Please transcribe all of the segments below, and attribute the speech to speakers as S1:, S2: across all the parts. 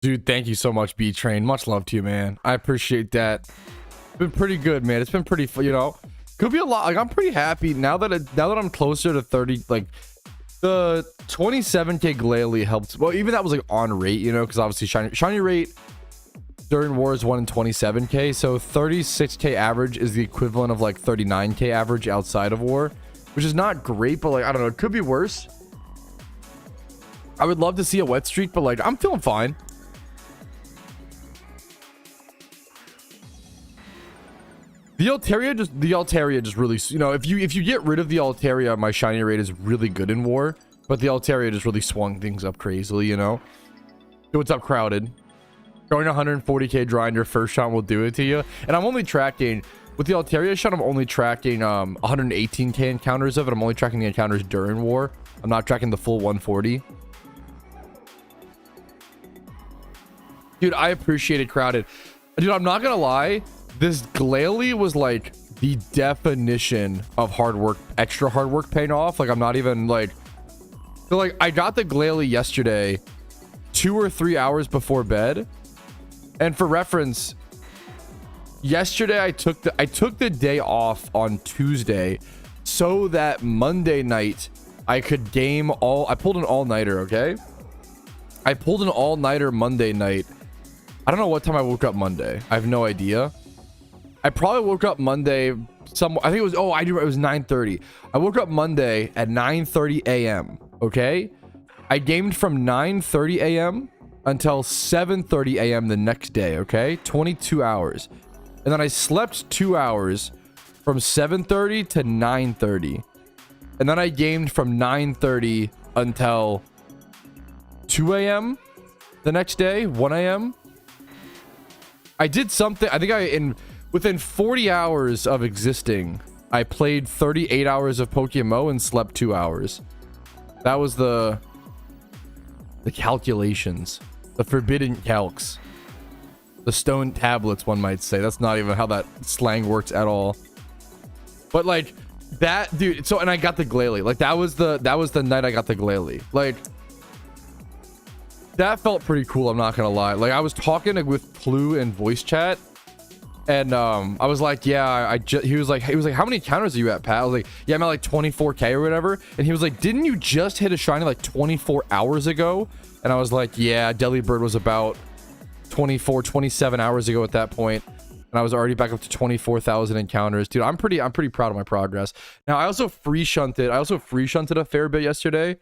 S1: Dude, thank you so much, B Train. Much love to you, man. I appreciate that. It's been pretty good, man. It's been pretty, you know, could be a lot. Like, I'm pretty happy now that I'm closer to 30. Like, the 27k Glalie helped. Well, even that was like on rate, you know, because obviously shiny rate during war is 1 in 27k. So 36k average is the equivalent of like 39k average outside of war, which is not great, but like, I don't know, it could be worse. I would love to see a wet streak, but like, I'm feeling fine. The Altaria just really, you know, if you get rid of the Altaria, my shiny rate is really good in war, but the Altaria just really swung things up crazily, you know. So what's up, Crowded? Going 140k drawing your first shot will do it to you. And I'm only tracking with the Altaria shot, I'm only tracking 118k encounters of it. I'm only tracking the encounters during war. I'm not tracking the full 140. Dude, I appreciate it, Crowded. Dude, I'm not gonna lie. This Glalie was like the definition of hard work, extra hard work paying off. Like, I'm not even like, so like, I got the Glalie yesterday 2 or 3 hours before bed. And for reference, yesterday I took the day off on Tuesday so that Monday night I could game all. I pulled an all-nighter. Okay, I pulled an all-nighter Monday night. I don't know what time I woke up Monday. I have no idea. I probably woke up Monday I think it was, oh, I do, it was 9:30. I woke up Monday at 9:30 a.m. Okay, I gamed from 9:30 a.m. until 7:30 a.m. the next day. Okay, 22 hours. And then I slept 2 hours from 7:30 to 9:30. And then I gamed from 9:30 until 2 a.m. the next day, 1 a.m. I did something. I think within 40 hours of existing, I played 38 hours of PokeMMO and slept 2 hours. That was the calculations, the forbidden calcs, the stone tablets, one might say. That's not even how that slang works at all. But like that, dude. So, and I got the Glalie. Like, that was the night I got the Glalie. Like, that felt pretty cool. I'm not gonna lie. Like, I was talking with Clue in voice chat. And I was like, yeah, he was like, how many counters are you at, Pat? I was like, yeah, I'm at like 24k or whatever. And he was like, didn't you just hit a shiny like 24 hours ago? And I was like, yeah, Delibird was about 27 hours ago at that point. And I was already back up to 24,000 encounters. Dude, I'm pretty proud of my progress. Now, I also free shunted a fair bit yesterday.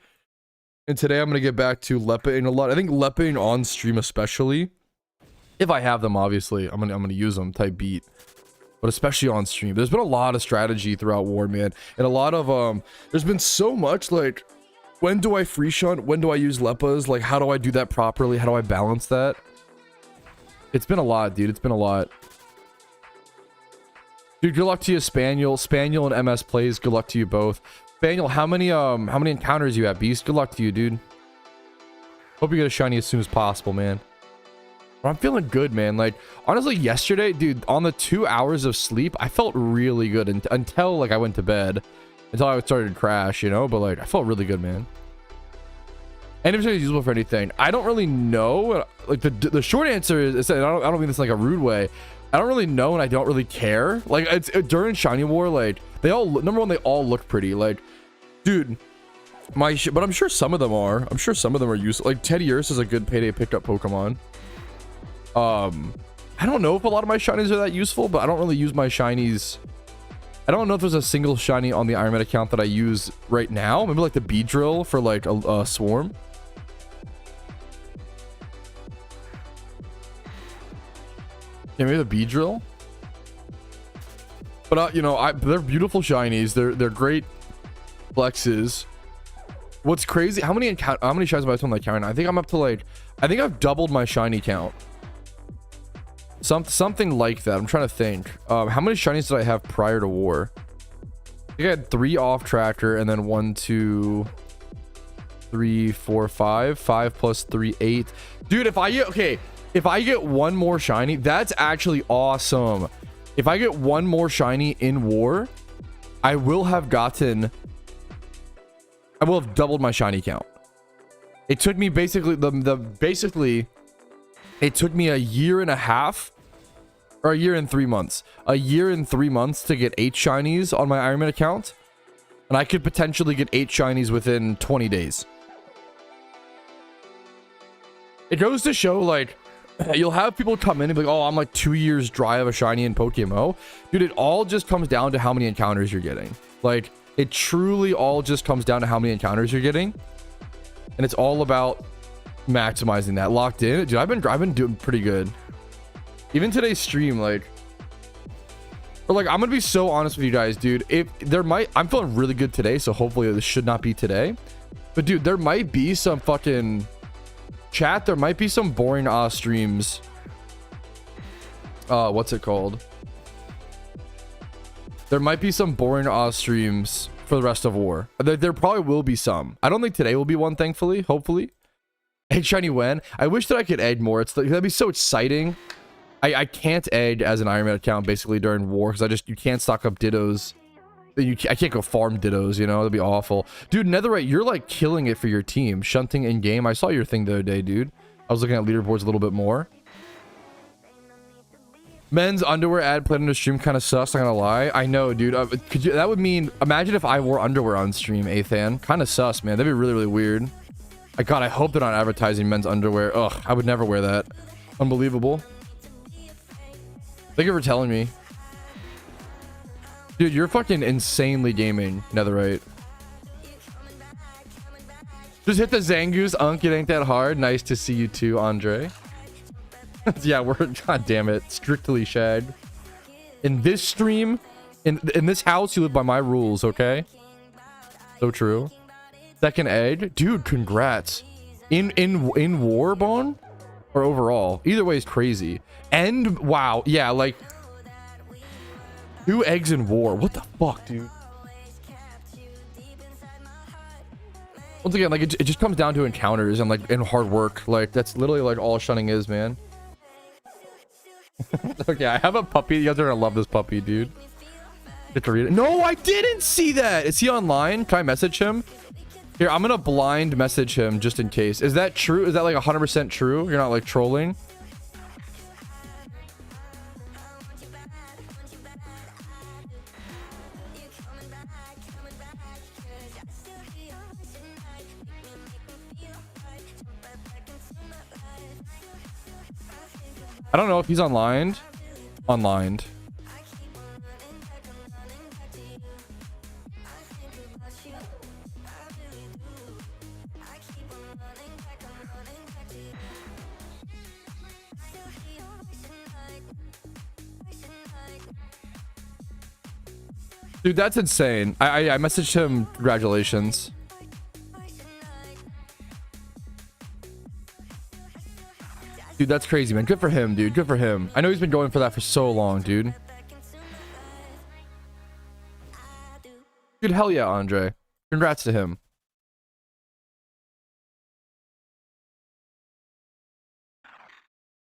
S1: And today I'm going to get back to Lepping a lot. I think Lepping on stream especially. If I have them, obviously, I'm gonna use them type beat, but especially on stream. There's been a lot of strategy throughout war, man, and a lot of there's been so much like, when do I free shunt? When do I use Leppas? Like, how do I do that properly? How do I balance that? It's been a lot, dude. It's been a lot. Dude, good luck to you, Spaniel and MS plays. Good luck to you both. Spaniel, how many encounters you have, Beast? Good luck to you, dude. Hope you get a shiny as soon as possible, man. But I'm feeling good, man. Like, honestly, yesterday, dude, on the 2 hours of sleep, I felt really good until like I went to bed, until I started to crash, you know. But like, I felt really good, man. And if it's usable for anything, I don't really know. Like, the short answer is, I don't mean this in like a rude way. I don't really know, and I don't really care. Like, it's during Shiny War, like, number one, they all look pretty. Like, dude, but I'm sure some of them are. I'm sure some of them are useful. Like, Teddiursa is a good payday picked up Pokemon. I don't know if a lot of my shinies are that useful, but I don't really use my shinies. I don't know if there's a single shiny on the Iron Man account that I use right now. Maybe like the Beedrill for like a swarm. Yeah, maybe the Beedrill. But you know, they're beautiful shinies. They're great flexes. What's crazy? How many shinies have I on my count? I think I'm up to like, I think I've doubled my shiny count. Something like that. I'm trying to think. How many shinies did I have prior to war? I think I had 3 off tracker, and then 1, 2, 3, 4, 5. 5 plus 3, 8. Dude, if I get one more shiny, that's actually awesome. If I get one more shiny in war, I will have doubled my shiny count. It took me basically It took me a year and a half, or a year and 3 months. A year and 3 months to get 8 shinies on my Iron Man account. And I could potentially get 8 shinies within 20 days. It goes to show, like, you'll have people come in and be like, oh, I'm like 2 years dry of a shiny in PokeMMO. Dude, it all just comes down to how many encounters you're getting. Like, it truly all just comes down to how many encounters you're getting. And it's all about maximizing that. Locked in. Dude, I've been doing pretty good. Even today's stream, like, or like, I'm gonna be so honest with you guys, dude. If there might, I'm feeling really good today, so hopefully this should not be today. But dude, there might be some fucking chat. There might be some boring streams. What's it called? There might be some boring streams for the rest of war. There probably will be some. I don't think today will be one, thankfully. Hopefully. Egg shiny when? I wish that I could egg more. That'd be so exciting. I can't egg as an Iron Man account basically during war because you can't stock up dittos. I can't go farm dittos, you know? That'd be awful. Dude, Netherite, you're like killing it for your team. Shunting in game. I saw your thing the other day, dude. I was looking at leaderboards a little bit more. Men's underwear ad played on the stream kind of sucks, not gonna lie. I know, dude. That would mean, imagine if I wore underwear on stream, Athan. Kind of sus, man. That'd be really, really weird. God, I hope they're not advertising men's underwear. Ugh, I would never wear that. Unbelievable. Thank you for telling me. Dude, you're fucking insanely gaming, Netherite. Just hit the Zangoose, Unk. It ain't that hard. Nice to see you too, Andre. Yeah, we're, god damn it, strictly shagged. In this stream, in this house, you live by my rules, okay? So true. Second egg, dude. Congrats. In Warbone or overall, either way is crazy. And wow, yeah, like 2 eggs in war. What the fuck, dude? Once again, like it just comes down to encounters and like in hard work. Like that's literally like all shunning is, man. Okay, I have a puppy. You guys are gonna love this puppy, dude. Get to read it. No, I didn't see that. Is he online? Can I message him? Here, I'm gonna blind message him just in case. Is that true? Is that like 100% true? You're not like trolling? I don't know if he's online. Online. Dude, that's insane. I messaged him congratulations. Dude, that's crazy, man. Good for him, dude. Good for him. I know he's been going for that for so long, dude. Dude, hell yeah, Andre. Congrats to him.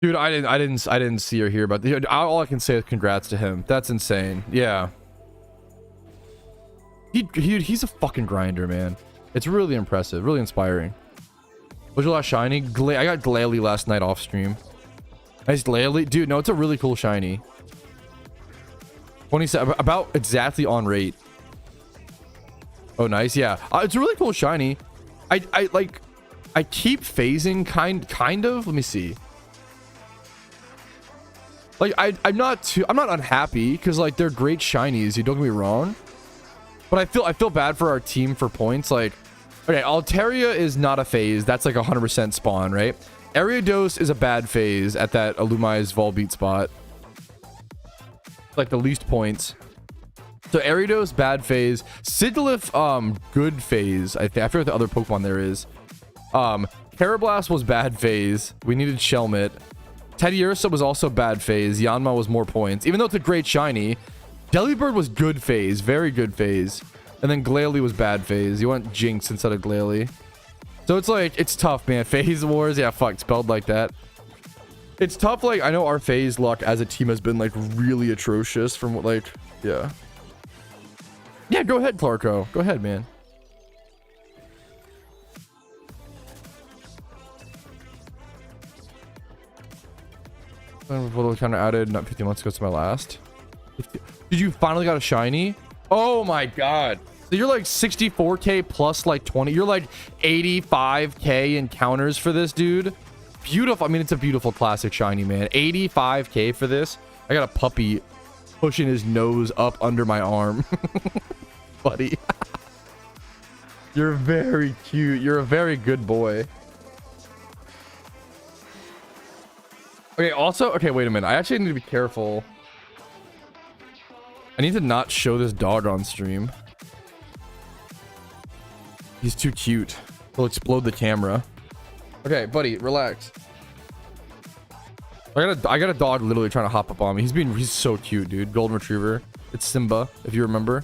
S1: Dude, I didn't see or hear about the, all I can say is congrats to him. That's insane. Yeah. He's a fucking grinder, man. It's really impressive, really inspiring. What's your last shiny? I got Glalie last night off stream. Nice Glalie. Dude, no, it's a really cool shiny. 27, about exactly on rate. Oh, nice. Yeah. It's a really cool shiny. I keep phasing kind of. Let me see. Like, I'm not unhappy because like they're great shinies. You don't get me wrong. But I feel bad for our team for points. Like, okay, Altaria is not a phase. That's like 100% spawn, right? Ariados is a bad phase at that Illumized Volbeat spot. Like the least points. So Ariados, bad phase. Sigilyph, good phase. I forget what the other Pokemon there is. Carablast was bad phase. We needed Shelmet. Teddiursa was also bad phase. Yanma was more points. Even though it's a great shiny. Delibird was good phase. Very good phase. And then Glalie was bad phase. You want Jinx instead of Glalie. So it's like, it's tough, man. Phase wars. Yeah, fuck. Spelled like that. It's tough. Like, I know our phase luck as a team has been like really atrocious from what, like, yeah. Yeah, go ahead, Clarko. Go ahead, man. Photo counter added not 15 months ago to my last. Did you finally got a shiny? Oh my god. So you're like 64k plus like 20. You're like 85k encounters for this, dude. Beautiful. I mean, it's a beautiful classic shiny, man. 85k for this. I got a puppy pushing his nose up under my arm. Buddy. You're very cute. You're a very good boy. Okay, also, okay, wait a minute. I actually need to be careful. I need to not show this dog on stream. He's too cute. He'll explode the camera. Okay, buddy, relax. I got a dog literally trying to hop up on me. He's so cute, dude. Golden retriever. It's Simba, if you remember.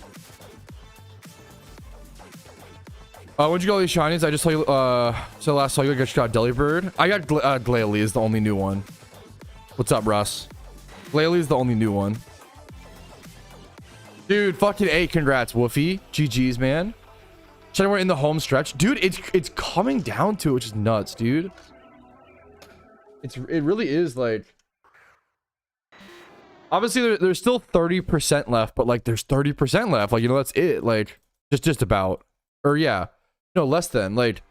S1: When'd you get all these shinies? I just saw you, so last saw you, I just got Delibird. I got Glalie is the only new one. What's up, Russ? Glalie is the only new one. Dude, fucking A, congrats, Woofy. GG's, man. Should we're in the home stretch. Dude, it's coming down to it, which is nuts, dude. It really is, like... Obviously, there's still 30% left, but, like, there's 30% left. Like, you know, that's it. Like, just about. Or, yeah. No, less than. Like,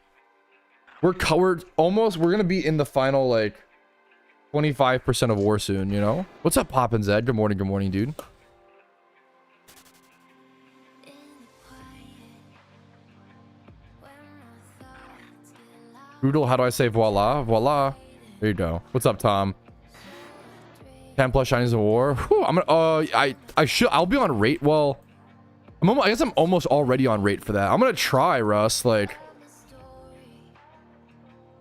S1: we're gonna be in the final, like, 25% of war soon, you know? What's up, Poppin' Zed? Good morning, dude. Doodle, how do I say voila? Voila. There you go. What's up, Tom? 10 plus shinies in war. Whew, I'm gonna I'll be on rate. Well, I guess I'm almost already on rate for that. I'm gonna try, Russ. Like,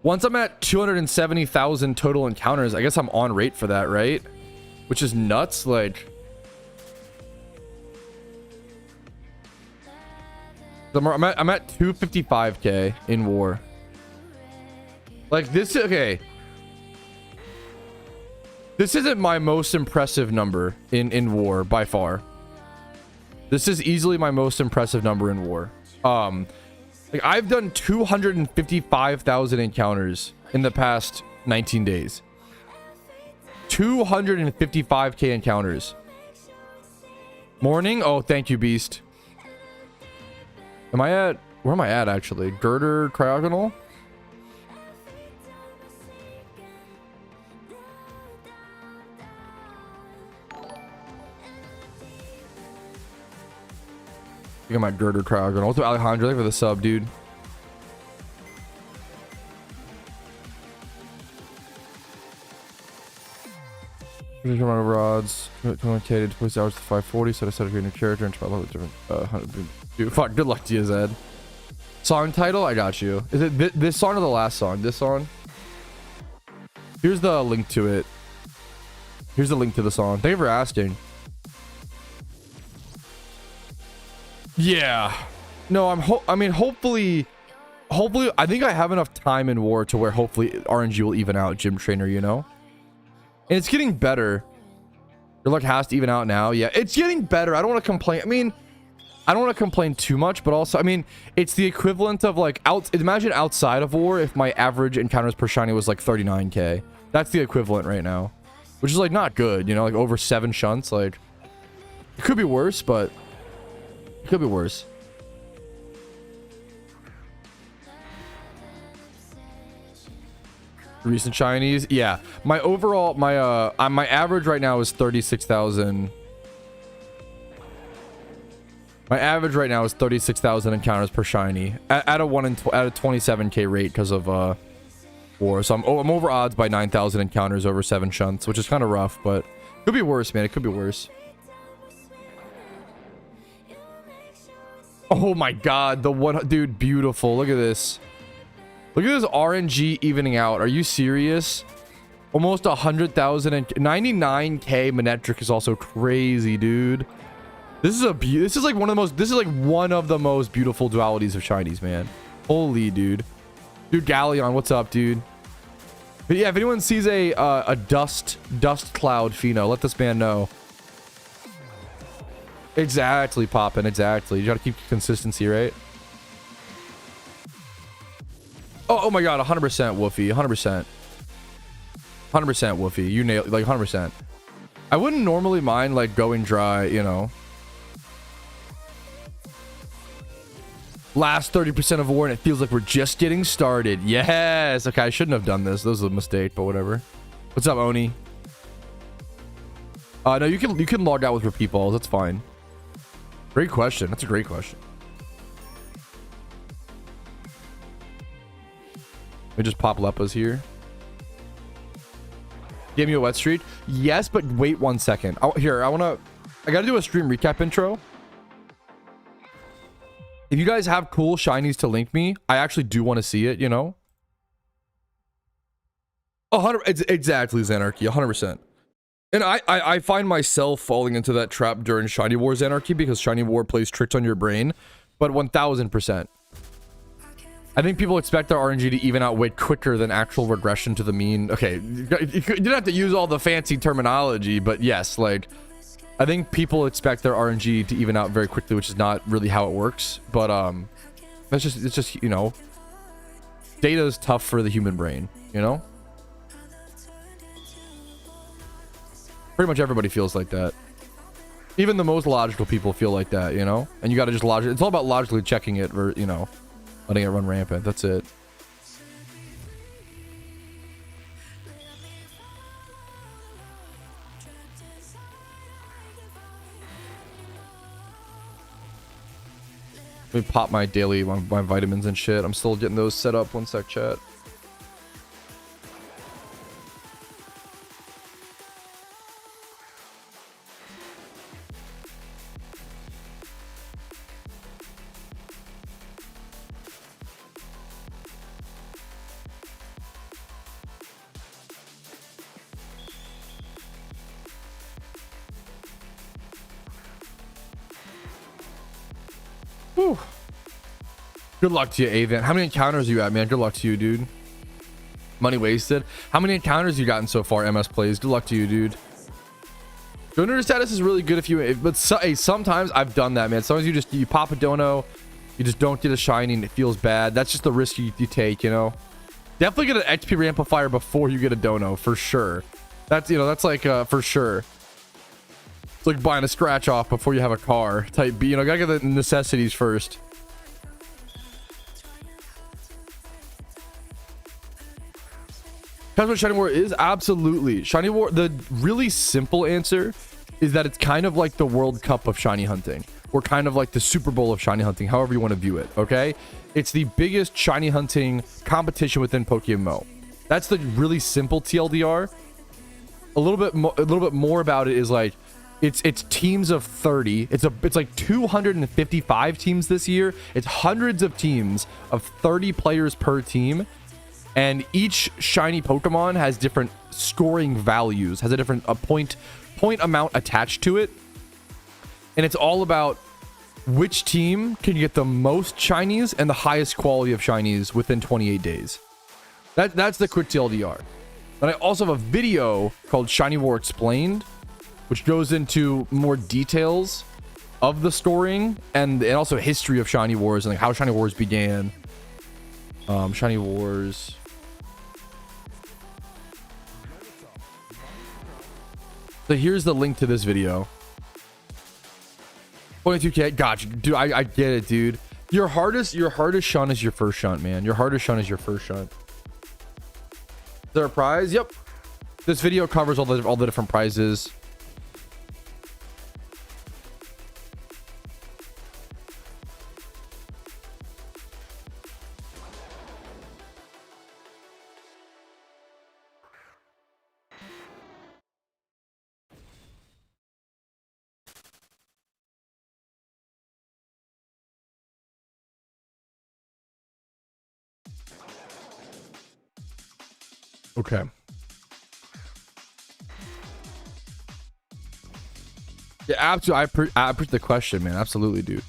S1: once I'm at 270,000 total encounters, I guess I'm on rate for that, right? Which is nuts. Like, I'm at 255k in war. Like, this, okay. This isn't my most impressive number in war by far. This is easily my most impressive number in war. Like, I've done 255,000 encounters in the past 19 days. 255k encounters. Morning? Oh, thank you, Beast. Where am I at, actually? Girder Cryogonal? I think I'm at Girder Crowd. Also, Alejandro, for the sub, dude. Amount of rods communicated 20 hours to 540. So I set up your new character and try a lot of different 100. Dude, fuck. Good luck to you, Zed. Song title? I got you. Is it this song or the last song? This song? Here's the link to it. Here's the link to the song. Thank you for asking. Yeah. No, I mean, hopefully, I think I have enough time in war to where hopefully RNG will even out Gym Trainer, you know? And it's getting better. Your luck has to even out now. Yeah, it's getting better. I don't want to complain. I mean, I don't want to complain too much, but also, I mean, it's the equivalent of like imagine outside of war if my average encounters per shiny was like 39k. That's the equivalent right now, which is like not good, you know, like over 7 shunts. Like, it could be worse, but it could be worse. Recent shinies, yeah. My overall, my average right now is 36,000. My average right now is 36,000 encounters per shiny at a 27k rate because of war. So I'm over odds by 9,000 encounters over 7 shunts, which is kind of rough, but it could be worse, man. It could be worse. Oh my god, the one dude, beautiful. Look at this. Look at this RNG evening out. Are you serious? Almost 100,000 and 99k Manectric is also crazy, dude. This is like one of the most beautiful dualities of shinies, man. Holy dude. Dude, Galleon, what's up, dude? But yeah, if anyone sees a dust cloud pheno, let this man know. Exactly, Poppin', exactly. You gotta keep consistency, right? Oh my god, 100% Woofy, 100%. 100% Woofy. You nailed, like 100%. I wouldn't normally mind like going dry, you know. Last 30% of war and it feels like we're just getting started. Yes. Okay, I shouldn't have done this. This was a mistake, but whatever. What's up, Oni? No, you can log out with repeat balls. That's fine. Great question. That's a great question. Let me just pop Leppas here. Give me a wet streak. Yes, but wait 1 second. Oh, here, I gotta do a stream recap intro. If you guys have cool shinies to link me, I actually do want to see it, you know? 100, exactly, Xanarchy, 100%. And I find myself falling into that trap during Shiny Wars Anarchy because Shiny War plays tricks on your brain, but 1000%. I think people expect their RNG to even out way quicker than actual regression to the mean. Okay, you don't have to use all the fancy terminology, but yes, like, I think people expect their RNG to even out very quickly, which is not really how it works. But it's just you know, data is tough for the human brain, you know. Pretty much everybody feels like that. Even the most logical people feel like that, you know? And you got to just logic. It's all about logically checking it or, you know, letting it run rampant. That's it. Let me pop my daily, my vitamins and shit. I'm still getting those set up. 1 sec, chat. Whew. Good luck to you, Avent. How many encounters are you at, man? Good luck to you, dude. Money wasted. How many encounters you gotten so far, MS plays? Good luck to you, dude. Donor status is really good if you, but hey, sometimes I've done that, man. Sometimes you pop a dono, you just don't get a shiny and it feels bad. That's just the risk you take, you know. Definitely get an XP amplifier before you get a dono, for sure. That's, you know, that's like for sure. It's like buying a scratch off before you have a car type B, you know. Gotta get the necessities first. That's what Shiny War is. Absolutely. Shiny War, the really simple answer is that it's kind of like the World Cup of shiny hunting, or kind of like the Super Bowl of shiny hunting, however you want to view it. Okay, it's the biggest shiny hunting competition within PokeMMO. That's the really simple TLDR. A little bit more about it is like it's teams of 30. It's like 255 teams this year. It's hundreds of teams of 30 players per team. And each shiny Pokemon has different scoring values, has a different point amount attached to it. And it's all about which team can get the most shinies and the highest quality of shinies within 28 days. That's the quick TLDR. And I also have a video called Shiny War Explained, which goes into more details of the scoring and also history of Shiny Wars and like how Shiny Wars began. Shiny Wars. So here's the link to this video. 22k. Gotcha, dude. I get it, dude. Your hardest shunt is your first shunt, man. Your hardest shunt is your first shunt. Is there a prize? Yep. This video covers all the different prizes. Okay. Yeah, absolutely. I appreciate the question, man. Absolutely, dude.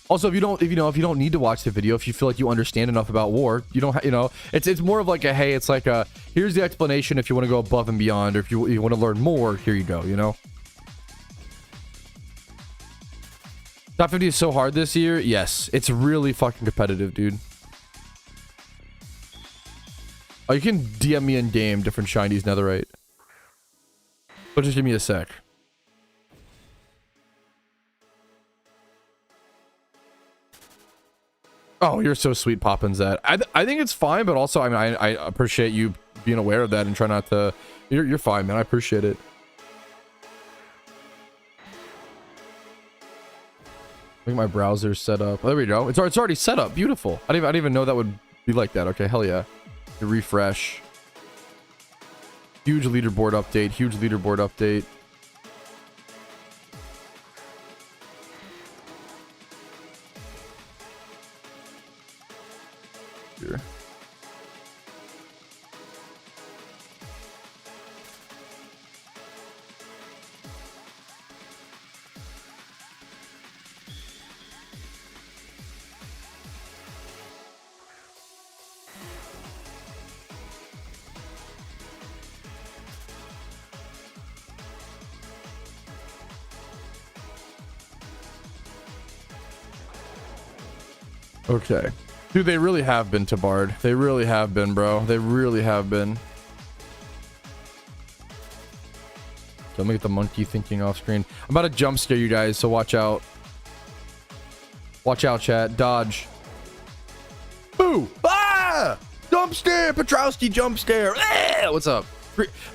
S1: Also, if you don't need to watch the video, if you feel like you understand enough about war, you don't, it's more of like a, hey, it's like a, here's the explanation if you want to go above and beyond, or if you want to learn more, here you go, you know. Top 50 is so hard this year. Yes, it's really fucking competitive, dude. Oh, you can DM me in game different shinies netherite. But just give me a sec. Oh, you're so sweet, Poppins. That I think it's fine, but also I mean I appreciate you being aware of that and try not to. You're fine, man. I appreciate it. I think my browser's set up. Oh, there we go. It's already set up. Beautiful. I didn't even know that would be like that. Okay, hell yeah. Refresh. Huge leaderboard update. Huge leaderboard update. Here. Okay. Dude, they really have been, Tabard. They really have been, bro. They really have been. So let me get the monkey thinking off screen. I'm about to jump scare you guys, so watch out. Watch out, chat. Dodge. Boo! Ah! Jump scare! Petrowski jump scare! Ah! What's up?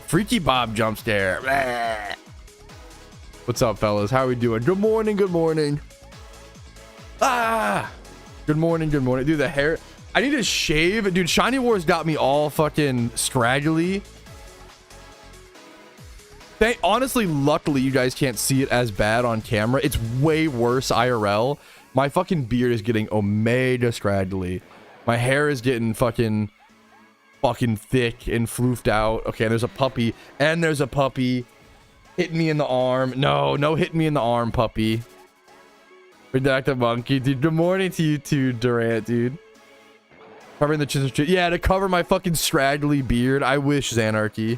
S1: Freaky Bob jump scare. Ah! What's up, fellas? How are we doing? Good morning, good morning. Ah! Good morning, good morning. Dude, the hair. I need to shave. Dude, Shiny Wars got me all fucking scraggly. Honestly, luckily, you guys can't see it as bad on camera. It's way worse IRL. My fucking beard is getting omega scraggly. My hair is getting fucking thick and floofed out. Okay, there's a puppy. And there's a puppy. Hit me in the arm. No, hit me in the arm, puppy. Redacted monkey, dude. Good morning to you too, Durant, dude. Covering the chin. Yeah, to cover my fucking scraggly beard. I wish, Xanarchy.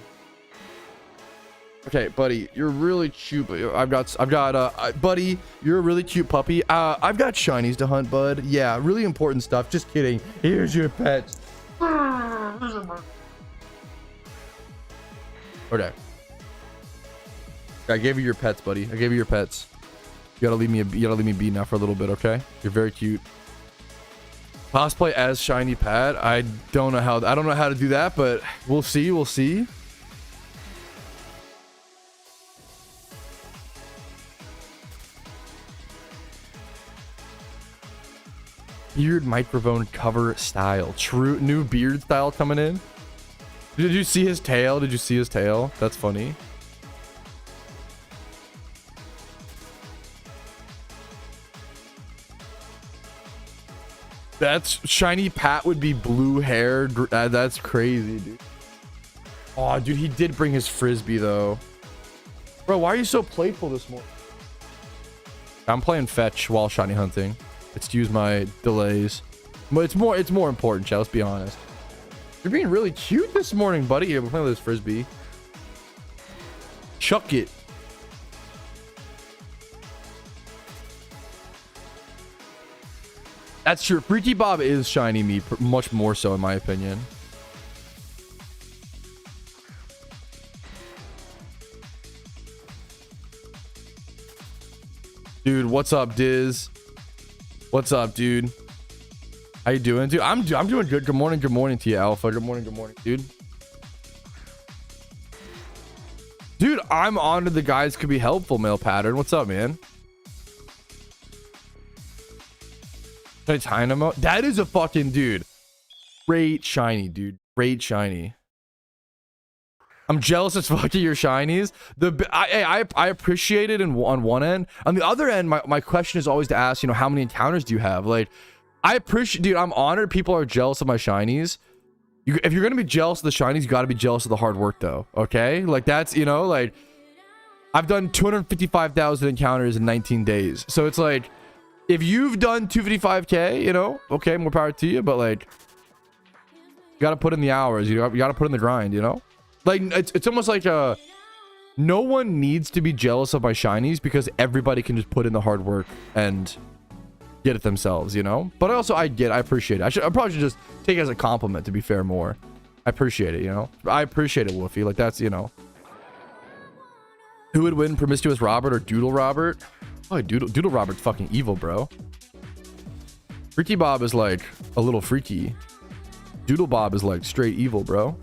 S1: Okay, buddy, you're really cute. Buddy, you're a really cute puppy. I've got shinies to hunt, bud. Yeah, really important stuff. Just kidding. Here's your pets. Okay. I gave you your pets, buddy. I gave you your pets. You gotta leave me be now for a little bit, okay? You're very cute. Cosplay as Shiny Pat. I don't know how to do that, but we'll see. We'll see. Beard microphone cover style. True new beard style coming in. Did you see his tail? Did you see his tail? That's funny. That's Shiny Pat would be blue hair. That's crazy, dude. Oh, dude, he did bring his frisbee though. Bro, why are you so playful this morning? I'm playing fetch while shiny hunting. Excuse my delays. But it's more important, chat. Let's be honest. You're being really cute this morning, buddy. Yeah, we're playing with this frisbee. Chuck it. That's true. Freaky Bob is shiny me much more so, in my opinion. Dude, what's up, Diz? What's up, dude? How you doing, dude? I'm doing good. Good morning to you, Alpha. Good morning, dude. Dude, I'm honored the guys could be helpful, Male Pattern. What's up, man? Dynamo. That is a fucking dude. Great shiny, dude. Great shiny. I'm jealous as fuck of your shinies. I appreciate it on one end. On the other end, my question is always to ask, you know, how many encounters do you have? Like, I appreciate, dude. I'm honored people are jealous of my shinies. If you're gonna be jealous of the shinies, you gotta be jealous of the hard work, though. Okay, like that's, you know, like I've done 255,000 encounters in 19 days. So it's like, if you've done 255k, you know, okay, more power to you. But like, you gotta put in the hours. You gotta put in the grind. You know, like it's almost like no one needs to be jealous of my shinies because everybody can just put in the hard work and get it themselves, you know. But also I appreciate it. I probably should just take it as a compliment, to be fair, more. I appreciate it, you know? I appreciate it, Woofy. Like, that's, you know. Who would win, Promiscuous Robert or Doodle Robert? Oh, Doodle Robert's fucking evil, bro. Freaky Bob is like a little freaky. Doodle Bob is like straight evil, bro.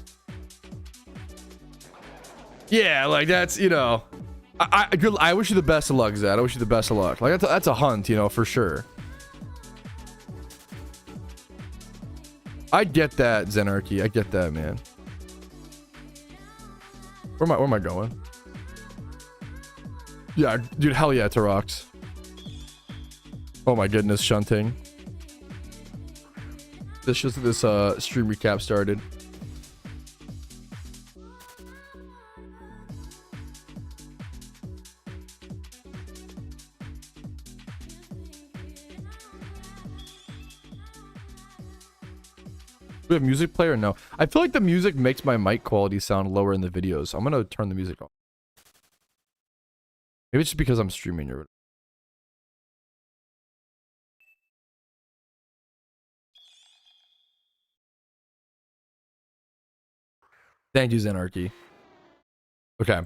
S1: Yeah, like that's, you know. I wish you the best of luck, Zed. I wish you the best of luck. Like that's a hunt, you know, for sure. I get that, Zenarchy. I get that, man. Where am I going? Yeah, dude, hell yeah, Tarox. Oh my goodness, shunting. This stream recap started. We have music player? No. I feel like the music makes my mic quality sound lower in the videos. I'm gonna turn the music off. Maybe it's just because I'm streaming or whatever. Thank you, Zenarchy. Okay.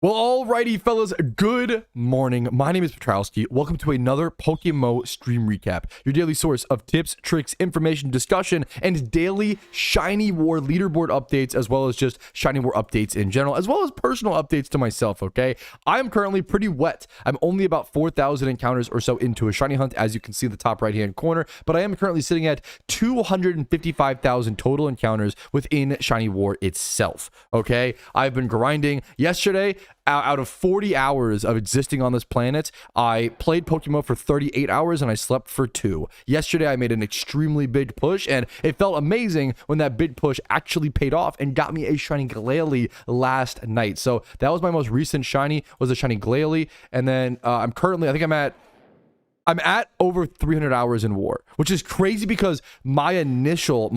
S1: Well, alrighty, fellas, good morning. My name is Petrowski. Welcome to another PokeMMO stream recap, your daily source of tips, tricks, information, discussion, and daily Shiny War leaderboard updates, as well as just Shiny War updates in general, as well as personal updates to myself, okay? I'm currently pretty wet. I'm only about 4,000 encounters or so into a Shiny hunt, as you can see in the top right-hand corner, but I am currently sitting at 255,000 total encounters within Shiny War itself, okay? I've been grinding yesterday. Out of 40 hours of existing on this planet, I played PokeMMO for 38 hours and I slept for 2. Yesterday, I made an extremely big push, and it felt amazing when that big push actually paid off and got me a shiny Glalie last night. So that was my most recent shiny, was a shiny Glalie, and then I'm currently, I think I'm at over 300 hours in War, which is crazy because my initial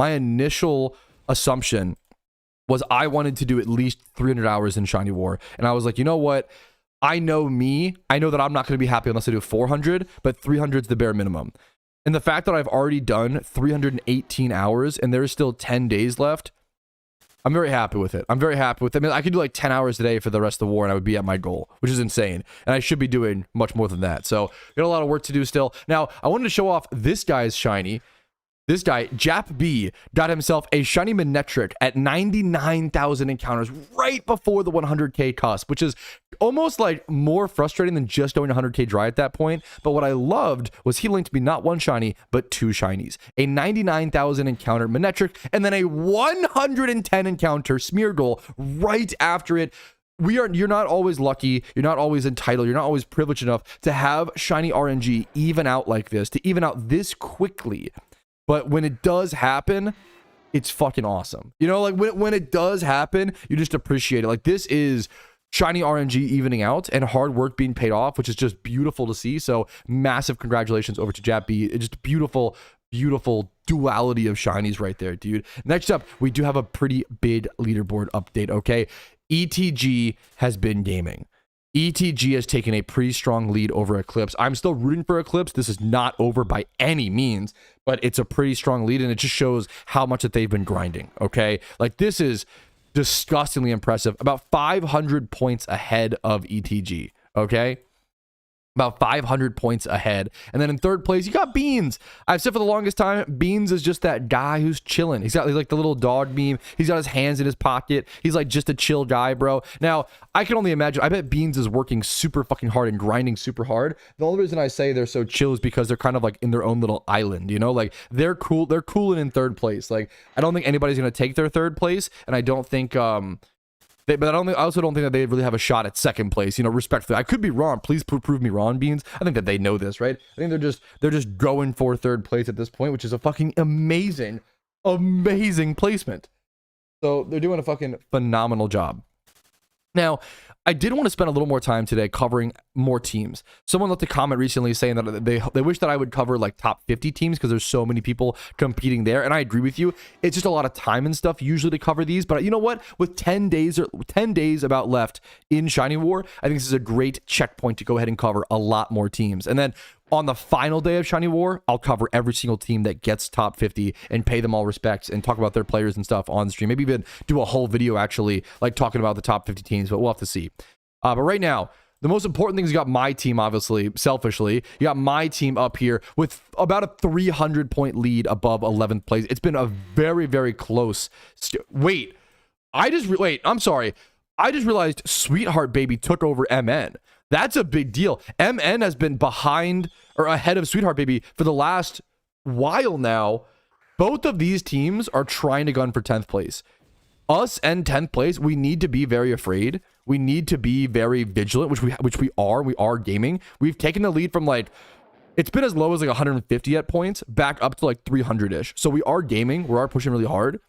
S1: assumption was I wanted to do at least 300 hours in Shiny War. And I was like, you know what? I know me. I know that I'm not going to be happy unless I do 400, but 300 is the bare minimum. And the fact that I've already done 318 hours and there's still 10 days left, I'm very happy with it. I'm very happy with it. I mean, I could do like 10 hours a day for the rest of the war and I would be at my goal, which is insane. And I should be doing much more than that. So got a lot of work to do still. Now, I wanted to show off this guy's shiny. This guy, Jap B, got himself a shiny Manectric at 99,000 encounters right before the 100k cusp, which is almost like more frustrating than just going 100k dry at that point. But what I loved was he linked me not one shiny, but 2 shinies. A 99,000 encounter Manectric, and then a 110 encounter Smeargle right after it. You're not always lucky, you're not always entitled, you're not always privileged enough to have shiny RNG even out like this, to even out this quickly. But when it does happen, it's fucking awesome. You know, like when it does happen, you just appreciate it. Like this is shiny RNG evening out and hard work being paid off, which is just beautiful to see. So massive congratulations over to Jap B. It's just beautiful, beautiful duality of shinies right there, dude. Next up, we do have a pretty big leaderboard update, okay? ETG has been gaming. ETG has taken a pretty strong lead over Eclipse. I'm still rooting for Eclipse. This is not over by any means, but it's a pretty strong lead, and it just shows how much that they've been grinding, okay? Like, this is disgustingly impressive. About 500 points ahead of ETG, okay? About 500 points ahead. And then in third place, you got Beans. I've said for the longest time, Beans is just that guy who's chilling. He's like the little dog meme. He's got his hands in his pocket. He's like just a chill guy, bro. Now, I can only imagine. I bet Beans is working super fucking hard and grinding super hard. The only reason I say they're so chill is because they're kind of like in their own little island, you know? Like, they're cool. They're cooling in third place. Like, I don't think anybody's going to take their third place. And I don't think, I also don't think that they really have a shot at second place, you know, respectfully. I could be wrong. Please prove me wrong, Beans. I think that they know this, right? I think they're just going for third place at this point, which is a fucking amazing placement. So they're doing a fucking phenomenal job. Now, I did want to spend a little more time today covering more teams. Someone left a comment recently saying that they wish that I would cover like top 50 teams because there's so many people competing there, and I agree with you. It's just a lot of time and stuff usually to cover these, but you know what? With 10 days about left in Shiny War, I think this is a great checkpoint to go ahead and cover a lot more teams. And then on the final day of Shiny War, I'll cover every single team that gets top 50 and pay them all respects and talk about their players and stuff on stream. Maybe even do a whole video actually, like talking about the top 50 teams, but we'll have to see. But right now, the most important thing is you got my team, obviously, selfishly. You got my team up here with about a 300-point lead above 11th place. It's been a very, very close... Wait, I'm sorry. I just realized Sweetheart Baby took over MN. That's a big deal. MN has been behind or ahead of Sweetheart Baby for the last while now. Both of these teams are trying to gun for 10th place. Us and 10th place, we need to be very afraid. We need to be very vigilant, which we are. We are gaming. We've taken the lead from like, it's been as low as like 150 at points back up to like 300-ish. So we are gaming. We are pushing really hard.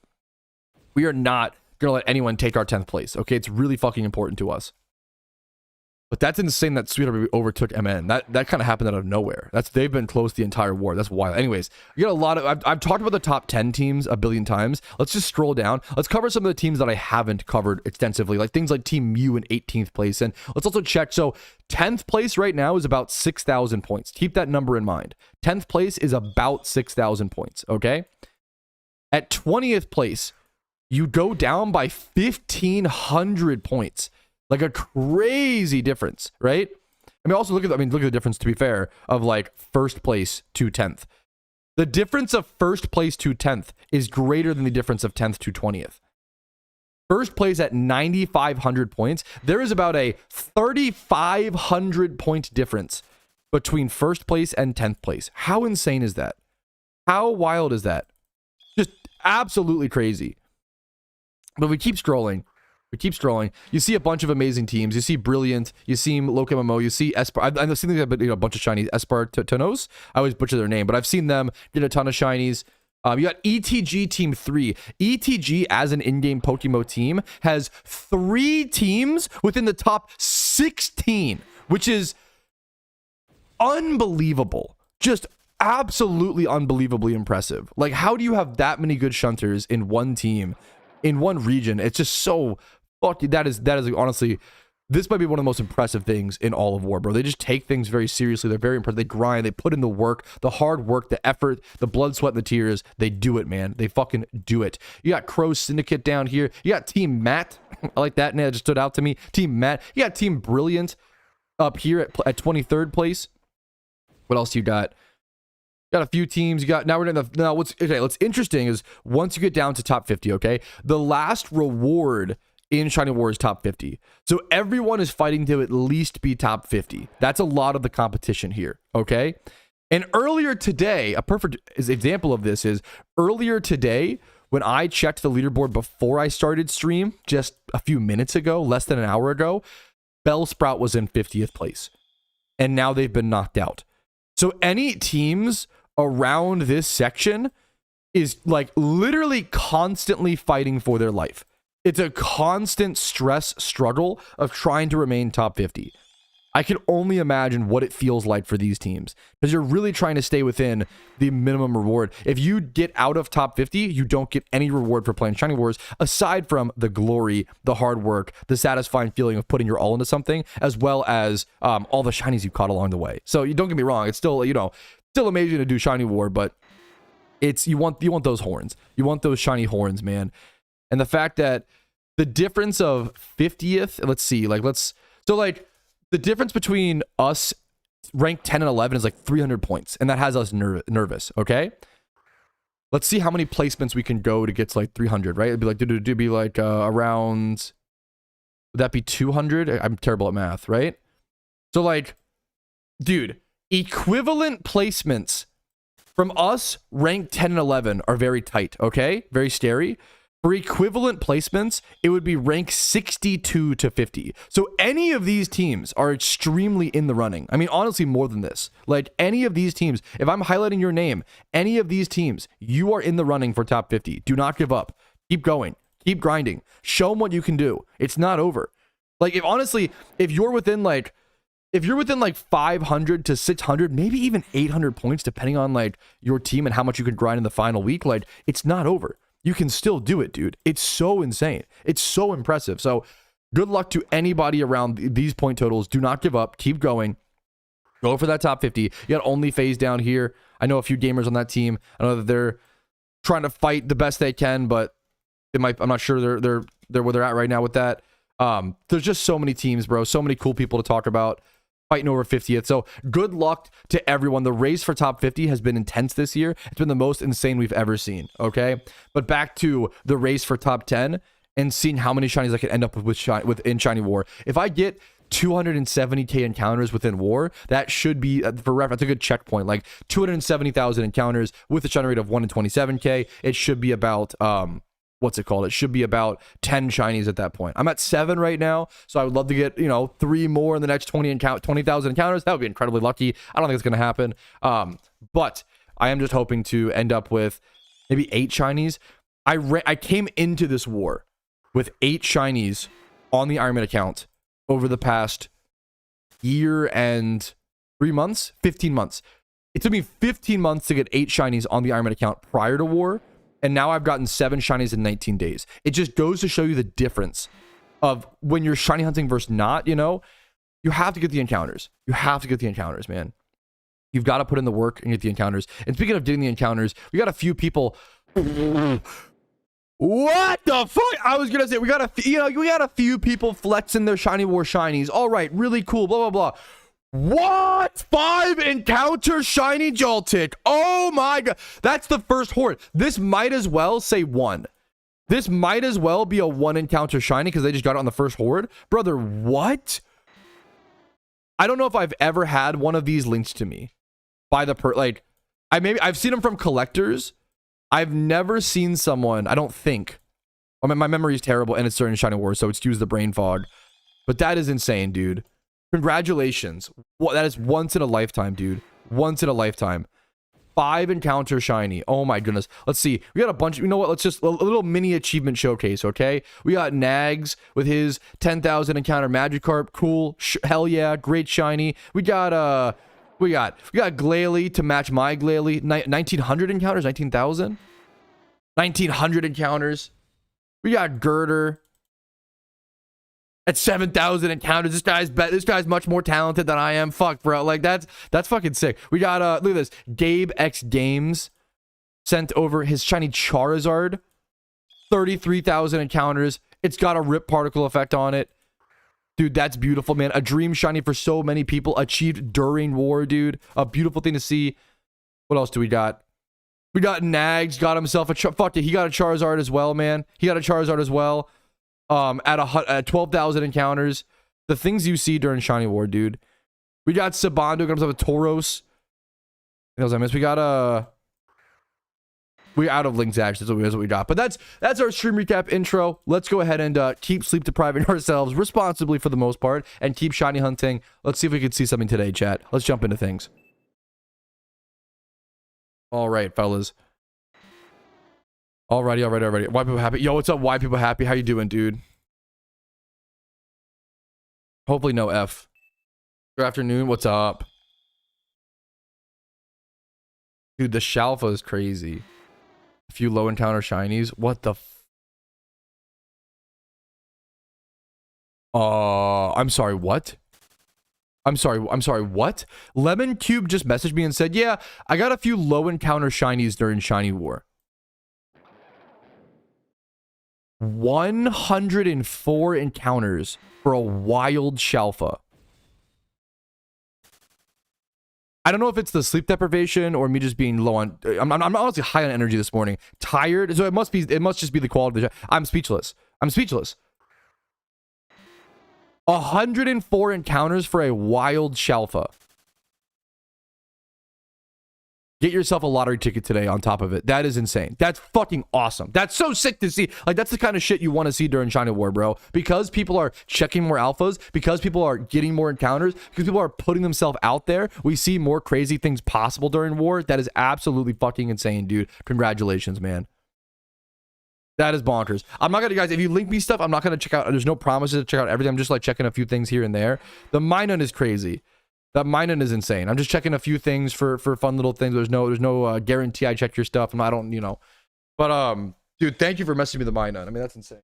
S1: We are not going to let anyone take our 10th place. Okay, it's really fucking important to us. But that's insane that Sweetheart Baby overtook MN. That kind of happened out of nowhere. They've been close the entire war. That's wild. Anyways, you got a lot of... I've talked about the top 10 teams a billion times. Let's just scroll down. Let's cover some of the teams that I haven't covered extensively, like things like Team Mew in 18th place. And let's also check. So 10th place right now is about 6,000 points. Keep that number in mind. 10th place is about 6,000 points, okay? At 20th place, you go down by 1,500 points. Like a crazy difference, right? I mean, also look at the difference, to be fair, of like first place to 10th. The difference of first place to 10th is greater than the difference of 10th to 20th. First place at 9,500 points. There is about a 3,500 point difference between first place and 10th place. How insane is that? How wild is that? Just absolutely crazy. But we keep scrolling. You see a bunch of amazing teams. You see Brilliant. You see PokeMMO. You see Espar. I've seen a bunch of shinies. Espartanos. I always butcher their name, but I've seen them get a ton of shinies. You got ETG Team 3. ETG, as an in-game PokeMMO team, has 3 teams within the top 16, which is unbelievable. Just absolutely unbelievably impressive. Like, how do you have that many good shunters in one team, in one region? It's just so... That is honestly, this might be one of the most impressive things in all of war, bro. They just take things very seriously. They're very impressive. They grind. They put in the work, the hard work, the effort, the blood, sweat, and the tears. They do it, man. They fucking do it. You got Crow Syndicate down here. You got Team Matt. I like that name. That just stood out to me. Team Matt. You got Team Brilliant up here at 23rd place. What else you got? Got a few teams. You got what's interesting is once you get down to top 50, okay, the last reward in Shiny War is top 50. So everyone is fighting to at least be top 50. That's a lot of the competition here, okay? And earlier today, a perfect example of this is earlier today when I checked the leaderboard before I started stream, just a few minutes ago, less than an hour ago, Bellsprout was in 50th place. And now they've been knocked out. So any teams around this section is like literally constantly fighting for their life. It's a constant stress struggle of trying to remain top 50. I can only imagine what it feels like for these teams because you're really trying to stay within the minimum reward. If you get out of top 50, you don't get any reward for playing Shiny Wars aside from the glory, the hard work, the satisfying feeling of putting your all into something, as well as all the shinies you caught along the way. So you don't get me wrong, it's still, still amazing to do Shiny War, but it's you want those horns. You want those shiny horns, man. And the fact that the difference of 50th, the difference between us ranked 10 and 11 is like 300 points, and that has us nervous, okay? Let's see how many placements we can go to get to like 300, right? It'd be like, around, would that be 200? I'm terrible at math, right? So like, dude, equivalent placements from us ranked 10 and 11 are very tight, okay? Very scary. For equivalent placements, it would be rank 62 to 50. So any of these teams are extremely in the running. I mean, honestly, more than this. Like any of these teams, if I'm highlighting your name, any of these teams, you are in the running for top 50. Do not give up. Keep going. Keep grinding. Show them what you can do. It's not over. Like if you're within like 500 to 600, maybe even 800 points, depending on like your team and how much you can grind in the final week, like it's not over. You can still do it, dude. It's so insane. It's so impressive. So good luck to anybody around these point totals. Do not give up. Keep going. Go for that top 50. You got only phase down here. I know a few gamers on that team. I know that they're trying to fight the best they can, but it might, I'm not sure they're where they're at right now with that. There's just so many teams, bro. So many cool people to talk about fighting over 50th. So good luck to everyone. The race for top 50 has been intense this year. It's been the most insane we've ever seen. Okay. But back to the race for top 10 and seeing how many shinies I can end up within Shiny War. If I get 270k encounters within War, that should be, for reference, a good checkpoint. Like 270,000 encounters with a shiny rate of 1 in 27k. It should be about, what's it called? It should be about 10 shinies at that point. I'm at 7 right now, so I would love to get, 3 more in the next 20,000 encounters. That would be incredibly lucky. I don't think it's going to happen. But I am just hoping to end up with maybe 8 shinies. I came into this war with 8 shinies on the Ironman account over the past year and 3 months, 15 months. It took me 15 months to get 8 shinies on the Ironman account prior to war. And now I've gotten 7 shinies in 19 days. It just goes to show you the difference of when you're shiny hunting versus not, you have to get the encounters. You have to get the encounters, man. You've got to put in the work and get the encounters. And speaking of getting the encounters, we got a few people. What the fuck? I was gonna say we got a few people flexing their Shiny War shinies. All right, really cool. Blah blah blah. What? 5 encounter shiny Joltik. Oh my god. That's the first horde. This might as well say 1. This might as well be a 1 encounter shiny because they just got it on the first horde. Brother, what? I don't know if I've ever had one of these linked to me by the I've seen them from collectors. I've never seen someone, I don't think. I mean, my memory is terrible and it's during Shiny War, so excuse the brain fog. But that is insane, dude. Congratulations. That is once in a lifetime, dude. Once in a lifetime. 5 encounter shiny. Oh my goodness. Let's see. We got a bunch. You know what? Let's just a little mini achievement showcase, okay? We got Nags with his 10,000 encounter Magikarp. Cool. Hell yeah. Great shiny. We got Glalie to match my Glalie. 1,900 encounters. 19,000. 1,900 encounters. We got Girder at 7,000 encounters. This guy's much more talented than I am. Fuck, bro. Like that's fucking sick. We got look at this. Gabe X Games sent over his shiny Charizard. 33,000 encounters. It's got a rip particle effect on it. Dude, that's beautiful, man. A dream shiny for so many people achieved during war, dude. A beautiful thing to see. What else do we got? We got Nags, got himself a fuck it. He got a Charizard as well, man. He got a Charizard as well. At 12,000 encounters. The things you see during Shiny War, dude. We got Sabando, got himself a Tauros. What else I missed? We got we're out of links, actually. That's what we got. But that's our stream recap intro. Let's go ahead and keep sleep depriving ourselves responsibly for the most part and keep shiny hunting. Let's see if we can see something today, chat. Let's jump into things. All right, fellas. Alrighty. Why people happy? Yo, what's up? Why people happy? How you doing, dude? Hopefully no F. Good afternoon. What's up? Dude, the Shalfa is crazy. A few low encounter shinies. What the I'm sorry, what? I'm sorry, what? Lemon Cube just messaged me and said, yeah, I got a few low encounter shinies during Shiny War. 104 encounters for a wild Shalfa. I don't know if it's the sleep deprivation or me just being low on. I'm honestly high on energy this morning. Tired, so it must just be the quality of the. I'm speechless. 104 encounters for a wild Shalfa. Get yourself a lottery ticket today on top of it. That is insane. That's fucking awesome. That's so sick to see. Like, that's the kind of shit you want to see during Shiny War, bro. Because people are checking more alphas, because people are getting more encounters, because people are putting themselves out there, we see more crazy things possible during war. That is absolutely fucking insane, dude. Congratulations, man. That is bonkers. I'm not gonna, guys, if you link me stuff, I'm not gonna check out. There's no promises to check out everything. I'm just like checking a few things here and there. The Minun is crazy. That Minun is insane. I'm just checking a few things for fun little things. There's no guarantee I check your stuff. I don't, But dude, thank you for messaging me the Minun. I mean, that's insane.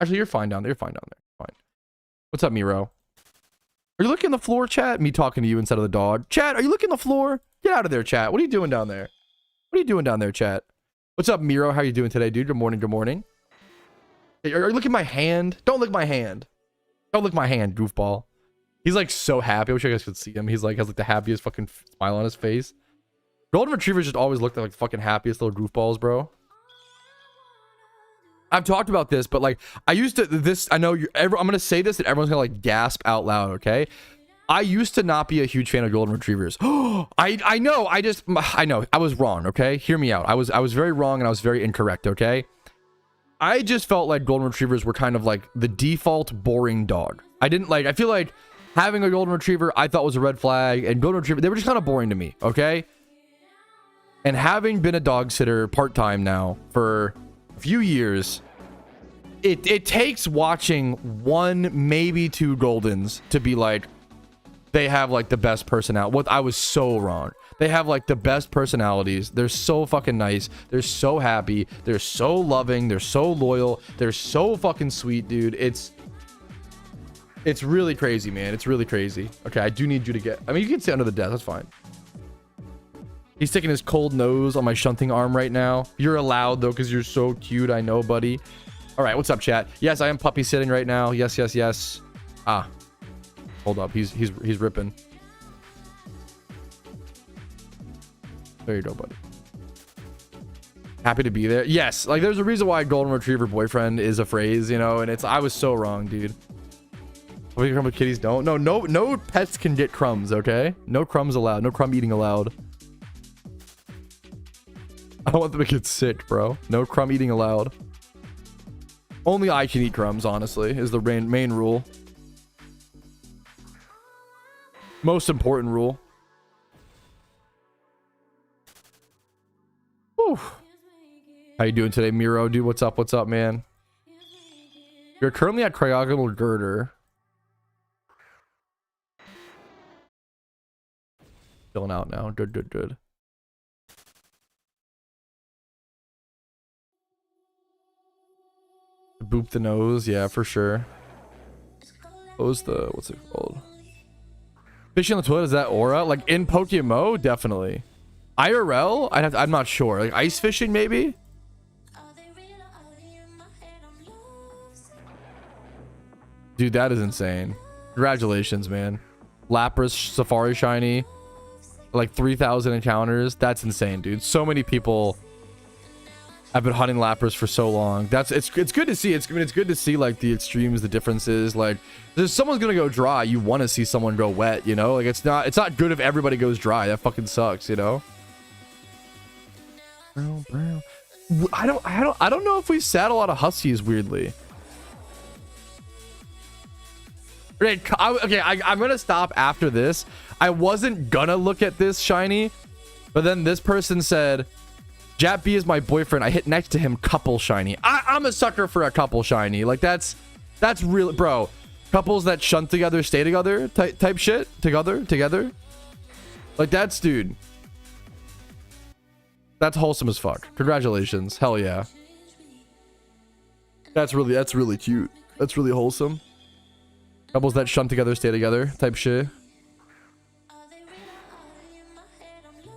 S1: Actually, you're fine down there. You're fine down there. Fine. What's up, Miro? Are you looking at the floor, chat? Me talking to you instead of the dog. Chat, are you looking at the floor? Get out of there, chat. What are you doing down there? What are you doing down there, chat? What's up, Miro? How are you doing today, dude? Good morning. Good morning. Hey, are you looking at my hand? Don't lick my hand. Don't lick my hand, goofball. He's like so happy. I wish you guys could see him. He's like has like the happiest fucking smile on his face. Golden retrievers just always look like the fucking happiest little goofballs, bro. I've talked about this, but like I used to I know I'm gonna say this and everyone's gonna like gasp out loud, okay? I used to not be a huge fan of golden retrievers. I know I was wrong, okay? Hear me out. I was very wrong and I was very incorrect, okay? I just felt like golden retrievers were kind of like the default boring dog. I feel like having a golden retriever I thought was a red flag, and golden retriever, they were just kind of boring to me, okay? And having been a dog sitter part-time now for a few years, it takes watching one, maybe two Goldens to be like, they have like the best personality. I was so wrong. They have like the best personalities. They're so fucking nice. They're so happy. They're so loving. They're so loyal. They're so fucking sweet, dude. It's really crazy, man. It's really crazy. Okay, I do need you to get... I mean, you can sit under the desk. That's fine. He's sticking his cold nose on my shunting arm right now. You're allowed, though, because you're so cute. I know, buddy. All right, what's up, chat? Yes, I am puppy sitting right now. Yes, yes, yes. Ah. Hold up. He's ripping. There you go, buddy. Happy to be there. Yes, like, there's a reason why golden retriever boyfriend is a phrase, you know, and I was so wrong, dude. What crumb kitties don't? No pets can get crumbs, okay? No crumbs allowed. No crumb eating allowed. I don't want them to get sick, bro. No crumb eating allowed. Only I can eat crumbs, honestly, is the main rule. Most important rule. Whew. How you doing today, Miro? Dude, what's up? What's up, man? You're currently at cryogonal girder. Filling out now. Good, good, good. Boop the nose, yeah, for sure. What's it called? Fishing on the toilet, is that aura? Like in PokeMMO, definitely. IRL, I'm not sure. Like ice fishing, maybe. Dude, that is insane. Congratulations, man. Lapras Safari Shiny, like 3,000 encounters. That's insane, dude. So many people. I've been hunting Lapras for so long. It's good to see. It's good to see like the extremes, the differences. Like, there's someone's gonna go dry. You want to see someone go wet, you know? Like it's not good if everybody goes dry. That fucking sucks, you know? I don't know if we sat a lot of Huskies weirdly. Okay, I'm gonna stop after this. I wasn't gonna look at this shiny, but then this person said, Jap B is my boyfriend. I hit next to him, couple shiny. I'm a sucker for a couple shiny. Like that's real, bro. Couples that shunt together, stay together, type shit. Together. Like that's, dude. That's wholesome as fuck. Congratulations. Hell yeah. That's really cute. That's really wholesome. Couples that shunt together, stay together, type shit.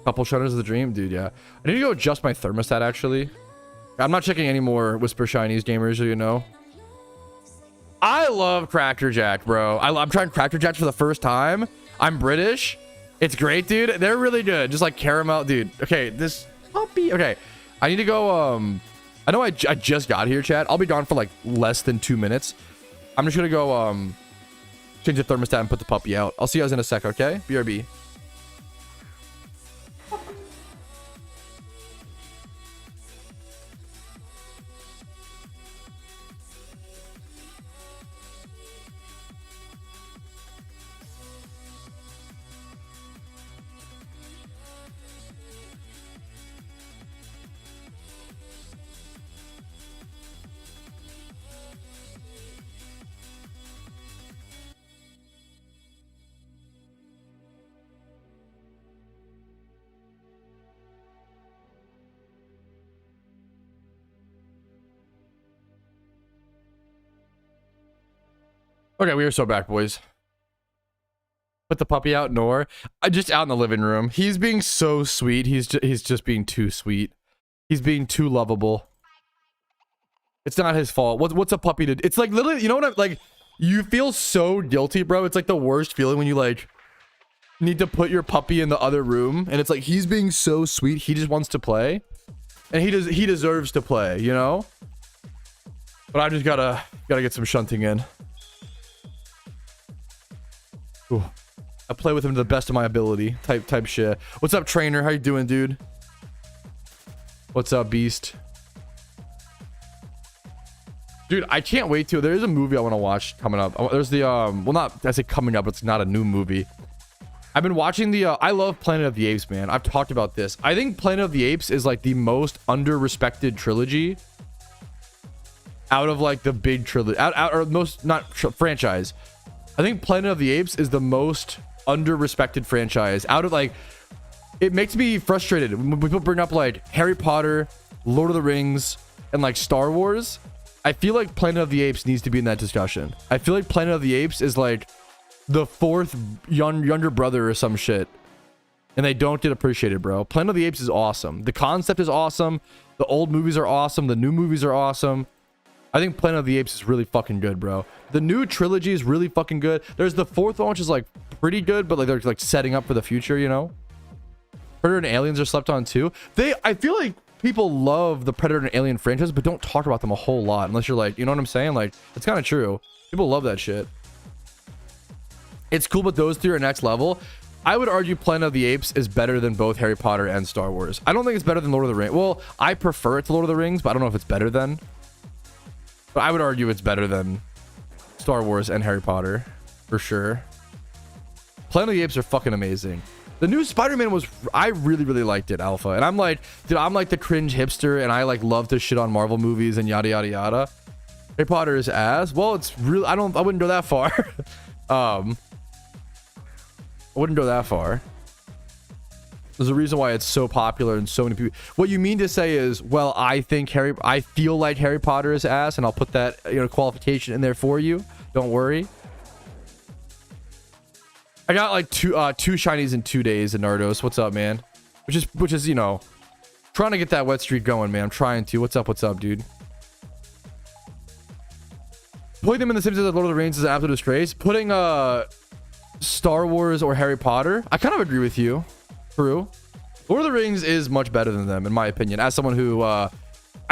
S1: Couple shutters of the dream, dude. Yeah, I need to go adjust my thermostat. Actually, I'm not checking any more Whisper Shinies, gamers. You know, I love Cracker Jack, bro. I'm trying Cracker Jack for the first time. I'm British. It's great, dude. They're really good. Just like caramel, dude. Okay, this puppy. Okay, I need to go. I know I just got here, chat. I'll be gone for like less than 2 minutes. I'm just gonna go change the thermostat and put the puppy out. I'll see you guys in a sec. Okay, BRB. Okay, we are so back, boys. Put the puppy out, Nor. I just out in the living room. He's being so sweet. He's just being too sweet. He's being too lovable. It's not his fault. What's a puppy to do? It's like literally, you know what I'm like, you feel so guilty, bro. It's like the worst feeling when you like need to put your puppy in the other room and it's like he's being so sweet. He just wants to play. And he deserves to play, you know? But I just gotta get some shunting in. Ooh. I play with him to the best of my ability. Type shit. What's up, trainer? How you doing, dude? What's up, beast? Dude, I can't wait to. There's a movie I want to watch coming up. There's the well, not I say coming up. It's not a new movie. I've been watching the I love Planet of the Apes, man. I've talked about this. I think Planet of the Apes is like the most under-respected trilogy out of like the big trilogy, or most not franchise. I think Planet of the Apes is the most under-respected franchise out of like. It makes me frustrated when people bring up like Harry Potter, Lord of the Rings, and like Star Wars. I feel like Planet of the Apes needs to be in that discussion. I feel like Planet of the Apes is like the fourth younger brother or some shit, and they don't get appreciated, bro. Planet of the Apes is awesome. The concept is awesome. The old movies are awesome. The new movies are awesome. I think Planet of the Apes is really fucking good, bro. The new trilogy is really fucking good. There's the fourth one, which is like pretty good, but like they're like setting up for the future, you know? Predator and Aliens are slept on too. I feel like people love the Predator and Alien franchise, but don't talk about them a whole lot unless you're like, you know what I'm saying? Like, it's kind of true. People love that shit. It's cool, but those three are next level. I would argue Planet of the Apes is better than both Harry Potter and Star Wars. I don't think it's better than Lord of the Rings. Well, I prefer it to Lord of the Rings, but I don't know if it's better than. But I would argue it's better than Star Wars and Harry Potter, for sure. Planet of the Apes are fucking amazing. The new Spider-Man was, I really, really liked it, Alpha. And I'm like, dude, I'm like the cringe hipster, and I like love to shit on Marvel movies and yada, yada, yada. Harry Potter is ass. Well, it's really, I wouldn't go that far. I wouldn't go that far. There's a reason why it's so popular and so many people. What you mean to say is, well, I feel like Harry Potter is ass, and I'll put that, you know, qualification in there for you. Don't worry. I got like two shinies in 2 days in Nardos. What's up, man? Which is, you know, trying to get that wet streak going, man. I'm trying to. What's up, dude? Putting them in the same as Lord of the Rings is an absolute disgrace. Putting Star Wars or Harry Potter, I kind of agree with you. True. Lord of the Rings is much better than them, in my opinion. As someone who I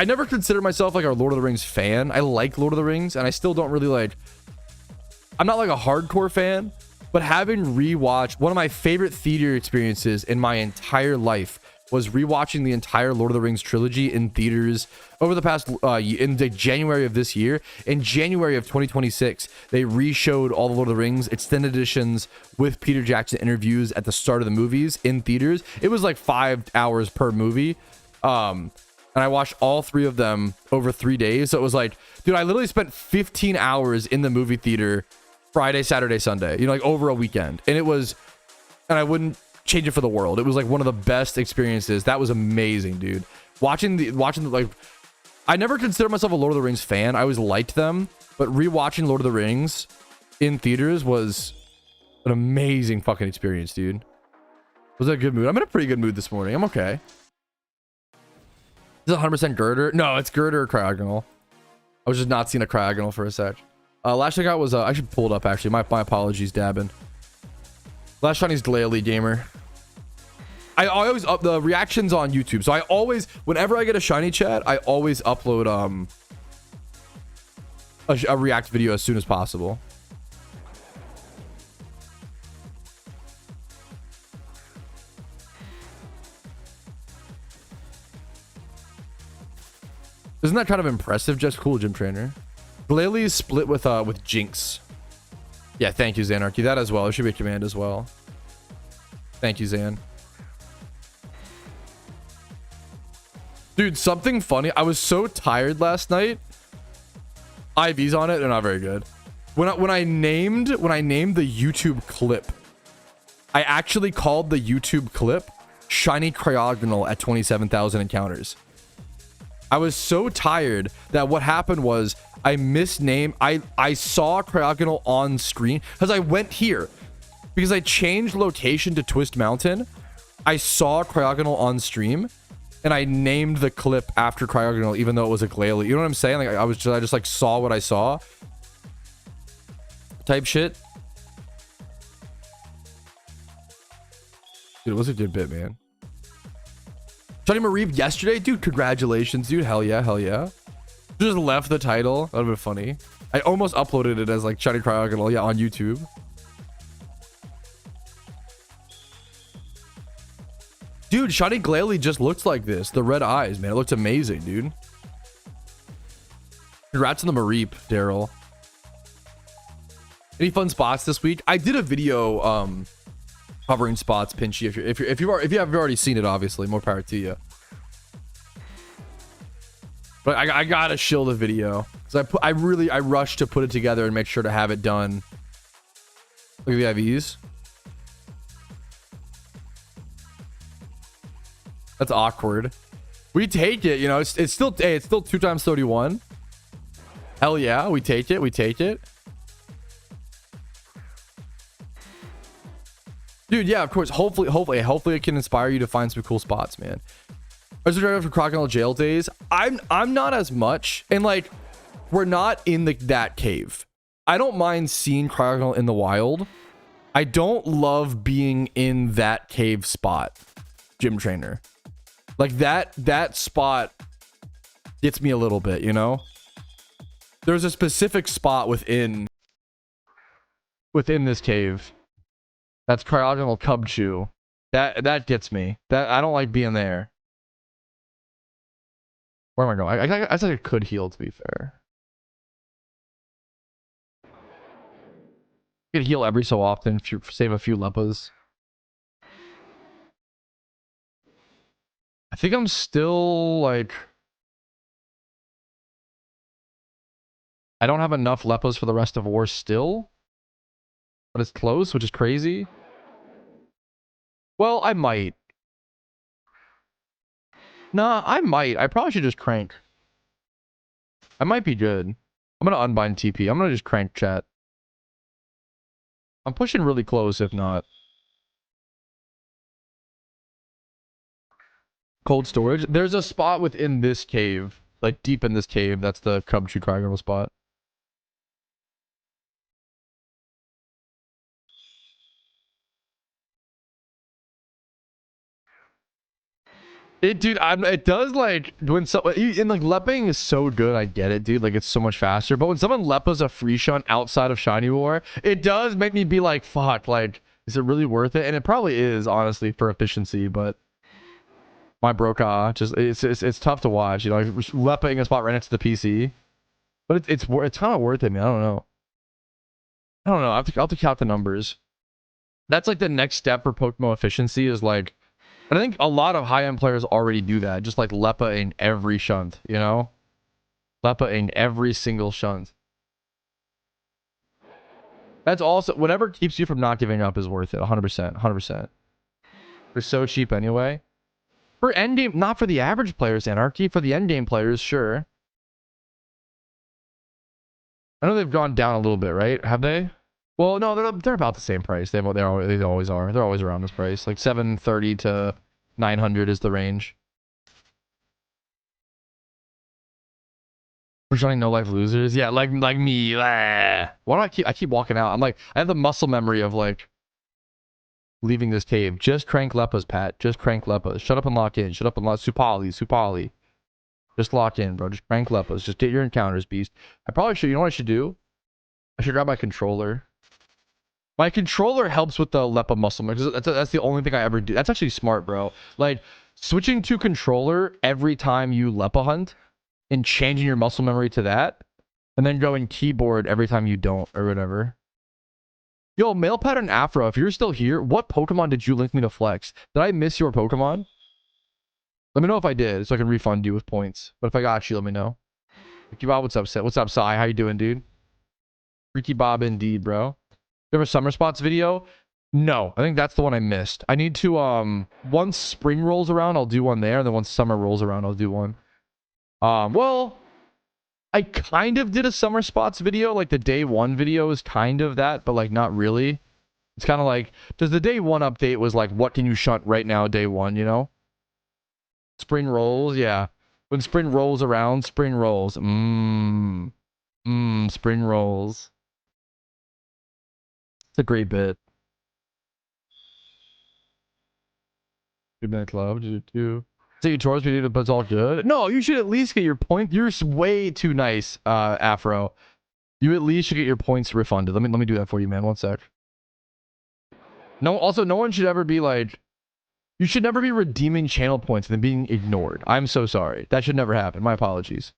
S1: never considered myself like a Lord of the Rings fan. I like Lord of the Rings, and I still don't really like. I'm not like a hardcore fan. But having rewatched, one of my favorite theater experiences in my entire life was rewatching the entire Lord of the Rings trilogy in theaters over the past in the January of this year. In January of 2026, they reshowed all the Lord of the Rings extended editions with Peter Jackson interviews at the start of the movies in theaters. It was like 5 hours per movie. And I watched all 3 of them over 3 days. So it was like, dude, I literally spent 15 hours in the movie theater Friday, Saturday, Sunday, you know, like over a weekend. And it was, and I wouldn't change it for the world. It was like one of the best experiences. That was amazing, dude. Watching the like, I never considered myself a Lord of the Rings fan. I always liked them, but rewatching Lord of the Rings in theaters was an amazing fucking experience, dude. Was that a good mood? I'm in a pretty good mood this morning. I'm okay. Is it 100% girder? No, it's girder or cryogonal. I was just not seeing a cryogonal for a sec. Last I got was I should pull it up actually. My apologies, dabbing. Last shiny's Glalie Gamer. I always up the reactions on YouTube. So I always, whenever I get a shiny chat, I always upload a react video as soon as possible. Isn't that kind of impressive? Just cool, gym trainer. Glalie is split with Jinx. Yeah, thank you, Xanarchy. That as well. There should be a command as well. Thank you, Xan. Dude, something funny. I was so tired last night. IVs on it, they're not very good. When I named the YouTube clip, I actually called the YouTube clip Shiny Cryogonal at 27,000 encounters. I was so tired that what happened was I misnamed. I saw Cryogonal on screen because I went here because I changed location to Twist Mountain. I saw Cryogonal on stream and I named the clip after Cryogonal, even though it was a Glalie. You know what I'm saying? Like I just like saw what I saw type shit. Dude, it was a good bit, man. Johnny Mareeb yesterday, dude. Congratulations, dude. Hell yeah, hell yeah. Just left the title. That would have been funny. I almost uploaded it as like Shiny Cryogonal, yeah, on YouTube. Dude, Shiny Glalie just looks like this. The red eyes, man. It looks amazing, dude. Congrats on the Mareep, Daryl. Any fun spots this week? I did a video covering spots, Pinchy. If you have already seen it, obviously, more power to you. But I gotta shill the video because I rushed to put it together and make sure to have it done. Look at the IVs. That's awkward. We take it, you know. It's still 2 times 31. Hell yeah, we take it. We take it. Dude, yeah, of course. Hopefully it can inspire you to find some cool spots, man. I was driving for Crocodile Jail days. I'm not as much, and like we're not in that cave. I don't mind seeing Crocodile in the wild. I don't love being in that cave spot, gym trainer. Like that spot gets me a little bit, you know. There's a specific spot within this cave. That's Cryogonal Cub Chew. That gets me. That I don't like being there. Where am I going? I think I could heal, to be fair. I could heal every so often to save a few leppas. I think I'm still like... I don't have enough leppas for the rest of war still. But it's close, which is crazy. Well, I might. Nah, I might. I probably should just crank. I might be good. I'm gonna unbind TP. I'm gonna just crank chat. I'm pushing really close, if not. Cold storage. There's a spot within this cave. Like, deep in this cave. That's the Cub Chew Cryogonal spot. Dude, it does like when in like lepping is so good. I get it, dude. Like it's so much faster. But when someone leppas a free shunt outside of Shiny War, it does make me be like, fuck. Like, is it really worth it? And it probably is, honestly, for efficiency. But my broca, just it's tough to watch. You know, like, lepping a spot right next to the PC. But it's kind of worth it, man. I don't know. I have to count the numbers. That's like the next step for PokeMMO efficiency is like. I think a lot of high-end players already do that. Just like Leppa in every shunt, you know? Leppa in every single shunt. That's also... Whatever keeps you from not giving up is worth it. 100%. 100%. They're so cheap anyway. For endgame... Not for the average players, Anarchy. For the endgame players, sure. I know they've gone down a little bit, right? Have they? Well, no, they're about the same price. They always are. They're always around this price. Like 730 to 900 is the range. We're showing no life losers. Yeah, like me. Why do I keep walking out? I'm like, I have the muscle memory of like leaving this cave. Just crank leppas, Pat. Just crank leppas. Shut up and lock in. Shut up and lock. Supali. Just lock in, bro. Just crank leppas. Just get your encounters, beast. I probably should. You know what I should do? I should grab my controller. My controller helps with the Leppa muscle memory. That's the only thing I ever do. That's actually smart, bro. Like, switching to controller every time you Leppa hunt and changing your muscle memory to that, and then going keyboard every time you don't, or whatever. Yo, Male Pattern Afro, if you're still here, what Pokemon did you link me to flex? Did I miss your Pokemon? Let me know if I did, so I can refund you with points. But if I got you, let me know. Ricky Bob, what's up, Seth? What's up, Sai? How you doing, dude? Ricky Bob indeed, bro. You have a summer spots video? No, I think that's the one I missed. I need to once spring rolls around, I'll do one there, and then once summer rolls around, I'll do one. Well, I kind of did a summer spots video. Like the day one video is kind of that, but like not really. It's kind of like, does the day one update was like, what can you shunt right now, day one, you know? Spring rolls, yeah. When spring rolls around, spring rolls. Spring rolls. It's a great bit. 2-minute club, do. So your chores, but it's all good. No, you should at least get your point. You're way too nice, Afro. You at least should get your points refunded. Let me do that for you, man. One sec. No, also, no one should ever be like, you should never be redeeming channel points and then being ignored. I'm so sorry. That should never happen. My apologies.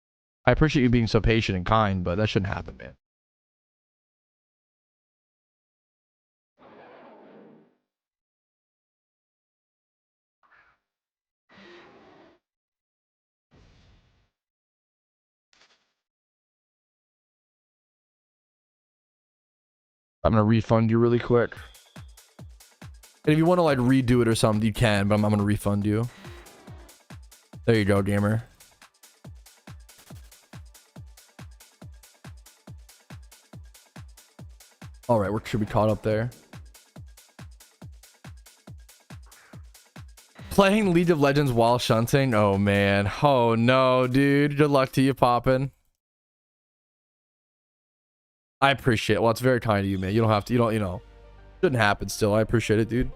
S1: I appreciate you being so patient and kind, but that shouldn't happen, man. I'm gonna refund you really quick. And if you want to like redo it or something, you can, but I'm gonna refund you. There you go, gamer. All right, we should be caught up there. Playing League of Legends while shunting? Oh man. Oh no, dude. Good luck to you, Poppin'. I appreciate it. Well, it's very kind of you, man. You don't have to, you know. Shouldn't happen still. I appreciate it, dude.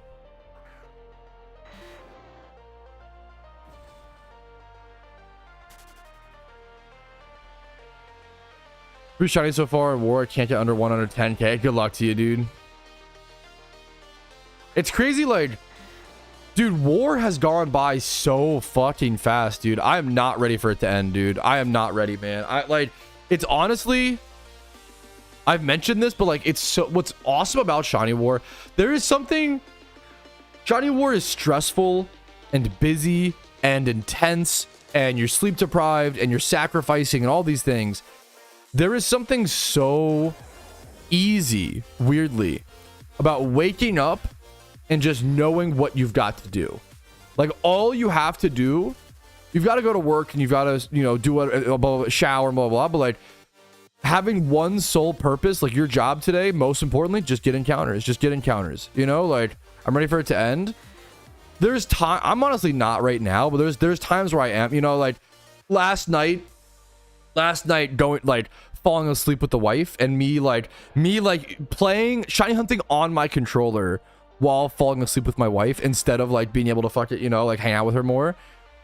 S1: Who's shiny so far in war? Can't get under 110k. Good luck to you, dude. It's crazy, like, dude, war has gone by so fucking fast, dude. I am not ready for it to end, dude. I am not ready, man. It's honestly, I've mentioned this, but like, it's so, what's awesome about shiny war, there is something, shiny war is stressful and busy and intense, and you're sleep deprived and you're sacrificing and all these things. There is something so easy, weirdly, about waking up and just knowing what you've got to do. Like, all you have to do, you've got to go to work and you've got to, you know, do a shower, blah, blah, blah. But like, having one sole purpose, like your job today, most importantly, just get encounters. Just get encounters. You know, like, I'm ready for it to end. There's time, I'm honestly not right now, but there's times where I am, you know, like last night going, like, falling asleep with the wife and me playing shiny hunting on my controller while falling asleep with my wife instead of like being able to fuck it, you know, like hang out with her more.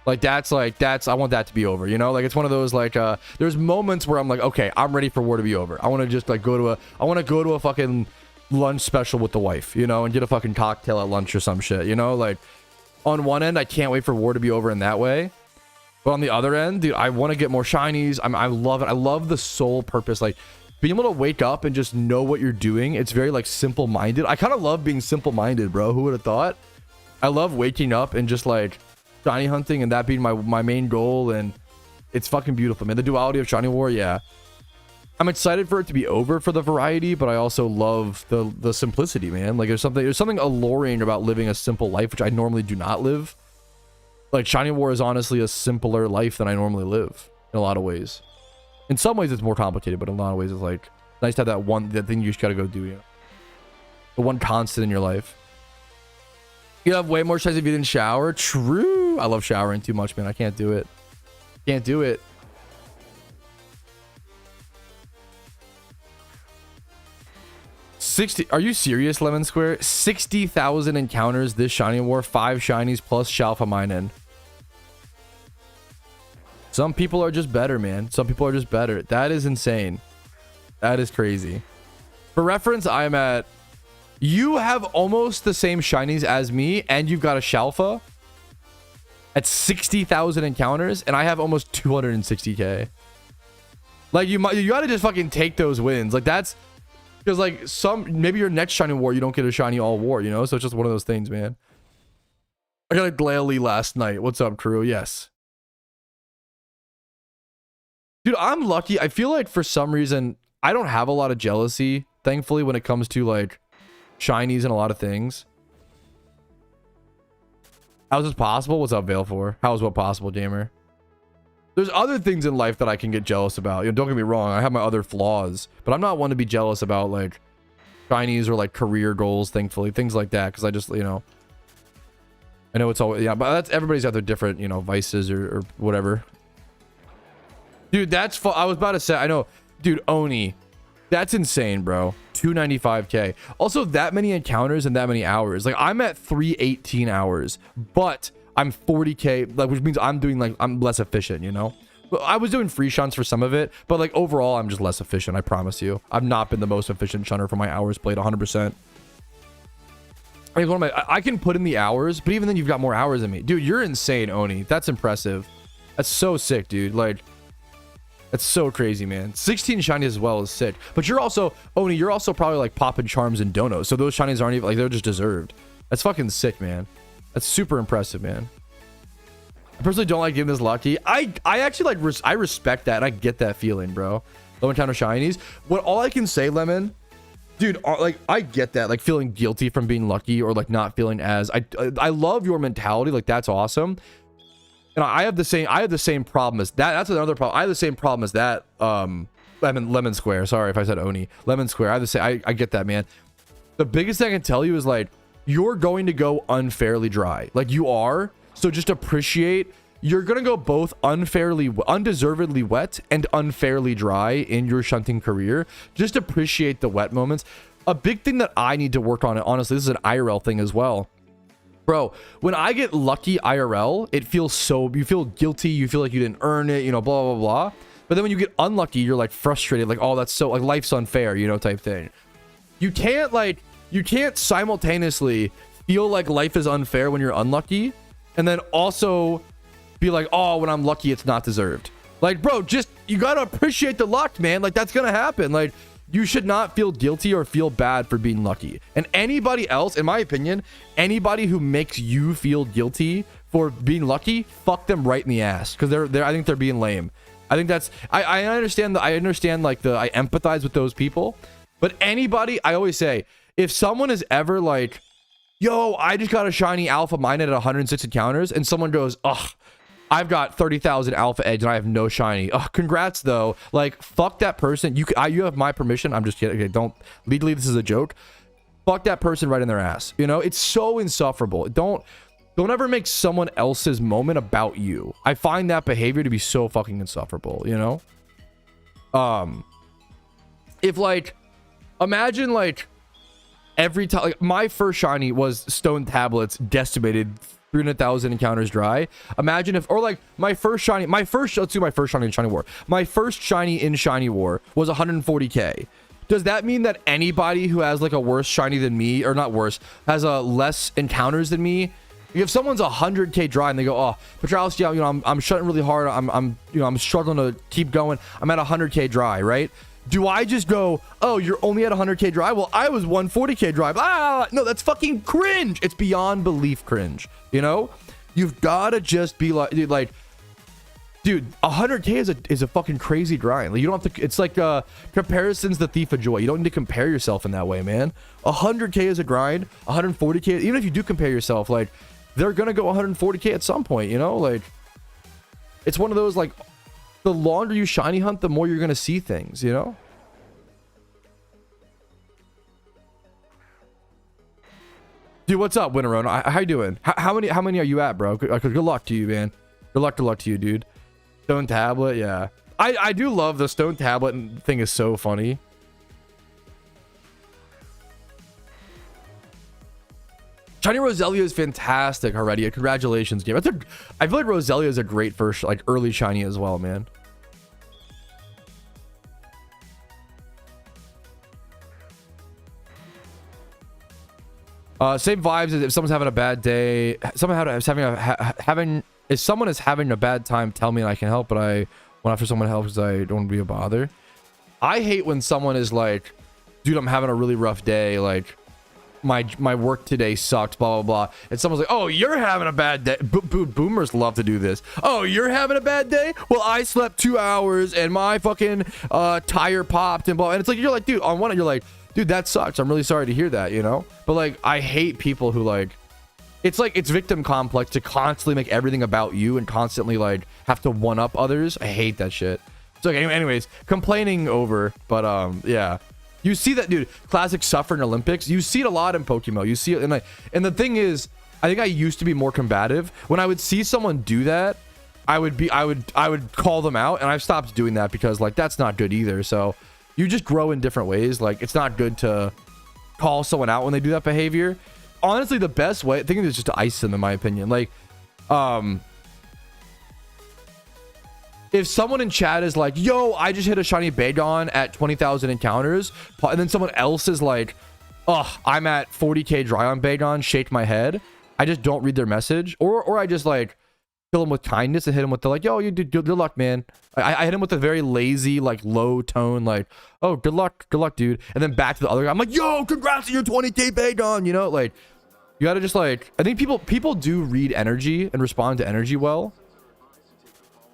S1: Like that's I want that to be over, you know. Like, it's one of those, like, there's moments where I'm like, okay, I'm ready for war to be over. I want to just like go to a fucking lunch special with the wife, you know, and get a fucking cocktail at lunch or some shit, you know. Like, on one end, I can't wait for war to be over in that way. But on the other end, dude, I want to get more shinies. I love it. I love the sole purpose, like being able to wake up and just know what you're doing. It's very like simple-minded. I kind of love being simple-minded, bro. Who would have thought? I love waking up and just like shiny hunting and that being my main goal, and it's fucking beautiful, man. The duality of shiny war, yeah. I'm excited for it to be over for the variety, but I also love the simplicity, man. Like, there's something alluring about living a simple life, which I normally do not live. Like, shiny war is honestly a simpler life than I normally live in a lot of ways. In some ways, it's more complicated, but in a lot of ways, it's like nice to have that thing you just gotta go do. You know? The one constant in your life. You have way more shinies if you didn't shower. True. I love showering too much, man. I can't do it. Can't do it. Are you serious, Lemon Square? 60,000 encounters this shiny war, 5 shinies plus Shalfaminen. Some people are just better, man. Some people are just better. That is insane. That is crazy. For reference, I'm at, you have almost the same shinies as me, and you've got a Shalfa at 60,000 encounters, and I have almost 260k. Like, you gotta just fucking take those wins. Like, that's because, like, maybe your next shiny war, you don't get a shiny all war, you know? So it's just one of those things, man. I got a Glalie last night. What's up, crew? Yes. Dude, I'm lucky. I feel like for some reason, I don't have a lot of jealousy, thankfully, when it comes to, like, shinies and a lot of things. How's this possible? What's up, Veil for? How is what possible, gamer? There's other things in life that I can get jealous about. You know, don't get me wrong. I have my other flaws, but I'm not one to be jealous about like shinies or like career goals, thankfully, things like that. Cause I just, you know, I know it's always, yeah, but that's, everybody's got their different, you know, vices or whatever. Dude, that's I was about to say, I know, dude, Oni, that's insane, bro. 295k. Also, that many encounters and that many hours. Like, I'm at 318 hours, but I'm 40k, like, which means I'm doing like, I'm less efficient, you know? But I was doing free shunts for some of it, but like overall, I'm just less efficient. I promise you. I've not been the most efficient shunter for my hours played 100%. I mean, I can put in the hours, but even then, you've got more hours than me, dude. You're insane, Oni. That's impressive. That's so sick, dude. Like, that's so crazy, man. 16 shinies as well is sick. But you're also, Oni, you're also probably like popping charms and donos. So those shinies aren't even like, they're just deserved. That's fucking sick, man. That's super impressive, man. I personally don't like getting this lucky. I actually like, I respect that. And I get that feeling, bro. Low encounter shinies. What all I can say, Lemon, dude, like, I get that, like feeling guilty from being lucky or like not feeling as, I love your mentality. Like, that's awesome. And I have the same problem as that. That's another problem. I have the same problem as that. Lemon Square. Sorry if I said Oni. Lemon Square. I have the same. I get that, man. The biggest thing I can tell you is like, you're going to go unfairly dry. Like, you are. So just appreciate, you're going to go both undeservedly wet and unfairly dry in your shunting career. Just appreciate the wet moments. A big thing that I need to work on, honestly, this is an IRL thing as well. Bro, when I get lucky IRL, it feels so, you feel guilty. You feel like you didn't earn it, you know, blah, blah, blah. But then when you get unlucky, you're like frustrated. Like, oh, that's so, like, life's unfair, you know, type thing. You can't simultaneously feel like life is unfair when you're unlucky and then also be like, oh, when I'm lucky, it's not deserved. Like, bro, just, you got to appreciate the luck, man. Like, that's going to happen. Like, you should not feel guilty or feel bad for being lucky. And anybody else, in my opinion, anybody who makes you feel guilty for being lucky, fuck them right in the ass. Because I think they're being lame. I think that's, I understand like I empathize with those people. But anybody, I always say, if someone is ever like, yo, I just got a shiny alpha mine at 106 encounters, and someone goes, ugh, I've got 30,000 alpha edge and I have no shiny. Oh, congrats though. Like, fuck that person. You have my permission. I'm just kidding. Okay, don't, legally this is a joke. Fuck that person right in their ass. You know, it's so insufferable. Don't ever make someone else's moment about you. I find that behavior to be so fucking insufferable, you know? If like, imagine like every time, like my first shiny was stone tablets decimated 300,000 encounters dry. Imagine if, or like my first shiny, let's do my first shiny in shiny war. My first shiny in shiny war was 140k. Does that mean that anybody who has like a worse shiny than me, or not worse, has a less encounters than me, if someone's 100k dry and they go, oh, Petralis, yeah, you know, I'm shutting really hard, I'm struggling to keep going, I'm at 100k dry, right? Do I just go, oh, you're only at 100k dry? Well, I was 140k dry. No, that's fucking cringe. It's beyond belief cringe. You know, you've got to just be like, dude, 100k is a fucking crazy grind. Like, you don't have to, it's like comparison's the thief of joy. You don't need to compare yourself in that way, man. 100k is a grind. 140k, even if you do compare yourself, like, they're gonna go 140k at some point, you know? Like, it's one of those, like, the longer you shiny hunt, the more you're gonna see things, you know? Dude, what's up, Winterone? How you doing? How many are you at, bro? Good luck to you, man. Good luck to you, dude. Stone tablet, yeah. I do love the stone tablet thing, is so funny. Shiny Roselia is fantastic already. Congratulations, game. I feel like Roselia is a great first, like, early shiny as well, man. Same vibes as if someone's having a bad day. If someone is having a bad time, tell me and I can help. But I want after someone helps, I don't want to be a bother. I hate when someone is like, dude, I'm having a really rough day. Like, my work today sucked, blah, blah, blah. And someone's like, oh, you're having a bad day. Boomers love to do this. Oh, you're having a bad day? Well, I slept 2 hours and my fucking tire popped and blah. And it's like, you're like, dude, on one end, you're like, dude, that sucks. I'm really sorry to hear that, you know? But like, I hate people who like, it's victim complex to constantly make everything about you and constantly like have to one up others. I hate that shit. So anyways, complaining over, but yeah. You see that, dude, classic suffering Olympics. You see it a lot in PokeMMO. You see it, and the thing is, I think I used to be more combative. When I would see someone do that, I would call them out, and I've stopped doing that because like that's not good either. So you just grow in different ways. Like it's not good to call someone out when they do that behavior. Honestly, the best way, I think, is just to ice them, in my opinion. Like, if someone in chat is like, yo, I just hit a shiny Bagon at 20,000 encounters, and then someone else is like, oh, I'm at 40k dry on Bagon, shake my head. I just don't read their message, or I just like kill him with kindness and hit him with the like, yo, you did good luck, man. I hit him with a very lazy, like low tone, like, oh, good luck, dude. And then back to the other guy, I'm like, yo, congrats on your 20k Bagon, you know, like you gotta just like, I think people do read energy and respond to energy well.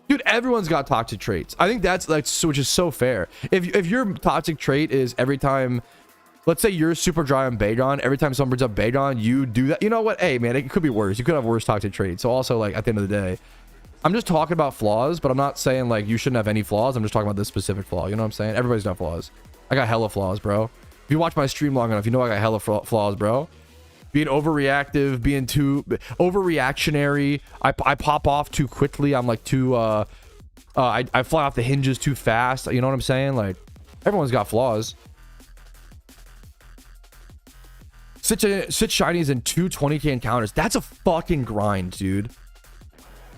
S1: Dude, everyone's got toxic traits. I think that's like, which is so fair. If your toxic trait is every time, let's say you're super dry on Bagon, every time someone brings up Bagon, you do that. You know what? Hey, man, it could be worse. You could have worse toxic traits. So also, like, at the end of the day, I'm just talking about flaws, but I'm not saying like you shouldn't have any flaws. I'm just talking about this specific flaw. You know what I'm saying? Everybody's got flaws. I got hella flaws, bro. If you watch my stream long enough, you know I got hella flaws, bro. Being overreactive, being too overreactionary. I pop off too quickly. I'm like too I fly off the hinges too fast. You know what I'm saying? Like everyone's got flaws. Sit shinies in 220k encounters. That's a fucking grind, dude.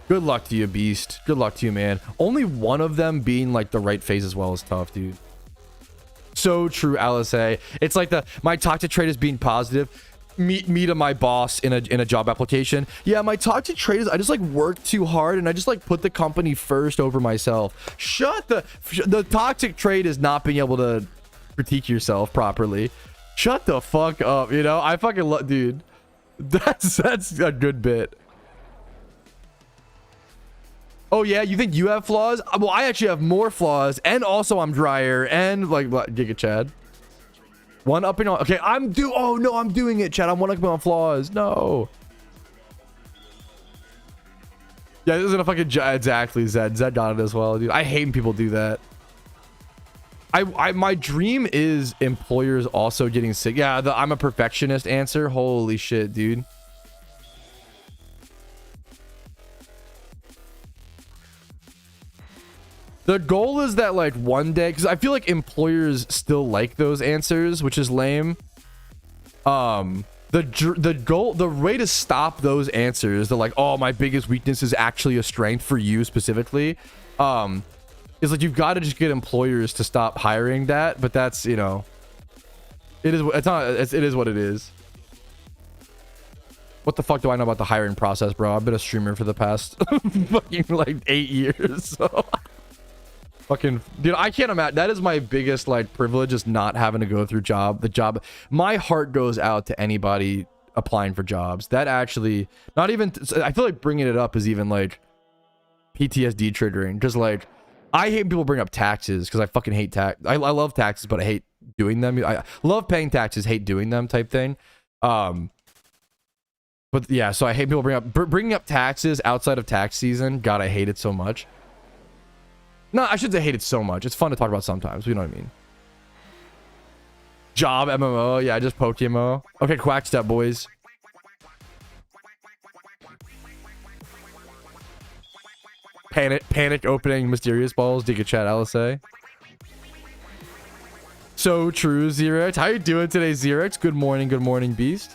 S1: Good luck to you, beast. Good luck to you, man. Only one of them being like the right phase as well is tough, dude. So true, LSA. It's like my toxic trait is being positive. Me to my boss in a job application. Yeah, my toxic trait is I just like work too hard and I just like put the company first over myself. The toxic trait is not being able to critique yourself properly. Shut the fuck up, you know? I fucking love, dude. That's a good bit. Oh yeah, you think you have flaws? Well, I actually have more flaws, and also I'm drier, and like Giga Chad. One upping on. Okay, oh no, I'm doing it, Chad. I'm one upping on flaws. No. Yeah, this isn't a fucking exactly Zed. Zed got it as well, dude. I hate when people do that. My dream is employers also getting sick. Yeah, I'm a perfectionist answer. Holy shit, dude. The goal is that like one day, because I feel like employers still like those answers, which is lame. The way to stop those answers, they're like, oh, my biggest weakness is actually a strength for you specifically, is like you've got to just get employers to stop hiring that. But that's, you know, it is what it is. What the fuck do I know about the hiring process, bro? I've been a streamer for the past fucking like 8 years. So fucking dude, I can't imagine. That is my biggest like privilege, is not having to go through the job. My heart goes out to anybody applying for jobs. That actually, not even, I feel like bringing it up is even like PTSD triggering, because like I hate when people bring up taxes, because I fucking hate tax. I love taxes, but I hate doing them. I love paying taxes, hate doing them type thing. But yeah, so I hate people bringing up taxes outside of tax season. God, I hate it so much. No, I shouldn't say hate it so much. It's fun to talk about sometimes. You know what I mean? Job MMO. Yeah, just PokeMMO. Okay, quack step, boys. Panic opening mysterious balls. Dig a chat, LSA. So true, Xerex. How you doing today, Xerex? Good morning, beast.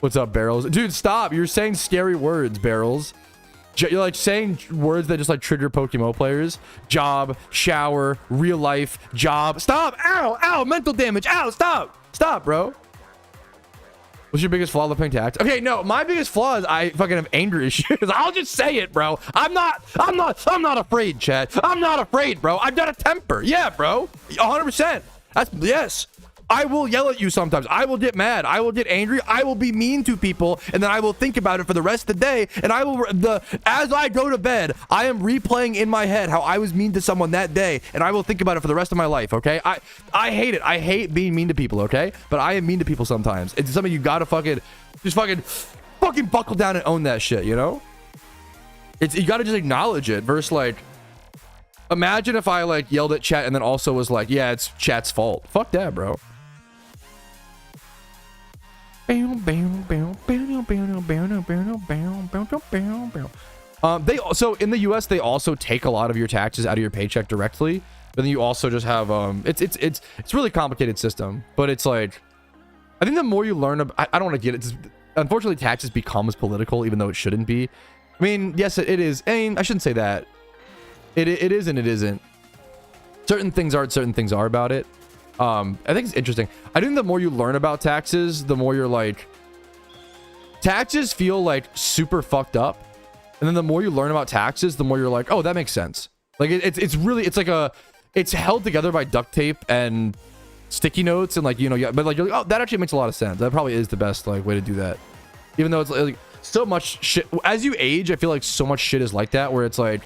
S1: What's up, Barrels? Dude, stop. You're saying scary words, Barrels. You're like saying words that just like trigger PokeMMO players. Job, shower, real life, job. Stop! Ow! Mental damage! Ow! Stop, bro. What's your biggest flaw with paying tax? Okay, no, my biggest flaw is I fucking have anger issues. I'll just say it, bro. I'm not afraid, Chad. I'm not afraid, bro. I've got a temper. Yeah, bro. 100%. Yes. I will yell at you sometimes. I will get mad. I will get angry. I will be mean to people, and then I will think about it for the rest of the day. And I will, as I go to bed, I am replaying in my head how I was mean to someone that day, and I will think about it for the rest of my life. Okay, I hate it. I hate being mean to people. Okay, but I am mean to people sometimes. It's something you gotta fucking buckle down and own that shit. You know, you gotta just acknowledge it. Versus like, imagine if I like yelled at chat and then also was like, yeah, it's chat's fault. Fuck that, bro. So in the US they also take a lot of your taxes out of your paycheck directly, but then you also just have it's a really complicated system. But it's like, I think the more you learn about, I don't want to get it, unfortunately taxes becomes political even though it shouldn't be. I mean, yes, it is. I mean, I shouldn't say that. It is and it isn't. Certain things are, certain things are about it. I think it's interesting. I think the more you learn about taxes, the more you're like, taxes feel like super fucked up. And then the more you learn about taxes, the more you're like, oh, that makes sense. Like it's really, it's like it's held together by duct tape and sticky notes and like, you know, yeah, but like, you're like, oh, that actually makes a lot of sense. That probably is the best like way to do that. Even though it's like so much shit as you age, I feel like so much shit is like that where it's like,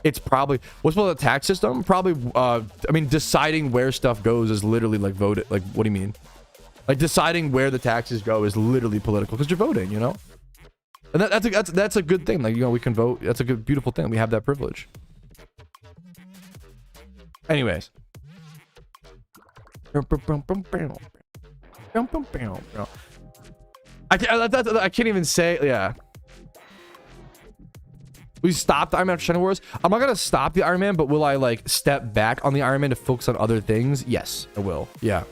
S1: it's probably what's called the tax system. Probably, I mean, deciding where stuff goes is literally like voted. Like, what do you mean? Like deciding where the taxes go is literally political because you're voting, you know. And that's a good thing. Like, you know, we can vote. That's a good, beautiful thing. We have that privilege. Anyways. I can't even say. Yeah. We stopped the Iron Man after Shiny Wars. I'm not gonna stop the Iron Man, but will I like step back on the Iron Man to focus on other things? Yes, I will. Yeah.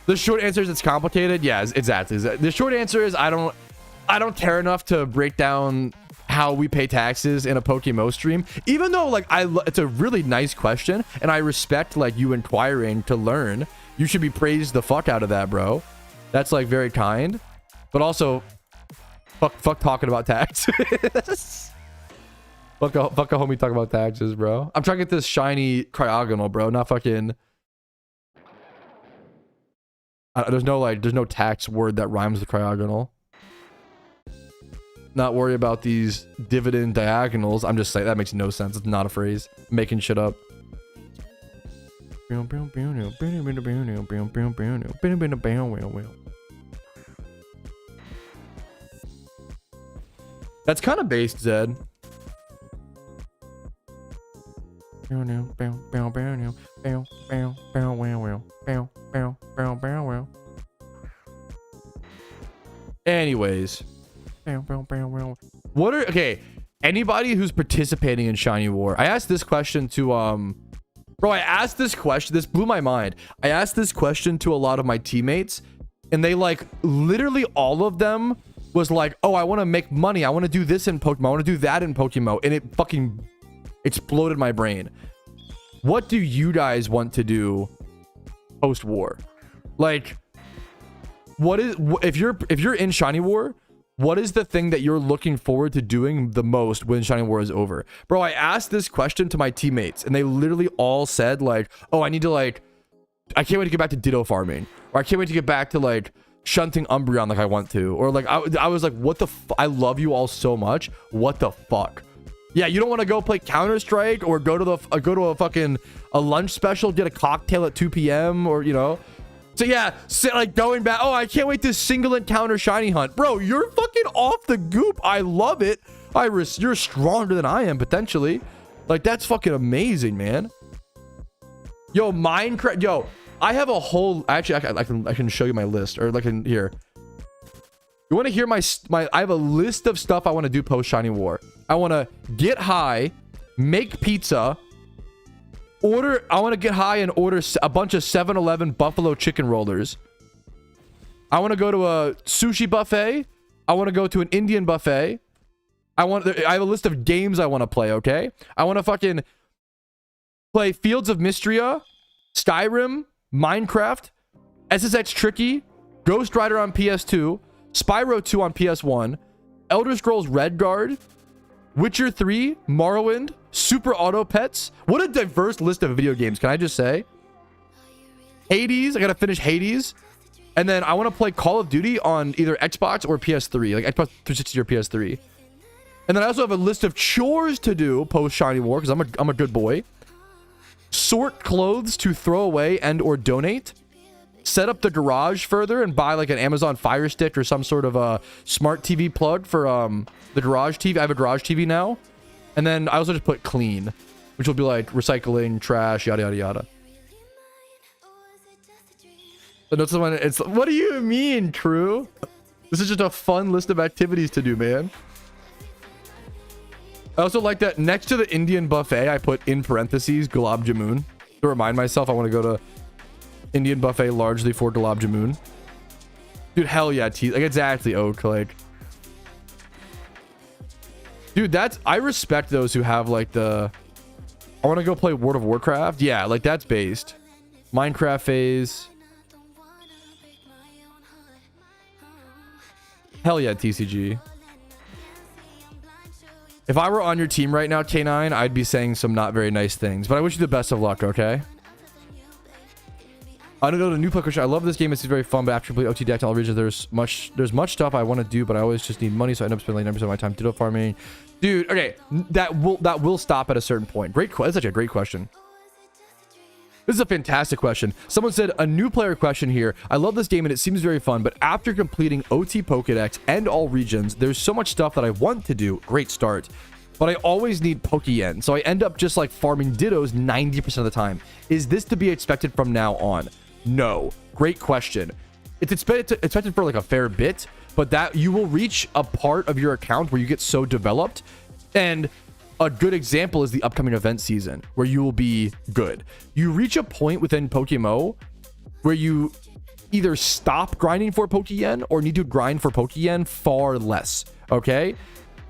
S1: The short answer is it's complicated. Yeah, exactly. The short answer is I don't care enough to break down how we pay taxes in a PokeMMO stream. Even though like it's a really nice question, and I respect like you inquiring to learn. You should be praised the fuck out of that, bro. That's like very kind, but also. Fuck talking about taxes. fuck a homie talking about taxes, bro. I'm trying to get this shiny cryogonal, bro. Not fucking. There's no tax word that rhymes with cryogonal. Not worry about these dividend diagonals. I'm just saying that makes no sense. It's not a phrase. I'm making shit up. That's kind of based, Zed. Anyways. What are... Okay. Anybody who's participating in Shiny War. I asked this question to... Bro, I asked this question. This blew my mind. I asked this question to a lot of my teammates. And they like... Literally all of them... was like, oh, I want to make money. I want to do this in Pokemon. I want to do that in Pokemon. And it fucking exploded my brain. What do you guys want to do post-war? Like, what is... If you're in Shiny War, what is the thing that you're looking forward to doing the most when Shiny War is over? Bro, I asked this question to my teammates, and they literally all said, like, oh, I need to, like... I can't wait to get back to Ditto farming. Or I can't wait to get back to, like... shunting Umbreon like I want to, or like I was like, what the I love you all so much, what the fuck. Yeah, you don't want to go play Counter-Strike or go to a fucking lunch special, get a cocktail at 2 p.m. or, you know. So yeah, like going back, oh, I can't wait to single encounter shiny hunt. Bro, you're fucking off the goop. I love it. Iris, you're stronger than I am potentially. Like, that's fucking amazing, man. Yo, Minecraft, yo, I have a whole... Actually, I can show you my list. Or like here. You want to hear my... I have a list of stuff I want to do post Shiny War. I want to get high, make pizza, order... I want to get high and order a bunch of 7-Eleven buffalo chicken rollers. I want to go to a sushi buffet. I want to go to an Indian buffet. I have a list of games I want to play, okay? I want to fucking play Fields of Mystria, Skyrim, Minecraft, SSX Tricky, Ghost Rider on PS2, Spyro 2 on PS1, Elder Scrolls Redguard, Witcher 3, Morrowind, Super Auto Pets. What a diverse list of video games, can I just say? Hades. I gotta finish Hades. And then I want to play Call of Duty on either Xbox or PS3, like Xbox 360 or PS3. And then I also have a list of chores to do post Shiny War because I'm a good boy. Sort clothes to throw away and or donate. Set up the garage further and buy like an Amazon Fire Stick or some sort of a smart TV plug for the garage TV. I have a garage TV now. And then I also just put clean, which will be like recycling, trash, yada yada yada. But no, it's what do you mean, True? This is just a fun list of activities to do, man. I also like that next to the Indian buffet, I put in parentheses Gulab Jamun to remind myself I want to go to Indian buffet largely for Gulab Jamun. Dude, hell yeah, like exactly, Oak. Like, dude, I respect those who have like I want to go play World of Warcraft. Yeah, like that's based. Minecraft phase. Hell yeah, TCG. If I were on your team right now, K9, I'd be saying some not very nice things. But I wish you the best of luck, okay? I'm gonna go to new play question. I love this game. It's very fun, but after play OT deck all regions, there's much stuff I want to do, but I always just need money, so I end up spending like 90% of my time ditto farming. Dude, okay, that will stop at a certain point. That's actually a great question. This is a fantastic question. Someone said, a new player question here. I love this game and it seems very fun, but after completing OT Pokedex and all regions, there's so much stuff that I want to do. Great start. But I always need Pokeyen, so I end up just like farming Dittos 90% of the time. Is this to be expected from now on? No. Great question. It's expected for like a fair bit, but that you will reach a part of your account where you get so developed, and a good example is the upcoming event season where you will be good. You reach a point within PokeMMO where you either stop grinding for Pokeyen or need to grind for Pokeyen far less. Okay.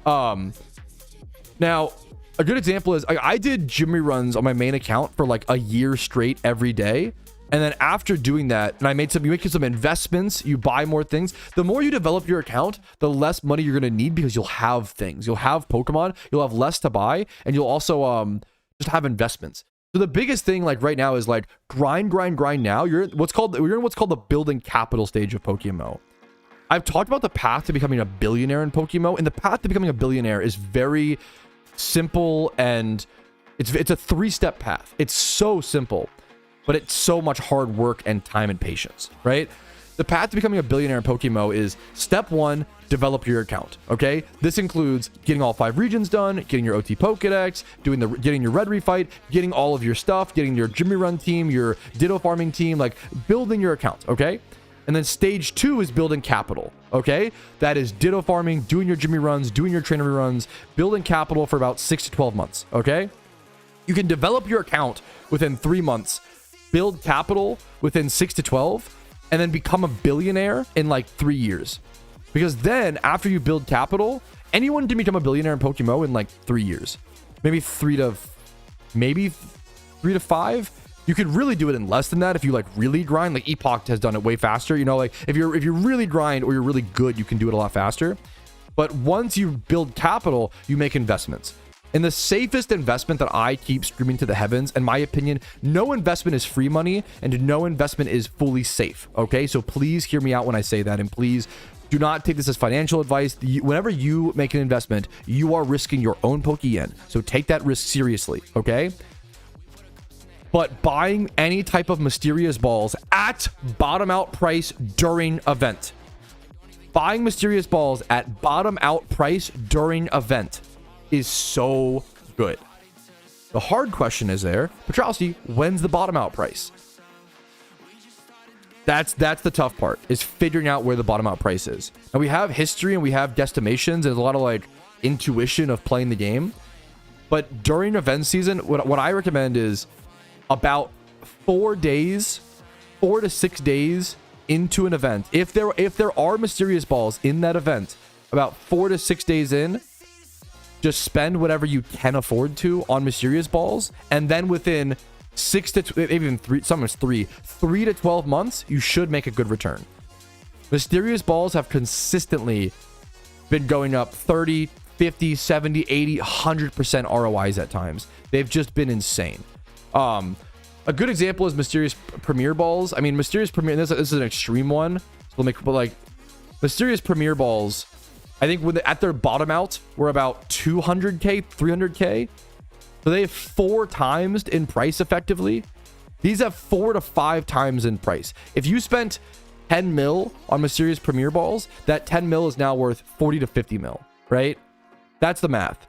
S1: Now a good example is I did gym reruns on my main account for like a year straight every day. And then after doing that, and you make some investments, you buy more things. The more you develop your account, the less money you're going to need because you'll have things. You'll have Pokemon, you'll have less to buy, and you'll also just have investments. So the biggest thing like right now is like grind now. You're in what's called the building capital stage of PokeMMO. I've talked about the path to becoming a billionaire in PokeMMO, and the path to becoming a billionaire is very simple, and it's a 3-step path. It's so simple, but it's so much hard work and time and patience, right? The path to becoming a billionaire in PokeMMO is step 1, develop your account, okay? This includes getting all 5 regions done, getting your OT Pokedex, getting your red refight, getting all of your stuff, getting your Jimmy Run team, your Ditto farming team, like building your account, okay? And then stage 2 is building capital, okay? That is Ditto farming, doing your Jimmy Runs, doing your trainer runs, building capital for about 6 to 12 months, okay? You can develop your account within 3 months, build capital within 6 to 12, and then become a billionaire in like 3 years. Because then after you build capital, anyone can become a billionaire in PokeMMO in like 3 years. Maybe 3 to 5. You could really do it in less than that if you like really grind. Like Epoch has done it way faster. You know, like if you really grind or you're really good, you can do it a lot faster. But once you build capital, you make investments. And the safest investment that I keep screaming to the heavens, in my opinion, no investment is free money and no investment is fully safe. Okay, so please hear me out when I say that, and please do not take this as financial advice. Whenever you make an investment, you are risking your own Pokeyen. So take that risk seriously, okay? But buying any type of mysterious balls at bottom out price during event. Buying mysterious balls at bottom out price during event is so good. The hard question is there, Petrosity, when's the bottom out price? That's the tough part, is figuring out where the bottom out price is. And we have history and we have guesstimations. There's a lot of like intuition of playing the game. But during event season, what I recommend is about 4 to 6 days into an event. If there are mysterious balls in that event, about 4 to 6 days in, just spend whatever you can afford to on mysterious balls, and then within 6 to even 3, sometimes 3 to 12 months, you should make a good return. Mysterious balls have consistently been going up 30, 50, 70, 80, 100% ROIs at times. They've just been insane. A good example is Mysterious Premier Balls. I mean, Mysterious Premier, this is an extreme one. So we'll make, but like, Mysterious Premier Balls, I think when at their bottom out, were about 200k, 300k. So they have 4 times in price effectively. These have 4 to 5 times in price. If you spent 10 mil on Mysterious Premier Balls, that 10 mil is now worth 40 to 50 mil, right? That's the math.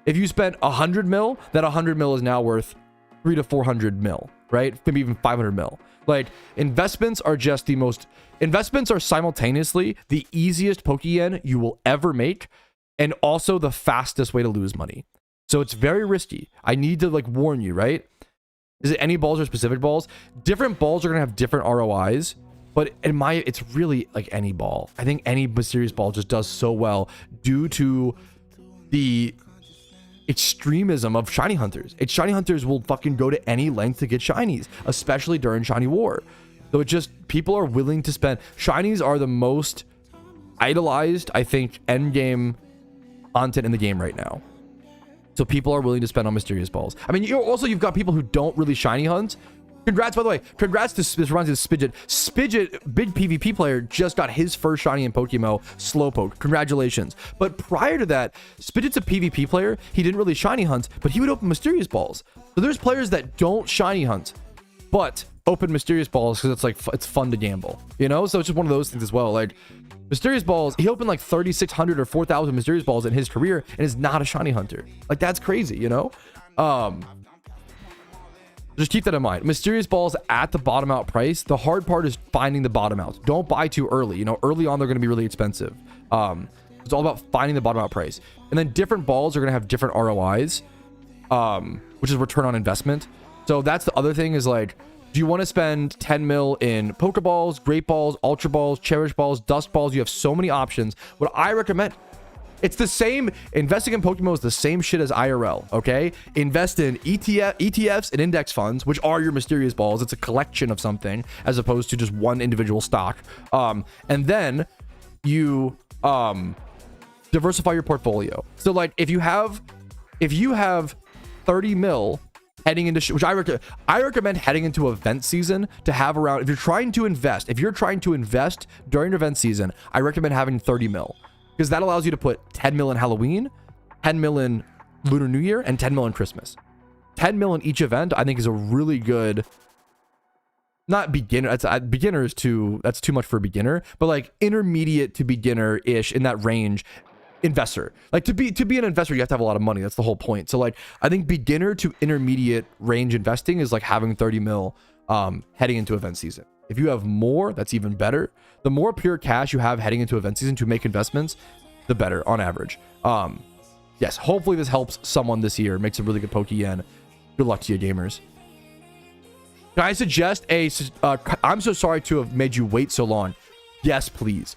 S1: If you spent 100 mil, that 100 mil is now worth 300 to 400 mil, right? Maybe even 500 mil. Like, investments are just the most, investments are simultaneously the easiest Poke-Yen you will ever make, and also the fastest way to lose money. So it's very risky. I need to like warn you, right? Is it any balls or specific balls? Different balls are gonna have different ROIs, but it's really like any ball. I think any Mysterious Ball just does so well due to the extremism of shiny hunters. Shiny hunters will fucking go to any length to get shinies, especially during shiny war. So it just, people are willing to spend. Shinies are the most idolized, I think, end game content in the game right now. So people are willing to spend on Mysterious Balls. I mean, you've got people who don't really shiny hunt. Congrats, by the way. Congrats to, this reminds me of Spidget. Spidget, big PvP player, just got his first shiny in PokeMMO, Slowpoke. Congratulations. But prior to that, Spidget's a PvP player. He didn't really shiny hunt, but he would open Mysterious Balls. So there's players that don't shiny hunt, but open Mysterious Balls because it's like, it's fun to gamble, you know? So it's just one of those things as well. Like, Mysterious Balls, he opened like 3,600 or 4,000 Mysterious Balls in his career and is not a shiny hunter. Like, that's crazy, you know? Just keep that in mind. Mysterious Balls at the bottom out price. The hard part is finding the bottom out. Don't buy too early. You know, early on, they're going to be really expensive. It's all about finding the bottom out price. And then different balls are going to have different ROIs, which is return on investment. So that's the other thing is like, do you want to spend 10 mil in Pokeballs, Great Balls, Ultra Balls, Cherish Balls, Dust Balls? You have so many options. What I recommend, it's the same, investing in PokeMMO is the same shit as IRL, okay? Invest in ETFs and index funds, which are your Mysterious Balls. It's a collection of something as opposed to just one individual stock. And then you diversify your portfolio. So like if you have 30 mil heading into which I recommend heading into event season to have around, if you're trying to invest during event season, I recommend having 30 mil. Because that allows you to put 10 mil in Halloween, 10 mil in Lunar New Year, and 10 mil in Christmas. 10 mil in each event, I think, is a really good, not beginner, beginner is that's too much for a beginner, but like intermediate to beginner-ish in that range investor. Like to be an investor, you have to have a lot of money. That's the whole point. So like, I think beginner to intermediate range investing is like having 30 mil heading into event season. If you have more, that's even better. The more pure cash you have heading into event season to make investments, the better on average. Yes, hopefully this helps someone this year. Makes a really good Poke-Yen. Good luck to you, gamers. Can I suggest I'm so sorry to have made you wait so long. Yes, please.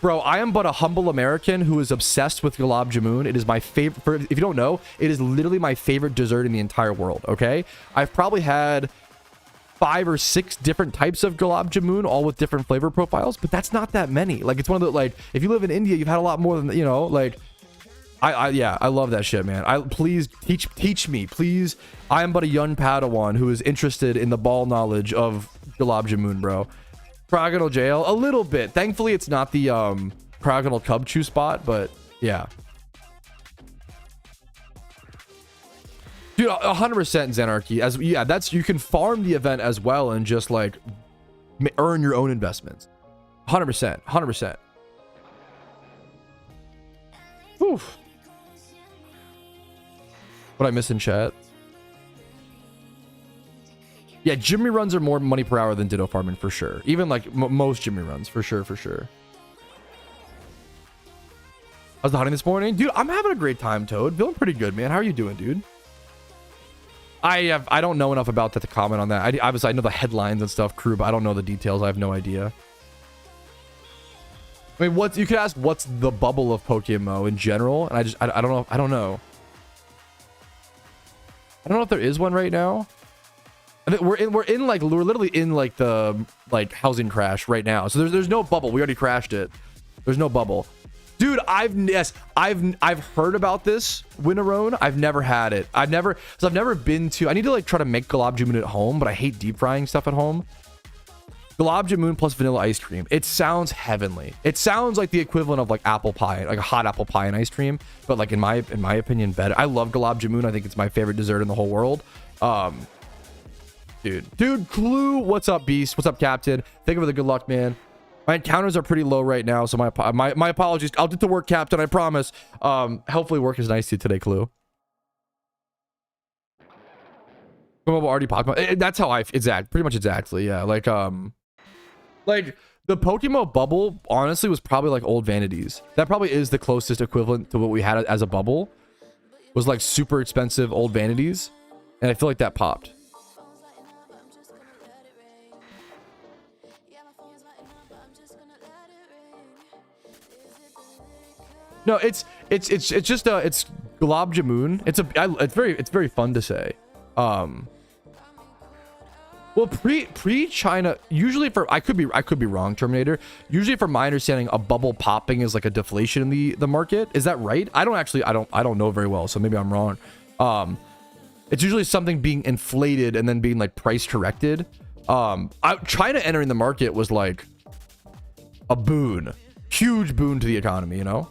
S1: Bro, I am but a humble American who is obsessed with Gulab Jamun. It is my favorite. If you don't know, it is literally my favorite dessert in the entire world, okay? I've probably had 5 or 6 different types of Gulab Jamun, all with different flavor profiles, but that's not that many. Like, it's one of the, like, if you live in India, you've had a lot more than, you know, like, I love that shit, man. Please teach me, please. I am but a young Padawan who is interested in the ball knowledge of Gulab Jamun, bro. Cryogonal Jail, a little bit. Thankfully, it's not the Cryogonal Cub Chew spot, but yeah. Dude, 100% Zenarchy. That's, you can farm the event as well and just like earn your own investments. 100%. Oof. What I miss in chat? Yeah, Jimmy runs are more money per hour than Ditto farming for sure. Even like most Jimmy runs for sure. How's the hunting this morning? Dude, I'm having a great time, Toad. Feeling pretty good, man. How are you doing, dude? I don't know enough about that to comment on that. Obviously I know the headlines and stuff, crew, but I don't know the details. I have no idea. I mean, you could ask what's the bubble of PokeMMO in general, and I don't know. I don't know if there is one right now. I think we're literally in like the housing crash right now. So there's no bubble. We already crashed it. There's no bubble. Dude, I've heard about this Winterone. I've never had it. I've never been to. I need to like try to make gulab jamun at home, but I hate deep frying stuff at home. Gulab jamun plus vanilla ice cream. It sounds heavenly. It sounds like the equivalent of like apple pie, like a hot apple pie and ice cream, but like in my opinion, better. I love gulab jamun. I think it's my favorite dessert in the whole world. Dude, Clue, what's up, Beast? What's up, Captain? Thank you for the good luck, man. My encounters are pretty low right now, so my apologies. I'll get to work, Captain, I promise. Hopefully work is nice to you today, Clue. Already Pokemon. That's how pretty much exactly, yeah. Like the PokeMMO bubble, honestly, was probably like old vanities. That probably is the closest equivalent to what we had as a bubble. Was like super expensive old vanities, and I feel like that popped. No, it's just it's gulab jamun. It's very fun to say. Well, pre-China, usually I could be wrong, Terminator. Usually, from my understanding, a bubble popping is like a deflation in the market. Is that right? I don't know very well, so maybe I'm wrong. It's usually something being inflated and then being like price corrected. China entering the market was like a boon, huge boon to the economy, you know.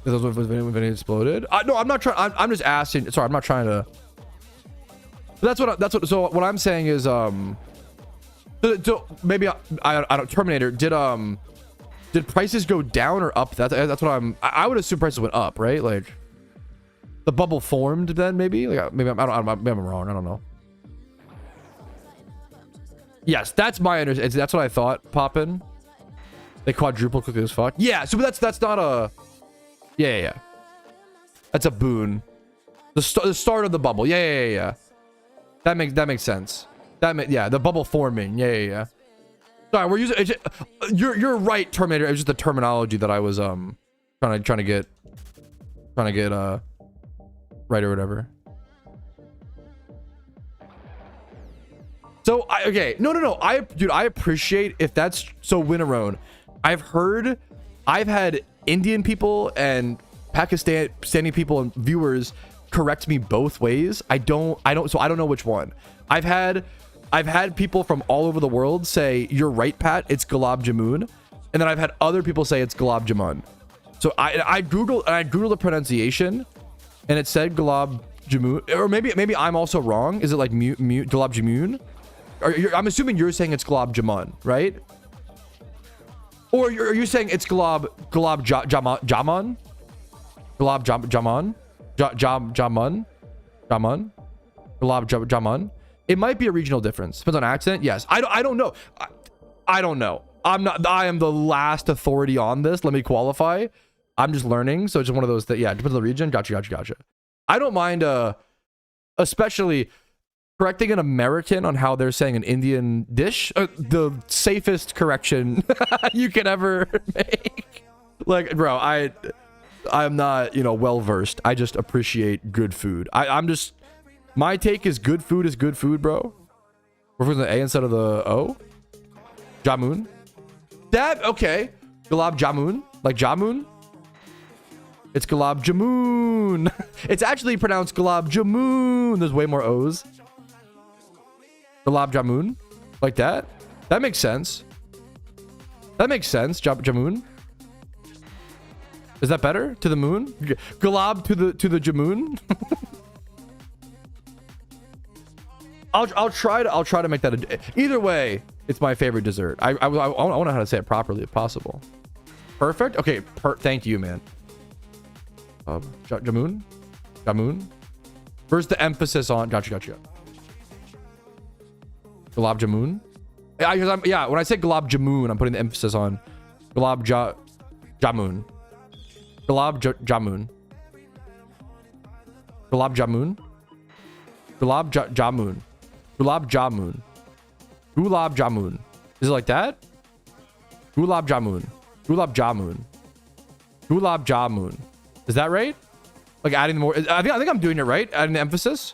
S1: When it exploded. No, I'm not trying. I'm just asking. Sorry, I'm not trying to. That's what. So what I'm saying is, maybe I don't. Terminator, did prices go down or up? That's what I would assume prices went up, right? Like the bubble formed then, maybe. Like maybe maybe I'm wrong. I don't know. Yes, that's my understanding. That's what I thought. Poppin'. They quadruple quickly as fuck. Yeah. So that's not a. Yeah. That's a boon. The start of the bubble. Yeah. That makes sense. Yeah, the bubble forming. Yeah. Sorry, we're using. You're right, Terminator. It was just the terminology that I was trying to get right or whatever. So okay. No. I appreciate if that's so. Winterone. I've had Indian people and Pakistani people and viewers correct me both ways. I don't know which one. I've had people from all over the world say, "You're right, Pat, it's gulab jamun." And then I've had other people say it's gulab jamun. So I googled the pronunciation and it said gulab jamun, or maybe I'm also wrong. Is it like gulab jamun? I'm assuming you're saying it's gulab jamun, right? Or are you saying it's gulab jamun? Gulab jamun? Gulab jamun? It might be a regional difference. Depends on accent. Yes. I don't know. I don't know. I am the last authority on this. Let me qualify. I'm just learning. So it's just one of those that, yeah, it depends on the region. Gotcha. I don't mind, especially correcting an American on how they're saying an Indian dish. The safest correction you could ever make. Like, bro, I'm not, well versed. I just appreciate good food. I'm just, my take is good food, bro. We're putting the A instead of the O. Jamun. That, okay. Gulab jamun. Like jamun. It's gulab jamun. It's actually pronounced gulab jamun. There's way more O's. Gulab jamun. Like that. That makes sense. Jamun. Is that better? To the moon? Gulab to the jamun? I'll try to make that either way. It's my favorite dessert. I want to know how to say it properly if possible. Perfect. Okay. Thank you, man. Jamun. Where's the emphasis on? Gotcha. Gulab jamun. Yeah. When I say gulab jamun, I'm putting the emphasis on gulab jamun. Gulab jamun. Gulab jamun. Gulab jamun. Gulab jamun. Gulab jamun. Is it like that? Gulab jamun. Gulab jamun. Gulab jamun. Is that right? Like adding more. I think I'm doing it right. Adding the emphasis.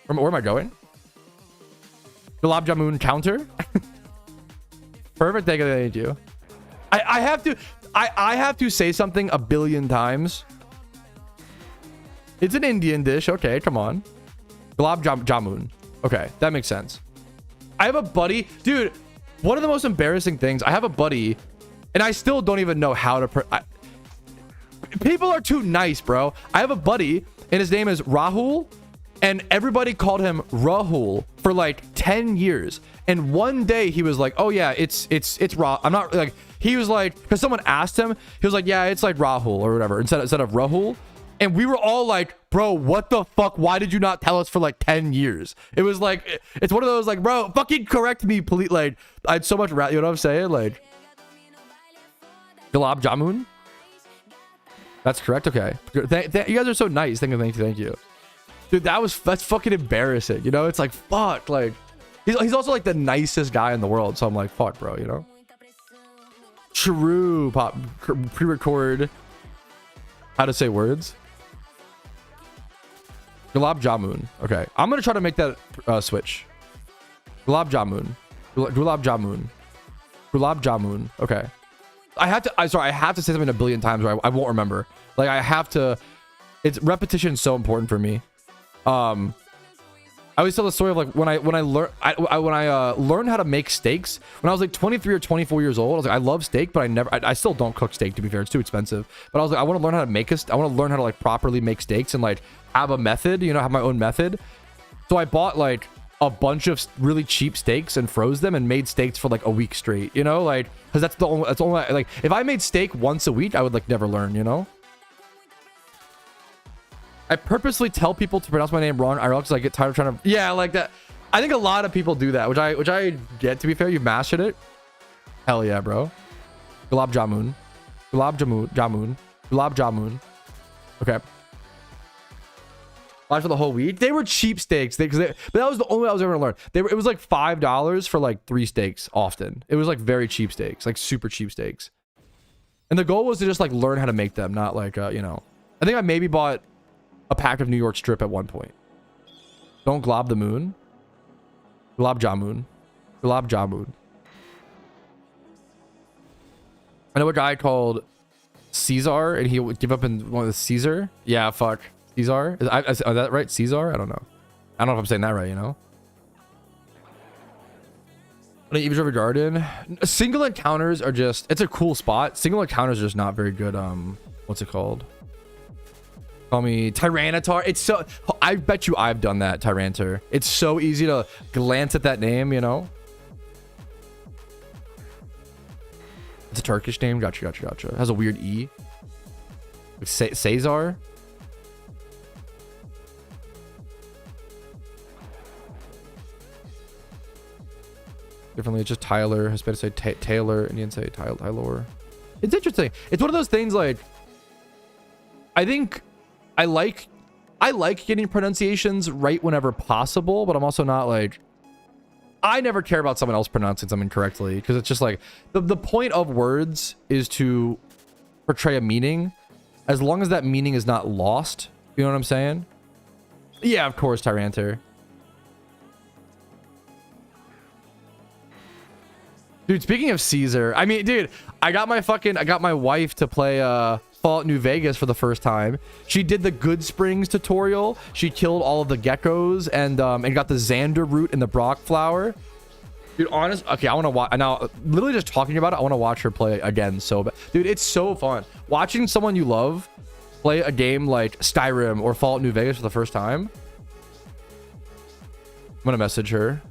S1: Where am I going? Gulab Jamun counter. Perfect. Thank you. I have to say something a billion times. It's an Indian dish. Okay, come on. Gulab Jamun. Okay, that makes sense. I have a buddy, dude. One of the most embarrassing things. I have a buddy, and I still don't even know how to. People are too nice, bro. I have a buddy, and his name is Rahul, and everybody called him Rahul for like 10 years. And one day he was like, "Oh yeah, it's Ra." I'm not like, he was like, because someone asked him, he was like, "Yeah, it's like Rahul or whatever," instead of Rahul. And we were all like, "Bro, what the fuck? Why did you not tell us for like 10 years?" It was like, it's one of those like, bro, fucking correct me, please. Like, I had so much you know what I'm saying? Like, Gulab Jamun. That's correct. Okay. You guys are so nice. Thank you. Dude, that's fucking embarrassing. You know, it's like, fuck. Like, he's also like the nicest guy in the world. So I'm like, fuck, bro, you know? True. Pop. Pre-record. How to say words. Gulab Jamun. Okay. I'm going to try to make that switch. Gulab Jamun. Gulab Jamun. Gulab Jamun. Okay. I have to say something a billion times or I won't remember. Like, I have to. It's repetition is so important for me. I always tell the story of like when I learned how to make steaks when I was like 23 or 24 years old. I was like, I love steak, but I still don't cook steak, to be fair. It's too expensive. But I was like, I want to learn how to make I want to learn how to like properly make steaks and like have a method, you know, have my own method. So I bought like a bunch of really cheap steaks and froze them and made steaks for like a week straight, you know, like, because that's the only like, if I made steak once a week, I would like never learn, you know. I purposely tell people to pronounce my name wrong because I get tired of trying to, yeah, like that. I think a lot of people do that, which I get, to be fair. You mastered it. Hell yeah, bro. Gulab Jamun. Gulab Jamun. Gulab Jamun. Okay. Live for the whole week. They were cheap steaks. But that was the only way I was ever gonna learn. It was like $5 for like 3 steaks often. It was like very cheap steaks, like super cheap steaks. And the goal was to just like learn how to make them, not like, you know. I think I maybe bought a pack of New York strip at one point. Don't glob the moon. Gulab Jamun. Gulab Jamun. I know a guy called Caesar, and he would give up in one of the Caesar. Yeah, fuck. Caesar? Is that right? Caesar? I don't know. I don't know if I'm saying that right, you know? Eve's River Garden. Single encounters are just, it's a cool spot. Single encounters are just not very good. What's it called? Call me Tyranitar. It's so, I bet you I've done that, Tyrantor. It's so easy to glance at that name, you know? It's a Turkish name. Gotcha. It has a weird E. Like Caesar. Differently, it's just Tyler. Hispanic say Taylor. Indian say Tyler. It's interesting. It's one of those things like, I think I like getting pronunciations right whenever possible, but I'm also not like, I never care about someone else pronouncing something correctly, because it's just like the point of words is to portray a meaning, as long as that meaning is not lost. You know what I'm saying? Yeah, of course, Tyrantor. Dude, speaking of Caesar, I mean, dude, I got my wife to play Fallout New Vegas for the first time. She did the Good Springs tutorial. She killed all of the geckos and got the Xander root and the Brock flower. Dude, honest, okay, I want to watch now. Literally just talking about it, I want to watch her play again. So, dude, it's so fun watching someone you love play a game like Skyrim or Fallout New Vegas for the first time. I'm gonna message her.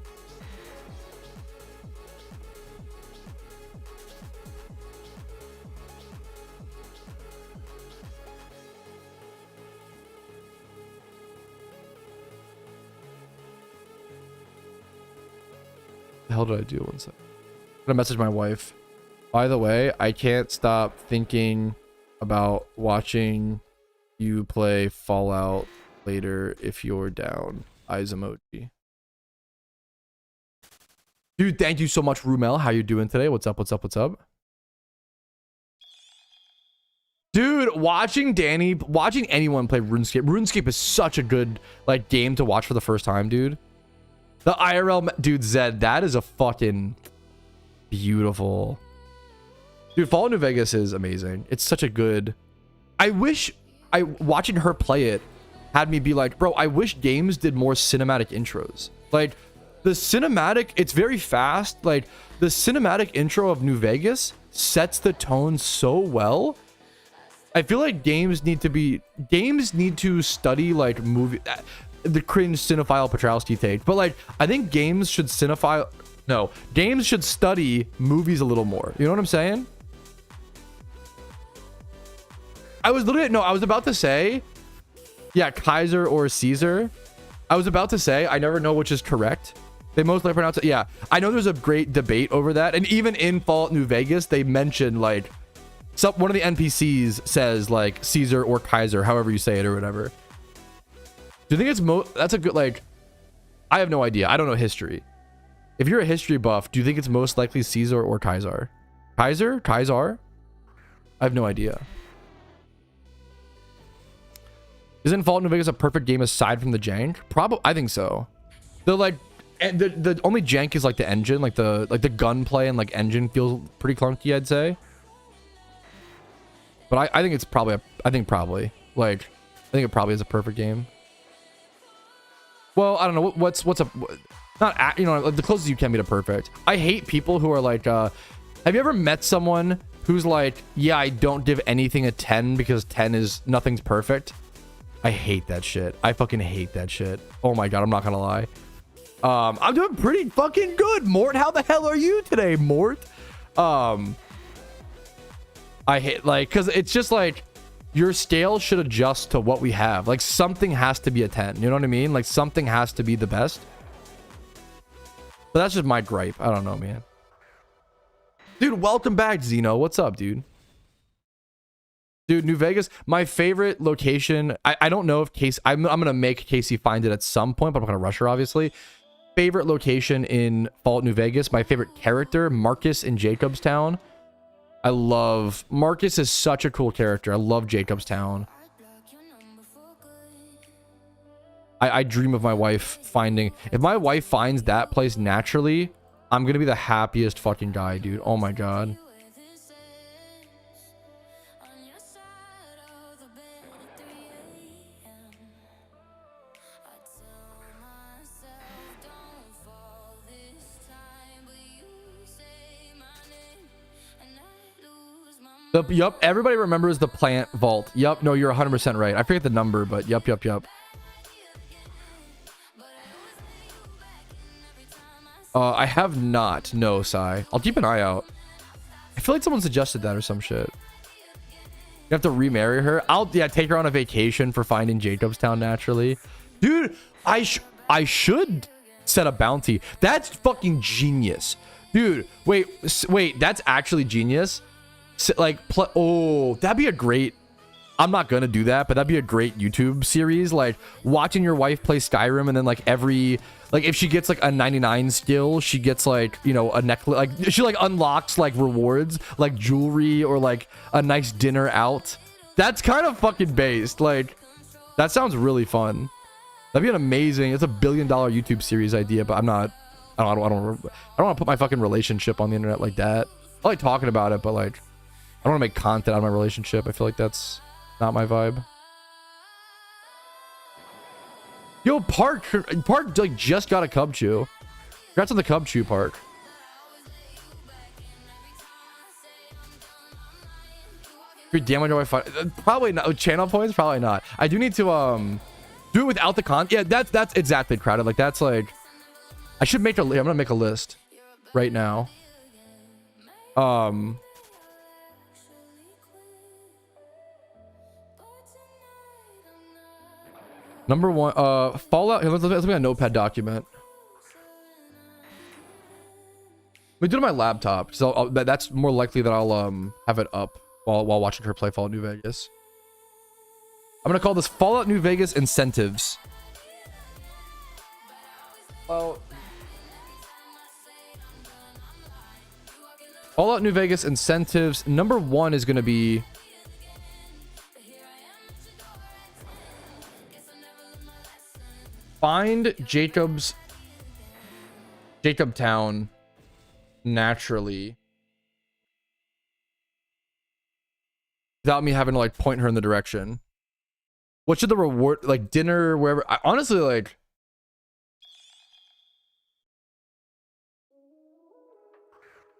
S1: The hell did I do? One sec. I'm gonna message my wife. By the way, I can't stop thinking about watching you play Fallout later if you're down. Eyes emoji. Dude, thank you so much, Rumel. How you doing today? What's up? Dude, watching anyone play RuneScape is such a good like game to watch for the first time, dude. The IRL, dude, Zed, that is a fucking beautiful. Dude, Fallout New Vegas is amazing. It's such a good. Watching her play it had me be like, bro, I wish games did more cinematic intros. Like the cinematic, it's very fast. Like the cinematic intro of New Vegas sets the tone so well. I feel like games need to study like movie, the cringe cinephile Petrowski take, but like I think games should study movies a little more. You know what I'm saying? I was about to say, yeah, Kaiser or Caesar. I was about to say, I never know which is correct. They mostly pronounce it. Yeah, I know there's a great debate over that. And even in Fallout New Vegas, they mentioned like one of the NPCs says like Caesar or Kaiser, however you say it or whatever. Do you think it's that's a good, like, I have no idea. I don't know history. If you're a history buff, do you think it's most likely Caesar or Kaiser? Kaiser? I have no idea. Isn't Fallout New Vegas a perfect game aside from the jank? Probably, I think so. The only jank is like the engine, like the gunplay and like engine feels pretty clunky, I'd say. But I think it's probably I think it probably is a perfect game. Well, I don't know what's not, you know, the closest you can be to perfect. I hate people who are like, have you ever met someone who's like, yeah, I don't give anything a 10 because 10 is nothing's perfect? I hate that shit. I fucking hate that shit. Oh my god, I'm not gonna lie. I'm doing pretty fucking good, Mort. How the hell are you today, Mort? I hate, like, because it's just like your scale should adjust to what we have. Like something has to be a 10. You know what I mean? Like something has to be the best. But that's just my gripe. I don't know, man. Dude, welcome back, Zeno. What's up, dude? Dude, New Vegas, my favorite location. I don't know if Casey, I'm gonna make Casey find it at some point, but I'm gonna rush her, obviously. Favorite location in Fallout New Vegas. My favorite character, Marcus in Jacobstown. I love Marcus, is such a cool character. I love Jacobstown. I dream of my wife finding. If my wife finds that place naturally, I'm gonna be the happiest fucking guy, dude. Oh my god. Yup, everybody remembers the plant vault. Yup, no, you're 100% right. I forget the number, but yup. I have not. No, Sai. I'll keep an eye out. I feel like someone suggested that or some shit. You have to remarry her. Yeah, take her on a vacation for finding Jacobstown naturally. Dude, I should set a bounty. That's fucking genius. Dude, wait, that's actually genius. Like, oh, that'd be a great, I'm not gonna do that, but that'd be a great YouTube series, like watching your wife play Skyrim, and then like if she gets like a 99 skill, she gets like, you know, a necklace, like she like unlocks like rewards like jewelry or like a nice dinner out. That's kind of fucking based. Like that sounds really fun. That'd be an amazing, it's a $1 billion YouTube series idea, but I don't want to put my fucking relationship on the internet like that. I like talking about it, but like I don't want to make content out of my relationship. I feel like that's not my vibe. Yo, Park like just got a Cub Chew. Congrats on the Cub Chew, Park. Your damage on Wi-Fi, probably not. Channel points, probably not. I do need to do it without the con. Yeah, that's exactly crowded. Like that's like, I should make I'm gonna make a list right now. Number one, Fallout. Let's look at a notepad document. We do it on my laptop, so that's more likely that I'll have it up while watching her play Fallout New Vegas. I'm gonna call this Fallout New Vegas incentives. Well, Fallout New Vegas incentives. Number one is gonna be find Jacob Town naturally without me having to like point her in the direction. What should the reward, like dinner, wherever? I honestly like.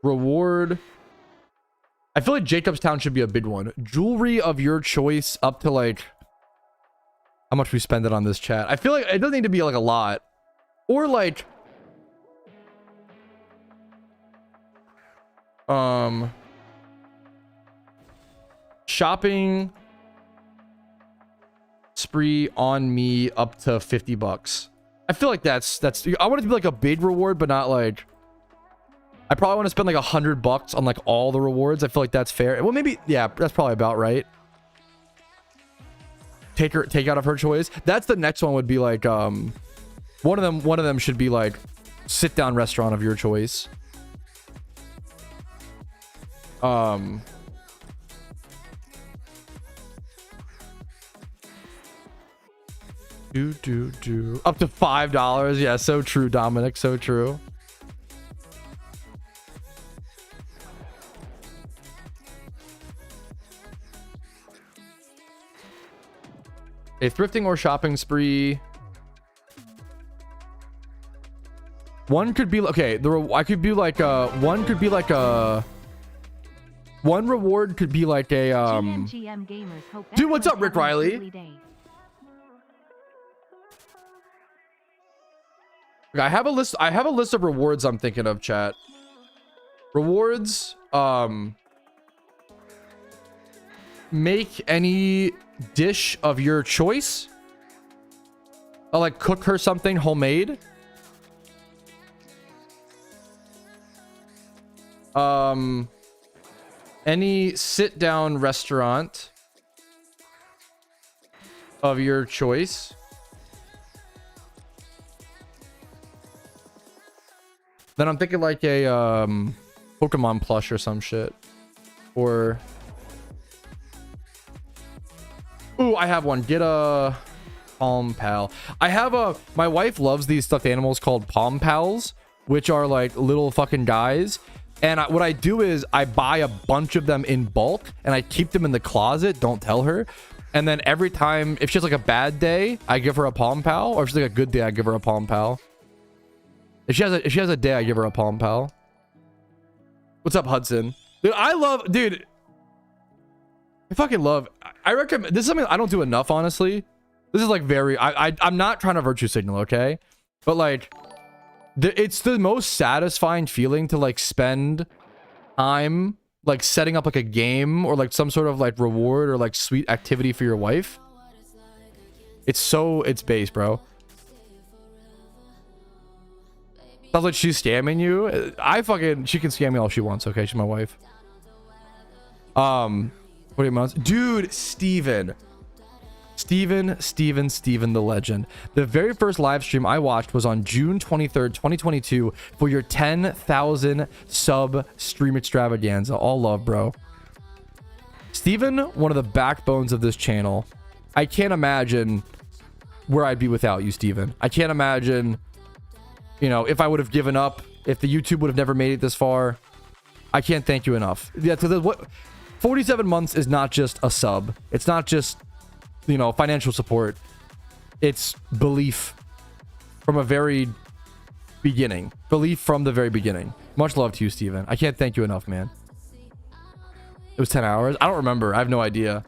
S1: Reward. I feel like Jacobstown should be a big one. Jewelry of your choice up to like how much we spend it on this chat. I feel like it doesn't need to be like a lot. Or like shopping spree on me up to 50 bucks. I feel like that's I want it to be like a big reward, but not like I probably want to spend like $100 on like all the rewards. I feel like that's fair. Well, maybe, yeah, that's probably about right. Take out of her choice. That's the next one would be like, one of them should be like sit down restaurant of your choice. Up to $5. Yeah, so true, Dominic. So true. A thrifting or shopping spree. One could be okay. I could be like one could be like a. One reward could be like a Dude, what's up, Rick Riley? I have a list. I have a list of rewards I'm thinking of, chat. Rewards. Make any dish of your choice. I'll like cook her something homemade. Any sit down restaurant of your choice. Then I'm thinking like a Pokemon plush or some shit. Or ooh, I have one. Get a Palm Pal. I have a, my wife loves these stuffed animals called Palm Pals, which are like little fucking guys. And what I do is I buy a bunch of them in bulk and I keep them in the closet. Don't tell her. And then every time, if she has like a bad day, I give her a Palm Pal. Or if she's like a good day, I give her a Palm Pal. If she has a day, I give her a Palm Pal. What's up, Hudson? Dude, dude, I fucking love, I recommend, this is something I don't do enough, honestly. This is like very, I'm not trying to virtue signal, okay? But like, it's the most satisfying feeling to like spend time like setting up like a game or like some sort of like reward or like sweet activity for your wife. It's base, bro. Sounds like she's scamming you. She can scam me all she wants, okay? She's my wife. What do you months? Dude, Steven the legend. The very first live stream I watched was on June 23rd, 2022 for your 10,000 sub stream extravaganza. All love, bro. Steven, one of the backbones of this channel. I can't imagine where I'd be without you, Steven. I can't imagine, you know, if I would have given up, if the YouTube would have never made it this far. I can't thank you enough. Yeah, because what 47 months is not just a sub. It's not just, you know, financial support. It's belief from a very beginning. Belief from the very beginning. Much love to you, Steven. I can't thank you enough, man. It was 10 hours. I don't remember. I have no idea.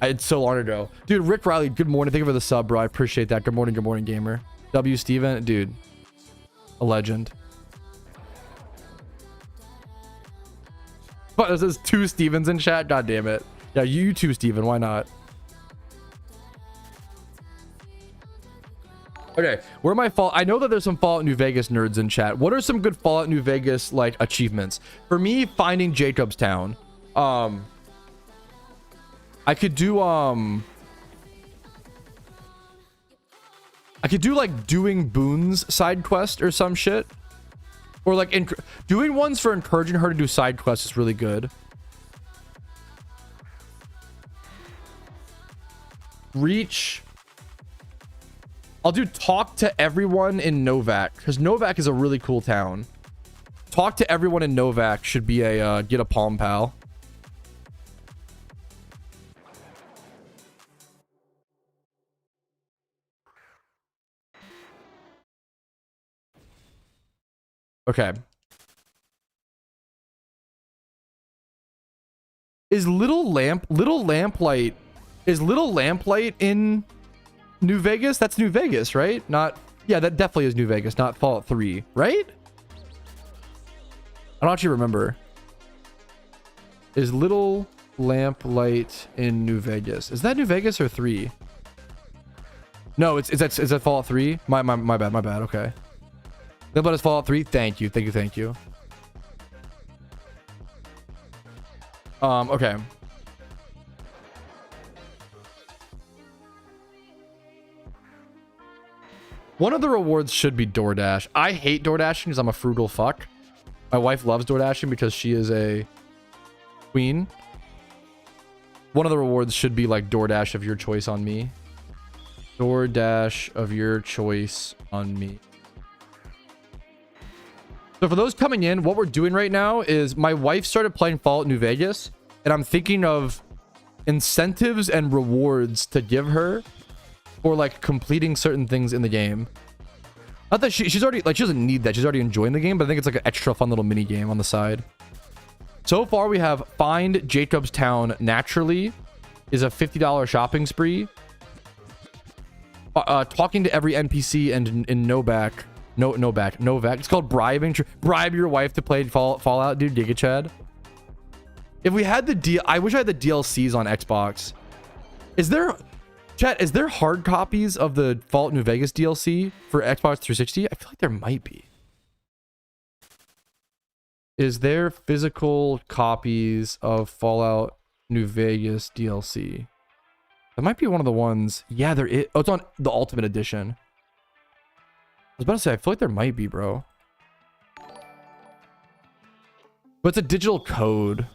S1: It's so long ago. Dude, Rick Riley, good morning. Thank you for the sub, bro. I appreciate that. Good morning, gamer. W. Steven, dude. A legend. But there's 2 Stevens in chat. God damn it. Yeah, you too, Steven. Why not? Okay, where am I I know that there's some Fallout New Vegas nerds in chat. What are some good Fallout New Vegas like achievements? For me, finding Jacobstown. I could do like doing Boone's side quest or some shit. Or like doing ones for encouraging her to do side quests is really good. Reach I'll do talk to everyone in Novak, because Novak is a really cool town. Talk to everyone in Novak should be a get a palm pal. Okay. Is Little Lamplight in New Vegas? That's New Vegas, right? Not, yeah, that definitely is New Vegas, not Fallout 3, right? I don't actually remember. Is Little Lamplight in New Vegas? Is that New Vegas or 3? No, is that Fallout 3? My bad. Okay. But it's Fallout 3. Thank you. Okay. One of the rewards should be DoorDash. I hate DoorDashing because I'm a frugal fuck. My wife loves DoorDashing because she is a queen. One of the rewards should be like DoorDash of your choice on me. DoorDash of your choice on me. So for those coming in, what we're doing right now is my wife started playing Fallout New Vegas, and I'm thinking of incentives and rewards to give her for like completing certain things in the game. Not that she's already, like, she doesn't need that. She's already enjoying the game, but I think it's like an extra fun little mini game on the side. So far, we have find Jacob's Town naturally is a $50 shopping spree. Talking to every NPC and in Novak. Novak. It's called bribing. Bribe your wife to play Fallout, dude. Giga Chad. If we had the I wish I had the DLCs on Xbox. Is there, chat? Is there hard copies of the Fallout New Vegas DLC for Xbox 360? I feel like there might be. Is there physical copies of Fallout New Vegas DLC? That might be one of the ones. Yeah, there is. Oh, it's on the Ultimate Edition. I was about to say, I feel like there might be, bro. But it's a digital code.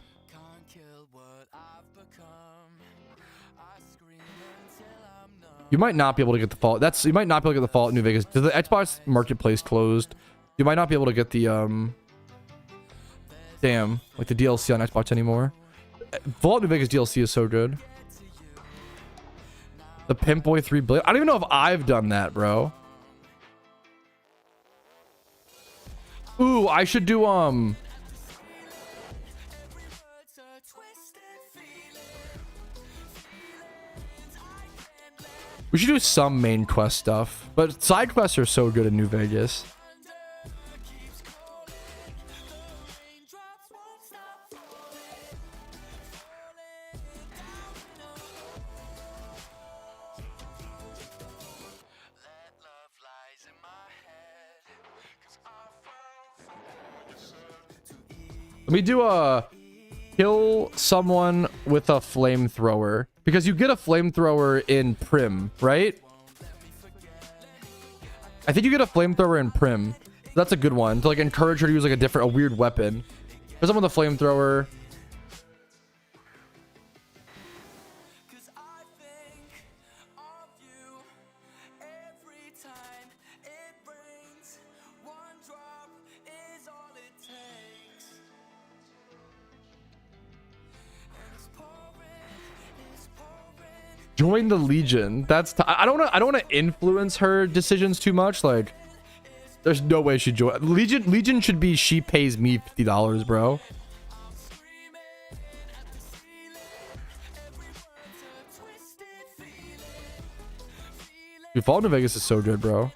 S1: You might not be able to get the Fallout. You might not be able to get the Fallout New Vegas. Does the Xbox Marketplace closed? You might not be able to get the damn, like the DLC on Xbox anymore. Fallout New Vegas DLC is so good. The Pimp Boy 3 Blade. I don't even know if I've done that, bro. Ooh, I should do we should do some main quest stuff, but side quests are so good in New Vegas. Let me do a kill someone with a flamethrower, because you get a flamethrower in Prim, right? I think you get a flamethrower in Prim. That's a good one to like encourage her to use like a weird weapon. There's someone with a flamethrower. Join the Legion. That's I don't want to influence her decisions too much. Like, there's no way she'd join Legion. Legion should be she pays me $50, bro. Dude, Fallout New Vegas is so good, bro.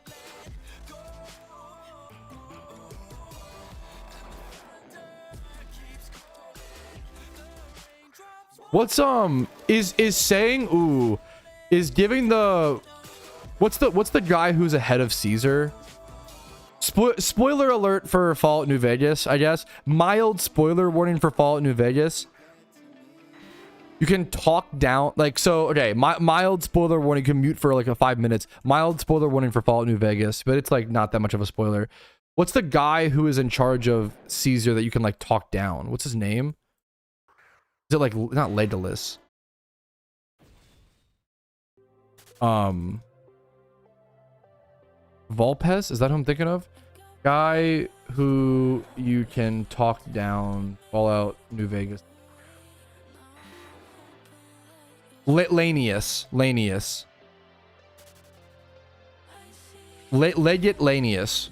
S1: What's is saying ooh is giving the what's the guy who's ahead of Caesar? Spoiler alert for Fallout New Vegas, I guess. Mild spoiler warning for Fallout New Vegas. You can talk down, like, so okay, mild spoiler warning. You can mute for like 5 minutes. Mild spoiler warning for Fallout New Vegas, but it's like not that much of a spoiler. What's the guy who is in charge of Caesar that you can like talk down? What's his name? Is it like not Legolas? Volpez, is that who I'm thinking of? Guy who you can talk down. Fallout New Vegas. Lanius. Legate Lanius.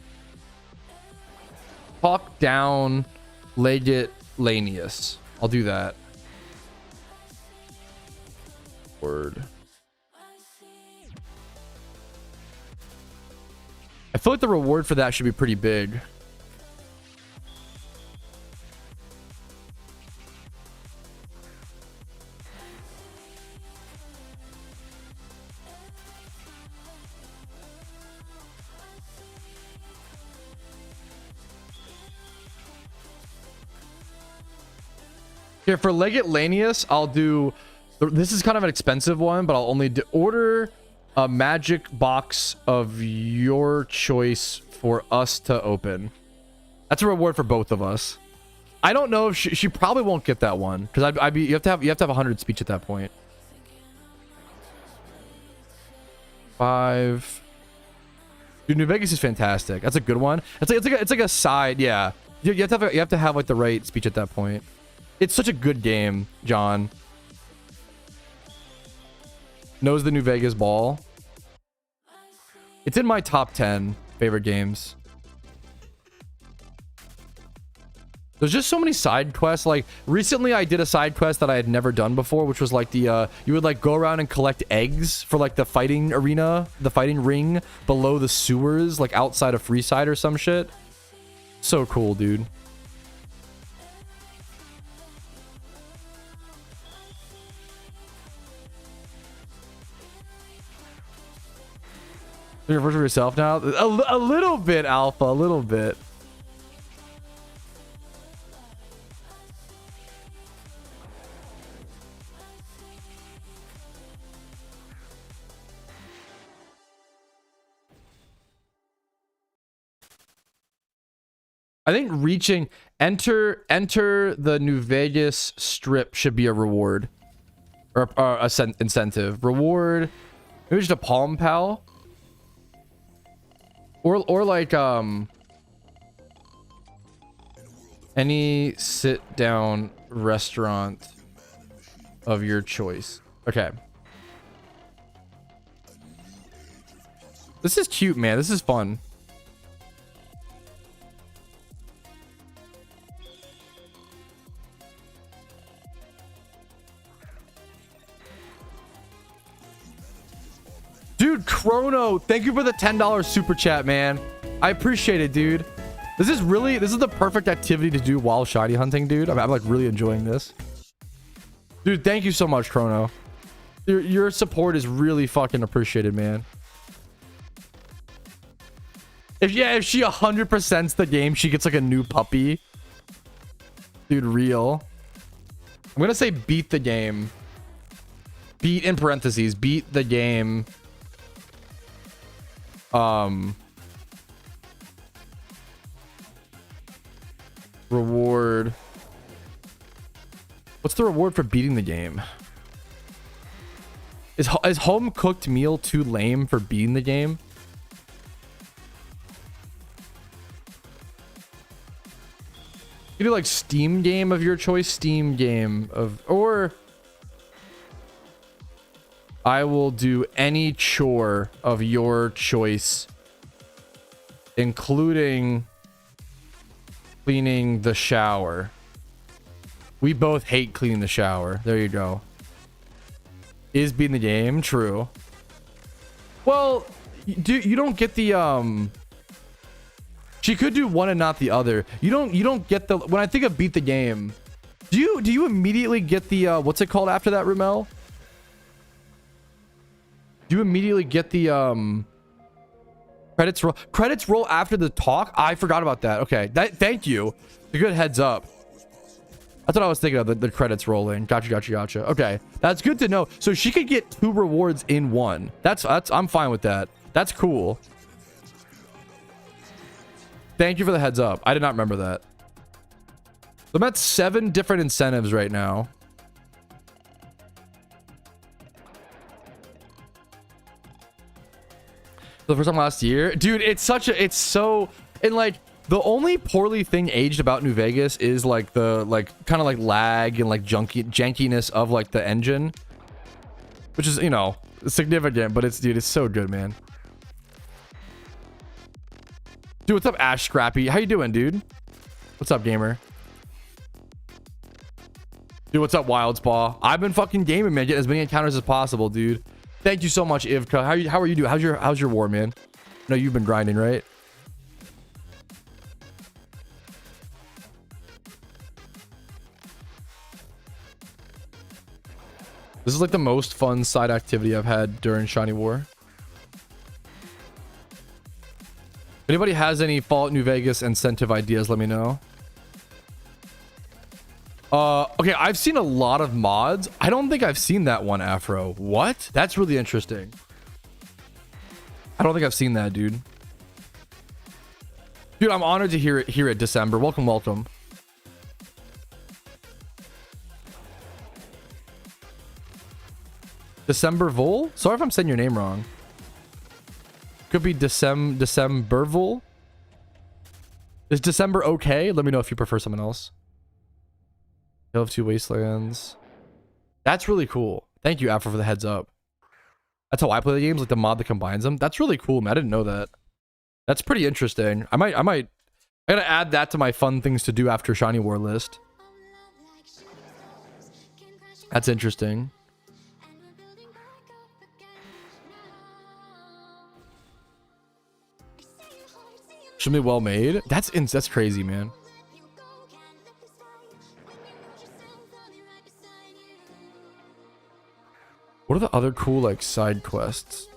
S1: Talk down Legate Lanius. I'll do that. Word. I feel like the reward for that should be pretty big. Here for Legate Lanius, I'll do. This is kind of an expensive one, but I'll only order a magic box of your choice for us to open. That's a reward for both of us. I don't know if she probably won't get that one because you have to have 100 speech at that point. 5. Dude, New Vegas is fantastic. That's a good one. It's like a side. Yeah, you have to have like the right speech at that point. It's such a good game, John. Knows the New Vegas ball. It's in my top 10 favorite games. There's just so many side quests. Like recently I did a side quest that I had never done before, which was like the you would like go around and collect eggs for like the fighting arena, the fighting ring below the sewers, like outside of Freeside or some shit. So cool, dude. You're a version of yourself now? A little bit, Alpha. A little bit. I think reaching enter the New Vegas strip should be a reward or a incentive. Reward, maybe just a Palm Pal. Or like any sit down restaurant of your choice. Okay. This is cute, man. This is fun. Dude, Chrono, thank you for the $10 super chat, man. I appreciate it, dude. This is the perfect activity to do while shiny hunting, dude. I'm like really enjoying this. Dude, thank you so much, Chrono. Your support is really fucking appreciated, man. If she 100%'s the game, she gets like a new puppy. Dude, real. I'm gonna say beat the game. Beat in parentheses, beat the game. Reward. What's the reward for beating the game? Is home cooked meal too lame for beating the game? You do like Steam game of your choice, Steam game of, or I will do any chore of your choice, including cleaning the shower. We both hate cleaning the shower. There you go. Is beating the game true? Well, you don't get the she could do one and not the other. You don't get the, when I think of beat the game, do you immediately get the what's it called after that, Rumel? Do you immediately get the credits roll after the talk? I forgot about that. Okay, thank you. A good heads up. That's what I was thinking of, the credits rolling. Gotcha. Okay, that's good to know. So she could get 2 rewards in one. That's I'm fine with that. That's cool. Thank you for the heads up. I did not remember that. I'm at 7 different incentives right now. The first time last year, dude. It's so, and like the only poorly thing aged about New Vegas is like the kind of like lag and like jankiness of like the engine, which is, you know, significant, but it's, dude, it's so good, man. Dude, what's up, Ash Scrappy? How you doing, dude? What's up, gamer? Dude, what's up, Wild Spa? I've been fucking gaming, man. Getting as many encounters as possible, dude. Thank you so much, Ivka. How are you doing? How's your war, man? No, you've been grinding, right? This is like the most fun side activity I've had during Shiny War. If anybody has any Fallout New Vegas incentive ideas, let me know. Okay, I've seen a lot of mods. I don't think I've seen that one, Afro. What? That's really interesting. I don't think I've seen that, dude. Dude, I'm honored to hear it, December. Welcome, welcome. December Vol? Sorry if I'm saying your name wrong. Could be Decembervol. Is December okay? Let me know if you prefer someone else. Tale of Two Wastelands. That's really cool. Thank you, Afro, for the heads up. That's how I play the games, like the mod that combines them. That's really cool, man. I didn't know that. That's pretty interesting. I gotta add that to my fun things to do after Shiny War list. That's interesting. Should be well made. That's crazy, man. What are the other cool like side quests?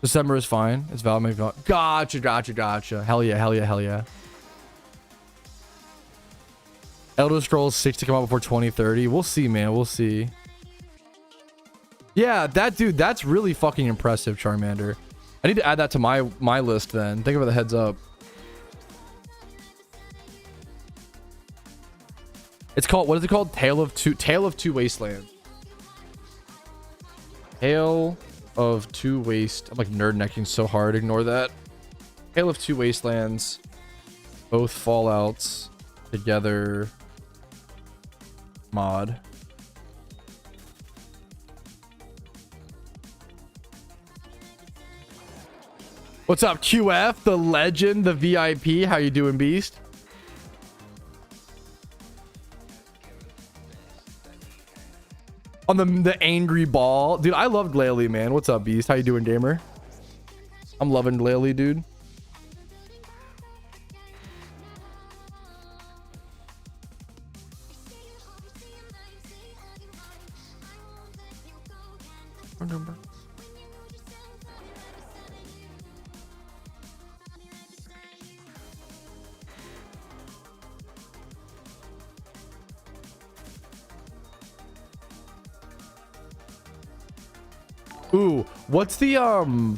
S1: December is fine. It's valid. Gotcha. Hell yeah. Elder Scrolls 6 to come out before 2030. We'll see, man. We'll see. Yeah, that's really fucking impressive, Charmander. I need to add that to my list then. Thank you for the heads up. It's called, what is it called? Tale of Two Wastelands. Tale of Two Waste. I'm like nerd necking so hard. Ignore that. Tale of Two Wastelands. Both Fallouts together. Mod. What's up, QF, the legend, the VIP? How you doing, Beast? On the angry ball. Dude, I love Glalie, man. What's up, Beast? How you doing, gamer? I'm loving Glalie, dude. Ooh, what's the I'll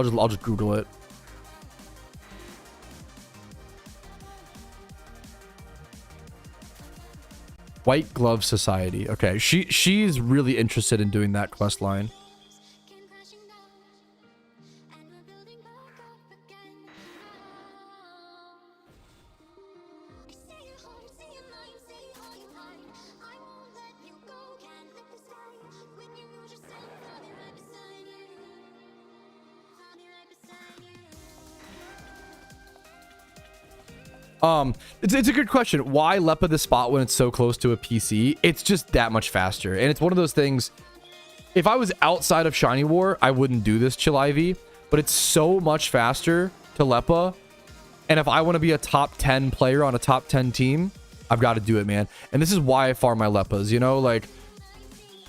S1: just Google it. White Glove Society. Okay, she's really interested in doing that quest line. It's a good question. Why Lepa the spot when it's so close to a PC? It's just that much faster. And it's one of those things, if I was outside of Shiny War, I wouldn't do this, Chill Ivy, but it's so much faster to Lepa. And if I want to be a top 10 player on a top 10 team, I've got to do it, man. And this is why I farm my Lepas, you know, like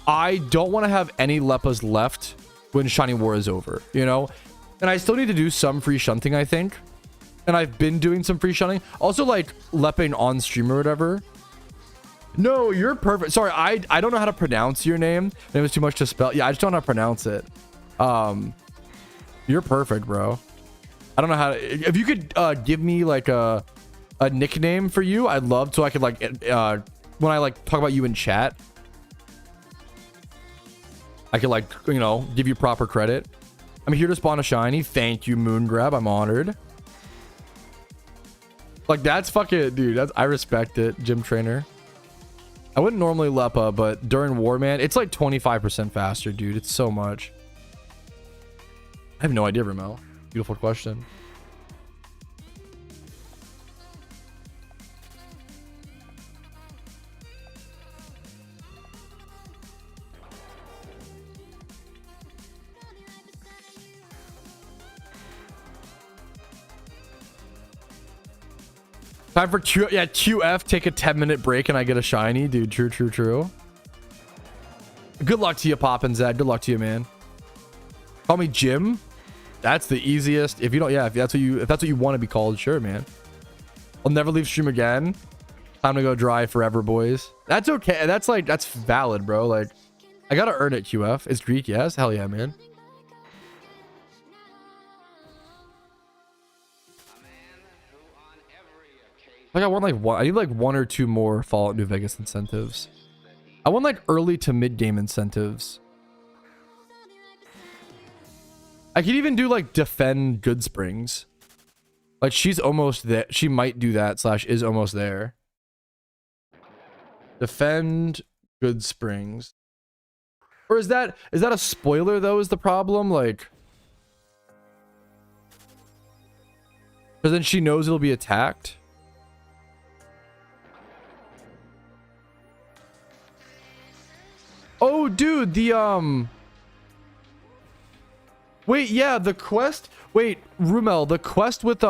S1: I don't want to have any Lepas left when Shiny War is over, you know, and I still need to do some free shunting, I think. And I've been doing some free shunting. Also, like, lepping on stream or whatever. No, you're perfect. Sorry, I don't know how to pronounce your name. It was too much to spell. Yeah, I just don't know how to pronounce it. You're perfect, bro. I don't know how to... If you could give me, like, a a nickname for you, I'd love so I could like when I like talk about you in chat, I could like, you know, give you proper credit. I'm here to spawn a shiny. Thank you, Moon Grab. I'm honored. Like that's fucking dude. That's I respect it, gym trainer. I wouldn't normally Lepa, but during war, man, it's like 25% faster, dude. It's so much. I have no idea, Ramel. Beautiful question. Time for QF, take a 10-minute break and I get a shiny. Dude, true. Good luck to you, Poppin' Zed. Good luck to you, man. Call me Jim. That's the easiest. If you don't, yeah, if that's what you want to be called, sure, man. I'll never leave stream again. Time to go dry forever, boys. That's okay. That's valid, bro. Like, I gotta earn it, QF. It's Greek, yes. Hell yeah, man. Like I want like one. I need like one or two more Fallout New Vegas incentives. I want like early to mid game incentives. I could even do like defend Good Springs. Like she's almost there. She might do that / is almost there. Defend Good Springs. Or is that a spoiler though? Is the problem like? Because then she knows it'll be attacked. Oh, dude, the wait, yeah, the quest. Wait, Rumel, the quest with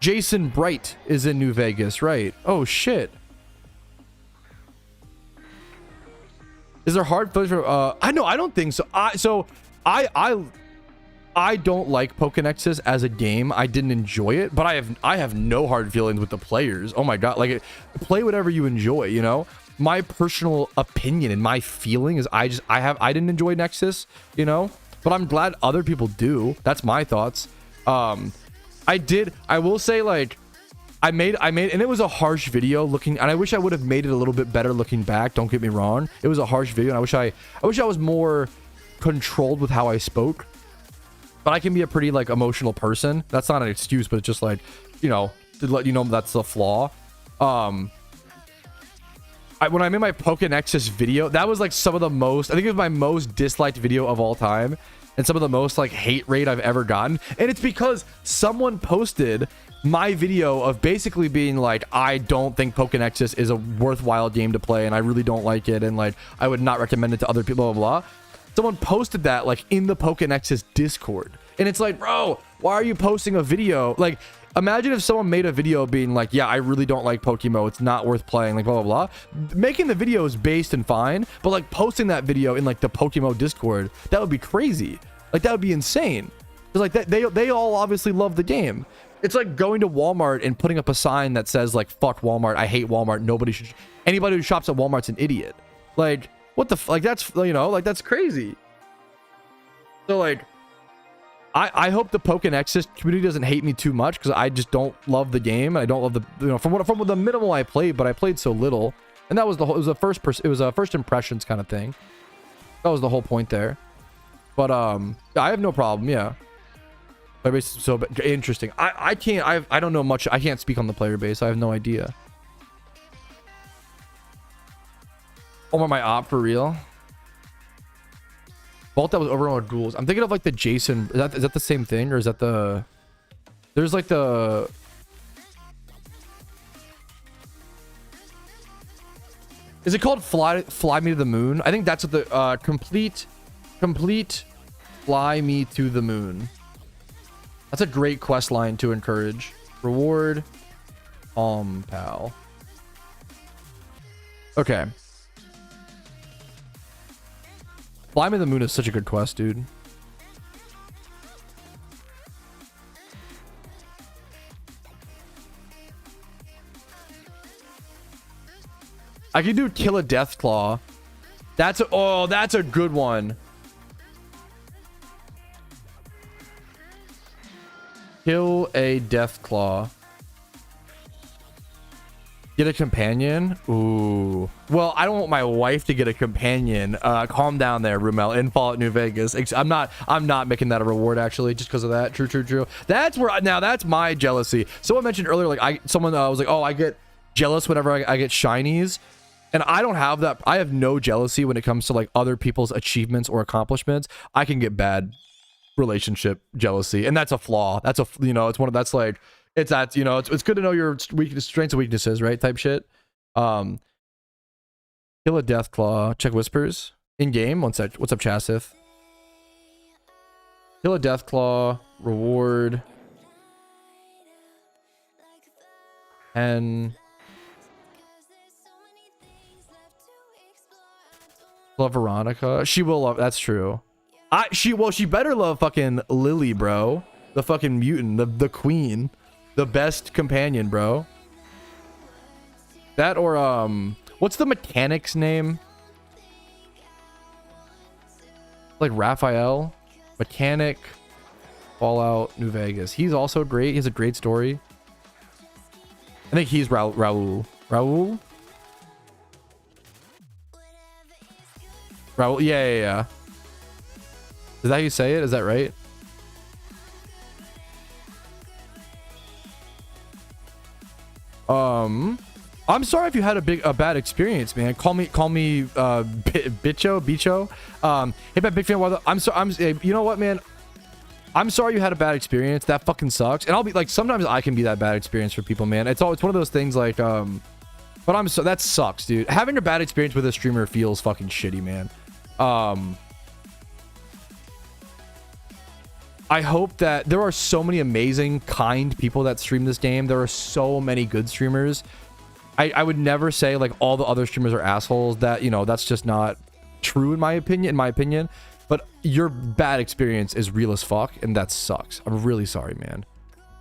S1: Jason Bright is in New Vegas, right? Oh shit. Is there hard feelings for I don't think so. I don't like PokeNexus as a game. I didn't enjoy it, but I have no hard feelings with the players. Oh my god, like play whatever you enjoy, you know? My personal opinion and my feeling is I didn't enjoy Nexus, you know, but I'm glad other people do. That's my thoughts. I will say, like, I made and it was a harsh video looking, and I wish I would have made it a little bit better looking back. Don't get me wrong. It was a harsh video, and I wish I was more controlled with how I spoke. But I can be a pretty like emotional person. That's not an excuse, but it's just like, you know, to let you know that's the flaw. When I made my PokeNexus video, that was like some of the most, I think it was my most disliked video of all time, and some of the most like hate rate I've ever gotten. And it's because someone posted my video of basically being like, I don't think PokeNexus is a worthwhile game to play, and I really don't like it, and like I would not recommend it to other people, blah blah blah. Someone posted that like in the PokeNexus Discord, and it's like, bro, why are you posting a video? Like, imagine if someone made a video being like, yeah, I really don't like PokeMMO, it's not worth playing, like blah blah blah. Making the video is based and fine, but like posting that video in like the PokeMMO Discord, that would be crazy. Like that would be insane. Because like that, they all obviously love the game. It's like going to Walmart and putting up a sign that says like, fuck Walmart, I hate Walmart, anybody who shops at Walmart's an idiot. Like, what the like that's, you know, like that's crazy. So like I hope the PokeNexus community doesn't hate me too much, because I just don't love the game. I don't love the, you know, from the minimal I played, but I played so little, and that was the whole, it was a first impressions kind of thing. That was the whole point there. But I have no problem. Yeah, player base is so interesting. I don't know much. I can't speak on the player base. I have no idea. Oh my op for real. Vault that was overrun with duels. I'm thinking of like the Jason. Is that the same thing, or is that the? There's like the. Is it called Fly Me to the Moon? I think that's what the complete Fly Me to the Moon. That's a great quest line to encourage. Reward, pal. Okay. Fly Me to the Moon is such a good quest, dude. I can do Kill a Death Claw. That's a good one. Kill a death claw. Get a companion. Ooh. Well, I don't want my wife to get a companion. Calm down there, Rumel. In Fallout New Vegas. I'm not making that a reward actually, just because of that. True. That's where now that's my jealousy. Someone mentioned earlier, like someone was like, oh, I get jealous whenever I get shinies. And I don't have that. I have no jealousy when it comes to like other people's achievements or accomplishments. I can get bad relationship jealousy, and that's a flaw. That's a, you know, it's one of, that's like, it's that, you know, it's good to know your weakness, strengths and weaknesses, right? Type shit. Kill a death claw. Check whispers in game. What's up, Chasith? Kill a death claw. Reward. And love Veronica. She will love. That's true. She better love fucking Lily, bro. The fucking mutant, the queen, the best companion, bro. That or what's the mechanic's name? Like Raphael, mechanic, Fallout New Vegas. He's also great. He has a great story. I think he's Raul. Yeah. Is that how you say it? Is that right? I'm sorry if you had a bad experience, man. Call me Bicho. Hey, big fan. You know what, man? I'm sorry you had a bad experience. That fucking sucks. And I'll be like, sometimes I can be that bad experience for people, man. It's one of those things like, but that sucks, dude. Having a bad experience with a streamer feels fucking shitty, man. I hope that there are so many amazing, kind people that stream this game. There are so many good streamers. I would never say like all the other streamers are assholes. That, you know, that's just not true in my opinion. But your bad experience is real as fuck, and that sucks. I'm really sorry, man.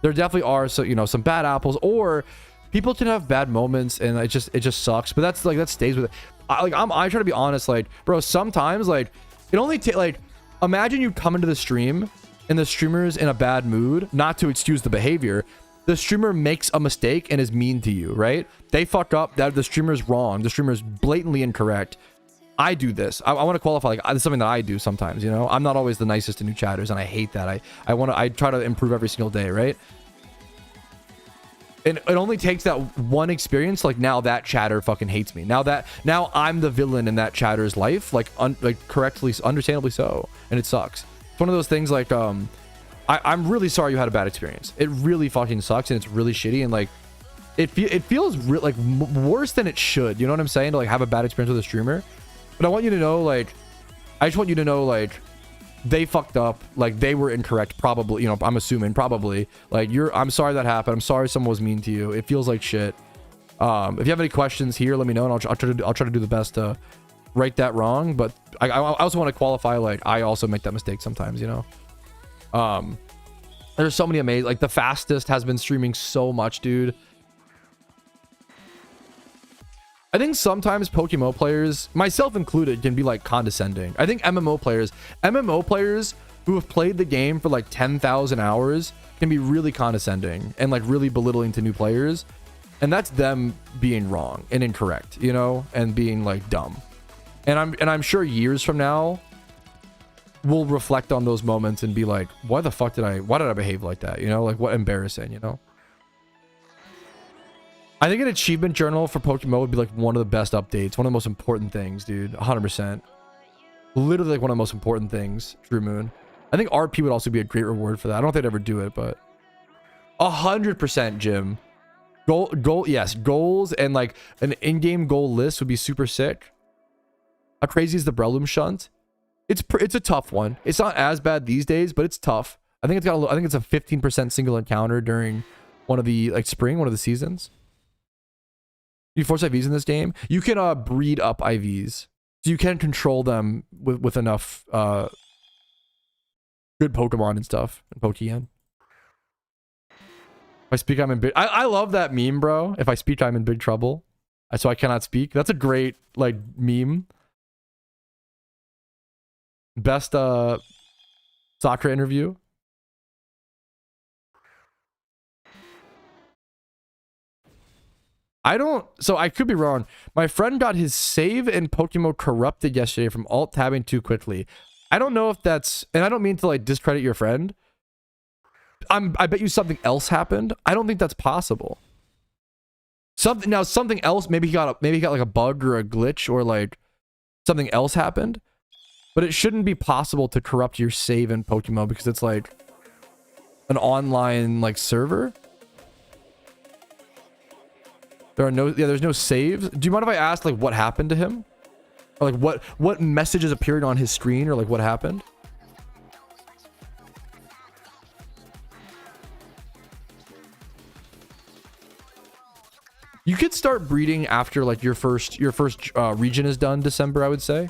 S1: There definitely are, so, you know, some bad apples, or people can have bad moments, and it just sucks. But that's like, that stays with it. I try to be honest, like, bro, sometimes like it only takes, like, imagine you come into the stream and the streamer's in a bad mood. Not to excuse the behavior, the streamer makes a mistake and is mean to you, right? They fuck up, that the streamer's wrong, the streamer's blatantly incorrect. I do this. I want to qualify, like, it's something that I do sometimes, you know. I'm not always the nicest to new chatters, and I hate that. I try to improve every single day, right? And it only takes that one experience, like, now that chatter fucking hates me. Now I'm the villain in that chatter's life, like correctly, understandably so, and it sucks. It's one of those things, like, I'm really sorry you had a bad experience. It really fucking sucks, and it's really shitty, and like, it feels like worse than it should. You know what I'm saying? To like have a bad experience with a streamer. But I want you to know, like, I just want you to know, like, they fucked up. Like, they were incorrect, probably. You know, I'm assuming, probably. Like, I'm sorry that happened. I'm sorry someone was mean to you. It feels like shit. If you have any questions here, let me know, and I'll try to do the best to right that wrong. But I also want to qualify, like, I also make that mistake sometimes, you know. There's so many amazing, like, the fastest has been streaming so much, dude. I think sometimes PokeMMO players, myself included, can be like condescending. I think MMO players who have played the game for like 10,000 hours can be really condescending and like really belittling to new players. And that's them being wrong and incorrect, you know, and being like dumb. And I'm sure years from now we'll reflect on those moments and be like, why did I behave like that? You know, like, what embarrassing, you know? I think an achievement journal for PokeMMO would be like one of the best updates. One of the most important things, dude. 100%. Literally like one of the most important things, True Moon. I think RP would also be a great reward for that. I don't know if they'd ever do it, but 100%, Jim. Yes, goals and like an in-game goal list would be super sick. How crazy is the Breloom shunt? It's a tough one. It's not as bad these days, but it's tough. I think it's a 15% single encounter during one of the one of the seasons. You force IVs in this game. You can breed up IVs, so you can control them with enough good Pokemon and stuff and Pokemon. If I speak, I'm in big. I love that meme, bro. If I speak, I'm in big trouble. So I cannot speak. That's a great like meme. Best Sakura interview. I don't, so I could be wrong. My friend got his save in PokeMMO corrupted yesterday from alt tabbing too quickly. I don't know if that's, and I don't mean to like discredit your friend. I bet you something else happened. I don't think that's possible. Something else, maybe he got like a bug or a glitch or like something else happened. But it shouldn't be possible to corrupt your save in PokeMMO because it's like an online like server. There's no saves. Do you mind if I ask like what happened to him? Or like what messages appeared on his screen or like what happened? You could start breeding after like your first region is done, December, I would say.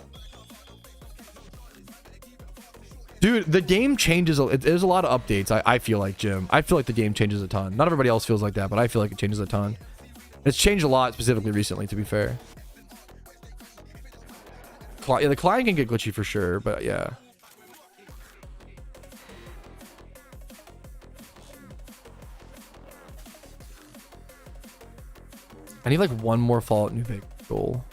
S1: Dude, the game changes. There's a lot of updates. I feel like, Jim. I feel like the game changes a ton. Not everybody else feels like that, but I feel like it changes a ton. It's changed a lot, specifically recently, to be fair. Yeah, the client can get glitchy for sure, but yeah. I need like one more Fallout New Vegas goal.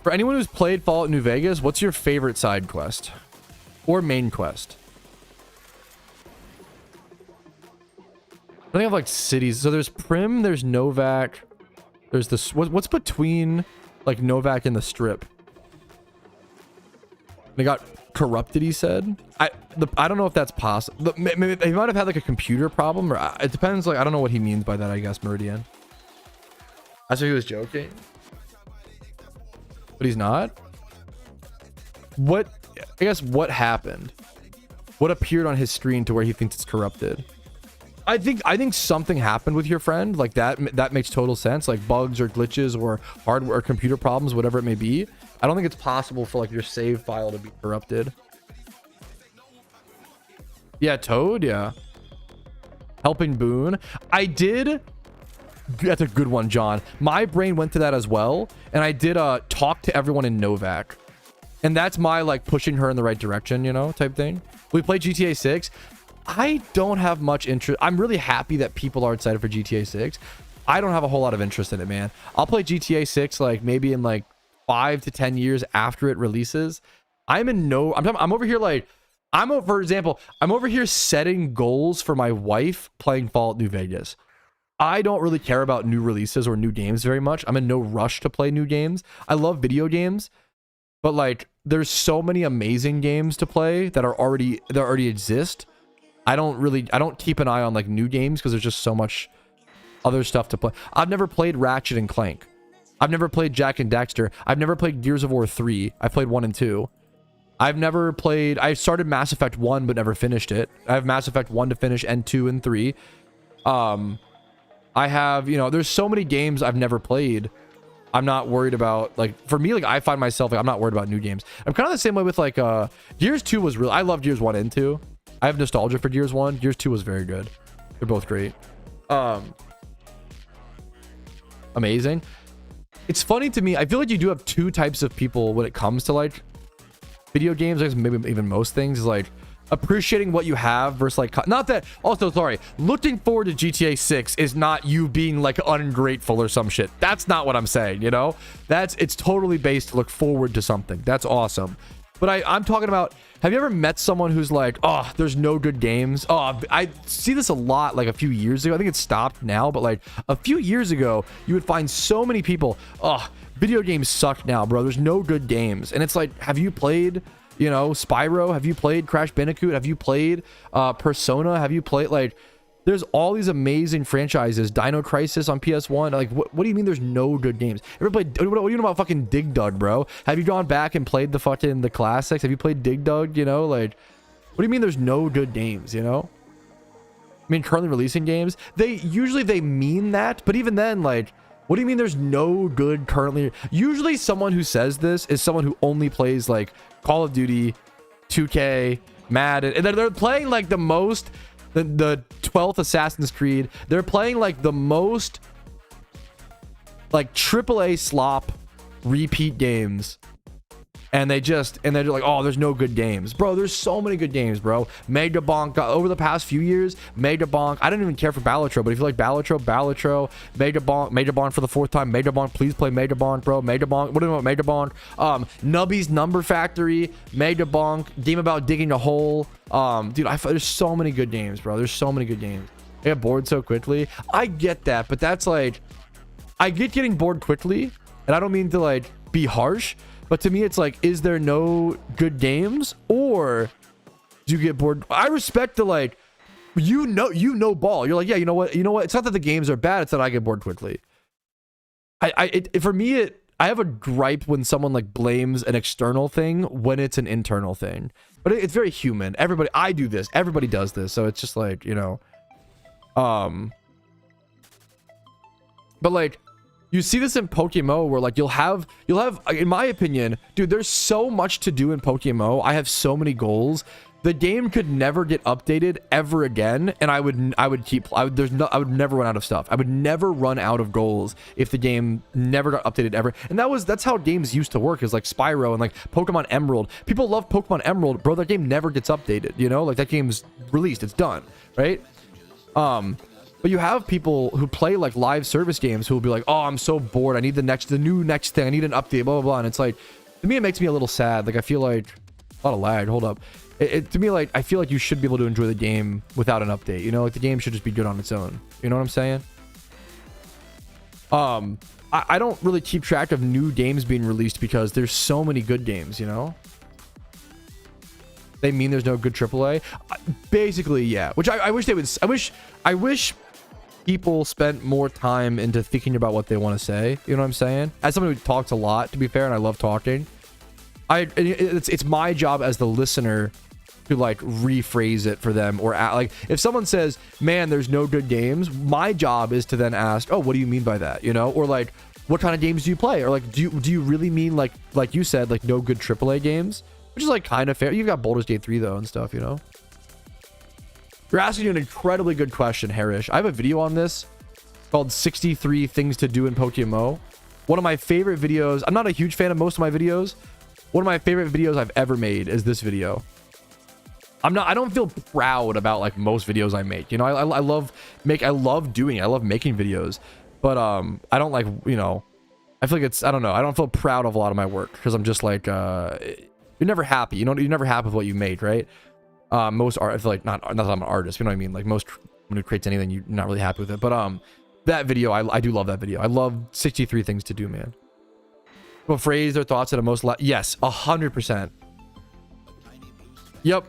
S1: For anyone who's played Fallout New Vegas, what's your favorite side quest? Or main quest? I think of like cities. So there's Prim, there's Novak. There's this. What's between like Novak and the Strip? They got corrupted, he said. I don't know if that's possible. Maybe he might have had like a computer problem, or it depends. Like I don't know what he means by that. I guess Meridian. I thought he was joking, but he's not. What? I guess what happened? What appeared on his screen to where he thinks it's corrupted? I think something happened with your friend like that. That makes total sense. Like bugs or glitches or hardware or computer problems, whatever it may be. I don't think it's possible for like your save file to be corrupted. Yeah, Toad. Yeah. Helping Boone. I did. That's a good one, John. My brain went to that as well. And I did talk to everyone in Novak. And that's my like pushing her in the right direction, you know, type thing. We played GTA 6. I don't have much interest. I'm really happy that people are excited for GTA 6. I don't have a whole lot of interest in it, man. I'll play GTA 6 like maybe in like 5 to 10 years after it releases. I'm over here like for example, I'm over here setting goals for my wife playing Fallout New Vegas. I don't really care about new releases or new games very much. I'm in no rush to play new games. I love video games, but like there's so many amazing games to play that already exist. I don't keep an eye on like new games because there's just so much other stuff to play. I've never played Ratchet and Clank. I've never played Jack and Daxter. I've never played Gears of War 3. I played 1 and 2. I started Mass Effect 1 but never finished it. I have Mass Effect 1 to finish and 2 and 3. I have, there's so many games I've never played. I'm not worried about, like, for me, like, I find myself, like, I'm not worried about new games. I'm kind of the same way with, like, Gears 2 was I love Gears 1 and 2. I have nostalgia for Gears 1. Gears 2 was very good. They're both great. Amazing. It's funny to me. I feel like you do have two types of people when it comes to, like, video games. I guess maybe even most things is, like, appreciating what you have versus like not that also sorry looking forward to GTA 6 is not you being like ungrateful or some shit. That's not what I'm saying, it's totally based to look forward to something. That's awesome. But I'm talking about, have you ever met someone who's like, oh, there's no good games? Oh, I see this a lot like a few years ago. I think it's stopped now, but like a few years ago you would find so many people, oh, video games suck now, bro, there's no good games. And it's like, have you played Spyro? Have you played Crash Bandicoot? Have you played Persona? Have you played, like, there's all these amazing franchises. Dino Crisis on PS1. Like, what do you mean there's no good games? Ever played, what do you know about fucking Dig Dug, bro? Have you gone back and played the classics? Have you played Dig Dug? Like, what do you mean there's no good games, I mean, currently releasing games, they mean that, but even then, like, what do you mean there's no good currently? Usually someone who says this is someone who only plays like Call of Duty, 2K, Madden. And they're playing like the most, the 12th Assassin's Creed. They're playing like the most like AAA slop repeat games and they're like, oh, there's no good games, bro. There's so many good games, bro. Mega Bonk over the past few years. Mega Bonk, I didn't even care for Balatro, but if you like Balatro, Mega Bonk for the 4th time. Mega Bonk, please play Mega Bonk, bro. Mega Bonk, what do you want? Mega Bonk, Nubby's Number Factory, Mega Bonk, game about digging a hole. Dude, there's so many good games, bro. There's so many good games. I get bored so quickly. I get that, but that's like, I get getting bored quickly, and I don't mean to like be harsh, but to me it's like, is there no good games, or do you get bored? I respect the like, you know ball. You're like, yeah, you know what? It's not that the games are bad, it's that I get bored quickly. For me, I have a gripe when someone like blames an external thing when it's an internal thing. But it's very human. I do this. Everybody does this. So it's just like, you know, but like, you see this in PokeMMO where like you'll have, in my opinion, dude, there's so much to do in PokeMMO. I have so many goals. The game could never get updated ever again, and I would never run out of stuff. I would never run out of goals if the game never got updated ever. And that's how games used to work, is like Spyro and like Pokemon Emerald. People love Pokemon Emerald, bro. That game never gets updated, you know? Like that game's released, it's done, right? But you have people who play like live service games who will be like, oh, I'm so bored, I need the next thing, I need an update, blah blah blah. And it's like, to me it makes me a little sad. Like I feel like a lot of lag, hold up. To me, like, I feel like you should be able to enjoy the game without an update, you know? Like the game should just be good on its own, you know what I'm saying? I don't really keep track of new games being released because there's so many good games, you know? They mean there's no good AAA? Basically, yeah. Which I wish they would. I wish people spent more time into thinking about what they want to say. You know what I'm saying? As someone who talks a lot, to be fair, and I love talking, it's my job as the listener to like rephrase it for them, or like if someone says, man, there's no good games, my job is to then ask, oh, what do you mean by that? You know, or like, what kind of games do you play? Or like, do you really mean like you said, like no good AAA games? Which is like kind of fair. You've got Baldur's Gate 3 though and stuff, you know? You're asking an incredibly good question, Harish. I have a video on this called 63 Things to Do in PokeMMO. One of my favorite videos. I'm not a huge fan of most of my videos. One of my favorite videos I've ever made is this video. I don't feel proud about like most videos I make. You know, I love doing it. I love making videos. But I don't like, you know, I feel like I don't know. I don't feel proud of a lot of my work because I'm just like, you're never happy. You know, you're never happy with what you made, right? Most art, I feel like not that I'm an artist, you know what I mean? Like most when who creates anything, you're not really happy with it. But that video, I do love that video. I love 63 Things to Do, man. Will phrase their thoughts at a most yes, 100%. Yep.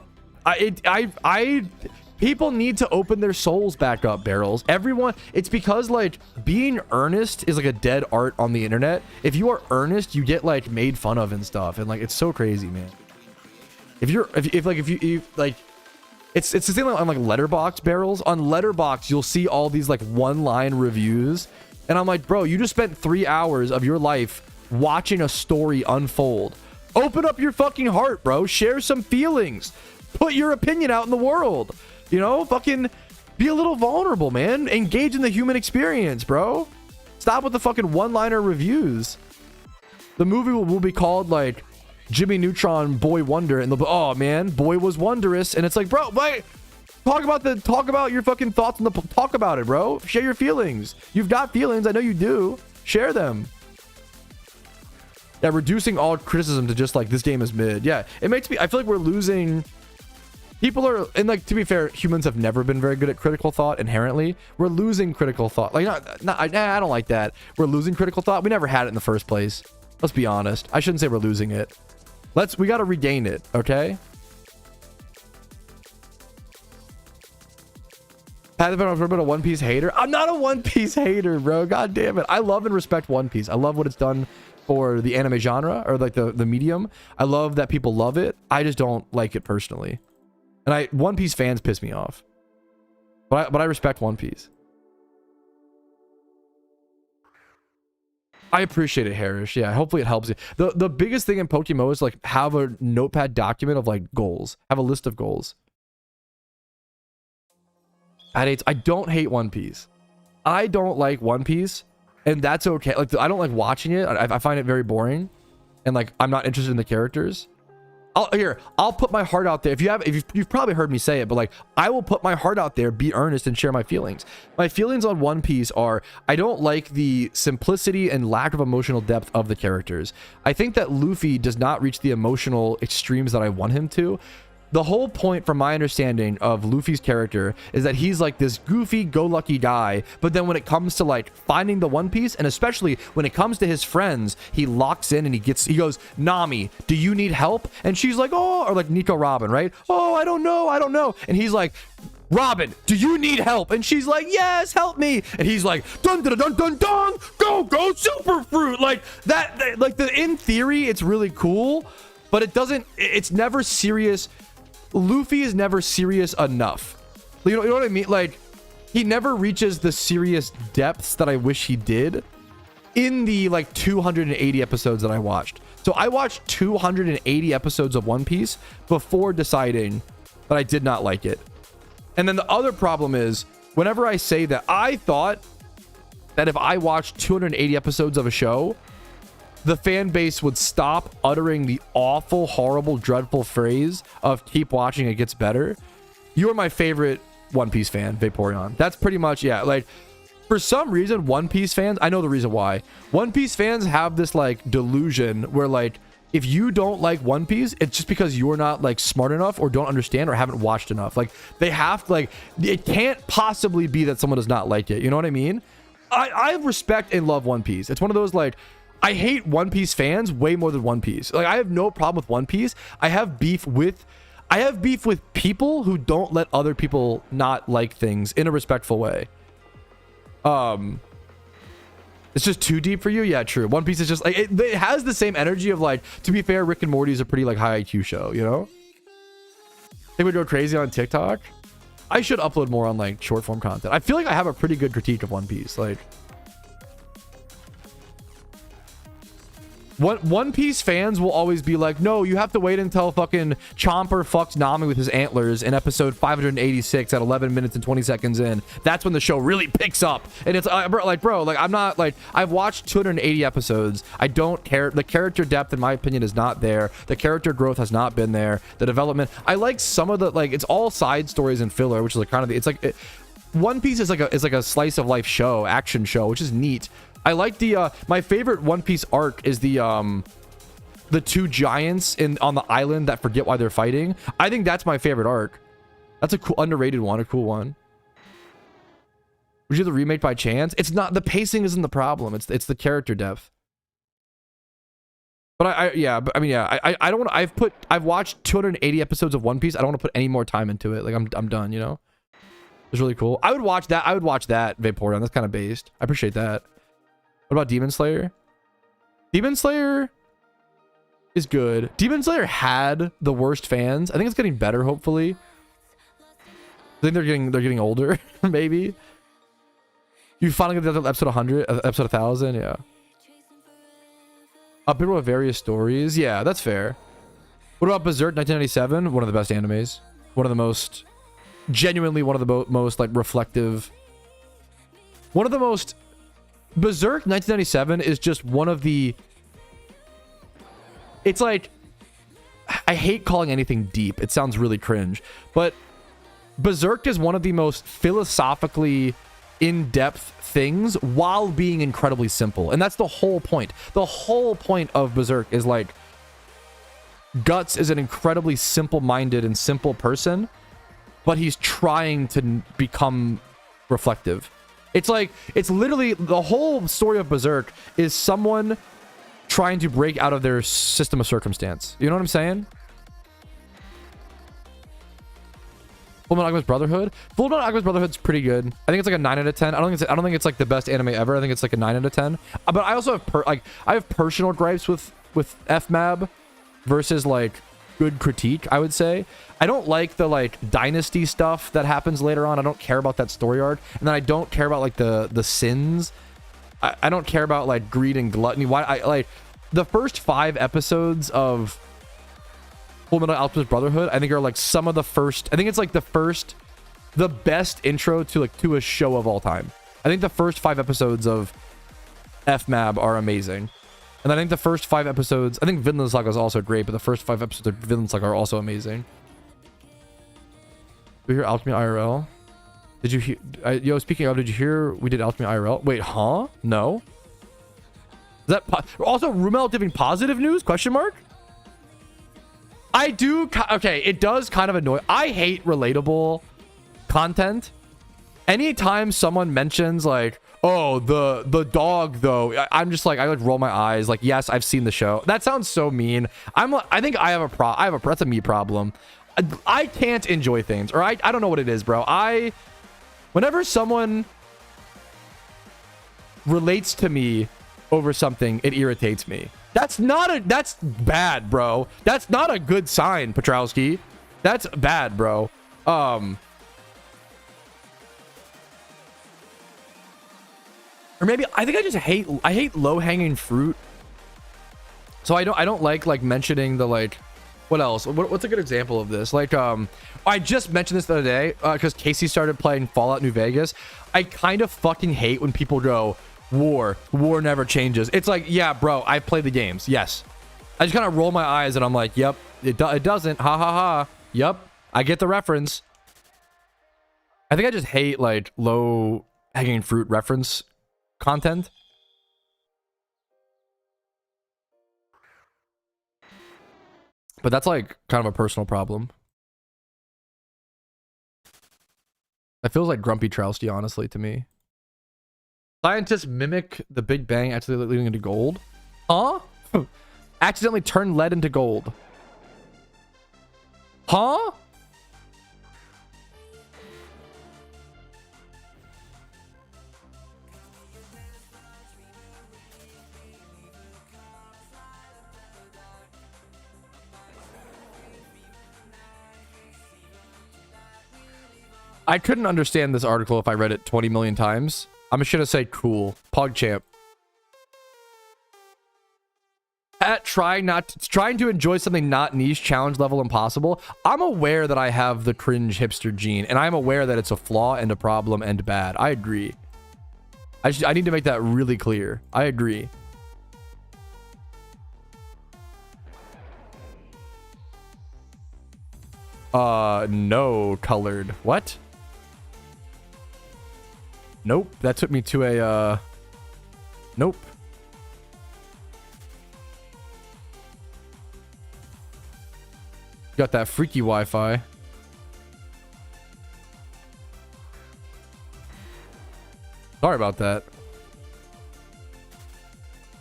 S1: People need to open their souls back up, Barrels. Everyone, it's because like being earnest is like a dead art on the internet. If you are earnest, you get like made fun of and stuff, and like it's so crazy, man. If you like, it's the same on like Letterboxd, Barrels. On Letterboxd, you'll see all these like one-line reviews, and I'm like, bro, you just spent 3 hours of your life watching a story unfold. Open up your fucking heart, bro. Share some feelings. Put your opinion out in the world. You know, fucking be a little vulnerable, man. Engage in the human experience, bro. Stop with the fucking one-liner reviews. The movie will be called like Jimmy Neutron Boy Wonder, and they'll be, oh man, boy was wondrous, and it's like, bro, wait, talk about your fucking thoughts on talk about it, bro. Share your feelings. You've got feelings, I know you do. Share them. Yeah, reducing all criticism to just like this game is mid. Yeah, it makes me, I feel like we're losing. People are, and like, to be fair, humans have never been very good at critical thought inherently. We're losing critical thought. Like, I don't like that. We're losing critical thought. We never had it in the first place. Let's be honest. I shouldn't say we're losing it. We got to regain it, okay? Have been a One Piece hater? I'm not a One Piece hater, bro. God damn it. I love and respect One Piece. I love what it's done for the anime genre, or like the medium. I love that people love it. I just don't like it personally. And One Piece fans piss me off. But I respect One Piece. I appreciate it, Harish. Yeah, hopefully it helps you. The biggest thing in PokeMMO is like have a notepad document of like goals. Have a list of goals. I don't hate One Piece. I don't like One Piece, and that's okay. Like I don't like watching it. I find it very boring. and like I'm not interested in the characters, I'll put my heart out there. If you've probably heard me say it, but like I will put my heart out there, be earnest, and share my feelings. My feelings on One Piece are I don't like the simplicity and lack of emotional depth of the characters. I think that Luffy does not reach the emotional extremes that I want him to. The whole point, from my understanding of Luffy's character, is that he's like this goofy go lucky guy, but then when it comes to like finding the One Piece, and especially when it comes to his friends, he locks in and he goes, Nami, do you need help? And she's like, oh, or like Nico Robin, right? Oh, I don't know. And he's like, Robin, do you need help? And she's like, yes, help me. And he's like, dun dun dun dun dun, go super fruit. Like that, like in theory, it's really cool, but it's never serious. Luffy is never serious enough. You know what I mean? Like, he never reaches the serious depths that I wish he did in the like 280 episodes that I watched. So I watched 280 episodes of One Piece before deciding that I did not like it. And then the other problem is, whenever I say that, I thought that if I watched 280 episodes of a show, the fan base would stop uttering the awful, horrible, dreadful phrase of keep watching, it gets better. You're my favorite One Piece fan, Vaporeon. That's pretty much, yeah. Like, for some reason, One Piece fans, I know the reason why. One Piece fans have this, like, delusion where, like, if you don't like One Piece, it's just because you're not, like, smart enough or don't understand or haven't watched enough. Like, they have to, like, it can't possibly be that someone does not like it. You know what I mean? I respect and love One Piece. It's one of those, like, I hate One Piece fans way more than One Piece. Like, I have no problem with One Piece. I have beef with people who don't let other people not like things in a respectful way. It's just too deep for you. Yeah, true. One Piece is just like it has the same energy of, like, to be fair, Rick and Morty is a pretty, like, high IQ show, you know? Think we go crazy on TikTok. I should upload more on, like, short form content. I feel like I have a pretty good critique of One Piece. Like, One Piece fans will always be like, no, you have to wait until fucking Chomper fucks Nami with his antlers in episode 586 at 11 minutes and 20 seconds in. That's when the show really picks up. And it's bro, like, I'm not, like, I've watched 280 episodes. I don't care. The character depth, in my opinion, is not there. The character growth has not been there. The development, I like some of the, like, it's all side stories and filler, which is like kind of it's like One Piece is like a slice of life show, action show, which is neat. I like the my favorite One Piece arc is the two giants on the island that forget why they're fighting. I think that's my favorite arc. That's a cool, underrated one, a cool one. Was you the remake by chance? It's not, the pacing isn't the problem. It's the character depth. But I don't want to, I've watched 280 episodes of One Piece. I don't want to put any more time into it. Like, I'm done, you know? It's really cool. I would watch that. Vaporeon. That's kind of based. I appreciate that. What about Demon Slayer? Demon Slayer is good. Demon Slayer had the worst fans. I think it's getting better, hopefully. I think they're getting older, maybe. You finally get to episode 100, episode 1000, yeah. People with various stories. Yeah, that's fair. What about Berserk 1997? One of the best animes. One of the most, genuinely one of the most, like, reflective. One of the most, Berserk 1997 is just one of the, it's like, I hate calling anything deep. It sounds really cringe. But Berserk is one of the most philosophically in-depth things while being incredibly simple. And that's the whole point. The whole point of Berserk is, like, Guts is an incredibly simple-minded and simple person, but he's trying to become reflective. It's like, it's literally, the whole story of Berserk is someone trying to break out of their system of circumstance. You know what I'm saying? Fullmetal Alchemist Brotherhood. Fullmetal Alchemist Brotherhood's pretty good. I think it's like a 9 out of 10. I don't think it's like the best anime ever. I think it's like a 9 out of 10. But I also have I have personal gripes with FMAB versus, like, good critique, I would say. I don't like the, like, dynasty stuff that happens later on. I don't care about that story arc. And then I don't care about, like, the sins. I don't care about, like, greed and gluttony. Why like the first 5 episodes of Fullmetal Alchemist Brotherhood, I think, are, like, some of the first, I think it's like the best intro to a show of all time. I think the first 5 episodes of FMAB are amazing. And I think the first 5 episodes, I think Vinland Saga is also great, but the first 5 episodes of Vinland Saga are also amazing. We hear Alchemy IRL? Did you hear? Yo, speaking of, did you hear we did Alchemy IRL? Wait, huh? No. Is that also Rumel giving positive news? Question mark. I do. Okay, it does kind of annoy. I hate relatable content. Anytime someone mentions like, oh, the dog though, I'm just like, I like roll my eyes. Like, yes, I've seen the show. That sounds so mean. I think I have a that's a me problem. I can't enjoy things, or I don't know what it is, bro. Whenever someone relates to me over something, it irritates me. That's bad, bro. That's not a good sign, Petrowski. That's bad, bro. Or maybe I think I just hate low-hanging fruit. So I don't like mentioning the like, what else? What's a good example of this? Like, I just mentioned this the other day because Casey started playing Fallout New Vegas. I kind of fucking hate when people go, war never changes. It's like, yeah, bro, I play the games. Yes. I just kind of roll my eyes and I'm like, yep, it doesn't. Ha ha ha. Yep. I get the reference. I think I just hate like low hanging fruit reference content. But that's like kind of a personal problem. That feels like grumpy Trousty, honestly, to me. Scientists mimic the Big Bang, accidentally leading into gold. Huh? Accidentally turn lead into gold. Huh? I couldn't understand this article if I read it 20 million times. I'm just gonna say cool. PogChamp. At trying to enjoy something not niche, challenge level, impossible. I'm aware that I have the cringe hipster gene, and I'm aware that it's a flaw and a problem and bad. I agree. I need to make that really clear. I agree. No colored. What? Nope. That took me to a, nope. Got that freaky Wi-Fi. Sorry about that.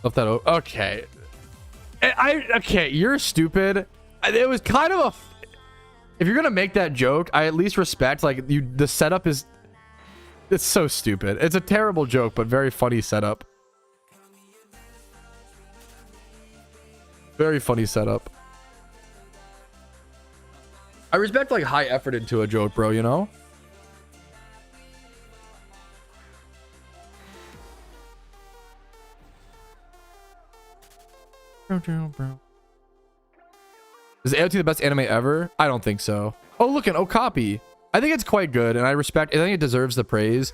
S1: Left that over. Okay. Okay, you're stupid. It was kind of a... If you're gonna make that joke, I at least respect, like, the setup is... It's so stupid. It's a terrible joke, but very funny setup. Very funny setup. I respect, like, high effort into a joke, bro, you know? Is AOT the best anime ever? I don't think so. Oh, look, an Okapi. I think it's quite good, and I think it deserves the praise.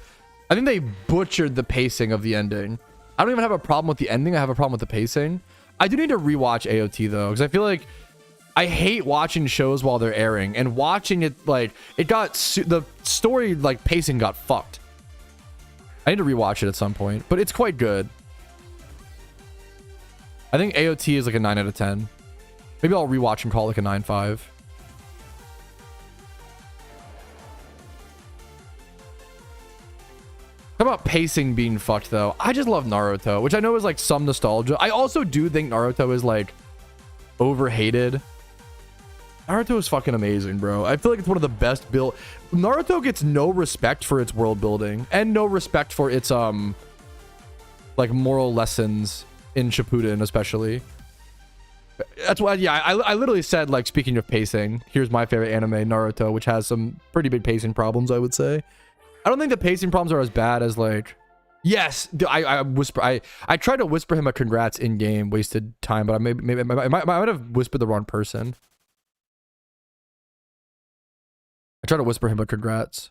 S1: I think they butchered the pacing of the ending. I don't even have a problem with the ending. I have a problem with the pacing. I do need to rewatch AOT, though, because I feel like I hate watching shows while they're airing, and watching it, like, it got... the story, like, pacing got fucked. I need to rewatch it at some point, but it's quite good. I think AOT is like a 9 out of 10. Maybe I'll rewatch and call it like a 9.5. How about pacing being fucked, though? I just love Naruto, which I know is like some nostalgia. I also do think Naruto is like overhated. Naruto is fucking amazing, bro. I feel like it's one of the best built. Naruto gets no respect for its world building and no respect for its like moral lessons in Shippuden, especially. That's why, yeah, I literally said, like, speaking of pacing, here's my favorite anime, Naruto, which has some pretty big pacing problems, I would say. I don't think the pacing problems are as bad as, like, yes, I tried to whisper him a congrats in game, wasted time, but I might have whispered the wrong person. I tried to whisper him a congrats.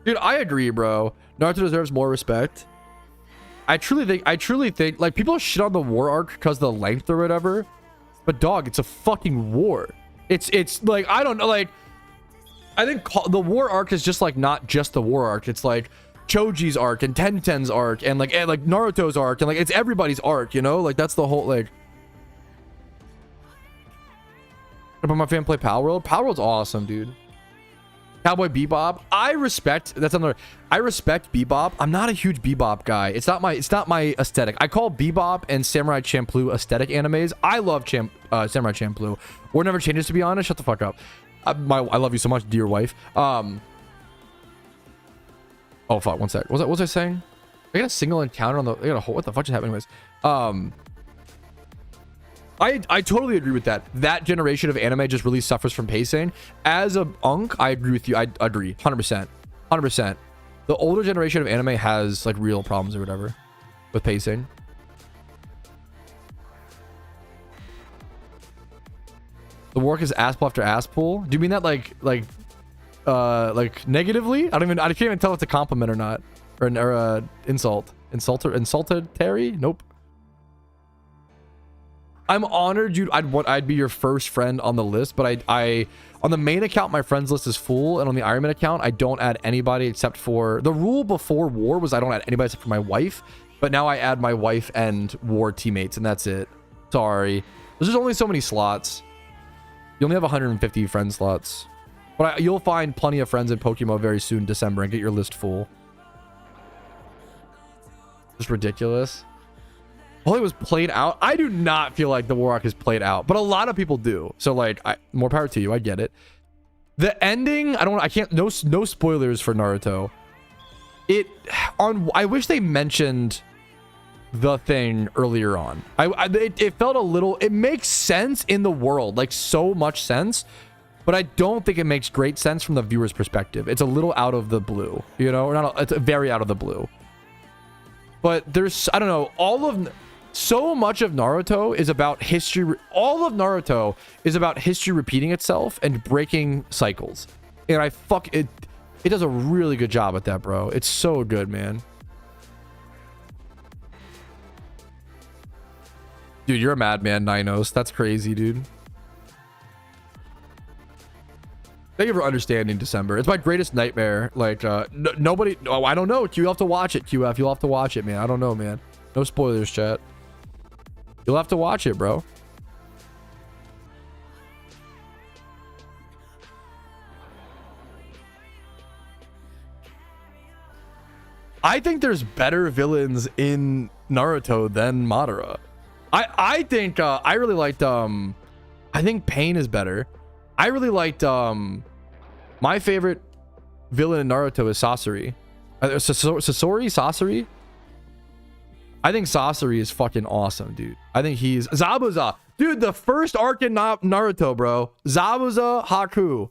S1: Dude, I agree, bro. Naruto deserves more respect. I truly think like people shit on the war arc because of the length or whatever. But dog, it's a fucking war. It's like, I don't know, like I think the war arc is just like not just the war arc. It's like Choji's arc and Tenten's arc and like Naruto's arc and like it's everybody's arc, you know? Like that's the whole like. But my fan play Power World. Power World's awesome, dude. Cowboy Bebop. I respect Bebop. I'm not a huge Bebop guy. It's not my aesthetic. I call Bebop and Samurai Champloo aesthetic animes. I love Samurai Champloo. War Never Changes, to be honest. Shut the fuck up. I love you so much, dear wife. Oh fuck, one sec. What was I saying? I got a single encounter on the. I got a whole. What the fuck just happened? Anyways, I totally agree with that. That generation of anime just really suffers from pacing. As a unk, I agree with you. I agree, 100%. The older generation of anime has like real problems or whatever with pacing. The work is ass pull after ass pull. Do you mean that like negatively? I can't even tell if it's a compliment or not, or insult. Insulted Terry? Nope. I'm honored I'd be your first friend on the list, but I on the main account my friends list is full, and on the Iron Man account I don't add anybody except for the rule before war was I don't add anybody except for my wife, but now I add my wife and war teammates and that's it. Sorry, there's just only so many slots. You only have 150 friend slots, but you'll find plenty of friends in PokeMMO very soon, December, and get your list full. Just ridiculous. Well, it was played out. I do not feel like the war arc is played out, but a lot of people do. So like, more power to you. I get it. The ending, no spoilers for Naruto. I wish they mentioned the thing earlier on. It felt a little, it makes sense in the world, like so much sense, but I don't think it makes great sense from the viewer's perspective. It's a little out of the blue, you know, it's very out of the blue. But there's, I don't know, so much of Naruto is about history. All of Naruto is about history repeating itself and breaking cycles. And it does a really good job at that, bro. It's so good, man. Dude, you're a madman, Ninos. That's crazy, dude. Thank you for understanding, December. It's my greatest nightmare. Like, nobody... Oh, I don't know. You'll have to watch it, QF. You'll have to watch it, man. I don't know, man. No spoilers, chat. You'll have to watch it, bro. I think there's better villains in Naruto than Madara. I think I really liked I think Pain is better. I really liked my favorite villain in Naruto is Sasori. Sasori? I think Sasori is fucking awesome, dude. I think he's Zabuza. Dude, the first arc in Naruto, bro. Zabuza, Haku.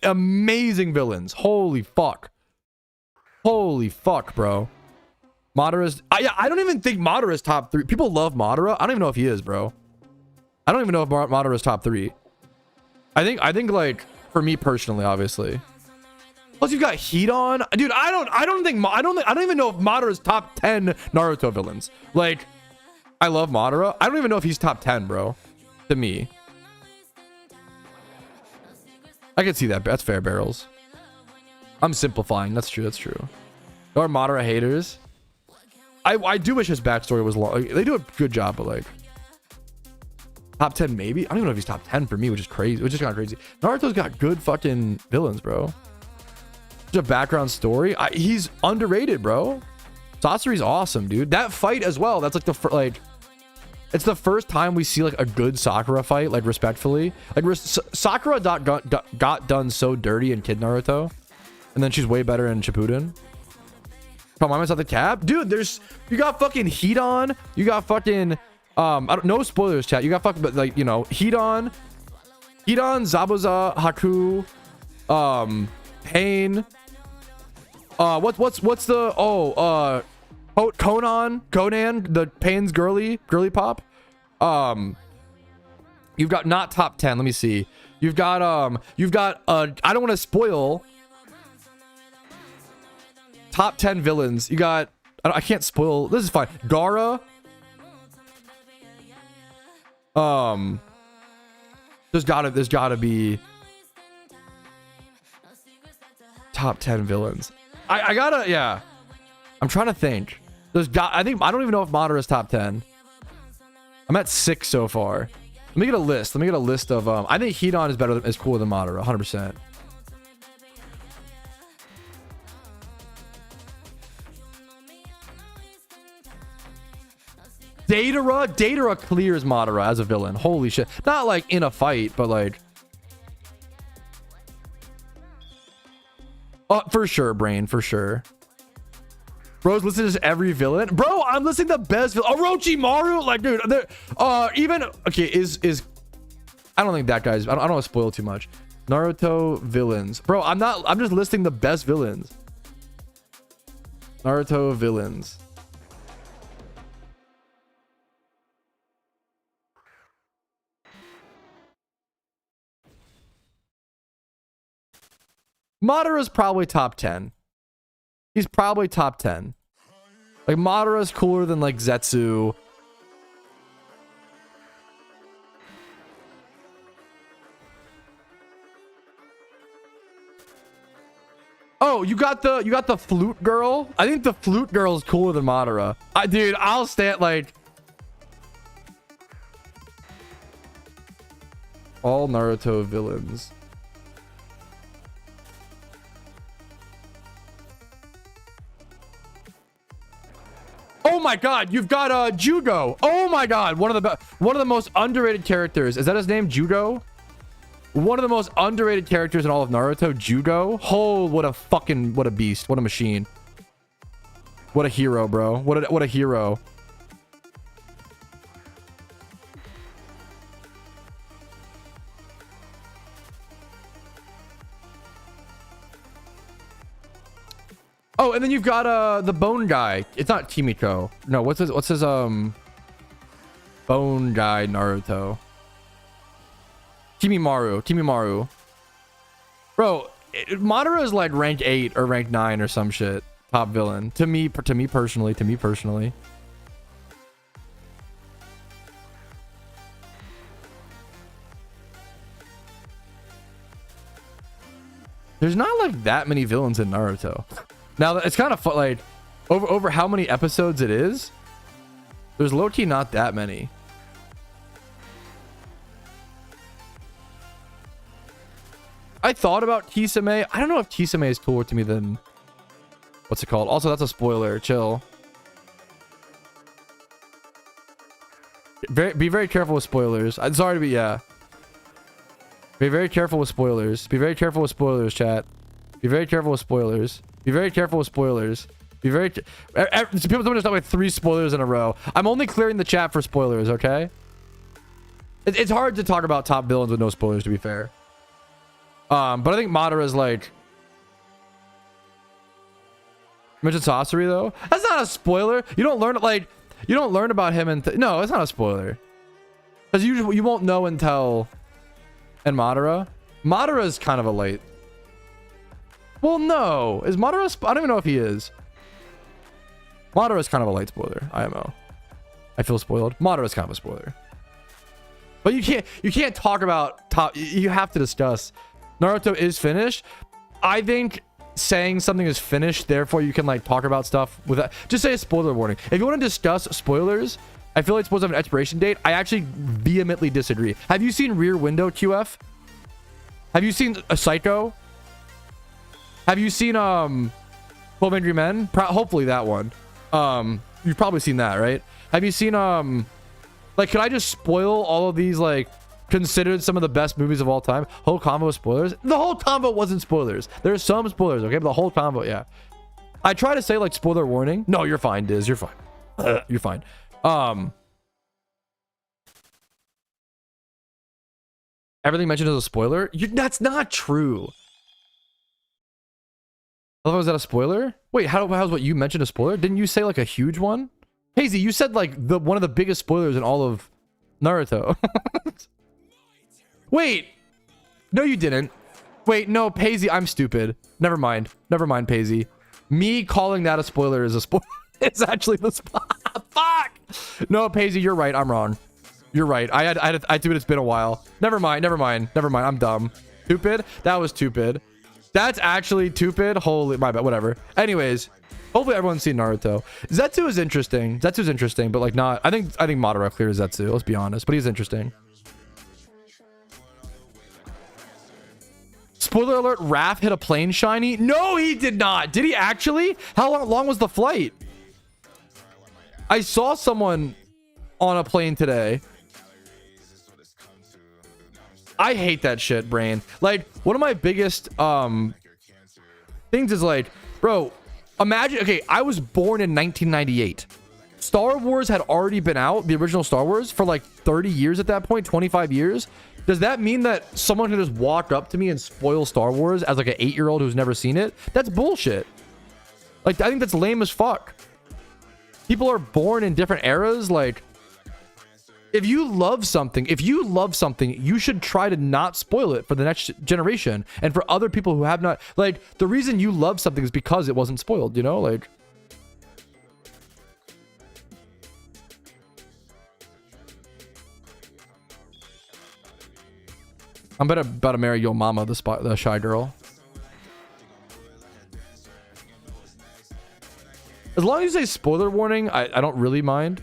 S1: Amazing villains. Holy fuck. Holy fuck, bro. Madara's... I don't even think Madara's top 3. People love Madara. I don't even know if he is, bro. I don't even know if Madara's top 3. I think like, for me personally, obviously. Plus, you got Hidan. Dude, I don't even know if Madara's top 10 Naruto villains. Like, I love Madara. I don't even know if he's top 10, bro. To me. I can see that. That's fair, Barrels. I'm simplifying. That's true. That's true. There are Madara haters. I do wish his backstory was long. They do a good job, but like... Top 10, maybe? I don't even know if he's top 10 for me, which is crazy. Which is kind of crazy. Naruto's got good fucking villains, bro. Just a background story. He's underrated, bro. Sasori's awesome, dude. That fight as well. That's like it's the first time we see like a good Sakura fight, like respectfully. Like Sakura got done so dirty in Kid Naruto, and then she's way better in Shippuden. Come on, at the cap, dude. You got fucking Hidan. You got fucking no spoilers, chat. You got fucking, but like, you know, Hidan, Zabuza, Haku, Pain. What's the Conan, the Pain's girly pop. You've got not top 10. Let me see. You've got I don't want to spoil. top 10 villains. You got, I can't spoil. This is fine. Gaara. There's gotta be top 10 villains. I gotta, yeah. I'm trying to think. I don't even know if Madara is top 10. I'm at 6 so far. Let me get a list. Let me get a list of, I think Hidan is cooler than Madara, 100%. Datara clears Madara as a villain. Holy shit. Not like in a fight, but like, oh, for sure, Brain, for sure. Bro's listening to every villain. Bro, I'm listening to the best villain. Orochimaru, like, dude, even okay, is I don't think that guy's, I don't want to spoil too much. Naruto villains. Bro, I'm just listing the best villains. Naruto villains. Madara's probably top 10. He's probably top 10. Like, Madara's cooler than, like, Zetsu. Oh, you got the flute girl? I think the flute girl is cooler than Madara. Dude, I'll stand, like, all Naruto villains. Oh my god, you've got Jugo. Oh my god, one of the most underrated characters. Is that his name, Jugo? One of the most underrated characters in all of Naruto, Jugo. Oh, what a beast. What a machine. What a hero, bro. What a hero. Oh, and then you've got the bone guy. It's not Kimiko. No, what's his bone guy Naruto? Kimimaru. Bro, Madara is like rank 8 or rank 9 or some shit. Top villain. To me personally. There's not like that many villains in Naruto. Now it's kind of fun, like over how many episodes it is. There's low-key not that many. I thought about Kisame. I don't know if Kisame is cooler to me than what's it called. Also, that's a spoiler. Chill. Be very careful with spoilers. I'm sorry to be, yeah. Be very careful with spoilers. Be very careful with spoilers, chat. Be very careful with spoilers. Be very careful with spoilers. Be very... People don't just talk about 3 spoilers in a row. I'm only clearing the chat for spoilers, okay? It's hard to talk about top villains with no spoilers, to be fair. But I think Madara is like... Mention Sasori, though? That's not a spoiler. You don't learn, like... You don't learn about him and... No, it's not a spoiler. Because you won't know until... And Madara? Madara is kind of a late... Well, no. Is Madara... I don't even know if he is. Madara is kind of a light spoiler. IMO. I feel spoiled. Madara is kind of a spoiler. But you can't talk about top... You have to discuss... Naruto is finished. I think saying something is finished, therefore you can like talk about stuff with that. Just say a spoiler warning. If you want to discuss spoilers, I feel like it's supposed to have an expiration date. I actually vehemently disagree. Have you seen Rear Window, QF? Have you seen a Psycho? Have you seen 12 Angry Men? Hopefully that one. You've probably seen that, right? Have you seen like, could I just spoil all of these, like, considered some of the best movies of all time? Whole combo of spoilers? The whole combo wasn't spoilers. There's some spoilers, okay? But the whole combo, yeah. I try to say, like, spoiler warning. No, you're fine, Diz. You're fine. You're fine. Everything mentioned is a spoiler? That's not true. Oh, was that a spoiler? Wait, how's what you mentioned a spoiler? Didn't you say, like, a huge one? Hazy, you said, like, one of the biggest spoilers in all of Naruto. Wait. No, you didn't. Wait, no, Paisy, I'm stupid. Never mind, Paisy. Me calling that a spoiler is a spoiler. It's actually the fuck. No, Paisley, you're right. I'm wrong. You're right. I do it. It's been a while. Never mind. I'm dumb. Stupid. That was stupid. That's actually stupid. Holy, my bad. Whatever. Anyways, hopefully everyone's seen Naruto. Zetsu is interesting. Zetsu's interesting, but like not. I think Madara clears Zetsu. Let's be honest. But he's interesting. Spoiler alert, Raph hit a plane shiny. No, he did not. Did he actually? How long was the flight? I saw someone on a plane today. I hate that shit, Brain. Like, one of my biggest things is like, bro, imagine, okay, I was born in 1998. Star Wars had already been out, the original Star Wars, for like 30 years at that point, 25 years. Does that mean that someone can just walk up to me and spoil Star Wars as like an 8-year-old who's never seen it? That's bullshit. Like, I think that's lame as fuck. People are born in different eras. Like, if you love something, you should try to not spoil it for the next generation and for other people who have not. Like, the reason you love something is because it wasn't spoiled, you know? Like, I'm about to marry your mama, the shy girl. As long as you say spoiler warning, I don't really mind.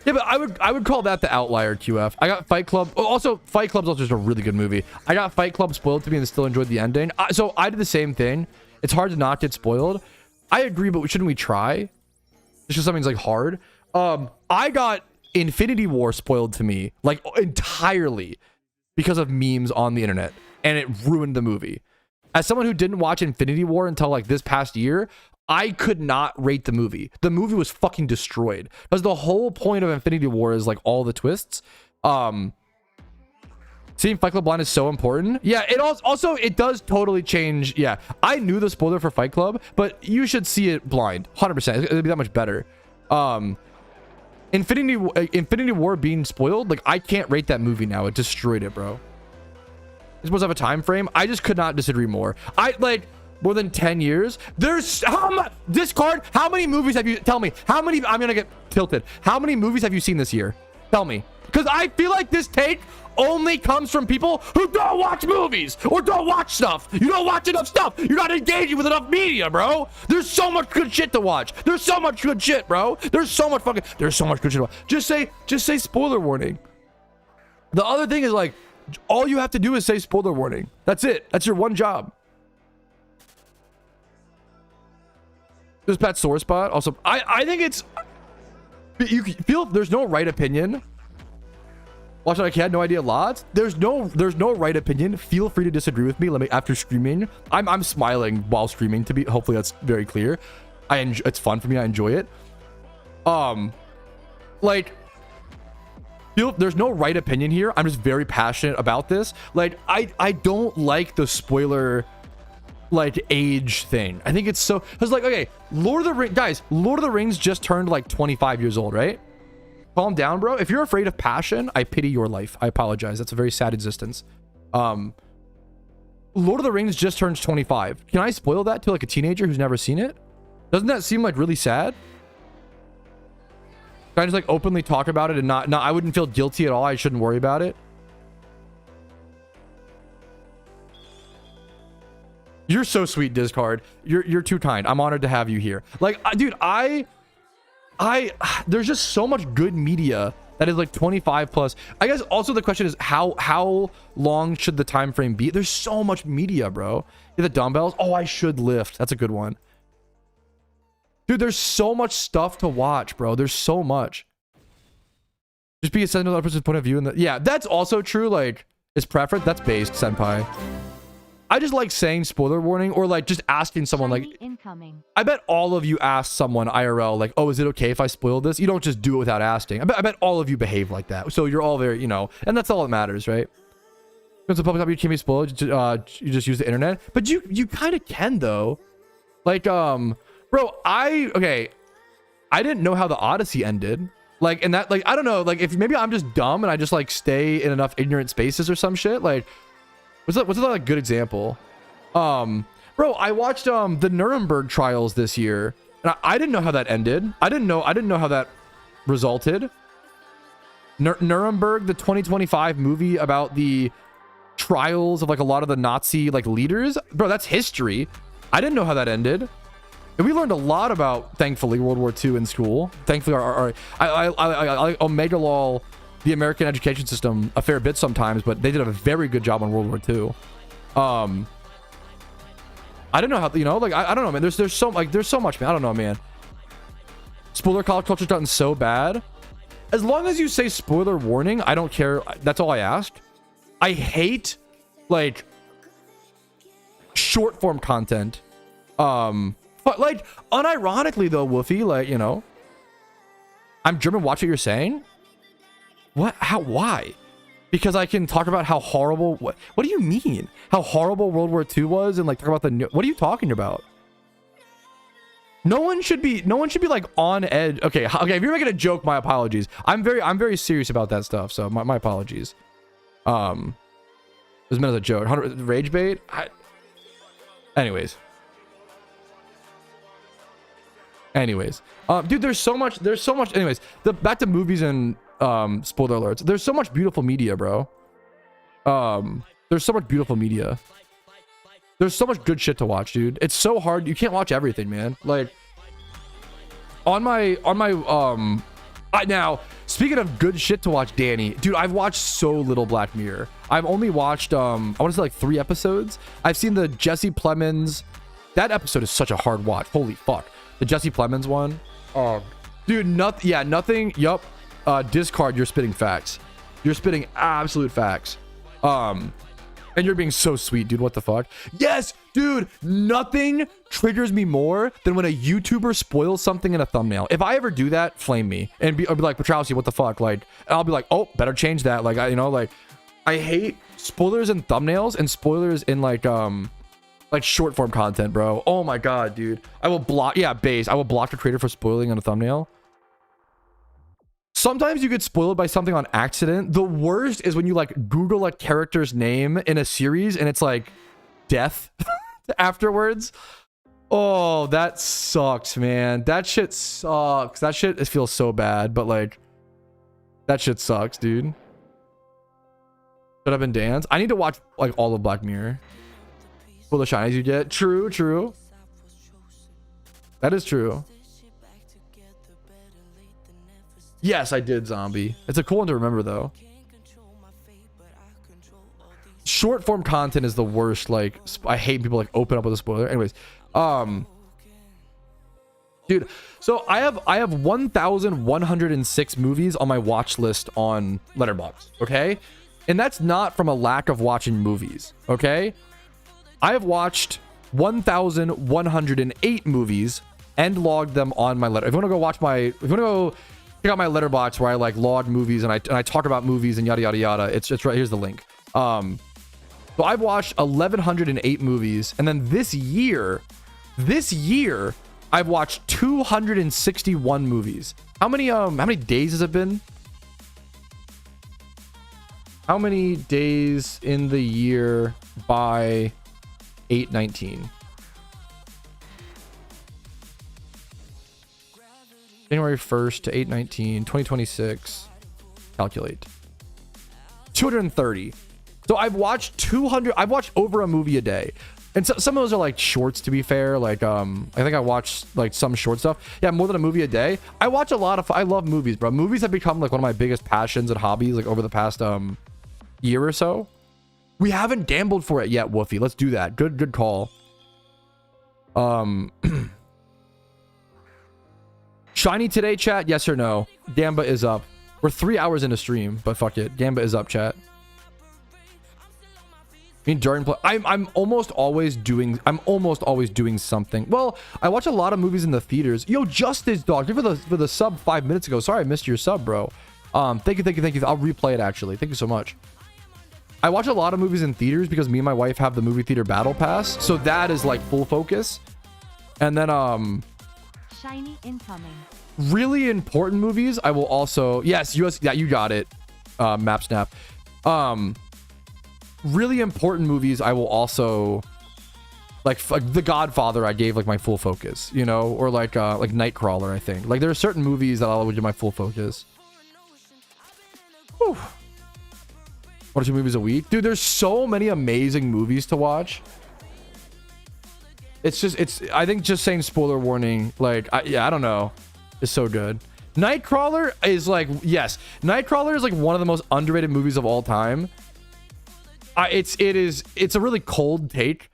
S1: Yeah, but I would call that the outlier, QF. I got Fight Club. Oh, also, Fight Club's also just a really good movie. I got Fight Club spoiled to me and still enjoyed the ending. So I did the same thing. It's hard to not get spoiled. I agree, but shouldn't we try? Just because something's like hard. I got Infinity War spoiled to me like entirely because of memes on the internet, and it ruined the movie. As someone who didn't watch Infinity War until like this past year, I could not rate the movie. The movie was fucking destroyed because the whole point of Infinity War is like all the twists. Seeing Fight Club blind is so important. Yeah, it also it does totally change. Yeah, I knew the spoiler for Fight Club, but you should see it blind 100%. It'll be that much better. Infinity War being spoiled, like, I can't rate that movie now. It destroyed it, bro. It's supposed to have a time frame. I just could not disagree more. I like more than 10 years. There's how much Discard. How many movies have you? Tell me how many. I'm gonna get tilted. How many movies have you seen this year? Tell me, because I feel like this take only comes from people who don't watch movies or don't watch stuff. You don't watch enough stuff. You're not engaging with enough media, bro. There's so much good shit to watch. There's so much good shit, bro. There's so much good shit to watch. Just say spoiler warning. The other thing is, like, all you have to do is say spoiler warning. That's it. That's your one job. There's Pat Sore Spot. Also, I think it's, you feel there's no right opinion. Watch like I had no idea lots. There's no right opinion. Feel free to disagree with me. Let me after streaming. I'm smiling while streaming, to be, hopefully that's very clear. It's fun for me. I enjoy it. Like, there's no right opinion here. I'm just very passionate about this. Like, I don't like the spoiler like age thing. I think it's so, because like, okay, Lord of the Rings, guys, Lord of the Rings just turned like 25 years old, right? Calm down, bro. If you're afraid of passion, I pity your life. I apologize. That's a very sad existence. Lord of the Rings just turned 25. Can I spoil that to like a teenager who's never seen it? Doesn't that seem like really sad? Can I just like openly talk about it and not I wouldn't feel guilty at all. I shouldn't worry about it. You're so sweet, Discard. You're too kind. I'm honored to have you here. Like, dude, there's just so much good media that is like 25 plus. I guess also the question is how long should the time frame be? There's so much media, bro. The dumbbells. Oh, I should lift. That's a good one. Dude, there's so much stuff to watch, bro. There's so much. Just be a sense of the other person's point of view. Yeah, that's also true. Like, is preference? That's based, senpai. I just like saying spoiler warning, or like just asking someone, like, incoming. I bet all of you asked someone IRL, like, oh, is it okay if I spoil this? You don't just do it without asking. I bet all of you behave like that. So you're all very, you know, and that's all that matters, right? Because the public copy, you can't be spoiled. You just use the internet, but you kind of can though. Like, bro, I didn't know how the Odyssey ended. Like, and that, like, I don't know, like, if maybe I'm just dumb and I just like stay in enough ignorant spaces or some shit. Like, what's that like good example? Bro, I watched the Nuremberg trials this year, and I didn't know how that ended. I didn't know how that resulted. Nuremberg, the 2025 movie about the trials of like a lot of the Nazi like leaders. Bro, that's history. I didn't know how that ended. And we learned a lot about, thankfully, World War II in school. Thankfully, I Omega Law the American education system a fair bit sometimes, but they did a very good job on World War II. I don't know how, you know, like I don't know, man. There's so much, man. I don't know, man. Spoiler culture's gotten so bad. As long as you say spoiler warning, I don't care. That's all I ask. I hate like short form content. But like unironically though, Woofy, like, you know, I'm German. Watch what you're saying. What? How? Why? Because I can talk about how horrible. What do you mean? How horrible World War II was, and like talk about the new. What are you talking about? No one should be like on edge. Okay. If you're making a joke, my apologies. I'm very serious about that stuff. So my apologies. It was meant as a joke. Rage bait. Anyways, dude, there's so much. Anyways, back to movies and spoiler alerts. There's so much beautiful media, bro. There's so much beautiful media. There's so much good shit to watch, dude. It's so hard. You can't watch everything, man. Like now, speaking of good shit to watch, Danny, dude, I've watched so little Black Mirror. I've only watched I want to say like 3 episodes. I've seen the Jesse Plemons. That episode is such a hard watch. Holy fuck. The Jesse Plemons one. Dude, nothing. Yup. Discard, you're spitting facts. You're spitting absolute facts. And you're being so sweet, dude. What the fuck? Yes, dude. Nothing triggers me more than when a YouTuber spoils something in a thumbnail. If I ever do that, flame me and I'll be like, Petrowski, what the fuck? Like, and I'll be like, oh, better change that. Like, I hate spoilers in thumbnails and spoilers in like short form content, bro. Oh my god, dude. I will block. Yeah, base. I will block the creator for spoiling on a thumbnail. Sometimes you get spoiled by something on accident. The worst is when you like Google a character's name in a series and it's like death afterwards. Oh, that sucks, man. That shit sucks. That shit, it feels so bad, but like that shit sucks, dude. Shut up and dance. I need to watch like all of Black Mirror. Full of shinies you get. True. That is true. Yes, I did, Zombie. It's a cool one to remember, though. Short form content is the worst. Like, I hate people like open up with a spoiler. Anyways, dude. So I have 1,106 movies on my watch list on Letterboxd. Okay, and that's not from a lack of watching movies. Okay, I have watched 1,108 movies and logged them on my letter. If you want to go watch my, if you want to go check out my Letterboxd where I like log movies and I talk about movies and yada yada yada. It's right here's the link. So I've watched 1,108 movies, and then this year I've watched 261 movies. How many days has it been? How many days in the year by 8/19? January 1st to 8/19, 2026. Calculate. 230. So I've watched 200. I've watched over a movie a day. And so, some of those are like shorts, to be fair. Like, I think I watched like some short stuff. Yeah, more than a movie a day. I watch a lot of, I love movies, bro. Movies have become like one of my biggest passions and hobbies, like over the past year or so. We haven't gambled for it yet, Woofy. Let's do that. Good call. Shiny today, chat? Yes or no? Gamba is up. We're 3 hours into stream, but fuck it. Gamba is up, chat. I mean, during play, I'm almost always doing something. Well, I watch a lot of movies in the theaters. Yo, Justice Dog, for the sub 5 minutes ago. Sorry I missed your sub, bro. Thank you. I'll replay it actually. Thank you so much. I watch a lot of movies in theaters because me and my wife have the movie theater battle pass, so that is like full focus. And then
S2: Shiny incoming.
S1: Really important movies, I will also, yes, US, yeah, you got it. Map snap. Really important movies, I will also Like The Godfather, I gave like my full focus, you know, or like Nightcrawler, I think. Like there are certain movies that I would give my full focus. Whew. 1 or 2 movies a week, dude. There's so many amazing movies to watch. I think just saying spoiler warning, like, I don't know, is so good. Nightcrawler is like, yes, Nightcrawler is like one of the most underrated movies of all time. It's a really cold take.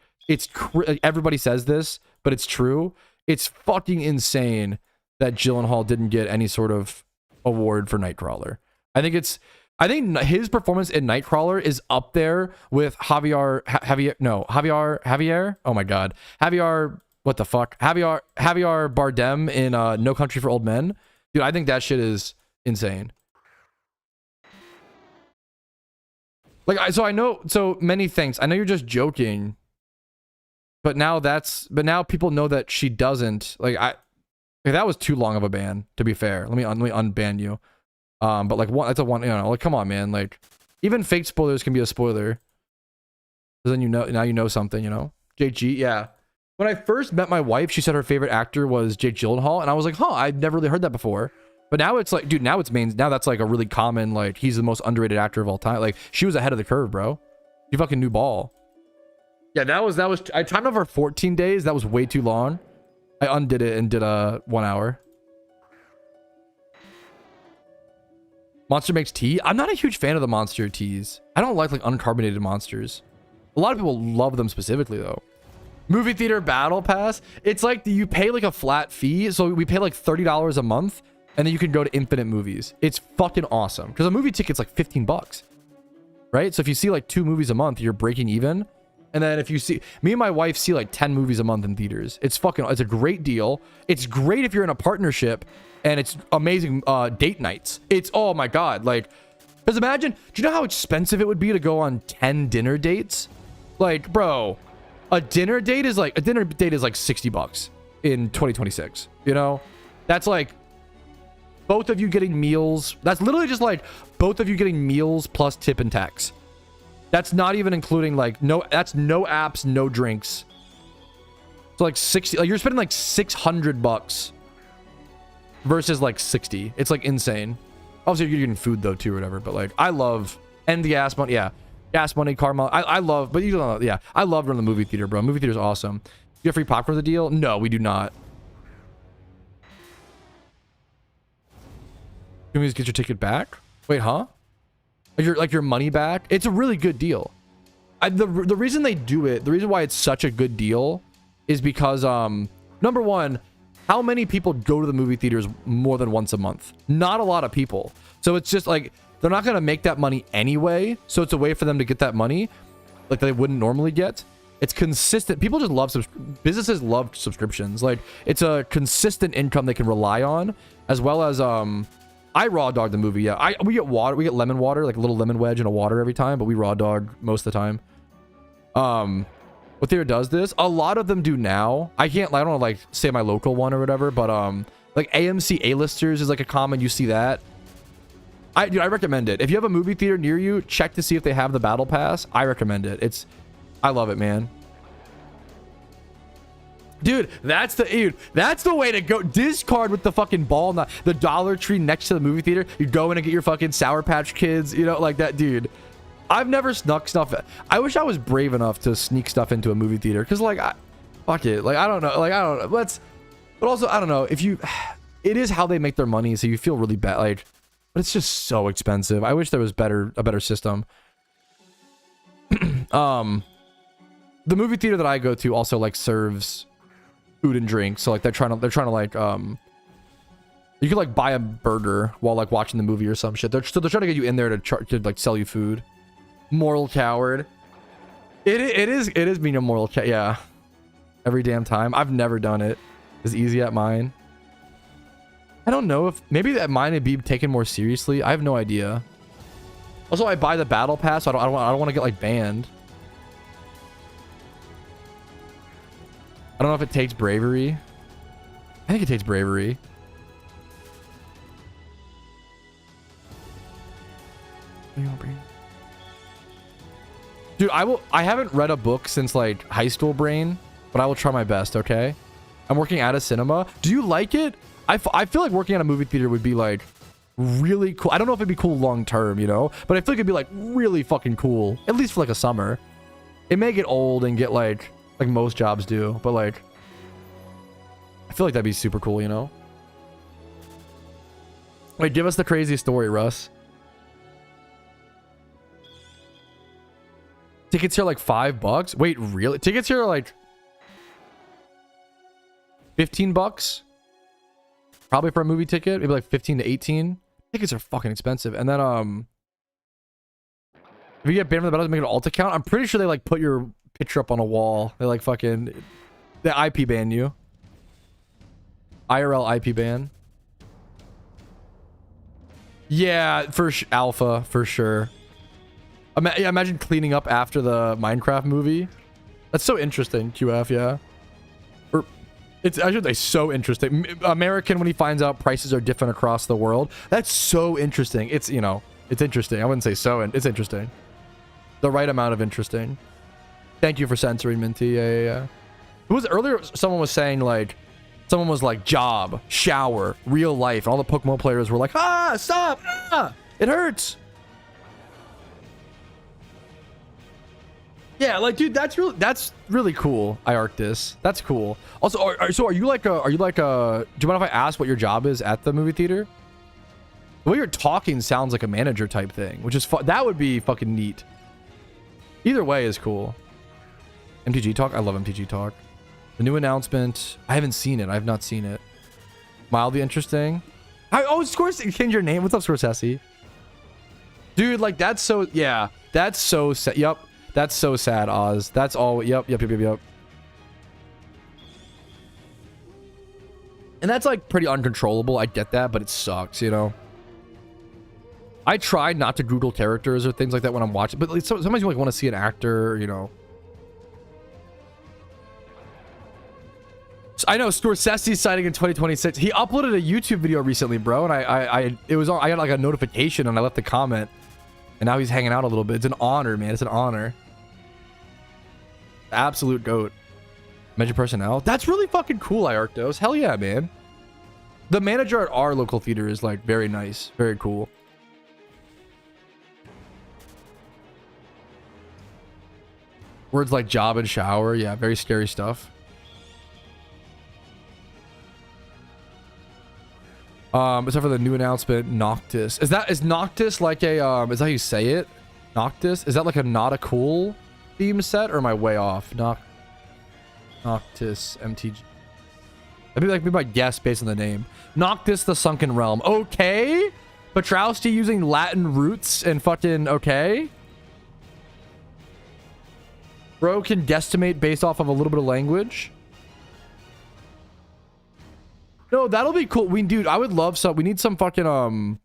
S1: Everybody says this, but it's true. It's fucking insane that Gyllenhaal didn't get any sort of award for Nightcrawler. I think his performance in Nightcrawler is up there with Javier. Oh my God, Javier. What the fuck? Javier Bardem in No Country for Old Men. Dude, I think that shit is insane. Like, so I know, so many things. I know you're just joking, but now people know that she doesn't. Like, that was too long of a ban, to be fair. Let me unban you. But like that's a one, you know, like, come on, man. Like, even fake spoilers can be a spoiler. Because then now you know something, you know? JG, yeah. When I first met my wife, she said her favorite actor was Jake Gyllenhaal, and I was like, huh, I've never really heard that before. But now it's like, dude, now that's like a really common, like, he's the most underrated actor of all time. Like, she was ahead of the curve, bro. You fucking knew ball. Yeah, I timed over 14 days. That was way too long. I undid it and did 1 hour. Monster makes tea. I'm not a huge fan of the Monster teas. I don't like uncarbonated monsters. A lot of people love them specifically though. Movie theater battle pass. It's like you pay like a flat fee. So we pay like $30 a month and then you can go to infinite movies. It's fucking awesome. Because a movie ticket's like 15 bucks. Right? So if you see like 2 movies a month, you're breaking even. And then if you see, me and my wife see like 10 movies a month in theaters. It's a great deal. It's great if you're in a partnership, and it's amazing date nights. It's, oh my God. Like, because imagine, do you know how expensive it would be to go on 10 dinner dates? Like, bro, a dinner date is like 60 bucks in 2026. You know, that's like both of you getting meals. That's literally just like both of you getting meals plus tip and tax. That's not even including like that's no apps, no drinks. So like 60, like you're spending like 600 bucks versus like 60. It's like insane. Obviously you're getting food though too or whatever, but like I love, and the gas money, yeah. Gas money, car money. I love, but you don't know, yeah. I love running the movie theater, bro. Movie theater's awesome. You get free popcorn with the deal? No, we do not. Can we just get your ticket back? Wait, huh? Like your money back? It's a really good deal. The reason they do it, the reason why it's such a good deal is because number one, how many people go to the movie theaters more than once a month? Not a lot of people. So it's just like they're not going to make that money anyway, so it's a way for them to get that money like they wouldn't normally get. It's consistent. People just love businesses love subscriptions. Like, it's a consistent income they can rely on, as well as I raw dog the movie. Yeah, we get water. We get lemon water, like a little lemon wedge and a water every time, but we raw dog most of the time. What theater does this? A lot of them do now. I don't want to like say my local one or whatever, but like AMC A-listers is like a common. You see that. I recommend it. If you have a movie theater near you, check to see if they have the battle pass. I recommend it. I love it, man. Dude, that's the way to go. Discard with the fucking ball, the Dollar Tree next to the movie theater. You go in and get your fucking Sour Patch Kids, you know, like that, dude. I've never snuck stuff. I wish I was brave enough to sneak stuff into a movie theater, because like, fuck it. Like, I don't know. But also, I don't know if you, it is how they make their money. So you feel really bad. Like, but it's just so expensive. I wish there was a better system. The movie theater that I go to also like serves food and drink, so like they're trying to like you could like buy a burger while like watching the movie or some shit. They're trying to get you in there to like sell you food. Moral coward. It is being a moral coward. Yeah, every damn time. I've never done it as easy at mine. I don't know if maybe that mine would be taken more seriously. I have no idea. Also, I buy the battle pass, so I don't want to get like banned. I don't know if it takes bravery. I think it takes bravery. Dude, I haven't read a book since like high school brain. but I will try my best, okay? I'm working at a cinema. Do you like it? I feel like working at a movie theater would be like really cool. I don't know if it'd be cool long term, you know, but I feel like it'd be like really fucking cool, at least for like a summer. It may get old and get like most jobs do, but like I feel like that'd be super cool, you know? Wait, give us the craziest story, Russ. Tickets here are like $5. Wait, really? Tickets here are like $15? Probably for a movie ticket, maybe like 15 to 18. Tickets are fucking expensive. And then if you get banned from the battle to make an alt account, I'm pretty sure they like put your picture up on a wall. They like fucking they IP ban you. IRL IP ban. Yeah, for alpha for sure. Imagine cleaning up after the Minecraft movie. That's so interesting, QF. Yeah. It's actually so interesting. American, when he finds out prices are different across the world. That's so interesting. It's, you know, it's interesting. I wouldn't say so. It's interesting. The right amount of interesting. Thank you for censoring, Minty. Yeah. It was earlier, someone was saying like, job, shower, real life. And all the PokeMMO players were like, ah, stop. Ah, it hurts. Yeah, like, dude, that's really cool. Iarctis, that's cool. Also, so are you like a? Do you mind if I ask what your job is at the movie theater? The way you're talking sounds like a manager type thing, which is that would be fucking neat. Either way is cool. MTG talk, I love MTG talk. The new announcement, I haven't seen it. I have not seen it. Mildly interesting. Scorsese, change your name. What's up, Scorsese? Dude, like that's so. Yeah, that's so. Yep. That's so sad, Oz. That's all. Yep. And that's like pretty uncontrollable. I get that, but it sucks, you know? I try not to Google characters or things like that when I'm watching, but like, sometimes you like want to see an actor, you know? So I know Scorsese's sighting in 2026. He uploaded a YouTube video recently, bro, and I got like a notification and I left a comment. And now he's hanging out a little bit. It's an honor, man. It's an honor. Absolute goat. Mention personnel. That's really fucking cool, Iarctos. Hell yeah, man. The manager at our local theater is like very nice. Very cool. Words like job and shower. Yeah, very scary stuff. Except for the new announcement, Noctis. Is Noctis like a is that how you say it? Noctis? Is that like a not a cool theme set, or am I way off? Noctis MTG. That'd be like my guess based on the name. Noctis the Sunken Realm. Okay. Petrowski using Latin roots and fucking okay. Bro can guesstimate based off of a little bit of language. No, that'll be cool. Dude, I would love some. We need some fucking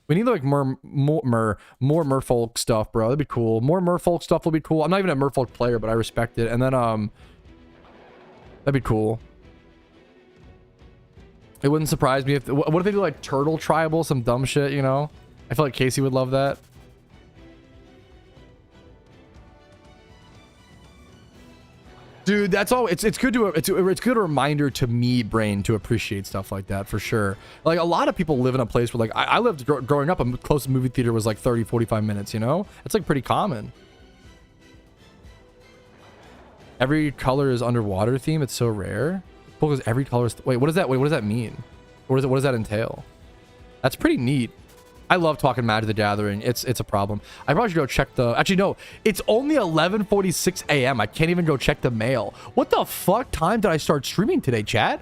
S1: we need like more merfolk stuff, bro. That'd be cool. More merfolk stuff will be cool. I'm not even a merfolk player, but I respect it. And then that'd be cool. It wouldn't surprise me if what if they do like turtle tribal, some dumb shit, you know? I feel like Casey would love that. Dude, that's all. It's good to it's good a reminder to me, brain, to appreciate stuff like that for sure. Like a lot of people live in a place where like I lived growing up, a closest movie theater was like 30-45 minutes, you know? It's like pretty common. Every color is underwater theme. It's so rare. Because every color is wait, what does that mean? What does that entail? That's pretty neat. I love talking Magic the Gathering. It's a problem. I probably should go check the... Actually, no. It's only 11:46 a.m. I can't even go check the mail. What the fuck time did I start streaming today, chat?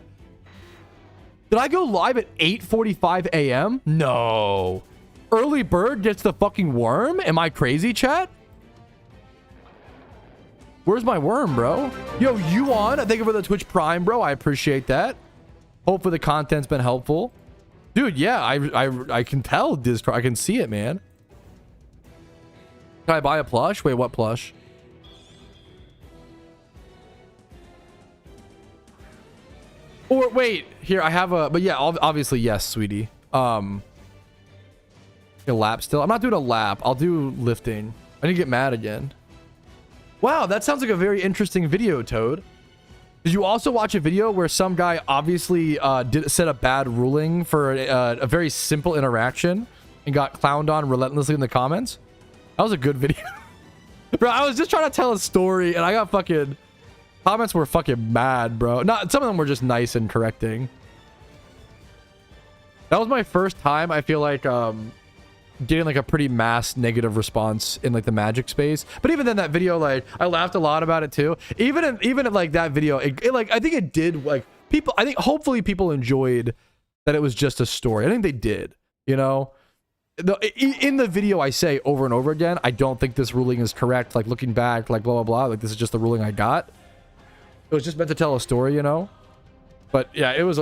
S1: Did I go live at 8:45 a.m.? No. Early bird gets the fucking worm? Am I crazy, chat? Where's my worm, bro? Yo, you on? Thank you for the Twitch Prime, bro. I appreciate that. Hopefully the content's been helpful. Dude, yeah, I can tell this. I can see it, man. Can I buy a plush? Wait, what plush? Or wait, here I have a. But yeah, obviously yes, sweetie. A lap still. I'm not doing a lap. I'll do lifting. I need to get mad again. Wow, that sounds like a very interesting video, Toad. Did you also watch a video where some guy obviously said a bad ruling for a very simple interaction and got clowned on relentlessly in the comments? That was a good video. Bro, I was just trying to tell a story and I got fucking... Comments were fucking mad, bro. Not some of them were just nice and correcting. That was my first time, I feel like, getting like a pretty mass negative response in like the Magic space. But even then, that video, like, I laughed a lot about it too. Even in like that video, it like, I think it did, like, people, I think hopefully people enjoyed that it was just a story. I think they did, you know? In the video, I say over and over again, I don't think this ruling is correct. Like, looking back, like, blah, blah, blah. Like, this is just the ruling I got. It was just meant to tell a story, you know? But yeah, it was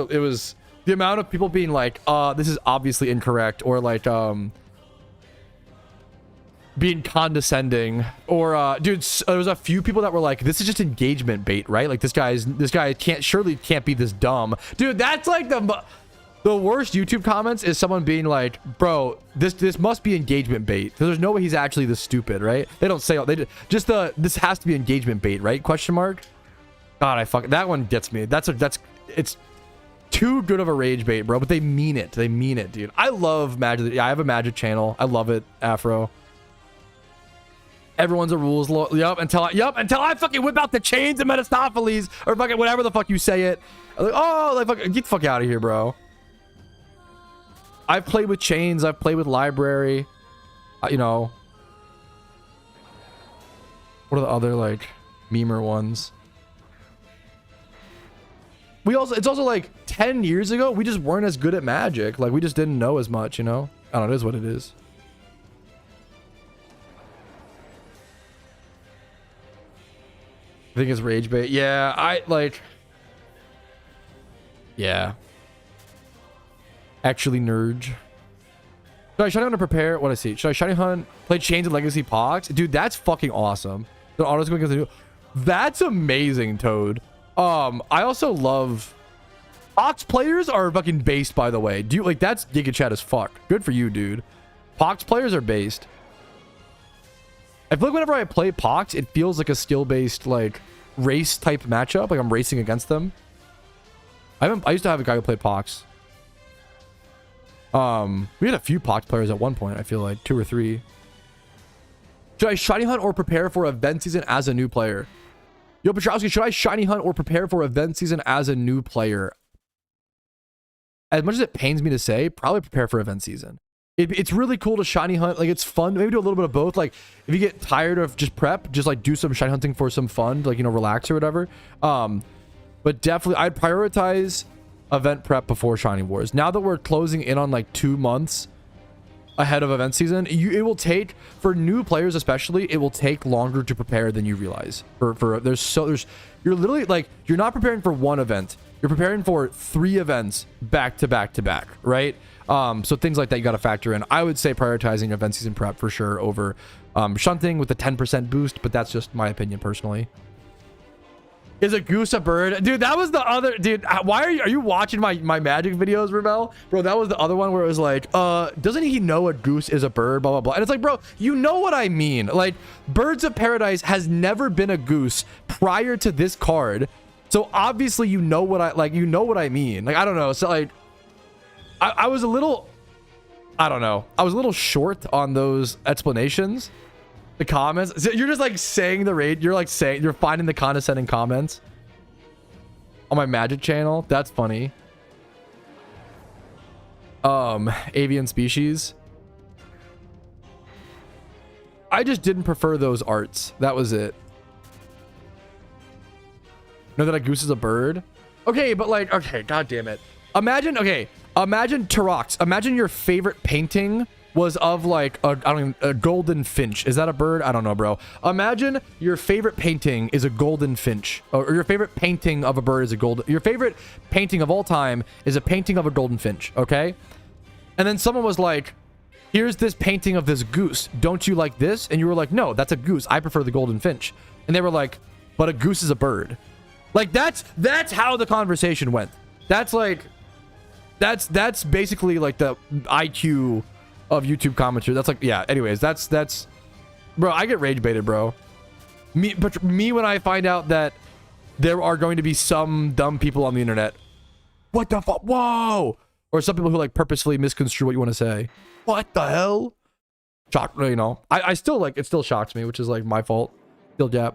S1: the amount of people being like, this is obviously incorrect, or like, being condescending, or dude, there was a few people that were like, this is just engagement bait, right? Like, this guy surely can't be this dumb. Dude, that's like the worst YouTube comments is someone being like, bro, this must be engagement bait. There's no way he's actually this stupid, right? They don't say, this has to be engagement bait, right? Question mark. God, that one gets me. It's too good of a rage bait, bro. But they mean it. They mean it, dude. I love Magic. Yeah, I have a Magic channel. I love it, Afro. Everyone's a rules lord. Yup, until I fucking whip out the chains of Mephistopheles or fucking whatever the fuck you say it. Like, oh, like, fucking get the fuck out of here, bro. I've played with chains. I've played with library. You know. What are the other like memer ones? It's also like 10 years ago, we just weren't as good at Magic. Like, we just didn't know as much, you know? I don't know, it is what it is. I think it's rage bait. Yeah, yeah. Actually, nerd. Should I shiny hunt to prepare? What I see? Should I shiny hunt, play Chains and Legacy Pox? Dude, that's fucking awesome. The auto's going to go. That's amazing, Toad. I also love Pox players are fucking based, by the way. Do you like that's Giga Chat as fuck. Good for you, dude. Pox players are based. I feel like whenever I play Pox, it feels like a skill-based like race type matchup. Like I'm racing against them. I used to have a guy who played Pox. We had a few Pox players at one point, I feel like 2 or 3. Should I shiny hunt or prepare for event season as a new player? Yo, Petrowski, should I shiny hunt or prepare for event season as a new player? As much as it pains me to say, probably prepare for event season. It's really cool to shiny hunt. Like, it's fun. Maybe do a little bit of both. Like, if you get tired of just prep, just like do some shiny hunting for some fun, like, you know, relax or whatever. But definitely, I'd prioritize event prep before Shiny Wars. Now that we're closing in on like 2 months ahead of event season, it will take, for new players especially, it will take longer to prepare than you realize. You're literally like, you're not preparing for one event, you're preparing for 3 events back to back to back, right? So things like that you got to factor in. I would say prioritizing event season prep for sure over shunting with the 10% boost, but that's just my opinion personally. Is a goose a bird? Dude, that was the other... Dude, why are you watching my Magic videos, Rebel? Bro, that was the other one where it was like, doesn't he know a goose is a bird, blah, blah, blah. And it's like, bro, you know what I mean. Like, Birds of Paradise has never been a goose prior to this card. So, obviously, you know what I mean. Like, I don't know. So, like, I was a little... I don't know. I was a little short on those explanations. The comments. So you're just like saying the rate. You're like saying, you're finding the condescending comments on my Magic channel. That's funny. Avian species. I just didn't prefer those arts. That was it. Know that a goose is a bird? Okay, but like, okay, god damn it. Imagine Tarox. Imagine your favorite painting was of like a golden finch. Is that a bird? I don't know, bro. Imagine your favorite painting is a golden finch, or your favorite painting of a bird is a golden. Your favorite painting of all time is a painting of a golden finch, okay? And then someone was like, "Here's this painting of this goose. Don't you like this?" And you were like, "No, that's a goose. I prefer the golden finch." And they were like, "But a goose is a bird." Like that's how the conversation went. That's like, that's basically like the IQ of YouTube commentary. That's like, yeah, anyways, that's bro, I get rage baited, bro. Me when I find out that there are going to be some dumb people on the internet. What the fuck? Whoa! Or some people who like purposefully misconstrue what you want to say. What the hell? Shocked, you know. I still like, it still shocks me, which is like my fault. Still jap.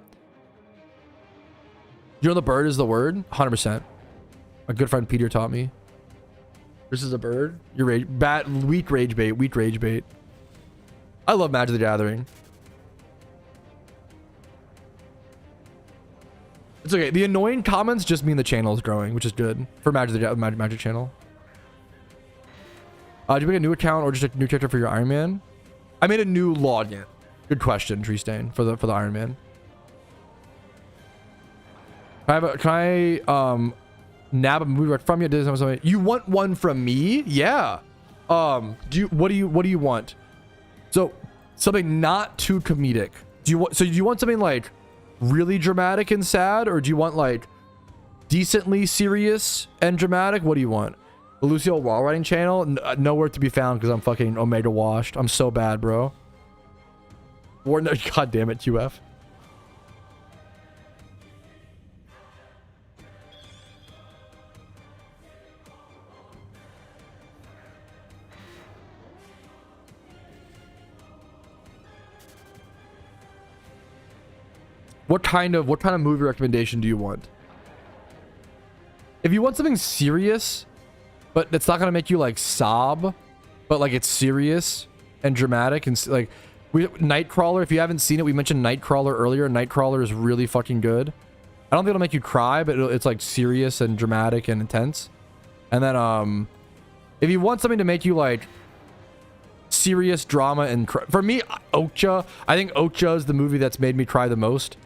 S1: You know the bird is the word? 100%. My good friend Peter taught me. This is a bird. You're rage, weak rage bait, weak rage bait. I love Magic the Gathering. It's okay. The annoying comments just mean the channel is growing, which is good for Magic the Magic channel. Did you make a new account or just a new character for your Iron Man? I made a new login. Good question, Treestain, for the Iron Man. Can I nab a movie from you? You want one from me? Yeah. What do you want? So something not too comedic. Do you want something like really dramatic and sad, or do you want like decently serious and dramatic? What do you want? The Lucio wall riding channel? Nowhere to be found because I'm fucking Omega washed. I'm so bad, bro. God damn it, QF. What kind of movie recommendation do you want? If you want something serious, but it's not gonna make you like sob, but like it's serious and dramatic and like Nightcrawler. If you haven't seen it, we mentioned Nightcrawler earlier. Nightcrawler is really fucking good. I don't think it'll make you cry, but it's like serious and dramatic and intense. And then if you want something to make you like serious drama and for me, Okja. I think Okja is the movie that's made me cry the most.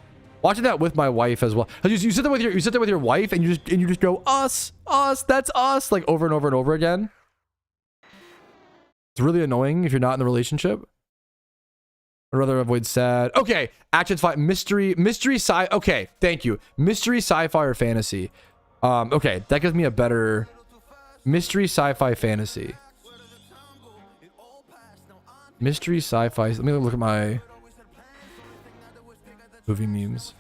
S1: Watching that with my wife as well. You sit there with your wife and you just go us, that's us, like over and over and over again. It's really annoying if you're not in the relationship. I'd rather avoid sad. Okay, action's fine. Mystery sci. Okay, thank you. Mystery, sci-fi, or fantasy. Okay, that gives me a better mystery, sci-fi, fantasy. Mystery, sci-fi. Let me look at my movie memes.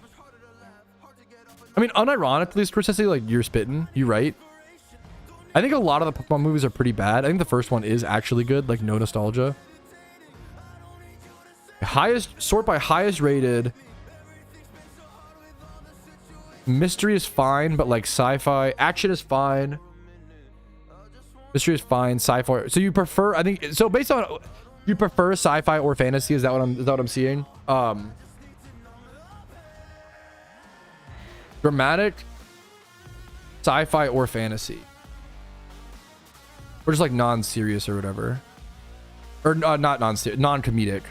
S1: I mean, unironically, Scorsese, like, you're spitting. You right. I think a lot of the Pokemon movies are pretty bad. I think the first one is actually good, like no nostalgia. Sort by highest rated. Mystery is fine, but like sci-fi. Action is fine. Mystery is fine. Sci-fi. So you prefer, I think, so based on, you prefer sci-fi or fantasy? Is that what I'm seeing? Dramatic, sci-fi, or fantasy, or just like non-serious or whatever, or not non-serious, non-comedic.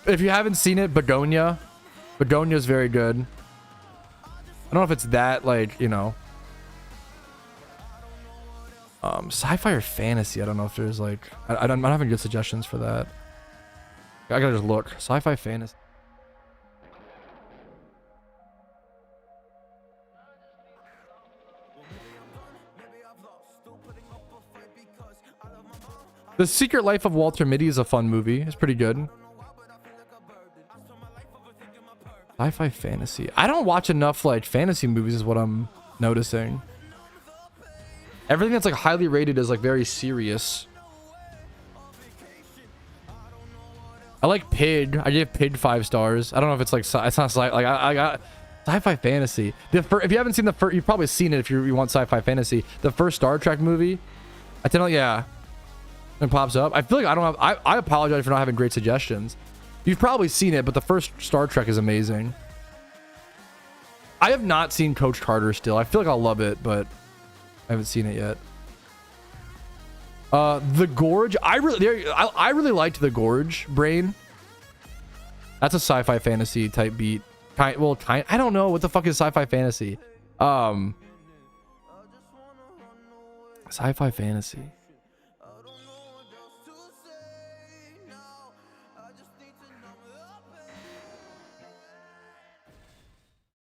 S1: If you haven't seen it, Begonia is very good. I don't know if it's that, like, you know, sci-fi or fantasy. I don't know if there's like, I don't have any good suggestions for that. I gotta just look. Sci-fi, fantasy. The Secret Life of Walter Mitty is a fun movie. It's pretty good. Sci-fi, fantasy. I don't watch enough like fantasy movies is what I'm noticing. Everything that's like highly rated is like very serious. I like Pig. I gave Pig 5 stars. I don't know if it's like, it's not like I got sci-fi fantasy. If you haven't seen the first, you've probably seen it if you want sci-fi fantasy. The first Star Trek movie. I tell you, yeah. It pops up. I feel like I don't have, I apologize for not having great suggestions. You've probably seen it, but the first Star Trek is amazing. I have not seen Coach Carter still. I feel like I'll love it, but I haven't seen it yet. The Gorge. I really liked The Gorge, Brain. That's a sci-fi fantasy type beat. I don't know. What the fuck is sci-fi fantasy? Sci-fi fantasy.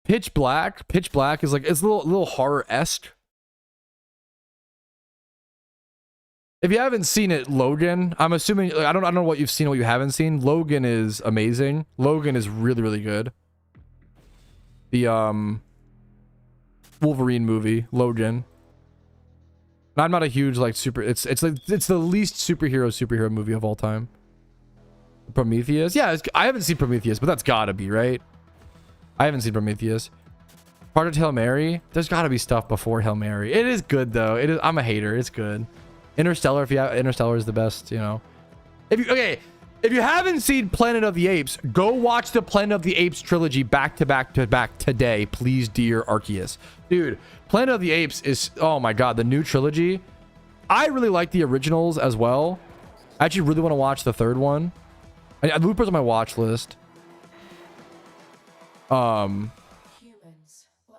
S1: Pitch Black. Pitch Black is like, it's a little horror-esque. If you haven't seen it, Logan, I'm assuming, I don't know what you've seen, what you haven't seen. Logan is amazing. Logan is really, really good. The Wolverine movie, Logan. And I'm not a huge like it's the least superhero movie of all time. Prometheus? Yeah, I haven't seen Prometheus, but that's gotta be, right? I haven't seen Prometheus. Part of Hail Mary? There's gotta be stuff before Hail Mary. It is good though. It is, I'm a hater. It's good. Interstellar, Interstellar is the best, you know. If you haven't seen Planet of the Apes, go watch the Planet of the Apes trilogy back to back to back today, please, dear Arceus. Dude, Planet of the Apes is, oh my god, the new trilogy. I really like the originals as well. I actually really want to watch the third one. Looper's on my watch list. No,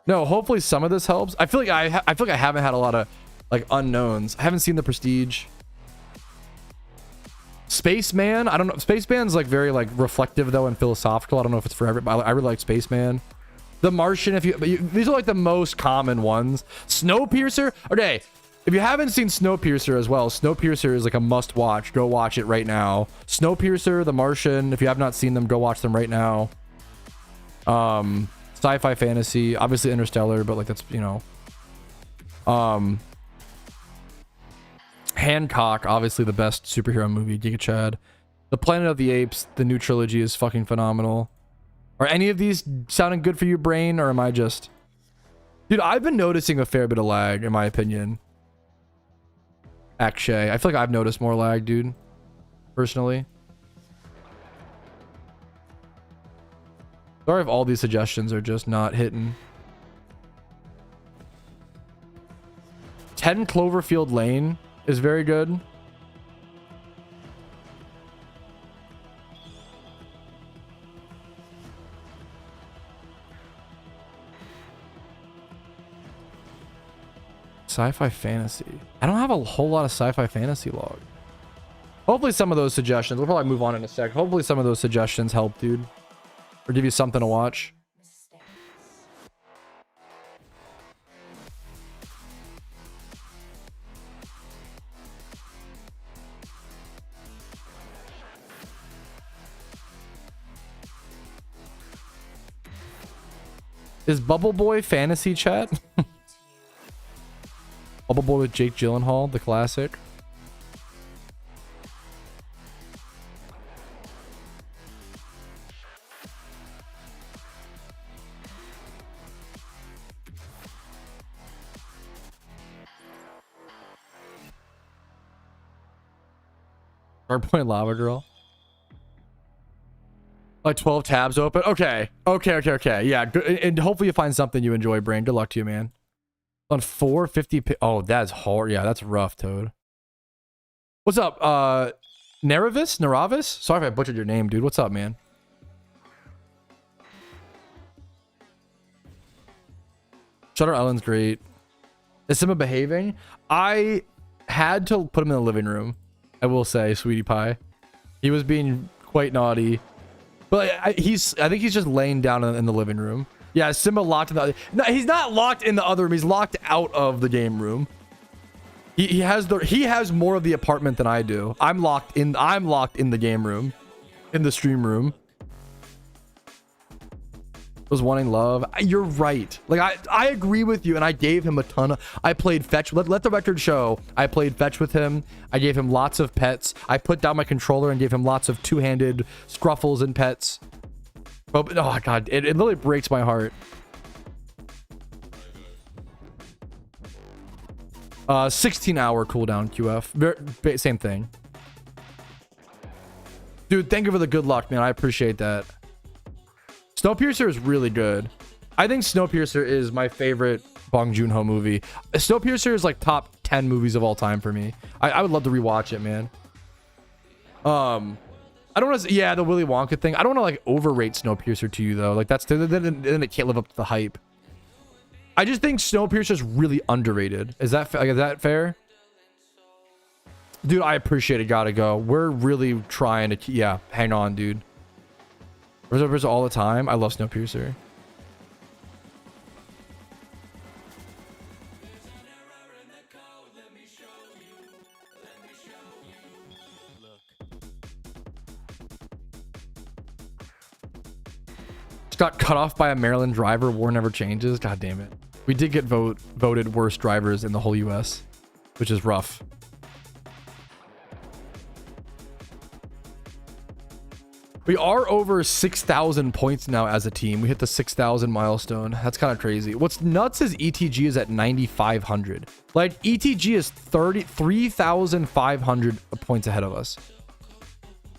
S1: hopefully some of this helps. I feel like I haven't had a lot of like unknowns. I haven't seen The Prestige. Spaceman, I don't know. Spaceman's like very like reflective though and philosophical. I don't know if it's for everybody. I really like Spaceman. The Martian, these are like the most common ones. Snowpiercer. Okay, if you haven't seen Snowpiercer as well, Snowpiercer is like a must watch. Go watch it right now. Snowpiercer, The Martian. If you have not seen them, go watch them right now. Sci-fi fantasy, obviously Interstellar, but like that's, you know. Hancock, obviously the best superhero movie, Giga Chad. The Planet of the Apes, the new trilogy is fucking phenomenal. Are any of these sounding good for you, brain, or am I just... Dude, I've been noticing a fair bit of lag, in my opinion. Akshay, I feel like I've noticed more lag, dude. Personally. Sorry if all these suggestions are just not hitting. 10 Cloverfield Lane is very good. Sci-fi fantasy. I don't have a whole lot of sci-fi fantasy log. Hopefully some of those suggestions, we'll probably move on in a sec. Hopefully some of those suggestions help, dude. Or give you something to watch. Is Bubble Boy fantasy chat? Bubble Boy with Jake Gyllenhaal, the classic. Hardpoint Lava Girl. Like 12 tabs open. Okay. Yeah. Good. And hopefully you find something you enjoy, Brain. Good luck to you, man. On 450. Oh, that's hard. Yeah, that's rough, Toad. What's up? Naravis? Sorry if I butchered your name, dude. What's up, man? Shutter Island's great. Is Simba behaving? I had to put him in the living room. I will say, Sweetie Pie. He was being quite naughty. But I think he's just laying down in the living room. Yeah, Simba locked in the... No, he's not locked in the other room. He's locked out of the game room. He has more of the apartment than I do. I'm locked in the game room. In the stream room. Was wanting love. You're right. Like I agree with you, and I gave him a ton of... I played fetch. Let the record show. I played fetch with him. I gave him lots of pets. I put down my controller and gave him lots of two-handed scruffles and pets. But oh god, it literally breaks my heart. 16-hour cooldown QF. Same thing. Dude, thank you for the good luck, man. I appreciate that. Snowpiercer is really good. I think Snowpiercer is my favorite Bong Joon-ho movie. Snowpiercer is like top 10 movies of all time for me. I would love to rewatch it, man. I don't want to... Yeah, the Willy Wonka thing. I don't want to like overrate Snowpiercer to you though. Like then it can't live up to the hype. I just think Snowpiercer is really underrated. Is that fair? Dude, I appreciate it. Gotta go. We're really trying to... Yeah, hang on, dude. Reservoirs all the time. I love Snowpiercer. got cut off by a Maryland driver. War never changes. God damn it. We did get voted worst drivers in the whole US, which is rough. We are over 6,000 points now as a team. We hit the 6,000 milestone. That's kind of crazy. What's nuts is ETG is at 9,500. Like ETG is 3,500 points ahead of us.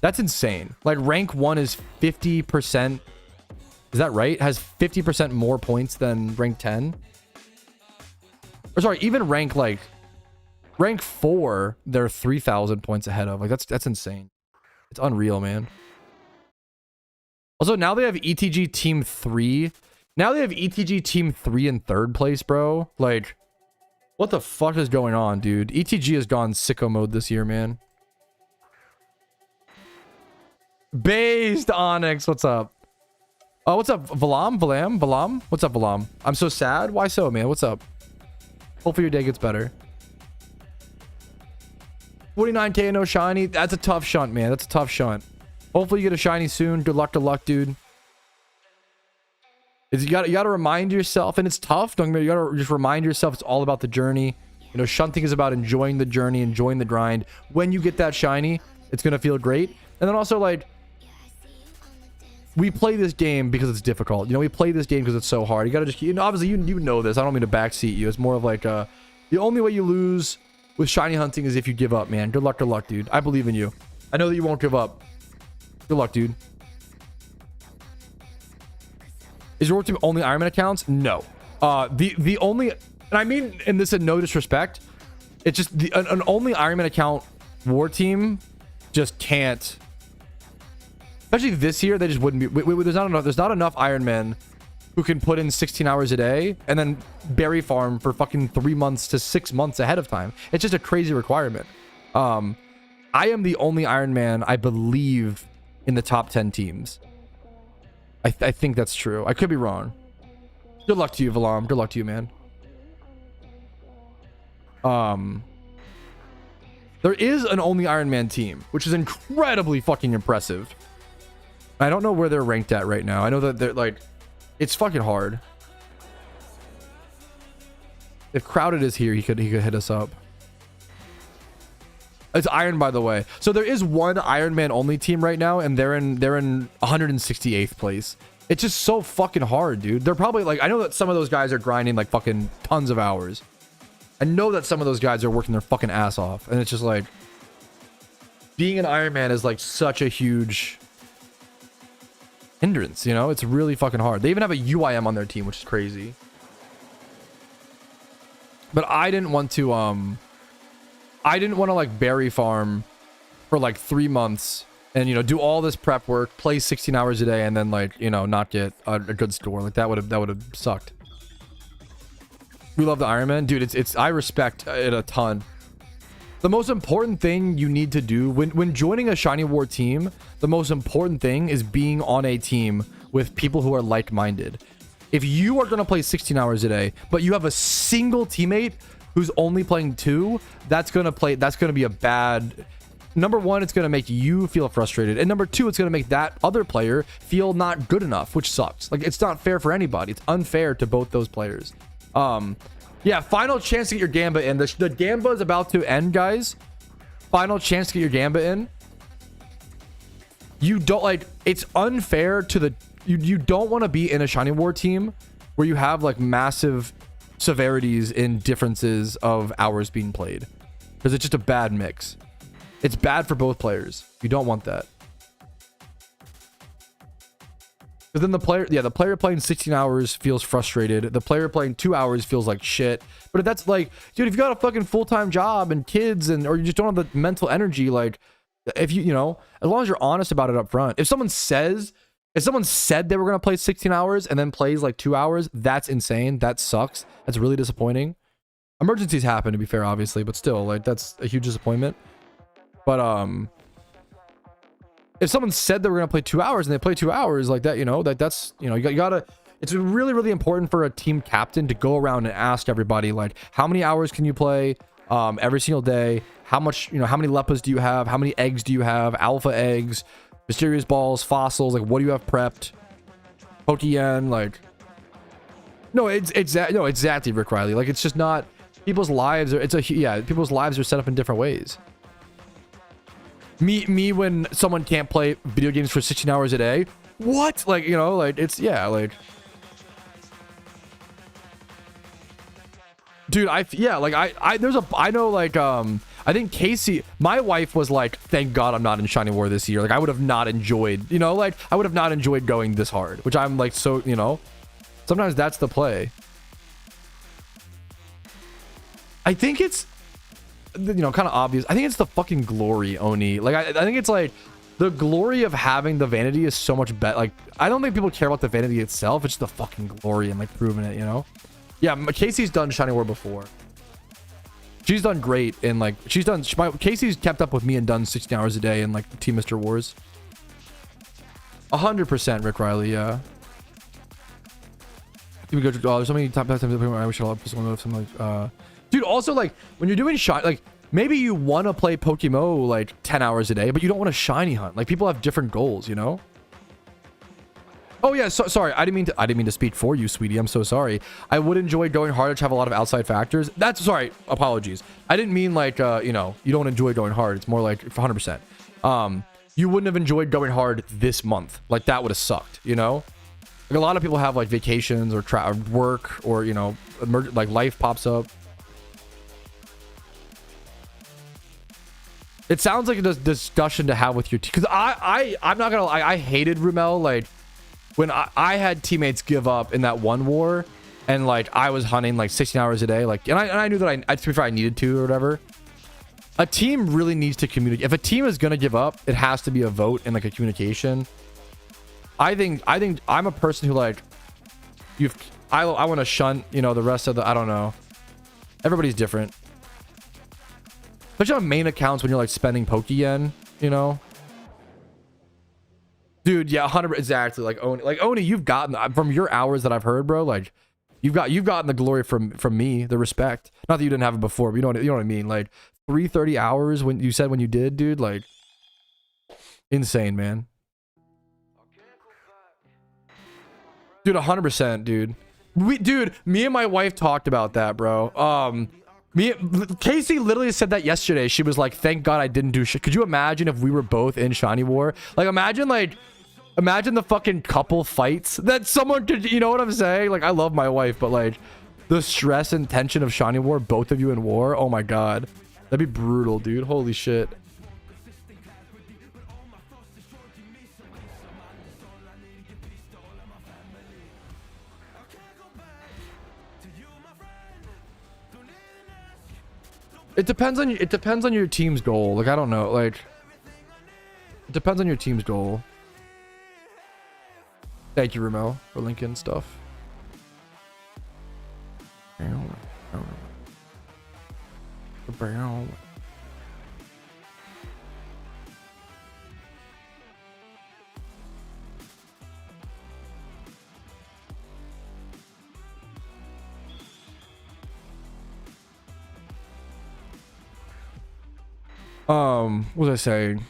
S1: That's insane. Like rank 1 is 50%. Is that right? Has 50% more points than rank 10. Or sorry, even rank 4, they're 3,000 points ahead of. Like that's insane. It's unreal, man. Also, now they have ETG Team 3. Now they have ETG Team 3 in 3rd place, bro. Like, what the fuck is going on, dude? ETG has gone sicko mode this year, man. Based Onyx, what's up? Oh, what's up, Valam? What's up, Valam? I'm so sad. Why so, man? What's up? Hopefully your day gets better. 49k and no shiny. That's a tough shunt, man. That's a tough shunt. Hopefully you get a shiny soon. Good luck, dude. You gotta remind yourself, and it's tough. Don't get me wrong, you gotta just remind yourself it's all about the journey. You know, shunting is about enjoying the journey, enjoying the grind. When you get that shiny, it's gonna feel great. And then also, like, we play this game because it's difficult. You know, we play this game because it's so hard. You gotta just, you know, obviously you know this. I don't mean to backseat you. It's more of like the only way you lose with shiny hunting is if you give up, man. Good luck, dude. I believe in you. I know that you won't give up. Good luck, dude. Is your team only Ironman accounts? No. The only, and I mean, and this in no disrespect, it's just an only Ironman account war team just can't. Especially this year, they just wouldn't be. There's not enough Ironmen who can put in 16 hours a day and then berry farm for fucking 3 months to 6 months ahead of time. It's just a crazy requirement. I am the only Ironman, I believe, in the top 10 teams. I think that's true. I could be wrong. Good luck to you, Valam. Good luck to you, man. There is an only Ironman team, which is incredibly fucking impressive. I don't know where they're ranked at right now. I know that they're like, it's fucking hard. If Crowded is here, he could hit us up. It's Iron, by the way. So there is one Iron Man only team right now, and they're in 168th place. It's just so fucking hard, dude. They're probably like, I know that some of those guys are grinding like fucking tons of hours. I know that some of those guys are working their fucking ass off, and it's just like being an Iron Man is like such a huge hindrance, you know? It's really fucking hard. They even have a UIM on their team, which is crazy. But I didn't want to like berry farm for like 3 months and, you know, do all this prep work, play 16 hours a day, and then like, you know, not get a good score. Like that would have sucked. We love the Iron Man, dude. It's I respect it a ton. The most important thing you need to do when joining a Shiny War team, the most important thing is being on a team with people who are like-minded. If you are going to play 16 hours a day, but you have a single teammate who's only playing 2, that's going to be a bad. Number 1, it's going to make you feel frustrated. And number 2, it's going to make that other player feel not good enough, which sucks. Like, it's not fair for anybody. It's unfair to both those players. Yeah, final chance to get your Gamba in. The Gamba is about to end, guys. Final chance to get your Gamba in. You don't like, it's unfair to the, you don't want to be in a Shiny War team where you have like massive severities in differences of hours being played, because it's just a bad mix. It's bad for both players. You don't want that. But then the player playing 16 hours feels frustrated. The player playing 2 hours feels like shit. But if that's like, dude, if you got a fucking full-time job and kids, and or you just don't have the mental energy, like, if you know, as long as you're honest about it up front. If someone said they were gonna play 16 hours and then plays like 2 hours, that's insane. That sucks. That's really disappointing. Emergencies happen, to be fair, obviously, but still, like, that's a huge disappointment. But if someone said they were gonna play 2 hours and they play 2 hours like that, you know, that's, you know, you gotta, it's really, really important for a team captain to go around and ask everybody, like, how many hours can you play every single day? How much, you know, how many leppas do you have? How many eggs do you have? Alpha eggs, mysterious balls, fossils, like, what do you have prepped? Pokien, like no, it's no, exactly, Rick Riley. Like it's just not people's lives are people's lives are set up in different ways. Me when someone can't play video games for 16 hours a day, what? Like, you know, like it's like dude, I know like I think Casey, my wife was like, thank God I'm not in Shiny War this year. Like I would have not enjoyed, you know, like I would have not enjoyed going this hard, which I'm like, so, you know, sometimes that's the play. I think it's, you know, kind of obvious. I think it's the fucking glory, Oni. Like I think it's like the glory of having the vanity is so much better. Like I don't think people care about the vanity itself. It's the fucking glory and like proving it, you know? Yeah, Casey's done Shiny War before. She's done great in like Casey's kept up with me and done 16 hours a day in like Team Mr. Wars. 100% Rick Riley, yeah. We go to there's so many times I wish I'll something like dude, also like when you're doing shot, like maybe you want to play PokeMMO like 10 hours a day, but you don't want to shiny hunt. Like people have different goals, you know? Oh yeah, sorry. I didn't mean to speak for you, sweetie. I'm so sorry. I would enjoy going hard to have a lot of outside factors. That's sorry. Apologies. I didn't mean like you know, you don't enjoy going hard. It's more like 100%. You wouldn't have enjoyed going hard this month. Like that would have sucked, you know? Like a lot of people have like vacations or work or, you know, like life pops up. It sounds like a discussion to have with your team. Because I'm not gonna lie, I hated Rumel. Like when I had teammates give up in that one war, and like I was hunting like 16 hours a day, like, and I knew that to be fair, I needed to or whatever. A team really needs to communicate. If a team is gonna give up, it has to be a vote and like a communication. I think I'm a person who like I want to shun, you know, the rest of the, I don't know. Everybody's different. Especially on main accounts when you're like spending Pokeyen, you know. Dude, yeah, 100 exactly. Like Oni, you've gotten from your hours that I've heard, bro. Like, you've gotten the glory from me, the respect. Not that you didn't have it before, but you know what I mean. Like 330 hours when you did, dude. Like, insane, man. Dude, 100%, dude. Me and my wife talked about that, bro. Casey literally said that yesterday. She was like, "Thank God I didn't do shit." Could you imagine if we were both in Shiny War? Like, imagine the fucking couple fights that someone could, you know what I'm saying? Like, I love my wife, but like the stress and tension of Shiny War, both of you in war. Oh my God, that'd be brutal, dude. Holy shit. It depends on your team's goal. Like, I don't know. Like, it depends on your team's goal. Thank you, Ramel, for linking stuff. What was I saying?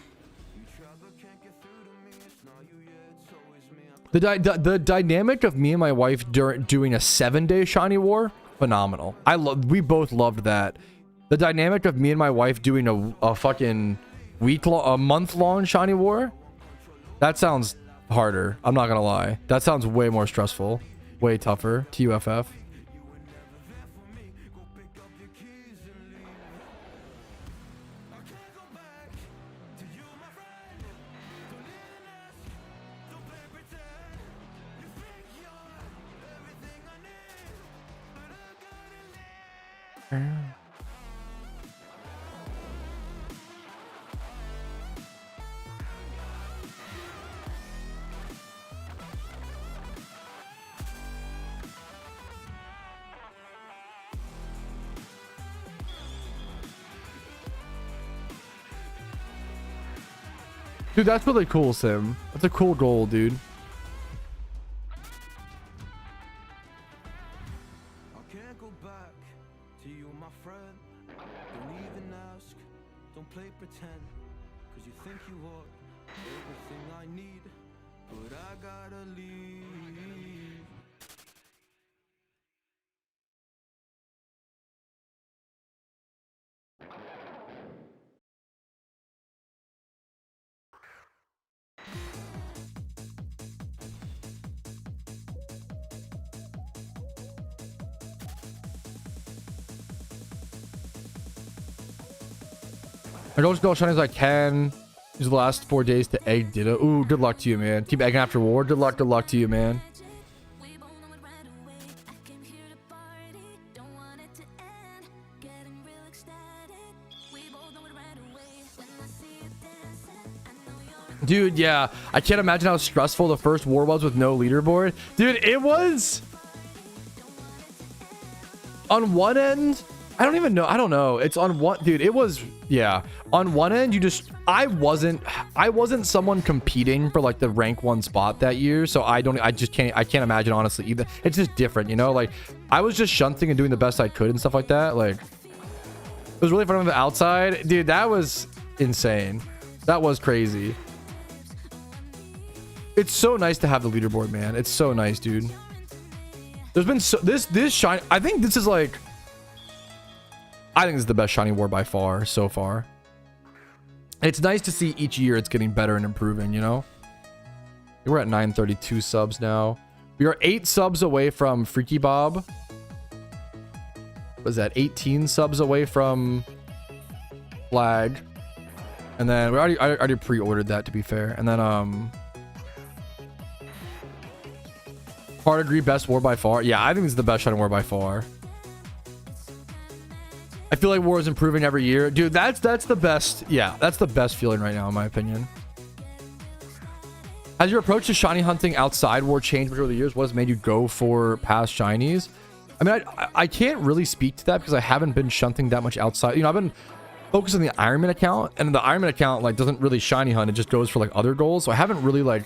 S1: The dynamic of me and my wife doing a 7-day Shiny War, phenomenal. We both loved that. The dynamic of me and my wife doing a fucking a month-long Shiny War, that sounds harder. I'm not gonna lie. That sounds way more stressful, way tougher. TUFF. Dude, that's really cool, Sim. That's a cool goal, dude. I go as shiny as I can. Use the last 4 days to egg Ditto. Ooh, good luck to you, man. Keep egging after war. Good luck to you, man. Dude, yeah. I can't imagine how stressful the first war was with no leaderboard. Dude, it was... On one end... I don't even know. I don't know. It's on one... Dude, it was... Yeah. On one end, you just... I wasn't someone competing for like the rank 1 spot that year. So I can't imagine, honestly, either. It's just different, you know? Like, I was just shunting and doing the best I could and stuff like that. Like, it was really fun on the outside. Dude, that was insane. That was crazy. It's so nice to have the leaderboard, man. It's so nice, dude. There's been so this shiny. I think this is like, I think this is the best shiny war by far so far. It's nice to see each year it's getting better and improving, you know? We're at 932 subs now. We are 8 subs away from Freaky Bob. What was that? 18 subs away from Flag. And then I already pre-ordered that, to be fair. And then hard agree, best war by far. Yeah, I think this is the best shiny war by far. I feel like war is improving every year. Dude, that's the best. Yeah, that's the best feeling right now, in my opinion. Has your approach to shiny hunting outside war changed over the years? What has made you go for past shinies? I mean, I can't really speak to that because I haven't been shunting that much outside. You know, I've been focused on the Ironman account, and the Ironman account like doesn't really shiny hunt. It just goes for like other goals. So I haven't really like...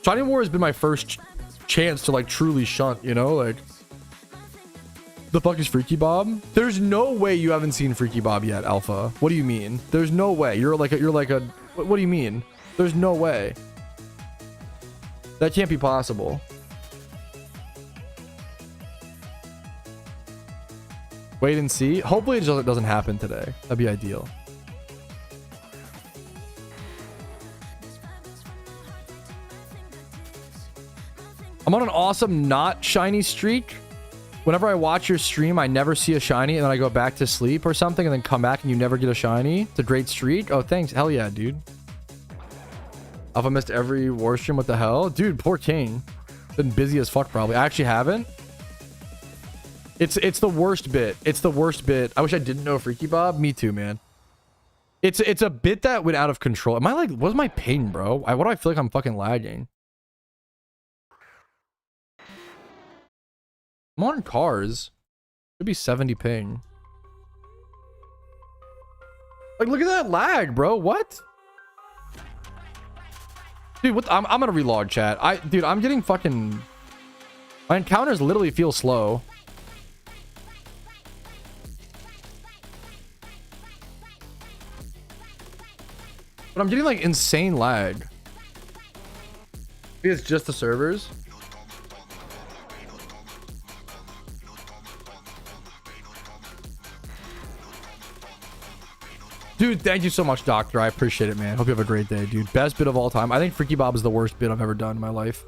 S1: Shiny war has been my first chance to like truly shunt, you know? Like, the fuck is Freaky Bob? There's no way you haven't seen Freaky Bob yet, Alpha. What do you mean? There's no way. You're like a what do you mean? There's no way. That can't be possible. Wait and see. Hopefully it doesn't happen today. That'd be ideal. I'm on an awesome not shiny streak. Whenever I watch your stream, I never see a shiny, and then I go back to sleep or something, and then come back and you never get a shiny. It's a great streak. Oh, thanks. Hell yeah, dude. Alpha missed every war stream. What the hell? Dude, poor King. Been busy as fuck, probably. I actually haven't. It's the worst bit. It's the worst bit. I wish I didn't know Freaky Bob. Me too, man. It's a bit that went out of control. Am I like... What's my ping, bro? Why do I feel like I'm fucking lagging? I'm on cars. Should be 70 ping. Like, look at that lag, bro. What? Dude, what? I'm gonna relog chat. Dude, I'm getting fucking... My encounters literally feel slow. But I'm getting like insane lag. Maybe it's just the servers. Dude, thank you so much, Doctor. I appreciate it, man. Hope you have a great day, dude. Best bit of all time. I think Freaky Bob is the worst bit I've ever done in my life.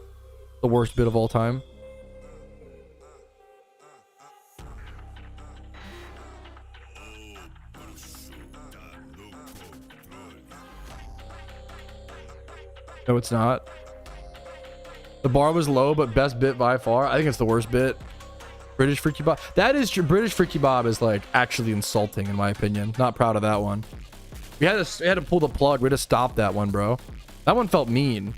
S1: The worst bit of all time. No, it's not. The bar was low, but best bit by far. I think it's the worst bit. British Freaky Bob. That is true. British Freaky Bob is like actually insulting in my opinion. Not proud of that one. We had to pull the plug. We had to stop that one, bro. That one felt mean.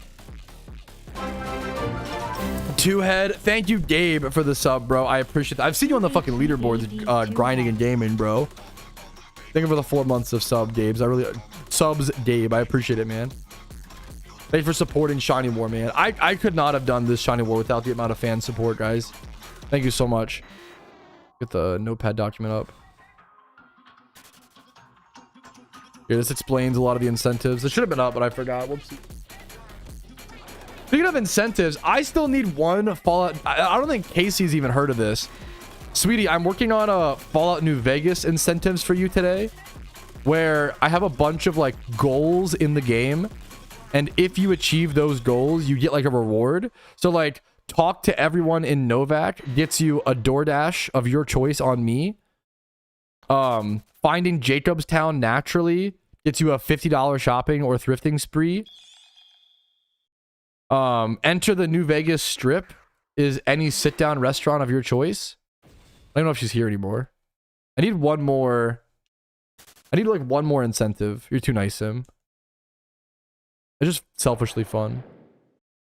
S1: Two head. Thank you, Gabe, for the sub, bro. I appreciate that. I've seen you on the fucking leaderboards grinding and gaming, bro. Thank you for the 4 months of sub, Gabe. Subs, Gabe. I appreciate it, man. Thank you for supporting Shiny War, man. I could not have done this Shiny War without the amount of fan support, guys. Thank you so much. Get the notepad document up. Here, this explains a lot of the incentives. It should have been up, but I forgot. Whoopsie. of incentives, I still need one Fallout. I don't think Casey's even heard of this. Sweetie, I'm working on a Fallout New Vegas incentives for you today, where I have a bunch of like goals in the game. And if you achieve those goals, you get like a reward. So like talk to everyone in Novak gets you a DoorDash of your choice on me. Finding Jacobstown naturally gets you a $50 shopping or thrifting spree. Enter the New Vegas Strip is any sit-down restaurant of your choice. I don't know if she's here anymore. I need one more. I need like one more incentive. You're too nice, Sim. It's just selfishly fun.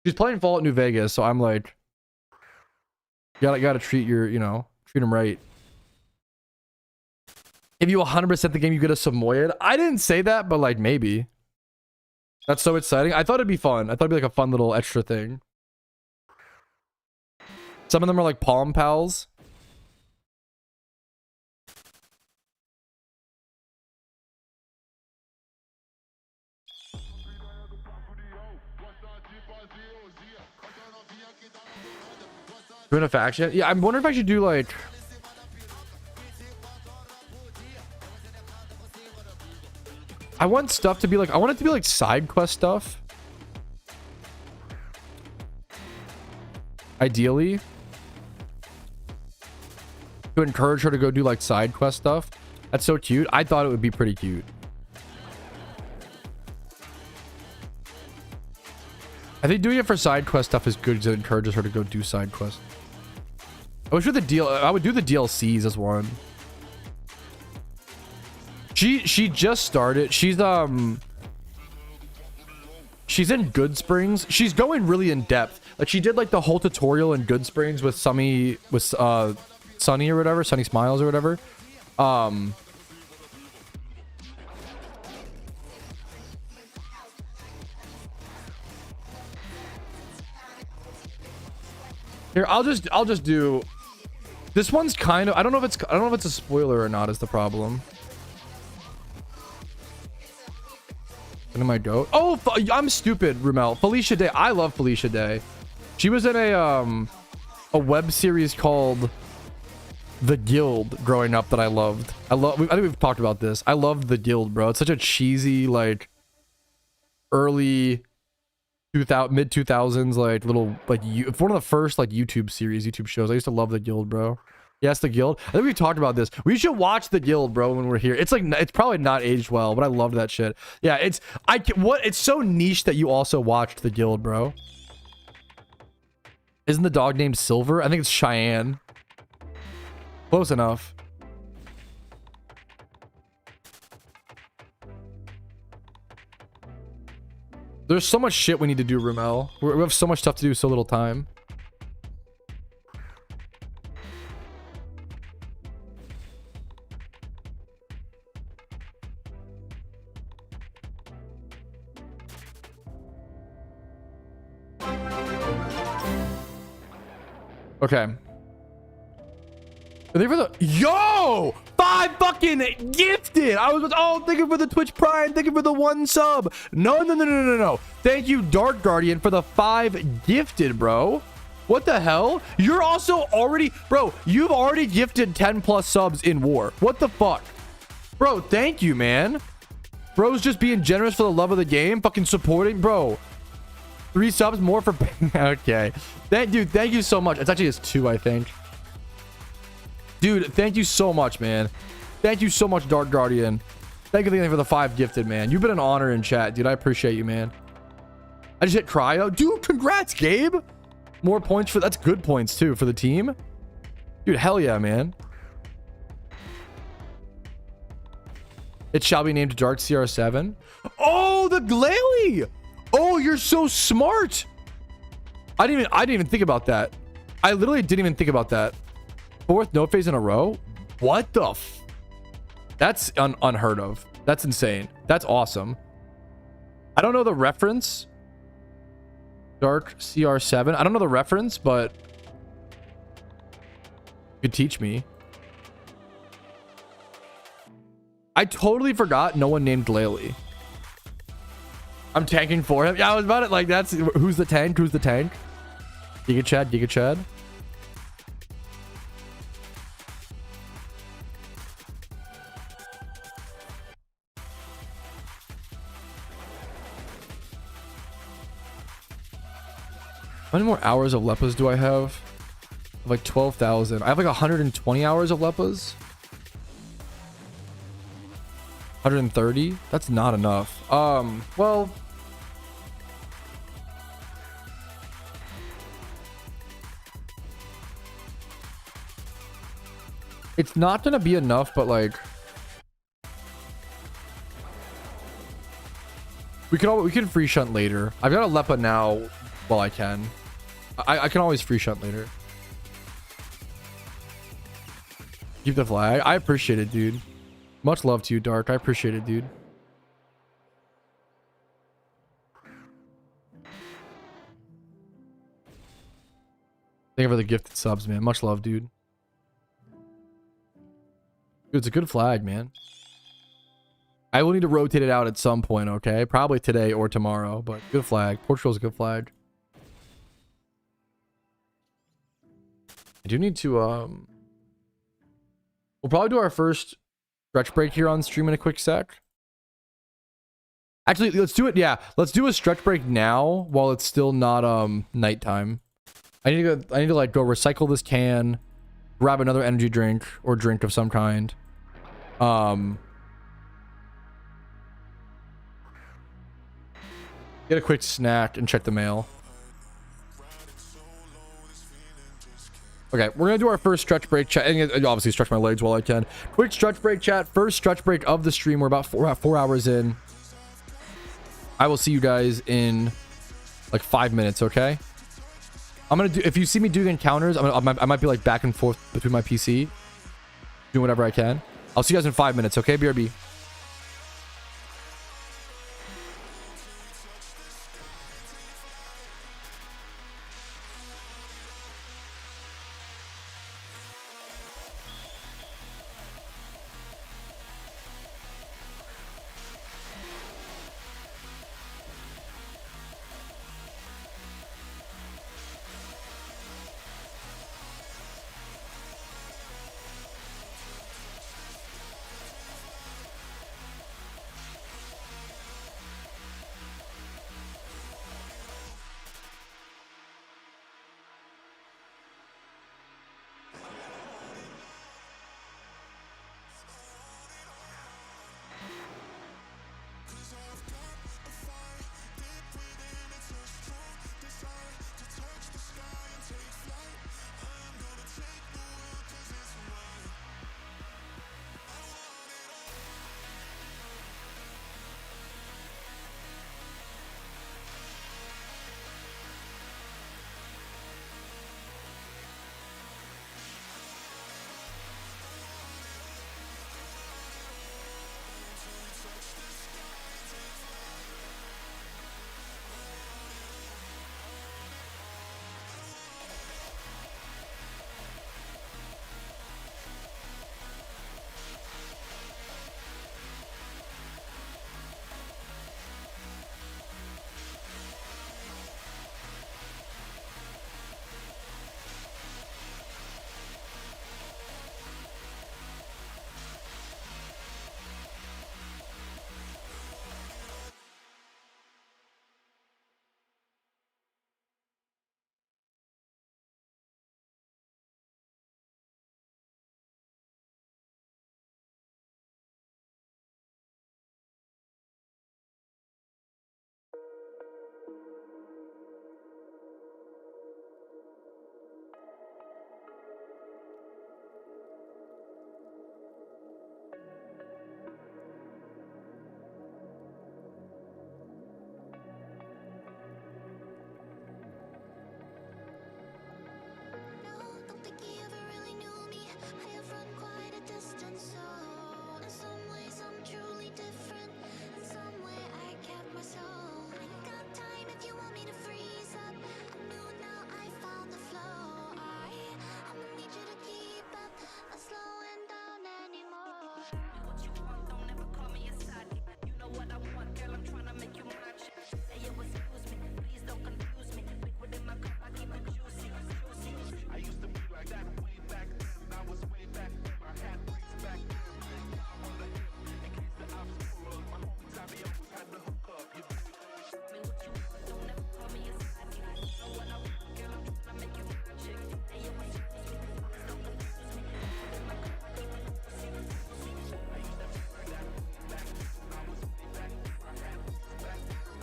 S1: She's playing Fallout New Vegas, so I'm like, gotta treat your, you know, treat him right. If you 100% the game, you get a Samoyed. I didn't say that, but like maybe. That's so exciting. I thought it'd be fun. I thought it'd be like a fun little extra thing. Some of them are like Palm Pals. Doing a faction? Yeah, I'm wondering if I should do like... I want stuff to be like... I want it to be like side quest stuff. Ideally. To encourage her to go do like side quest stuff. That's so cute. I thought it would be pretty cute. I think doing it for side quest stuff is good because it encourages her to go do side quests. I wish with the deal, I would do the DLCs as one. She just started. She's in Good Springs. She's going really in depth. Like she did like the whole tutorial in Good Springs with Sunny or whatever, Sunny Smiles or whatever. Here, I'll just do this one's kind of I don't know if it's a spoiler or not is the problem. When am I go? Oh, I'm stupid, Rumel. Felicia Day. I love Felicia Day. She was in a web series called The Guild growing up that I loved. I think we've talked about this. I loved The Guild, bro. It's such a cheesy like early mid 2000s like little like it's one of the first like YouTube shows. I used to love The Guild, bro. Yes, The Guild. I think we've talked about this. We should watch The Guild, bro, when we're here. It's like it's probably not aged well, but I loved that shit. Yeah, it's so niche that you also watched The Guild, bro. Isn't the dog named Silver? I think it's Cheyenne. Close enough. There's so much shit we need to do, Rumel. We have so much stuff to do, so little time. Okay. Are they for the... Yo! 5 fucking gifted! I was... Oh, thank you for the Twitch Prime. Thank you for the 1 sub. No. Thank you, Dark Guardian, for the 5 gifted, bro. What the hell? You're also already... Bro, you've already gifted 10 plus subs in War. What the fuck? Bro, thank you, man. Bro's just being generous for the love of the game. Fucking supporting. Bro. 3 subs more for... Okay. Dude, thank you so much. It's actually just 2, I think. Dude, thank you so much, man. Thank you so much, Dark Guardian. Thank you for the 5 gifted, man. You've been an honor in chat, dude. I appreciate you, man. I just hit cryo. Dude, congrats, Gabe. More points for... That's good points, too, for the team. Dude, hell yeah, man. It shall be named Dark CR7. Oh, the Glalie. Oh, you're so smart. I didn't even think about that. I literally didn't even think about that. 4th no phase in a row? What the f... That's unheard of. That's insane. That's awesome. I don't know the reference. Dark CR7. I don't know the reference, but... You could teach me. I totally forgot no one named Glalie. I'm tanking for him. Yeah, I was about it. Like, that's who's the tank? Who's the tank? Giga Chad, Giga Chad. How many more hours of Leppas do I have? Like 12,000. I have like 120 hours of Leppas. 130? That's not enough. Well, it's not gonna be enough, but like we can free shunt later. I've got a Leppa now while I can. I can always free shunt later. Keep the flag. I appreciate it, dude. Much love to you, Dark. I appreciate it, dude. Thank you for the gifted subs, man. Much love, dude. Dude, it's a good flag, man. I will need to rotate it out at some point, okay? Probably today or tomorrow, but good flag. Portugal's a good flag. I do need to, we'll probably do our first stretch break here on stream in a quick sec. Actually, let's do it. Yeah, let's do a stretch break now while it's still not nighttime. I need to like go recycle this can, grab another energy drink or drink of some kind. Get a quick snack and check the mail. Okay, we're gonna do our first stretch break chat, and obviously stretch my legs while I can. Quick stretch break chat. First stretch break of the stream. We're about 4 hours in. I will see you guys in like 5 minutes. Okay. I'm gonna do. If you see me doing encounters, I might be like back and forth between my PC, doing whatever I can. I'll see you guys in 5 minutes. Okay, BRB.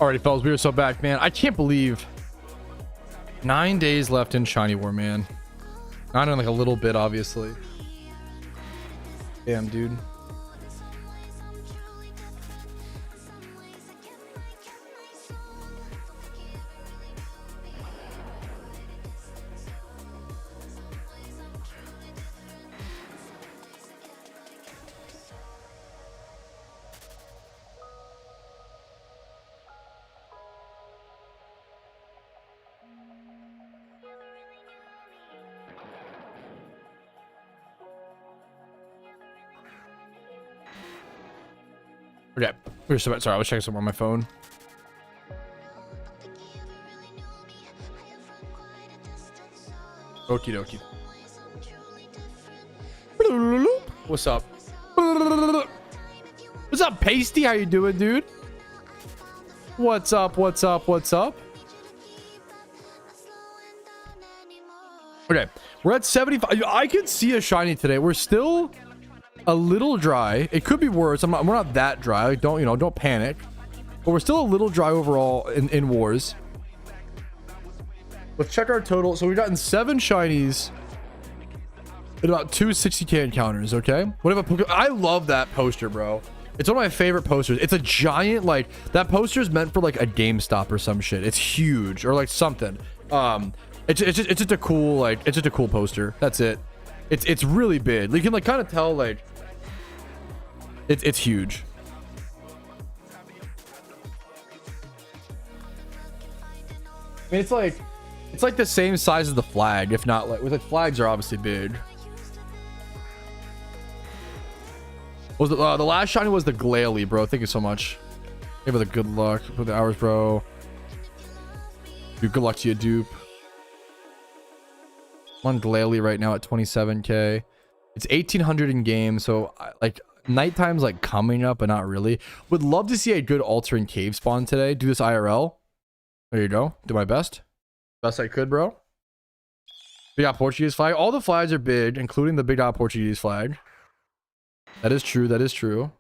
S1: Alrighty, fellas, we are so back, man. I can't believe 9 days left in Shiny War, man. Not in like a little bit, obviously. Damn, dude. Okay, we're so sorry. I was checking something on my phone. Okie dokie. What's up? What's up, Pasty? How you doing, dude? What's up? What's up? What's up? Okay, we're at 75. I can see a shiny today. We're still a little dry. It could be worse. We're not that dry. Don't panic. But we're still a little dry overall in wars. Let's check our total. So we've gotten 7 shinies and about 2 60k encounters. Okay. What if I love that poster, bro. It's one of my favorite posters. It's a giant, like, that poster is meant for like a GameStop or some shit. It's huge or like something. It's just a cool, like, it's just a cool poster. That's it. It's really big. You can like kind of tell, like, it's huge. I mean, it's like the same size as the flag, if not like, with like flags are obviously big. Was the last shiny was the Glalie, bro. Thank you so much. Give it the good luck for the hours, bro. Dude, good luck to you, dupe. One Glalie right now at 27k. It's 1800 in game, so like nighttime's like coming up, but not really. Would love to see a good altering cave spawn today. Do this IRL. There you go. Do my best I could, bro. Big Dot Portuguese flag. All the flags are big, including the Big Dot Portuguese flag. That is true. That is true.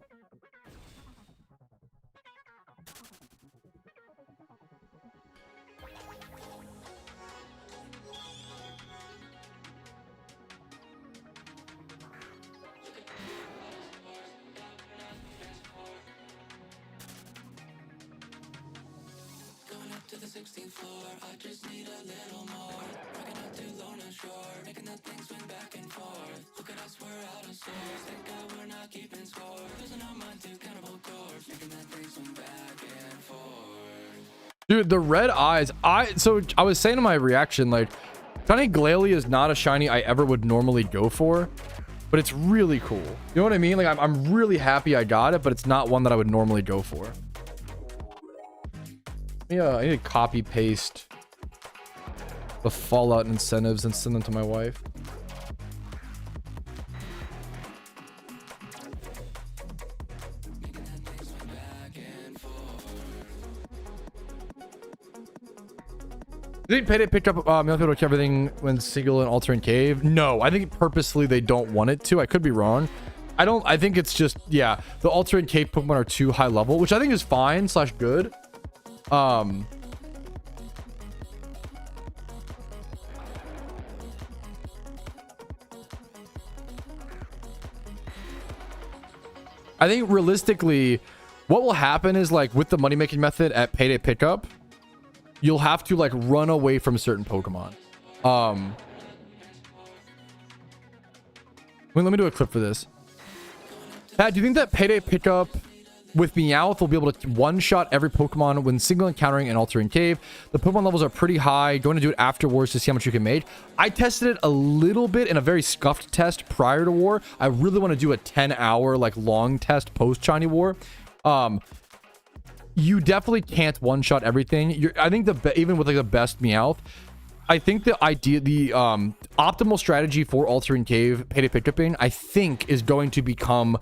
S1: Dude, the red eyes. So I was saying in my reaction, like, Shiny Glalie is not a shiny I ever would normally go for, but it's really cool. You know what I mean? Like, I'm really happy I got it, but it's not one that I would normally go for. Yeah, I need to copy paste the Fallout incentives and send them to my wife. Do you think Payday picked up everything when single and altering cave? No, I think purposely they don't want it to. I could be wrong. I think it's just, yeah, the altering cave Pokemon are too high level, which I think is fine / good. I think realistically, what will happen is, like, with the money making method at Payday Pickup, you'll have to like run away from certain Pokemon. Wait, let me do a clip for this. Pat, do you think that Payday Pickup with Meowth will be able to one-shot every Pokemon when single encountering an altering cave? The Pokemon levels are pretty high. Going to do it afterwards to see how much you can make. I tested it a little bit in a very scuffed test prior to war. I really want to do a 10-hour like long test post Shiny War. You definitely can't one-shot everything. I think even with like the best Meowth, I think the optimal strategy for altering cave Payday Pickuping, I think, is going to become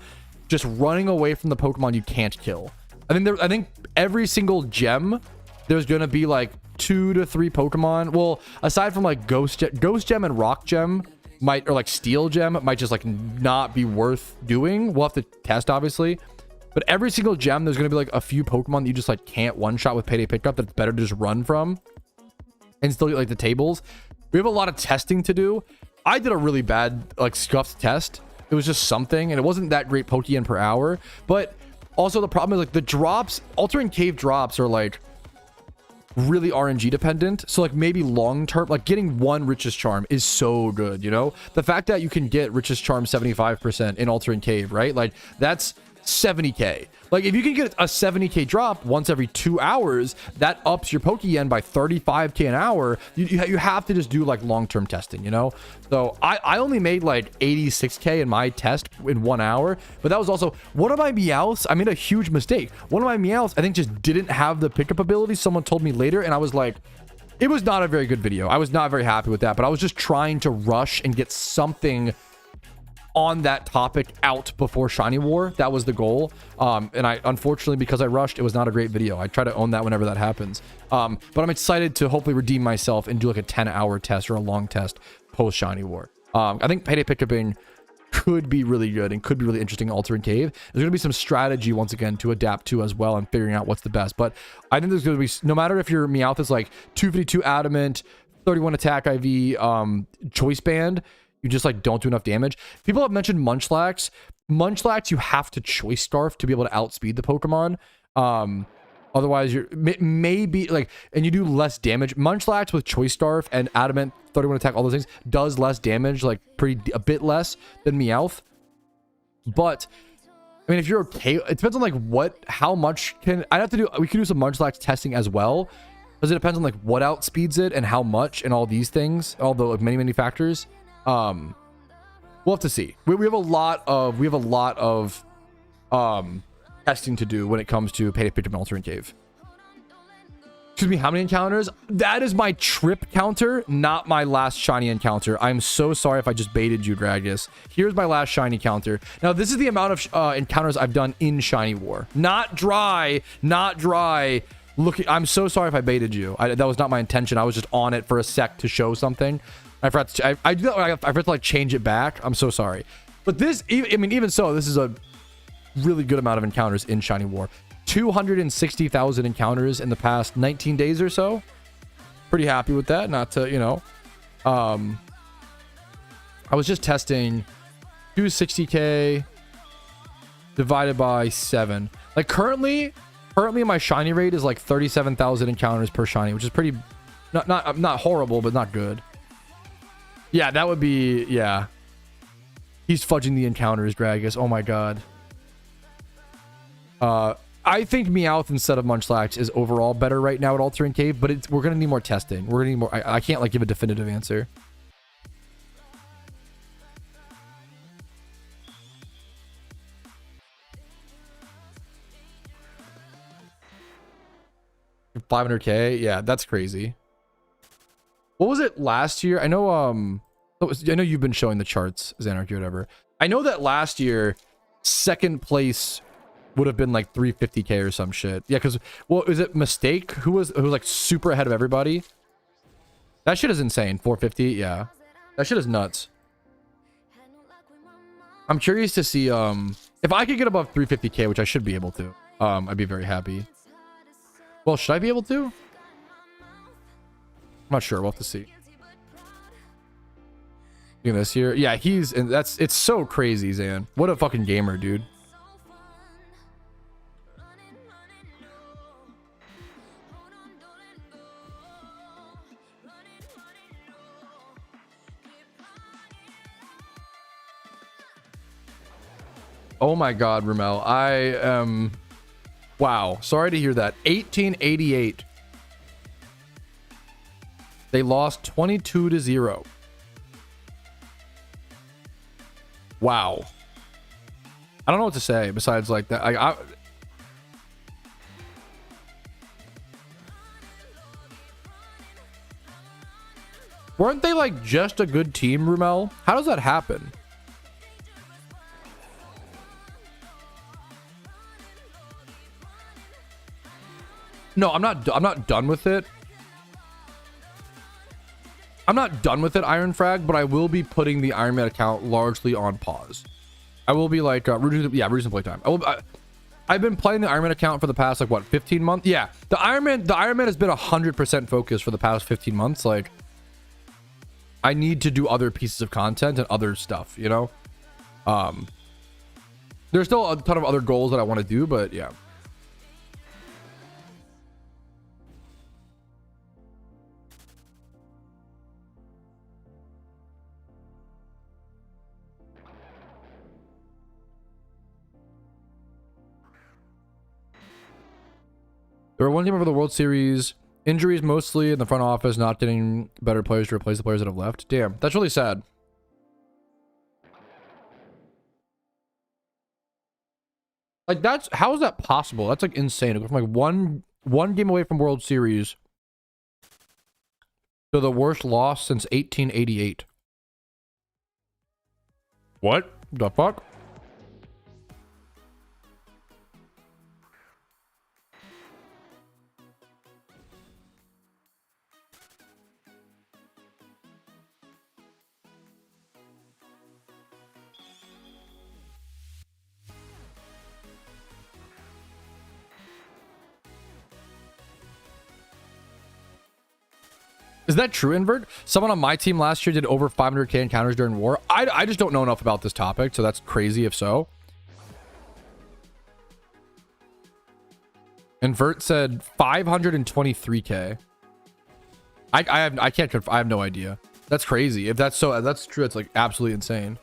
S1: just running away from the Pokemon you can't kill. I think every single gem, there's gonna be like 2 to 3 Pokemon. Well, aside from like Ghost Gem and Rock Gem or like Steel Gem might just like not be worth doing. We'll have to test, obviously. But every single gem, there's going to be like a few Pokemon that you just like can't one shot with payday pickup. That's better to just run from and still get like the tables. We have a lot of testing to do. I did a really bad like scuffed test. It was just something, and it wasn't that great Pokeyen per hour. But also the problem is like the drops, altering cave drops are like really RNG dependent. So like maybe long term, like getting one richest charm is so good, you know? The fact that you can get richest charm 75% in altering cave, right? Like that's 70k. Like if you can get a 70k drop once every 2 hours, that ups your Pokeyen by 35k an hour. You have to just do like long-term testing, you know? So I only made like 86k in my test in 1 hour, but that was also one of my Meowths. I made a huge mistake. One of my Meowths, I think, just didn't have the pickup ability. Someone told me later, and I was like, it was not a very good video. I was not very happy with that, but I was just trying to rush and get something on that topic out before Shiny War. That was the goal. And I, unfortunately, because I rushed, it was not a great video. I try to own that whenever that happens. But I'm excited to hopefully redeem myself and do like a 10-hour test or a long test post Shiny War. I think payday pickuping could be really good and could be really interesting in Altering Cave. There's going to be some strategy once again to adapt to as well and figuring out what's the best. But I think there's going to be, no matter if your Meowth is like 252 adamant, 31 attack IV, choice band, you just like don't do enough damage. People have mentioned Munchlax. Munchlax, you have to choice scarf to be able to outspeed the Pokemon. Otherwise, you're maybe like, and you do less damage. Munchlax with choice scarf and adamant, 31 attack, all those things does less damage, like a bit less than Meowth. But I mean, if you're okay, it depends on like how much I'd have to do. We could do some Munchlax testing as well, because it depends on like what outspeeds it and how much and all these things, although like many factors. We'll have to see. We have a lot of testing to do when it comes to payday pickup and altering cave. Excuse me, how many encounters? That is my trip counter, not my last shiny encounter. I'm so sorry if I just baited you, Dragus. Here's my last shiny counter. Now this is the amount of encounters I've done in Shiny War. Not dry. Look, I'm so sorry if I baited you. That was not my intention. I was just on it for a sec to show something. I forgot to, I forgot to like change it back. I'm so sorry. But this, I mean, even so, this is a really good amount of encounters in Shiny War. 260,000 encounters in the past 19 days or so. Pretty happy with that. Not to, you know, I was just testing 260k divided by 7. Like currently my shiny rate is like 37,000 encounters per shiny, which is pretty not horrible, but not good. Yeah, that would be, yeah. He's fudging the encounters, Dragus. Oh my god. I think Meowth instead of Munchlax is overall better right now at Altering Cave, but we're gonna need more testing. We're gonna need more. I can't like give a definitive answer. $500k, yeah, that's crazy. What was it last year? I know I know you've been showing the charts, Xanarchy, or whatever. I know that last year second place would have been like 350k or some shit. Yeah, because, well, is it Mistake who was like super ahead of everybody? That shit is insane. 450, yeah, that shit is nuts. I'm curious to see if I could get above 350k, which I should be able to. I'd be very happy. Well, should I be able to? I'm not sure. We'll have to see. Look at this here. Yeah, it's so crazy, Zan. What a fucking gamer, dude. Oh my god, Ramel. I am... Wow. Sorry to hear that. 1888. They lost 22-0. Wow. I don't know what to say besides like that. Weren't they like just a good team, Rumel? How does that happen? No, I'm not done with it. I'm not done with it, Iron Frag, but I will be putting the Iron Man account largely on pause. I will be like reducing playtime. I've been playing the Iron Man account for the past like what 15 months. Yeah, the Iron Man has been 100% focused for the past 15 months. Like, I need to do other pieces of content and other stuff, you know. There's still a ton of other goals that I want to do, but yeah. There were one team over the World Series. Injuries mostly in the front office, not getting better players to replace the players that have left. Damn, that's really sad. Like, that's, how is that possible? That's like insane. It goes from like one game away from World Series to the worst loss since 1888. What the fuck? Is that true, Invert? Someone on my team last year did over 500k encounters during war. I just don't know enough about this topic, so that's crazy if so. Invert said 523k. I can't confirm. I have no idea. That's crazy. If that's so, that's true. It's like absolutely insane.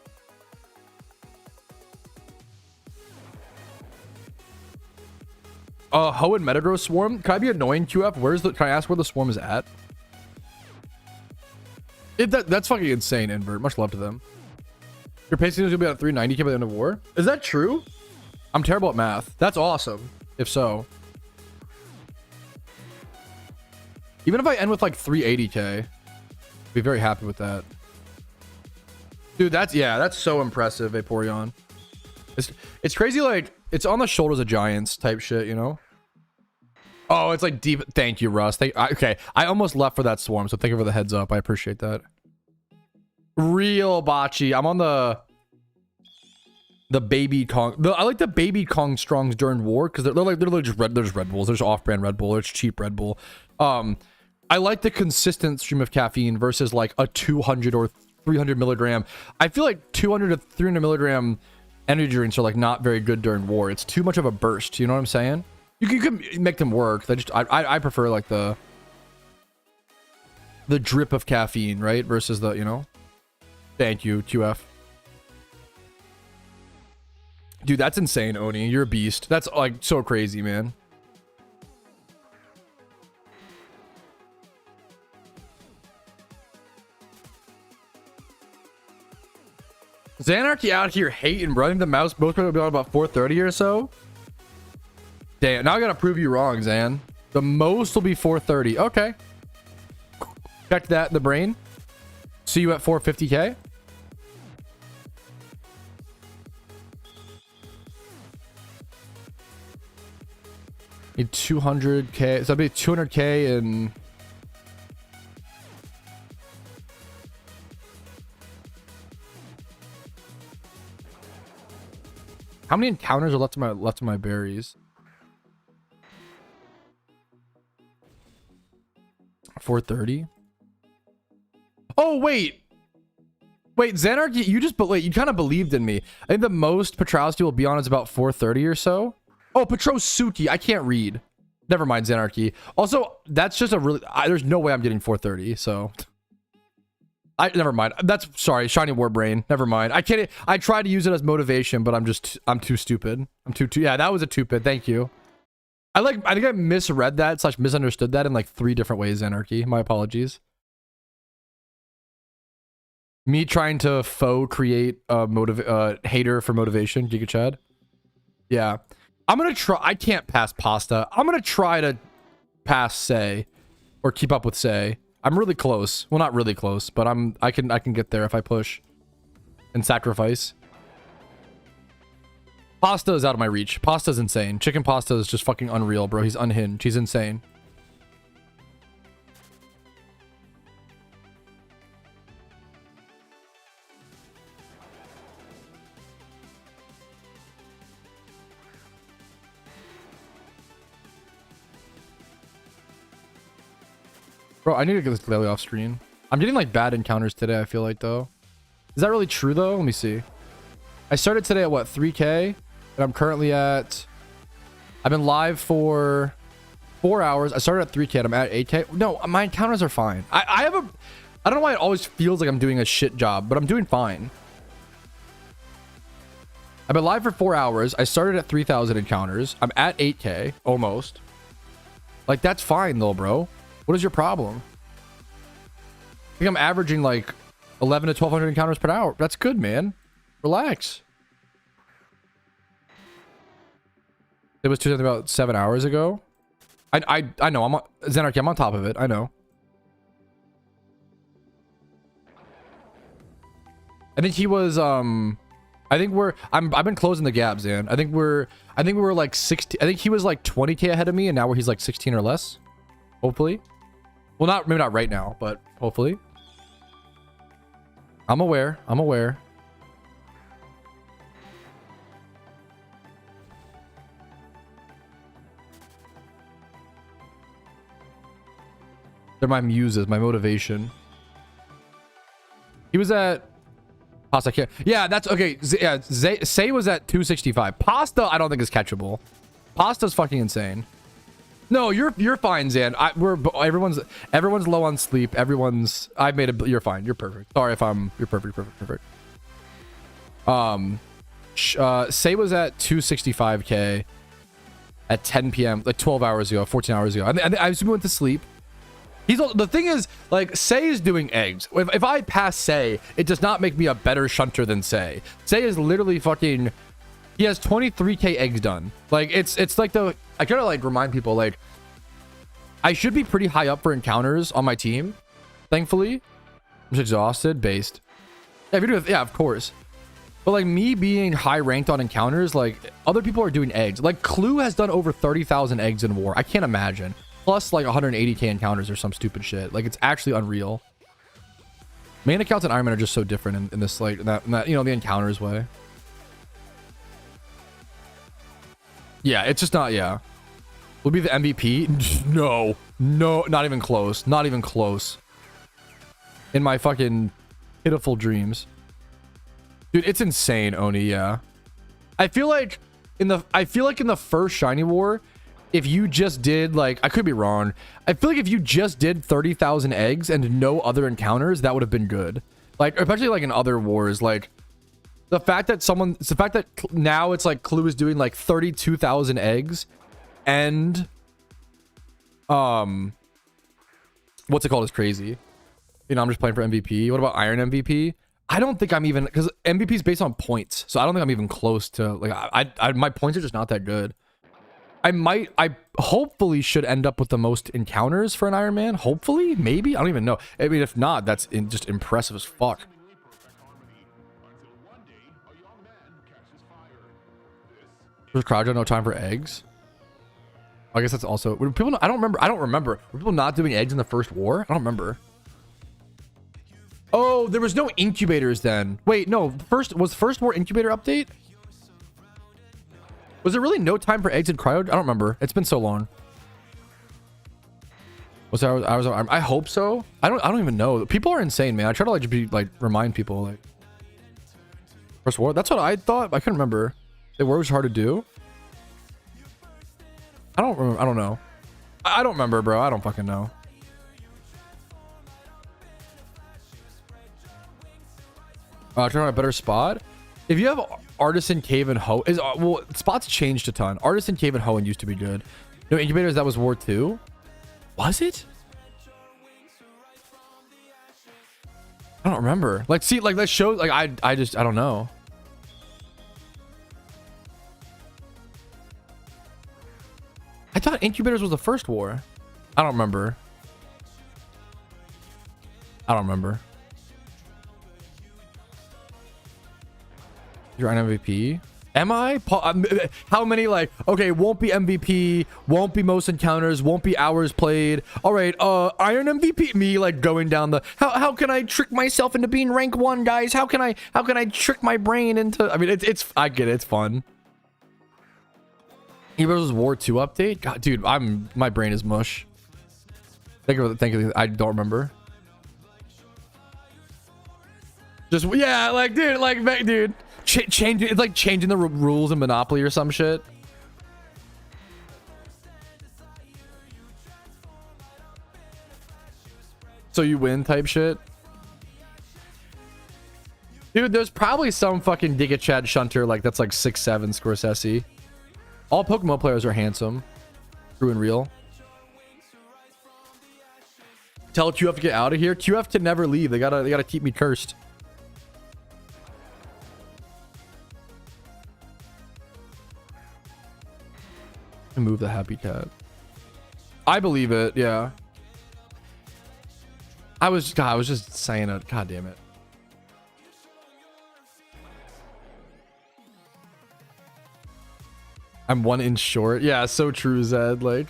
S1: Ho and Metagross swarm. Can I be annoying, QF? Can I ask where the swarm is at? That's fucking insane, Invert. Much love to them. Your pacing is gonna be at 390k by the end of war. Is that true? I'm terrible at math. That's awesome. If so. Even if I end with like 380k, I'd be very happy with that. Dude, that's so impressive, Vaporeon. It's crazy, like, it's on the shoulders of giants type shit, you know? Oh, it's like deep. Thank you, Russ. Okay, I almost left for that swarm, so thank you for the heads up. I appreciate that. Real bocce. I'm on the baby Kong. I like the baby Kong Strongs during war because they're literally just there's Red Bulls. There's off-brand Red Bull. There's cheap Red Bull. I like the consistent stream of caffeine versus like a 200 or 300 milligram. I feel like 200 to 300 milligram energy drinks are like not very good during war. It's too much of a burst. You know what I'm saying? You can make them work. I prefer like the drip of caffeine, right? Versus the, you know. Thank you, QF. Dude, that's insane, Oni. You're a beast. That's like so crazy, man. Xanarchy out here hating, running the mouse. Both will be on about 4:30 or so. Damn, now I gotta prove you wrong, Xan. The most will be 4:30. Okay. Check that in the brain. See you at 450k. Need 200k. So that'd be 200k and how many encounters are left of my berries? 4:30. Oh wait, Xanarchy, you kind of believed in me. I think the most Petrowski will be on is about 4:30 or so. Oh, Petrosuki, I can't read. Never mind, Xanarchy. Also, that's just a really. There's no way I'm getting 4:30. So, never mind. That's sorry, shiny war brain. Never mind. I can't. I tried to use it as motivation, but I'm too stupid. I'm too. Yeah, that was a stupid. Thank you. I think I misread that / misunderstood that in like 3 different ways, Anarchy. My apologies. Me trying to faux create a hater for motivation, Giga Chad. Yeah. I'm gonna try. I can't pass Pasta. I'm gonna try to pass Say or keep up with Say. I'm really close. Well, not really close, but I can get there if I push and sacrifice. Pasta is out of my reach. Pasta's insane. Chicken Pasta is just fucking unreal, bro. He's unhinged. He's insane. Bro, I need to get this clearly off screen. I'm getting like bad encounters today, I feel like, though. Is that really true, though? Let me see. I started today at what, 3K? And I'm currently at... I've been live for 4 hours. I started at 3K and I'm at 8K. No, my encounters are fine. I have a... I don't know why it always feels like I'm doing a shit job, but I'm doing fine. I've been live for 4 hours. I started at 3,000 encounters. I'm at 8K, almost. Like, that's fine, though, bro. What is your problem? I think I'm averaging, like, 11 to 1,200 encounters per hour. That's good, man. Relax. It was something about 7 hours ago. I know. I'm on Zenarchy. I'm on top of it. I know. I think he was I think we're I've been closing the gap, Zan. I think we're like 60. I think he was like 20K ahead of me, and now he's like 16 or less. Hopefully. Well, maybe not right now, but hopefully. I'm aware. I'm aware. They're my muses, my motivation. He was at Pasta. Can't. Yeah, that's okay. Yeah, Say was at 265. Pasta, I don't think is catchable. Pasta's fucking insane. No, you're fine, Zan. Everyone's low on sleep. I've made a. You're fine. You're perfect. Sorry if I'm. You're perfect. Perfect. Say was at 265K at 10 p.m. like 12 hours ago, 14 hours ago. I just went to sleep. The thing is, like, Say is doing eggs. If I pass Say, it does not make me a better shunter than Say. Say is literally fucking... He has 23K eggs done. Like, it's like the... I gotta, like, remind people, like... I should be pretty high up for encounters on my team. Thankfully. I'm just exhausted. Based. Yeah, if you're doing, yeah, of course. But, like, me being high ranked on encounters, like, other people are doing eggs. Like, Clue has done over 30,000 eggs in War. I can't imagine. Plus like 180K encounters or some stupid shit. Like, it's actually unreal. Main accounts and Iron Man are just so different in this, like, in that, you know, the encounters way. Yeah, it's just not, yeah. Will be the MVP? No, not even close. Not even close. In my fucking pitiful dreams. Dude, it's insane, Oni, yeah. I feel like in the first Shiny War, if you just did, like, I could be wrong. I feel like if you just did 30,000 eggs and no other encounters, that would have been good. Like, especially like in other wars, like the fact that now it's like Clue is doing like 32,000 eggs and what's it called is crazy. You know, I'm just playing for MVP. What about Iron MVP? I don't think I'm even, because MVP is based on points, so I don't think I'm even close to, like, my points are just not that good. I hopefully should end up with the most encounters for an Iron Man. Hopefully, maybe. I don't even know. I mean, if not, that's just impressive as fuck. There's Crowdjo, no time for eggs. I guess that's also people. I don't remember. Were people not doing eggs in the first war? I don't remember. Oh, there was no incubators then. Wait, no. First war incubator update? Was there really no time for eggs in cryo? I don't remember. It's been so long. Was there? I hope so. I don't even know. People are insane, man. I try to like remind people like first war. That's what I thought. I couldn't remember. The war was hard to do. I don't remember. I don't know. I don't remember, bro. I don't fucking know. Trying to find a better spot. If you have Artisan, Cave, and Ho, well, spots changed a ton. Artisan, Cave, and Hoenn used to be good. No incubators. That was War 2. Was it? I don't remember. Like, see, like that shows. Like, I don't know. I thought incubators was the first war. I don't remember. You're an MVP. Am I? How many, like, okay, won't be MVP, won't be most encounters, won't be hours played. All right, Iron MVP. Me, like, going down the how can I trick myself into being rank 1, guys? How can I trick my brain into, I mean, it's I get it, it's fun. Heroes War 2 update? God, dude, my brain is mush. Thank you. I don't remember. Just yeah, like dude, dude, change. It's like changing the rules in Monopoly or some shit. So you win type shit. Dude, there's probably some fucking Giga Chad shunter like that's like 6'7" Scorsese. All PokeMMO players are handsome. True and real. Tell QF to get out of here. QF to never leave. They gotta keep me cursed. And move the happy cat. I believe it, yeah. I was just saying it. God damn it. I'm 1 inch short. Yeah, so true, Zed. Like,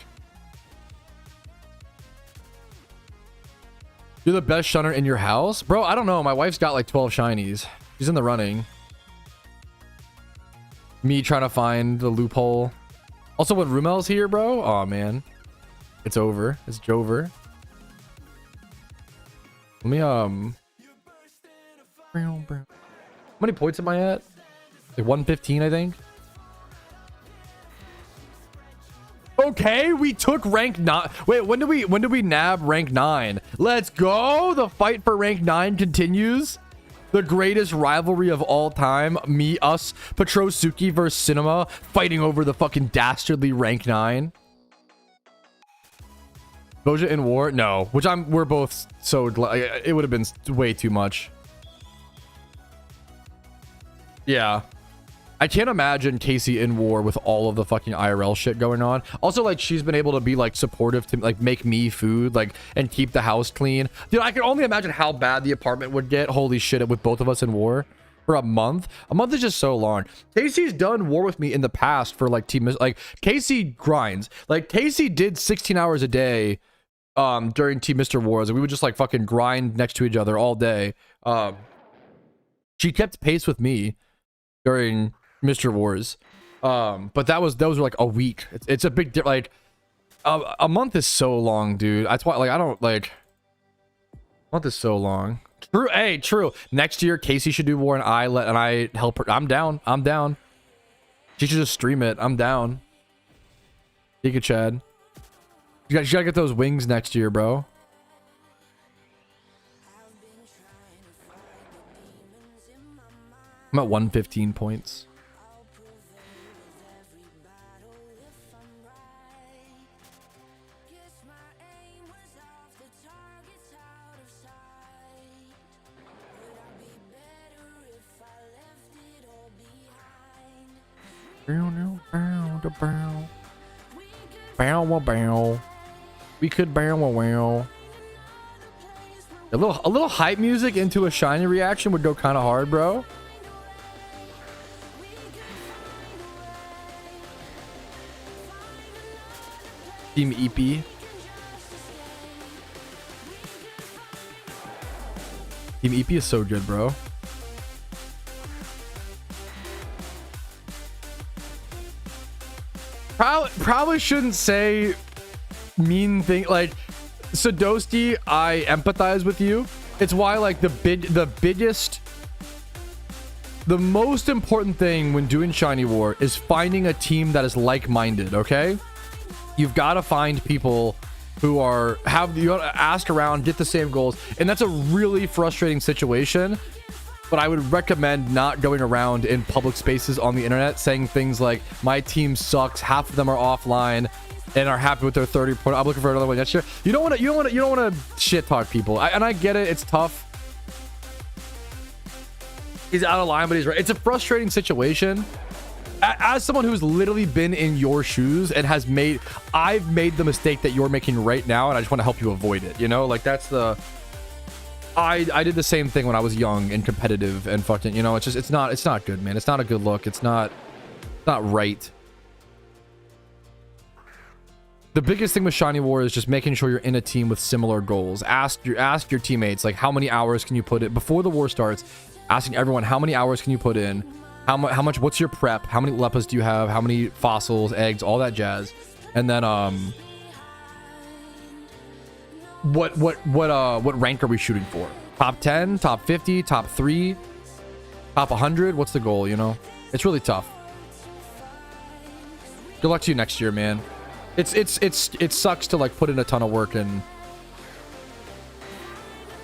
S1: you're the best shunner in your house, bro. I don't know. My wife's got like 12 shinies. She's in the running. Me trying to find the loophole. Also, when Rumel's here, bro. Oh man, it's over. It's Jover. Let me How many points am I at? Like 115, I think. Okay, we took rank 9. Wait, when do we nab rank 9? Let's go. The fight for rank 9 continues. The greatest rivalry of all time. Us, Petrosuki versus Cinema, fighting over the fucking dastardly rank 9. Boja in war? No. We're both so it would have been way too much. Yeah. I can't imagine Casey in war with all of the fucking IRL shit going on. Also, like, she's been able to be like supportive to like make me food, like, and keep the house clean. Dude, I can only imagine how bad the apartment would get. Holy shit, with both of us in war for a month. A month is just so long. Casey's done war with me in the past for like like Casey grinds. Like Casey did 16 hours a day during Team Mr. Wars, and we would just like fucking grind next to each other all day. She kept pace with me during Mr. Wars, but those were like a week. It's a big like a month is so long, dude. That's why, like, I don't like, a month is so long. True. Hey, true. Next year Casey should do war and I help her. I'm down. She should just stream it. I'm down. Giga Chad, you gotta get those wings next year, bro. I'm at 115 points. We could bow. A little hype music into a shiny reaction would go kind of hard, bro. Team EP. Team EP is so good, bro. Probably shouldn't say mean thing like Sadosti. I empathize with you. It's why like the most important thing when doing Shiny War is finding a team that is like-minded. Okay, you've got to find people who you gotta ask around, get the same goals, and that's a really frustrating situation. But I would recommend not going around in public spaces on the internet saying things like, my team sucks, half of them are offline and are happy with their 30 point. I'm looking for another one next year. You don't want to shit talk people. And I get it. It's tough. He's out of line, but he's right. It's a frustrating situation. As someone who's literally been in your shoes and I've made the mistake that you're making right now, and I just want to help you avoid it. You know, like that's the. I did the same thing when I was young and competitive and fucking, you know, it's not good, man. It's not a good look. It's not right. The biggest thing with Shiny War is just making sure you're in a team with similar goals. Ask your teammates, like, how many hours can you put in before the war starts? Asking everyone, how many hours can you put in? How much, what's your prep? How many Lepas do you have? How many fossils, eggs, all that jazz. And then, what rank are we shooting for? Top 10, top 50, top 3, top 100? What's the goal, you know? It's really tough. Good luck to you next year, man. It sucks to like put in a ton of work and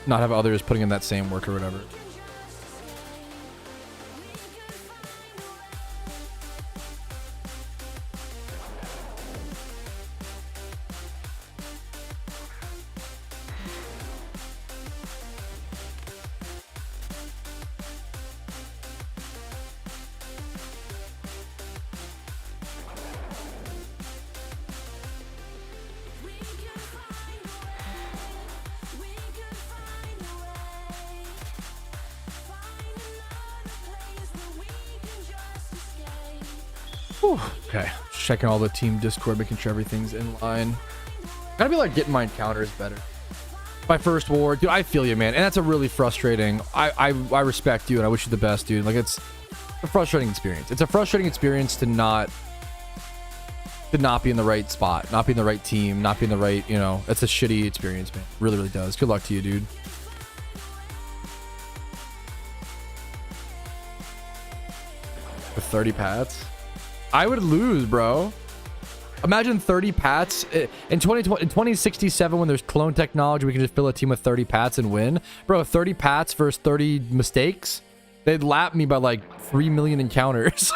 S1: not have others putting in that same work or whatever. Whew. Okay, checking all the team Discord, making sure everything's in line. Gotta be like getting my encounters better. My first war, dude. I feel you, man, and that's a really frustrating. I respect you, and I wish you the best, dude. Like it's a frustrating experience. It's a frustrating experience to not be in the right spot, not be in the right team, not be in the right. You know, it's a shitty experience, man. Really, really does. Good luck to you, dude. With 30 pats. I would lose, bro. Imagine 30 pats in 2067 when there's clone technology. We can just fill a team with 30 pats and win, bro. 30 pats versus 30 mistakes. They'd lap me by like 3 million encounters.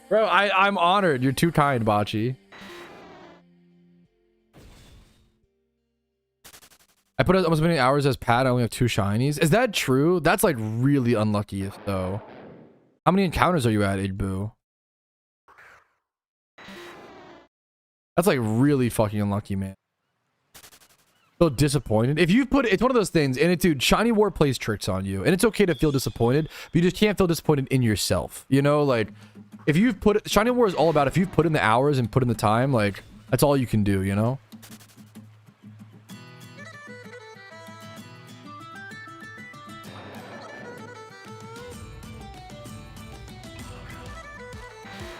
S1: Bro, I'm honored. You're too kind, Bachi. I put almost many hours as Pat. I only have 2 shinies. Is that true? That's like really unlucky, though. How many encounters are you at, Idbu? That's like really fucking unlucky, man. So disappointed. If you put it's one of those things, and it, dude, Shiny War plays tricks on you, and it's okay to feel disappointed, but you just can't feel disappointed in yourself. You know, like if you've put it, Shiny War is all about if you've put in the hours and put in the time, like that's all you can do, you know?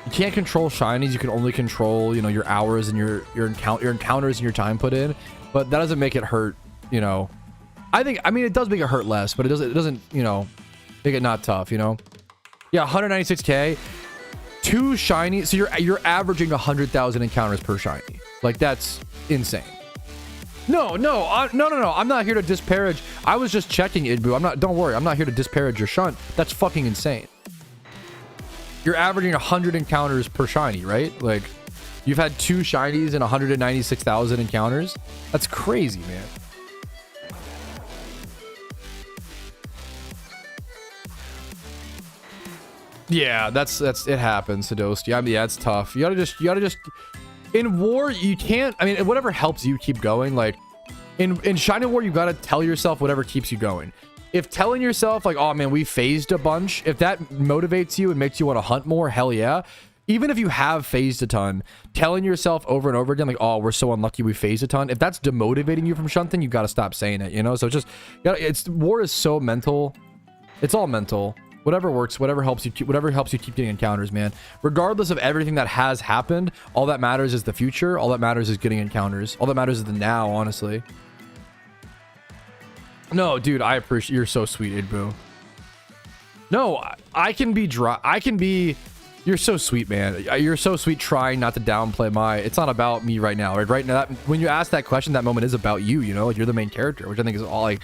S1: You can't control shinies. You can only control, you know, your hours and your encounters and your time put in. But that doesn't make it hurt, you know. I mean, it does make it hurt less, but it doesn't, you know, make it not tough, you know. Yeah, 196k, 2 shinies. So you're averaging 100,000 encounters per shiny. Like that's insane. No. I'm not here to disparage. I was just checking, Idbu. Don't worry. I'm not here to disparage your shunt. That's fucking insane. You're averaging 100 encounters per shiny, right? Like, you've had 2 shinies and 196,000 encounters. That's crazy, man. Yeah, that's it happens, Sadoski. I mean, yeah, it's tough. You gotta just in war, you can't. I mean, whatever helps you keep going. Like in Shiny War, you gotta tell yourself whatever keeps you going. If telling yourself like, oh man, we phased a bunch, if that motivates you and makes you want to hunt more, hell yeah. Even if you have phased a ton, telling yourself over and over again, like, oh, we're so unlucky we phased a ton. If that's demotivating you from shunting, you got to stop saying it, you know? So war is so mental. It's all mental. Whatever works, whatever helps you keep getting encounters, man. Regardless of everything that has happened, all that matters is the future. All that matters is getting encounters. All that matters is the now, honestly. No, dude, I appreciate. You're so sweet, Idbu. No, I can be dry. You're so sweet, man. You're so sweet. Trying not to downplay my. It's not about me right now. Right now, when you ask that question, that moment is about you. You know, like you're the main character, which I think is all like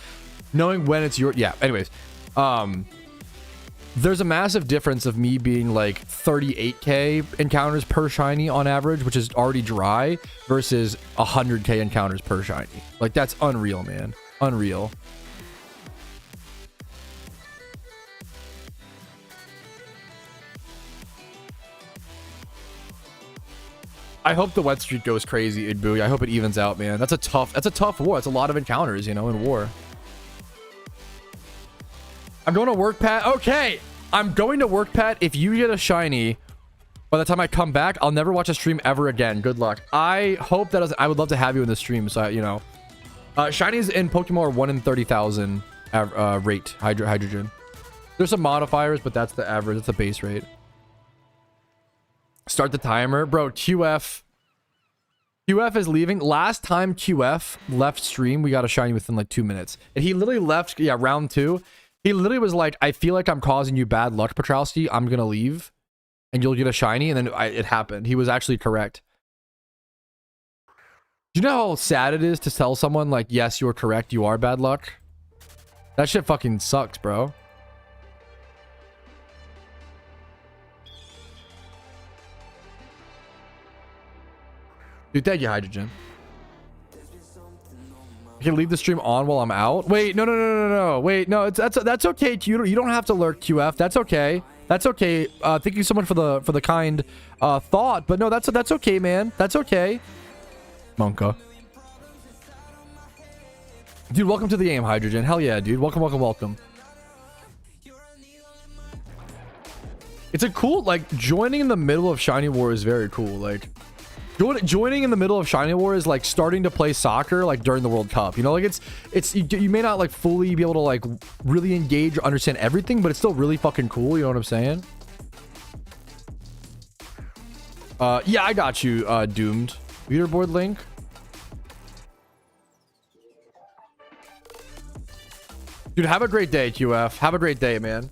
S1: knowing when it's your. Yeah. Anyways, there's a massive difference of me being like 38k encounters per shiny on average, which is already dry, versus 100k encounters per shiny. Like that's unreal, man. Unreal. I hope the wet streak goes crazy, Idbu. I hope it evens out, man. That's a tough war. It's a lot of encounters, you know, in war. I'm going to work, Pat. Okay, I'm going to work, Pat. If you get a shiny by the time I come back, I'll never watch a stream ever again. Good luck. I hope that doesn't. I would love to have you in the stream, so you know. Shinies in Pokemon are 1 in 30,000 rate hydrogen. There's some modifiers, but that's the average. That's the base rate. Start the timer, bro. QF QF is leaving. Last time QF left stream, we got a shiny within like 2 minutes. And he literally left, yeah, round 2. He literally was like, I feel like I'm causing you bad luck, Petrowski. I'm going to leave. And you'll get a shiny. And then it happened. He was actually correct. Do you know how sad it is to tell someone like, yes, you're correct. You are bad luck? That shit fucking sucks, bro. Dude, thank you, Hydrogen. I can leave the stream on while I'm out. Wait, no. Wait, no, that's okay. You don't have to lurk, QF. That's okay. That's okay. Thank you so much for the kind thought. But no, that's okay, man. That's okay. Monka. Dude, welcome to the game, Hydrogen. Hell yeah, dude. Welcome. It's a cool, like, joining in the middle of Shiny War is very cool. Like, joining in the middle of Shiny War is like starting to play soccer like during the World Cup. You know, like it's you may not like fully be able to like really engage or understand everything, but it's still really fucking cool. You know what I'm saying? Yeah, I got you, Doomed. Leaderboard link. Dude, have a great day, QF. Have a great day, man.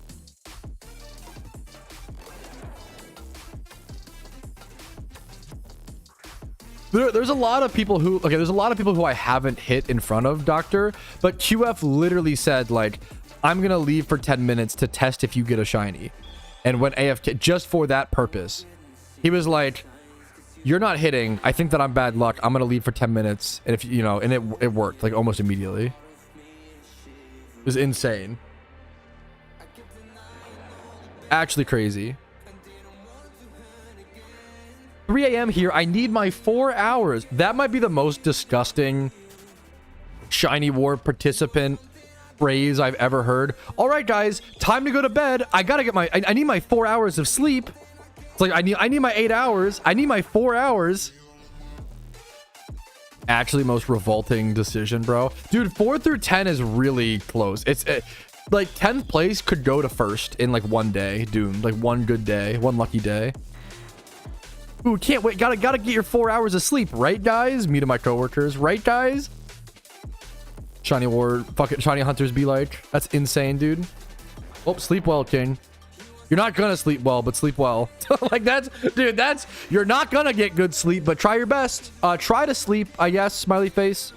S1: There's a lot of people who, okay, there's a lot of people who I haven't hit in front of, Doctor, but QF literally said, like, I'm going to leave for 10 minutes to test if you get a shiny. And went AFK just for that purpose. He was like, you're not hitting. I think that I'm bad luck. I'm going to leave for 10 minutes. And if, you know, and it worked like almost immediately. It was insane. Actually crazy. 3 a.m. here. I need my 4 hours. That might be the most disgusting Shiny War participant phrase I've ever heard. All right, guys, time to go to bed. I gotta get I need my 4 hours of sleep. It's like I need my 8 hours. I need my 4 hours. Actually, most revolting decision, bro. Dude, 4 through 10 is really close. It's like 10th place could go to first in like one day. Doomed, like one good day, one lucky day. Ooh, can't wait. Gotta get your 4 hours of sleep, right, guys? Me to my coworkers, right, guys? Shiny War, fucking Shiny Hunters be like. That's insane, dude. Oh, sleep well, King. You're not gonna sleep well, but sleep well. Like that's, dude, you're not gonna get good sleep, but try your best. Try to sleep, I guess, smiley face.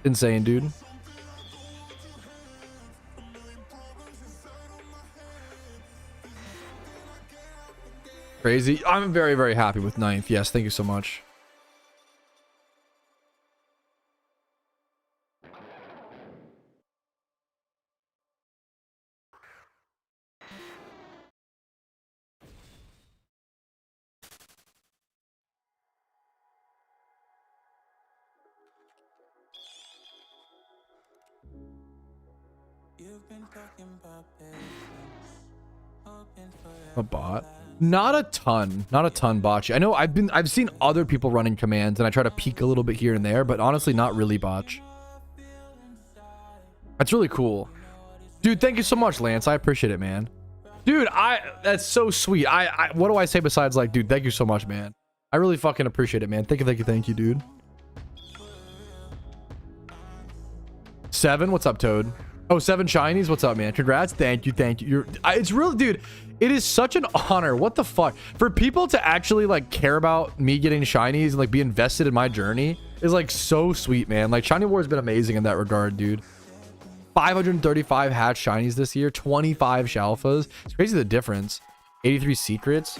S1: Insane, dude. Crazy. I'm very, very happy with 9th. Yes, thank you so much. A bot? Not a ton botch. I know I've seen other people running commands and I try to peek a little bit here and there, but honestly not really botch. That's really cool. Dude, thank you so much, Lance. I appreciate it, man. Dude, that's so sweet. What do I say besides like, dude, thank you so much, man. I really fucking appreciate it, man. Thank you, dude. 7, what's up, Toad? Oh, 7 shinies. What's up, man? Congrats. Thank you. It's really, dude, it is such an honor. What the fuck? For people to actually like care about me getting shinies and like be invested in my journey is like so sweet, man. Like Shiny War has been amazing in that regard, dude. 535 hatch shinies this year, 25 shalfas. It's crazy the difference. 83 secrets.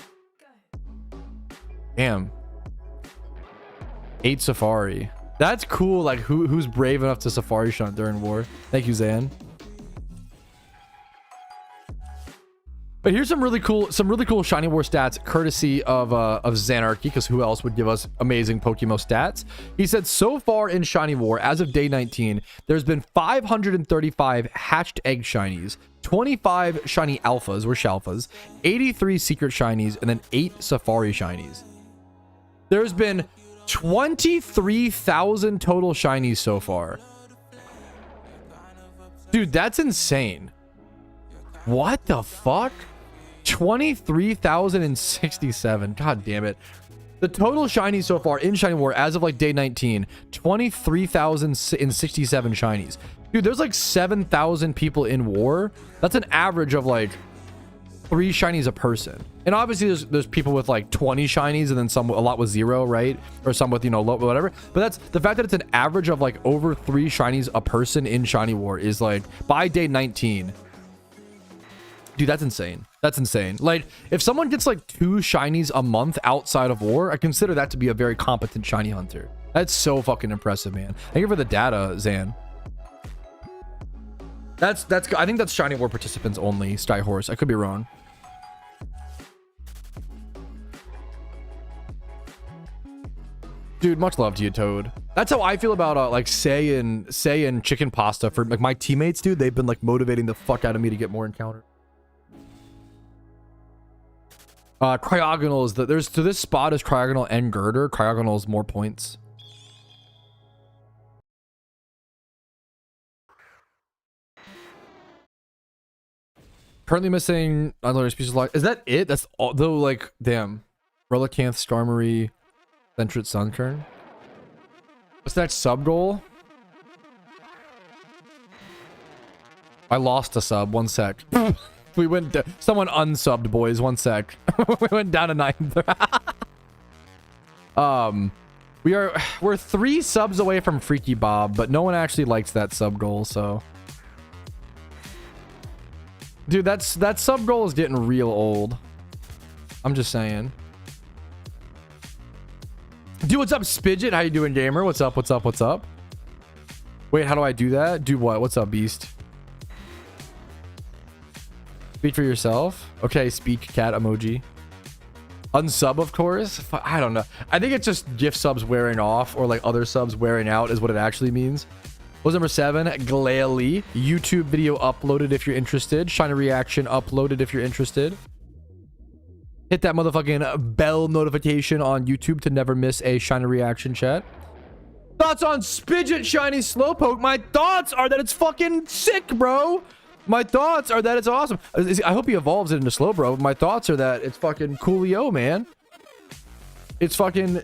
S1: Damn. 8 safari. That's cool. Like who's brave enough to safari shunt during war? Thank you, Zan. But here's some really cool Shiny War stats courtesy of Zanarchy, because who else would give us amazing PokeMMO stats? He said so far in Shiny War, as of day 19, there's been 535 hatched egg shinies, 25 shiny alphas or shalfas, 83 secret shinies, and then 8 safari shinies. There's been 23,000 total shinies so far. Dude, that's insane. What the fuck? 23,067. God damn it. The total shinies so far in Shiny War as of like day 19, 23,067 shinies. Dude, there's like 7,000 people in War. That's an average of like 3 shinies a person. And obviously there's people with like 20 shinies and then some a lot with 0, right? Or some with, you know, low, whatever. But that's the fact that it's an average of like over 3 shinies a person in Shiny War is like by day 19. Dude, that's insane. That's insane. Like, if someone gets like 2 shinies a month outside of War, I consider that to be a very competent shiny hunter. That's so fucking impressive, man. Thank you for the data, Zan. That's I think that's Shiny War participants only, Sty Horse. I could be wrong. Dude, much love to you, Toad. That's how I feel about like Say and Chicken Pasta for like my teammates, dude. They've been like motivating the fuck out of me to get more encounters. Cryogonal is so this spot is Cryogonal and Girder. Cryogonal is more points. Currently missing unloaded species lock. Is that it? That's all though, like, damn. Relicanth, Starmery, Centrit, Sunturn. What's that sub goal? I lost a sub, 1 sec. We went someone unsubbed, boys, 1 sec. We went down to 9th. We're 3 subs away from Freaky Bob, but no one actually likes that sub goal, so dude, that sub goal is getting real old. I'm just saying. Dude, what's up, Spidget? How you doing, gamer? What's up? What's up? What's up? Wait, how do I do that? Do what? What's up, Beast? Speak for yourself. Okay, speak cat emoji. Unsub, of course. I don't know. I think it's just gift subs wearing off or like other subs wearing out is what it actually means. What was number 7? Glalie. YouTube video uploaded if you're interested. Shiny reaction uploaded if you're interested. Hit that motherfucking bell notification on YouTube to never miss a shiny reaction, chat. Thoughts on Spidget Shiny Slowpoke? My thoughts are that it's fucking sick, bro. My thoughts are that it's awesome. I hope he evolves it into Slowbro. My thoughts are that it's fucking coolio, man. It's fucking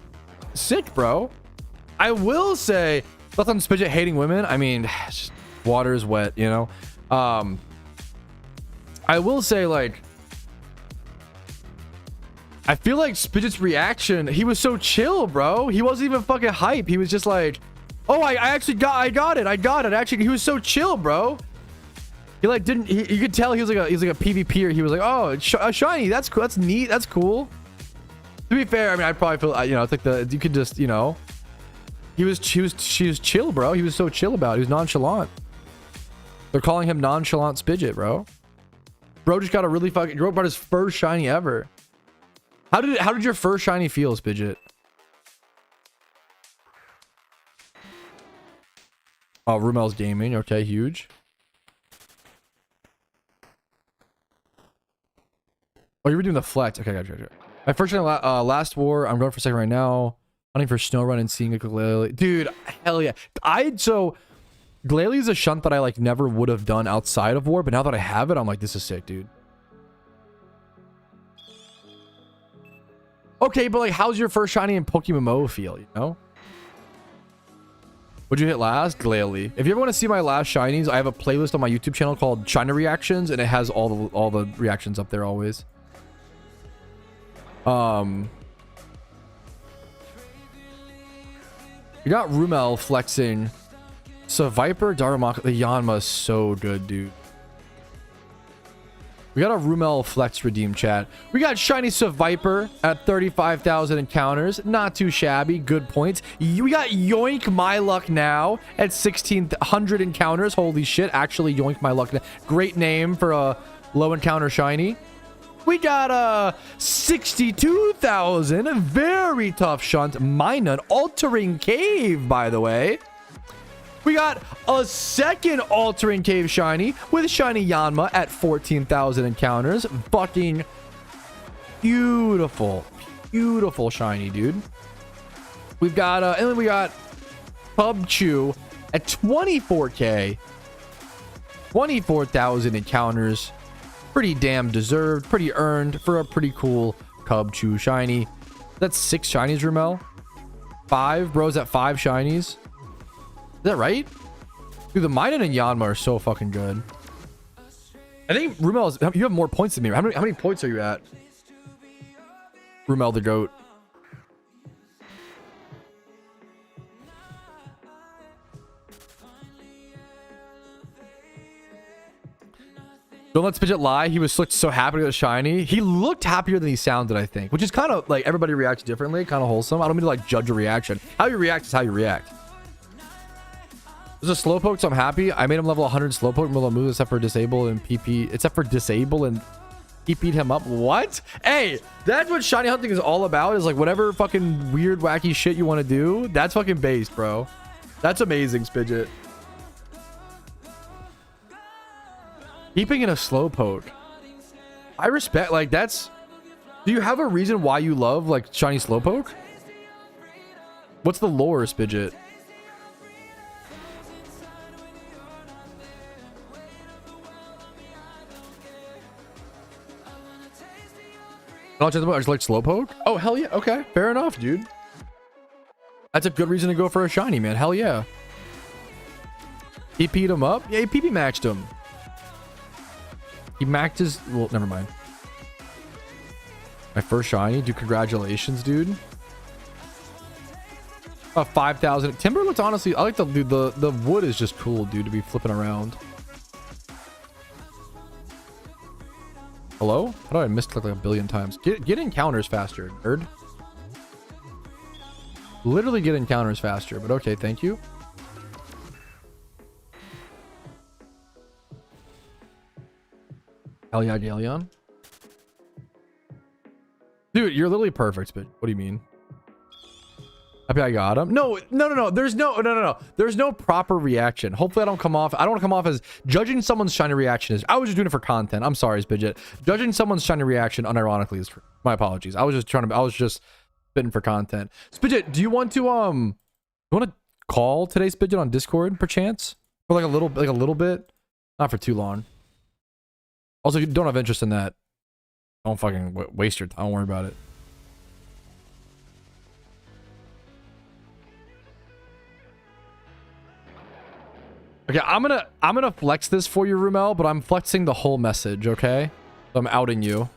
S1: sick, bro. I will say, thoughts on Spidget hating women? I mean, water is wet, you know? I will say, like, I feel like Spidget's reaction, he was so chill, bro. He wasn't even fucking hype. He was just like, oh, I got it. Actually, he was so chill, bro. He like didn't, you could tell he was like a PvPer. He was like, oh, shiny. That's cool. That's neat. That's cool. To be fair, I mean, I probably feel, you know, it's like you could just, you know, she was chill, bro. He was so chill about it. He was nonchalant. They're calling him nonchalant Spidget, bro. Bro just got a really fucking, bro brought his first shiny ever. How did your first shiny feel, Spidget? Oh, Rumel's gaming. Okay, huge. Oh, you were doing the flex. Okay, gotcha. My first shiny last war. I'm going for 2nd right now. Hunting for snow run and seeing a Glalie. Dude, hell yeah. So Glalie is a shunt that I like never would have done outside of war, but now that I have it, I'm like, this is sick, dude. Okay, but like, how's your first shiny in PokeMMO feel, you know? What'd you hit last? Glalie. If you ever want to see my last shinies, I have a playlist on my YouTube channel called Shiny Reactions, and it has all the reactions up there always. You got Rumel flexing. So Viper, Darumaka, the Yanma is so good, dude. We got a Rumel flex redeem, chat. We got shiny Viper at 35,000 encounters. Not too shabby. Good points. We got Yoink My Luck now at 1,600 encounters. Holy shit. Actually, Yoink My Luck now. Great name for a low encounter shiny. We got 62,000. Very tough shunt. Minun altering cave, by the way. We got a second altering cave shiny with shiny Yanma at 14,000 encounters. Fucking beautiful. Beautiful shiny, dude. We've got, and then we got Pubchew at 24k. 24,000 encounters. Pretty damn deserved. Pretty earned for a pretty cool Pubchew shiny. That's 6 shinies, Rumel. 5, bro's at 5 shinies. Is that right? Dude, the Minun and Yanma are so fucking good. I think Rumel, you have more points than me. How many points are you at? Rumel the GOAT. Don't let Spidget lie. He was looked so happy with shiny. He looked happier than he sounded, I think, which is kind of like everybody reacts differently, kind of wholesome. I don't mean to like judge a reaction. How you react is how you react. There's a slowpoke, so I'm happy. I made him level 100 slowpoke, will move except for disable and PP. Except for disable and PP'd him up. What? Hey, that's what shiny hunting is all about. Is like whatever fucking weird, wacky shit you want to do. That's fucking based, bro. That's amazing, Spidget. Keeping in a slowpoke. I respect, like, that's... Do you have a reason why you love, like, shiny slowpoke? What's the lore, Spidget? I just like slowpoke? Oh, hell yeah. Okay, fair enough, dude. That's a good reason to go for a shiny, man. Hell yeah. He PP'd him up? Yeah, he PP matched him. He maxed his... Well, never mind. My first shiny. Dude, congratulations, dude. 5,000. Timber looks honestly... I like the... Dude, the wood is just cool, dude, to be flipping around. Hello? How did I miss click like a billion times? Get encounters faster, nerd. Literally get encounters faster, but okay, thank you. Hell yeah, Galeon. Dude, you're literally perfect, but what do you mean? Happy I got him? No. There's no. There's no proper reaction. Hopefully I don't come off. I don't want to come off as judging someone's shiny reaction. I was just doing it for content. I'm sorry, Spidget. Judging someone's shiny reaction unironically is my apologies. I was just spitting for content. Spidget, do you want to call today, Spidget, on Discord perchance? For like a little bit? Not for too long. Also, if you don't have interest in that, don't fucking waste your time. Don't worry about it. Okay, I'm gonna flex this for you, Rumel, but I'm flexing the whole message, okay? So I'm outing you.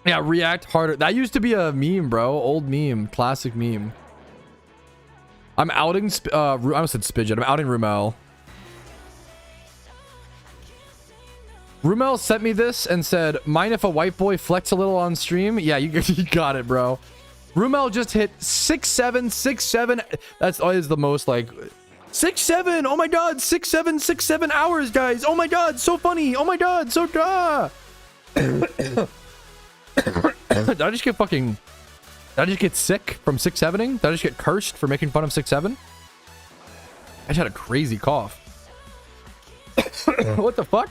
S1: Yeah, react harder. That used to be a meme, bro. Old meme, classic meme. I'm outing I almost said Spidget. I'm outing Rumel. Rumel sent me this and said, mind if a white boy flex a little on stream? Yeah, you got it, bro. Rumel just hit 6-7. That's always the most like 6-7. Oh my god, 6-7 hours, guys. Oh my god, so funny. Oh my god, so Did I just get sick from 6-7ing? Did I just get cursed for making fun of 6-7? I just had a crazy cough. What the fuck?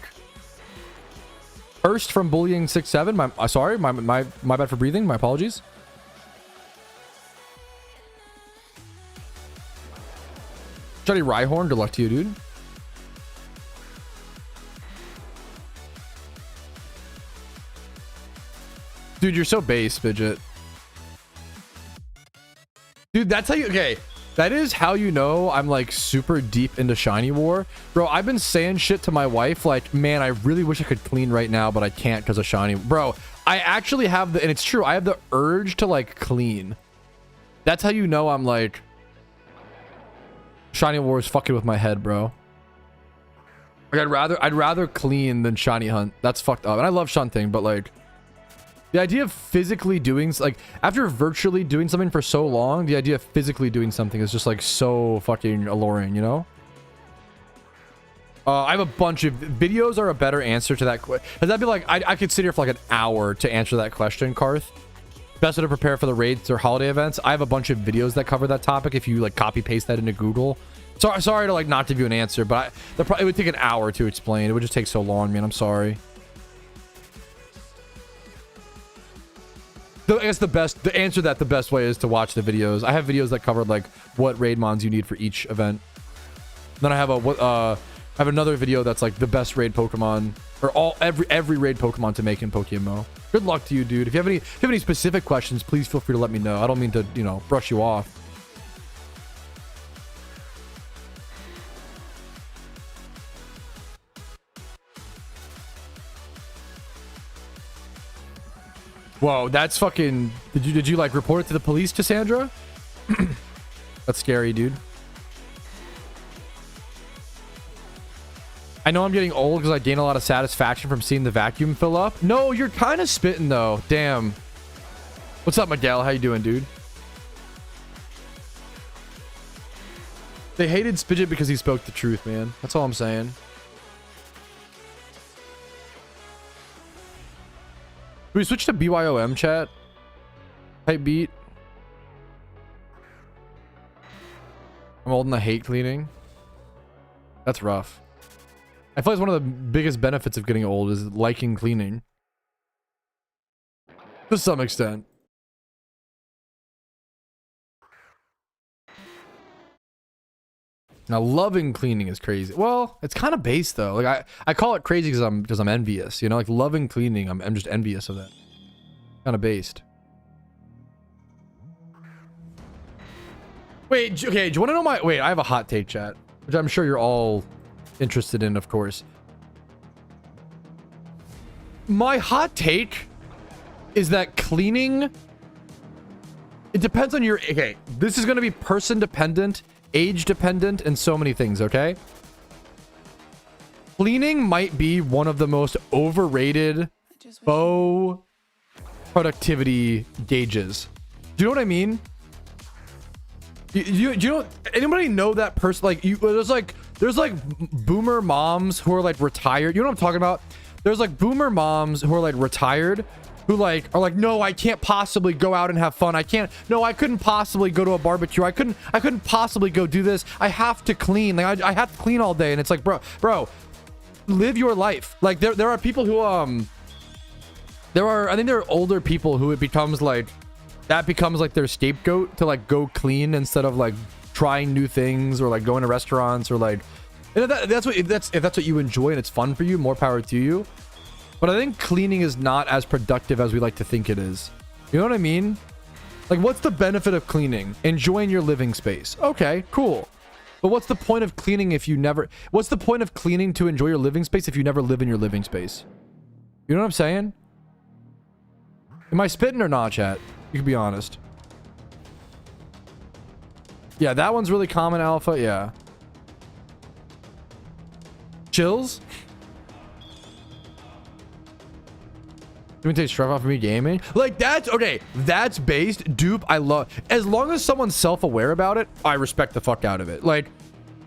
S1: Cursed from bullying 6-7? Sorry, my bad for breathing. My apologies. Johnny Rhyhorn, good luck to you, dude. Dude, you're so base, Fidget. Dude, that's how you... Okay, that is how you know I'm, like, super deep into Shiny War. Bro, I've been saying shit to my wife, like, man, I really wish I could clean right now, but I can't because of Shiny. Bro, I actually have the... And it's true, I have the urge to, like, clean. That's how you know I'm, like... Shiny War is fucking with my head, bro. Like, I'd rather clean than shiny hunt. That's fucked up. And I love shunting, but like the idea of physically doing, like, after virtually doing something for so long, the idea of physically doing something is just like so fucking alluring, you know? I have a bunch of videos are a better answer to that question. That'd be like I could sit here for like an hour to answer that question, Karth. Best way to prepare for the raids or holiday events. I have a bunch of videos that cover that topic. If you like copy paste that into Google. Sorry to like not give you an answer, but it would take an hour to explain. It would just take so long, man. I'm sorry. I guess the best way is to watch the videos. I have videos that cover like what raid mons you need for each event. Then I have another video that's like the best raid Pokemon or every raid Pokemon to make in PokeMMO. Good luck to you, dude. If you have any specific questions, please feel free to let me know. I don't mean to, you know, brush you off. Whoa, that's fucking... Did you like report it to the police, Cassandra? That's scary, dude. I know I'm getting old because I gain a lot of satisfaction from seeing the vacuum fill up. No, you're kind of spitting though. Damn. What's up, Miguel? How you doing, dude? They hated Spidget because he spoke the truth, man. That's all I'm saying. Do we switch to BYOM chat? Type beat. I'm old and I hate cleaning. That's rough. I feel like it's one of the biggest benefits of getting old is liking cleaning. To some extent. Now, loving cleaning is crazy. Well, it's kind of base though. Like I call it crazy because I'm envious. You know, like loving cleaning, I'm just envious of that. Kind of based. Wait, okay. Do you want to know my? Wait, I have a hot take, chat, which I'm sure you're all interested in, of course. My hot take is that cleaning, it depends on your, okay, this is going to be person dependent, age dependent, and so many things, okay? Cleaning might be one of the most overrated faux productivity gauges. Do you know what I mean? Do you know, anybody know that person? Like, there's like boomer moms who are like retired. You know what I'm talking about? There's like boomer moms who are like retired who like are like, no, I can't possibly go out and have fun. I couldn't possibly go to a barbecue. I couldn't possibly go do this. I have to clean. Like I have to clean all day. And it's like, bro, live your life. Like there are people who I think there are older people who it becomes like, that becomes like their scapegoat to like go clean instead of like trying new things or like going to restaurants or like, and if that's what you enjoy and it's fun for you, more power to you. But I think cleaning is not as productive as we like to think it is. You know what I mean? Like, what's the benefit of cleaning? Enjoying your living space. Okay, cool. But what's the point of cleaning if you never, what's the point of cleaning to enjoy your living space if you never live in your living space? You know what I'm saying? Am I spitting or not, chat? You can be honest. Yeah, that one's really common, Alpha. Yeah. Chills? You want to take stress off of me gaming? Like, that's okay. That's based. Dupe, I love. As long as someone's self-aware about it, I respect the fuck out of it. Like,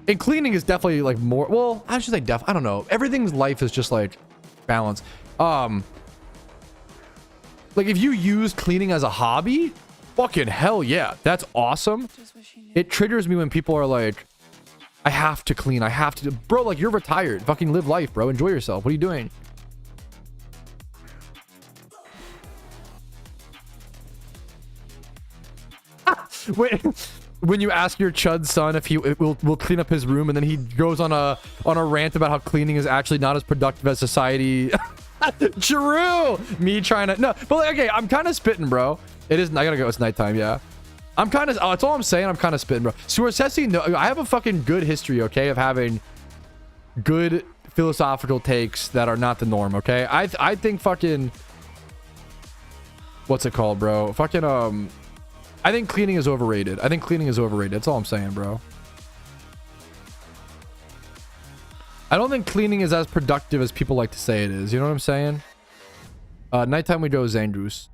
S1: and cleaning is definitely like more. Well, I should say I don't know. Everything's life is just like balance. Like, if you use cleaning as a hobby, fucking hell yeah. That's awesome. It triggers me when people are like, I have to clean. I have to. Bro, like, you're retired. Fucking live life, bro. Enjoy yourself. What are you doing? Wait, when you ask your chud son if he will clean up his room, and then he goes on a rant about how cleaning is actually not as productive as society. True. Me trying to, no, but like, okay, I'm kind of spitting, bro. It is. I gotta go. It's nighttime. Yeah, I'm kind of. Oh, that's all I'm saying. I'm kind of spitting, bro. Scorsese, no, I have a fucking good history, okay, of having good philosophical takes that are not the norm. Okay, I think fucking, what's it called, bro? Fucking I think cleaning is overrated. I think cleaning is overrated. That's all I'm saying, bro. I don't think cleaning is as productive as people like to say it is. You know what I'm saying? Nighttime we go Zangoose.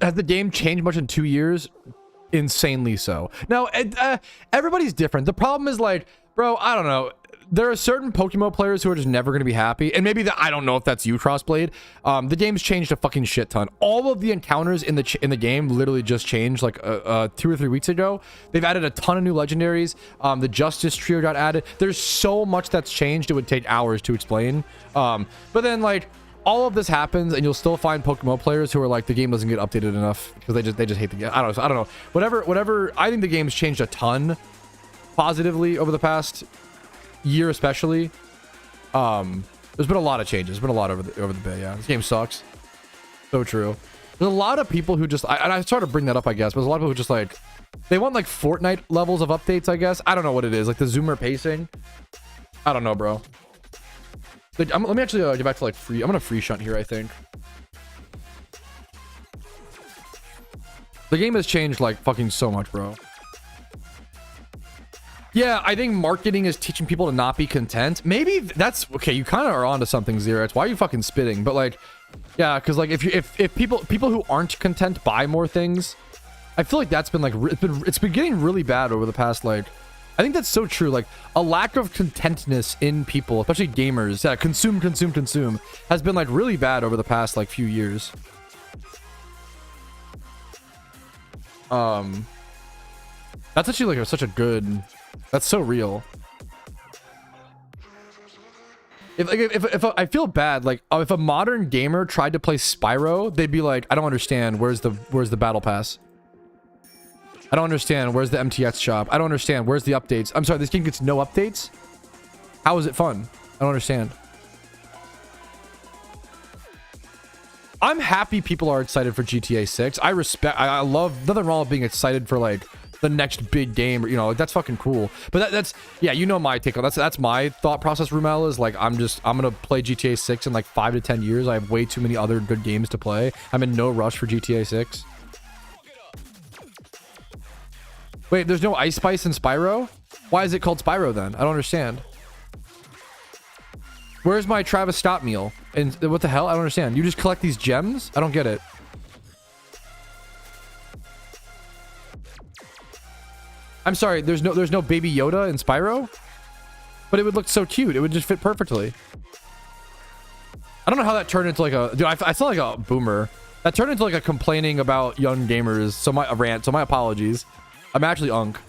S1: Has the game changed much in 2 years? Insanely so. Now, everybody's different. The problem is, like, bro, I don't know. there are certain PokeMMO players who are just never going to be happy, and maybe I don't know if that's you, Crossblade. The game's changed a fucking shit ton. All of the encounters in the game literally just changed like 2 or 3 weeks ago. They've added a ton of new legendaries. The Justice trio got added. There's so much that's changed, it would take hours to explain. But then like all of this happens, and you'll still find PokeMMO players who are like, the game doesn't get updated enough because they just hate the game. I don't know. Whatever. I think the game's changed a ton positively over the past year, especially. There's been a lot of changes. There's been a lot over the bay. Yeah, this game sucks. So true. There's a lot of people who just and I started to bring that up, I guess, but there's a lot of people who just like, they want like Fortnite levels of updates, I guess. I don't know what it is, like the zoomer pacing. I don't know, bro. Like, let me actually get back to like free. I'm gonna free shunt here, I think. The game has changed like fucking so much, bro. Yeah, I think marketing is teaching people to not be content. Maybe that's okay. You kind of are onto something, Zero. It's why are you fucking spitting? But like, yeah, because like if people who aren't content buy more things, I feel like that's been like it's been getting really bad over the past like. I think that's so true. Like a lack of contentness in people, especially gamers, that consume, has been like really bad over the past like few years. That's actually like such a good. That's so real. If I feel bad, like if a modern gamer tried to play Spyro, they'd be like, I don't understand. Where's the battle pass? I don't understand. Where's the MTX shop? I don't understand. Where's the updates? I'm sorry, this game gets no updates? How is it fun? I don't understand. I'm happy people are excited for GTA 6. I love, nothing wrong with being excited for like the next big game, you know, like, that's fucking cool. But that's yeah, you know my take on that's my thought process, Rumel, is like I'm gonna play GTA 6 in like 5 to 10 years. I have way too many other good games to play. I'm in no rush for GTA 6. Wait, there's no Ice Spice in Spyro? Why is it called Spyro then? I don't understand. Where's my Travis Scott meal? And what the hell? I don't understand. You just collect these gems? I don't get it. I'm sorry, there's no Baby Yoda in Spyro? But it would look so cute. It would just fit perfectly. I don't know how that turned into like a... Dude, I sound like a boomer. That turned into like a complaining about young gamers. So a rant. So my apologies. I'm actually Unk.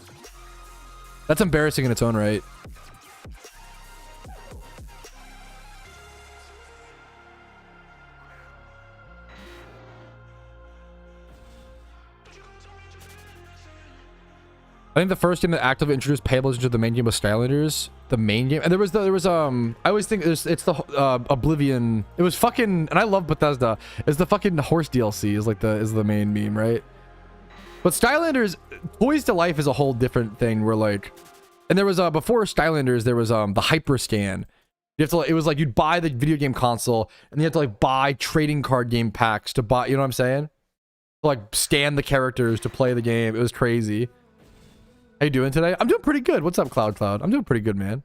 S1: That's embarrassing in its own right. I think the first game that actively introduced payables into the main game was Skylanders. The main game, and there was I always think it's the Oblivion. It was fucking, and I love Bethesda. It's the fucking horse DLC is the main meme, right? But Skylanders, Toys to Life is a whole different thing. Where like, and there was before Skylanders, there was the Hyper Scan. You have to, it was like you'd buy the video game console, and you have to like buy trading card game packs to buy. You know what I'm saying? To, like scan the characters to play the game. It was crazy. How you doing today? I'm doing pretty good. What's up, Cloud? I'm doing pretty good, man.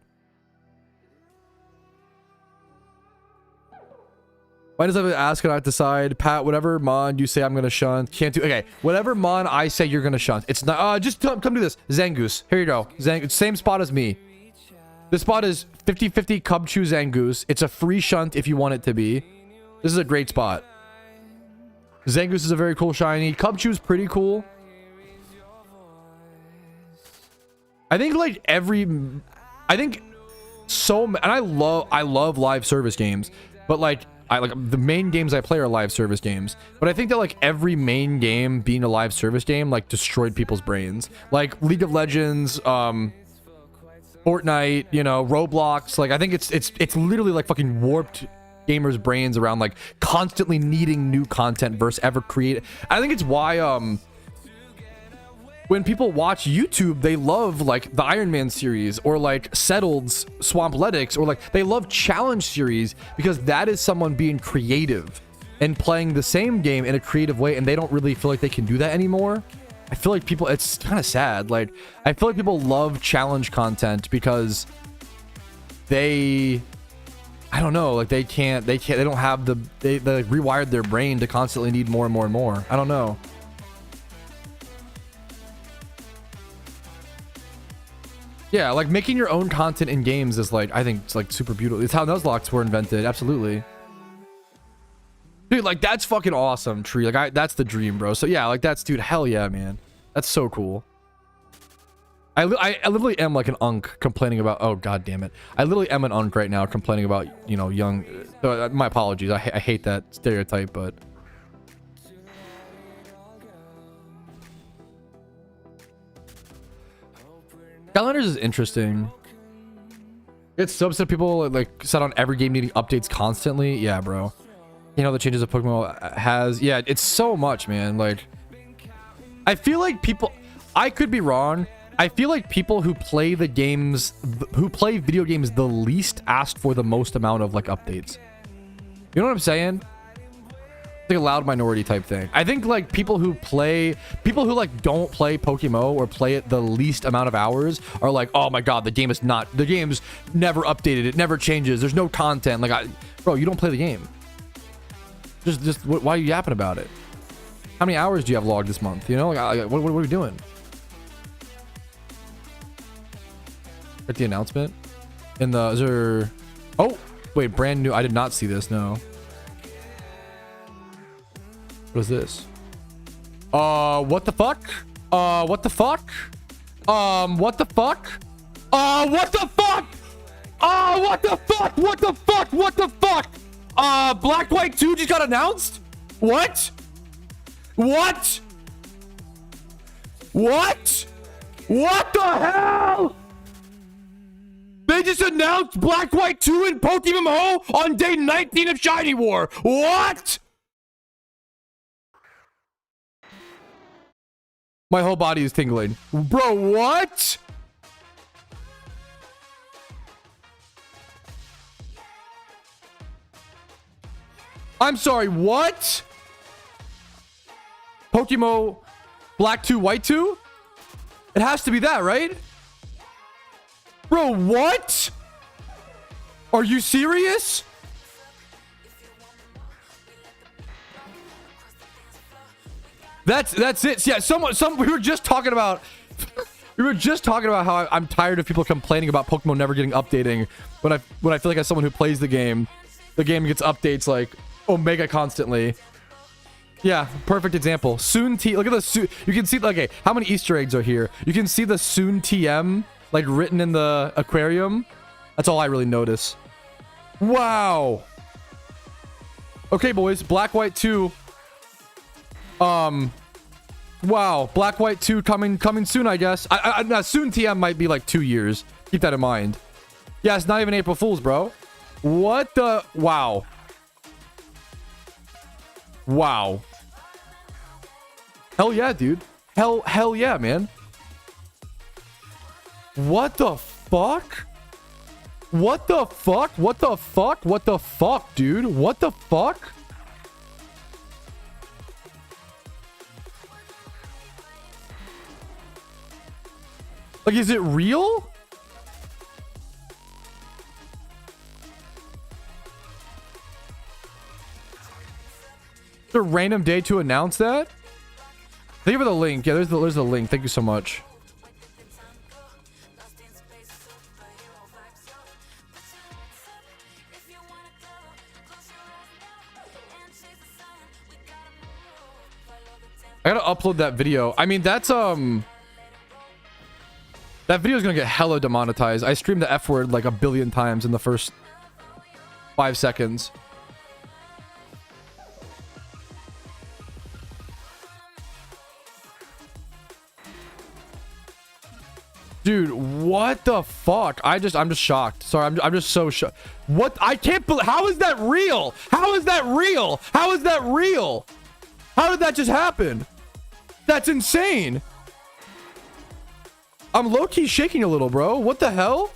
S1: Why does I ask and I decide? Pat, whatever mon you say I'm gonna shun. Can't do. Okay, whatever mon I say you're gonna shun. It's not. Just come do this. Zangoose. Here you go. Same spot as me. This spot is 50-50 Cubchoo Zangoose. It's a free shunt if you want it to be. This is a great spot. Zangoose is a very cool shiny. Cubchoo is pretty cool. I think like and I love live service games, but like the main games I play are live service games. But I think that like every main game being a live service game like destroyed people's brains. Like League of Legends, Fortnite, you know, Roblox. Like I think it's literally like fucking warped gamers' brains around like constantly needing new content versus ever create. I think it's why when people watch YouTube, they love like the Iron Man series or like Settled's Swampletics, or like they love challenge series, because that is someone being creative and playing the same game in a creative way, and they don't really feel like they can do that anymore. I feel like people, it's kind of sad. Like I feel like people love challenge content because I don't know, like they don't have they rewired their brain to constantly need more and more and more. I don't know. Yeah, like making your own content in games is like, I think it's like super beautiful. It's how Nuzlocks were invented. Absolutely. Dude, like that's fucking awesome, Tree. Like that's the dream, bro. So yeah, like that's, dude, hell yeah, man. That's so cool. I literally am like an unk complaining about, oh god damn it. I literally am an unk right now complaining about, you know, young, my apologies. I hate that stereotype, but Skylanders is interesting. It's so upset people like set on every game needing updates constantly. Yeah, bro. You know the changes of PokeMMO has. Yeah, it's so much, man. Like, I feel like people. I could be wrong. I feel like people who play the games, who play video games, the least asked for the most amount of like updates. You know what I'm saying? Like a loud minority type thing. I think like people who like don't play PokeMMO or play it the least amount of hours are like, oh my god, the game's never updated, it never changes, there's no content. Like, bro, you don't play the game. Just why are you yapping about it? How many hours do you have logged this month? You know, like, what are we doing? At the announcement in the, is there, oh wait, brand new. I did not see this. No. What is this? What the fuck? What the fuck? What the fuck? What the fuck? What the fuck? What the fuck? What the fuck? Black White 2 just got announced? What? What? What? What the hell? They just announced Black White 2 in PokeMMO on day 19 of Shiny War. What? My whole body is tingling. Bro, what? I'm sorry, what? PokeMMO Black 2, White 2? It has to be that, right? Bro, what? Are you serious? That's it. Yeah, we were just talking about how I'm tired of people complaining about Pokemon never getting updating when I feel like as someone who plays the game gets updates like Omega constantly. Yeah, perfect example. Soon T, look at the you can see, okay, how many Easter eggs are here? You can see the soon TM like written in the aquarium. That's all I really notice. Wow. Okay, boys, Black White 2. Wow, Black White 2 coming soon, I guess. Soon TM might be like 2 years. Keep that in mind. Yeah, it's not even April Fool's, bro. What the? Wow. Wow. Hell yeah, dude. Hell yeah, man. What the fuck? What the fuck? What the fuck? What the fuck, dude? What the fuck? Like, is it real? It's a random day to announce that? Thank you for the link. Yeah, there's the link. Thank you so much. I gotta upload that video. I mean, that's that video is gonna get hella demonetized. I streamed the F word like 1 billion times in the first 5 seconds. Dude, what the fuck? I'm just shocked. Sorry, I'm just so shocked. What? I can't believe. How is that real? How is that real? How is that real? How did that just happen? That's insane. I'm low-key shaking a little, bro. What the hell?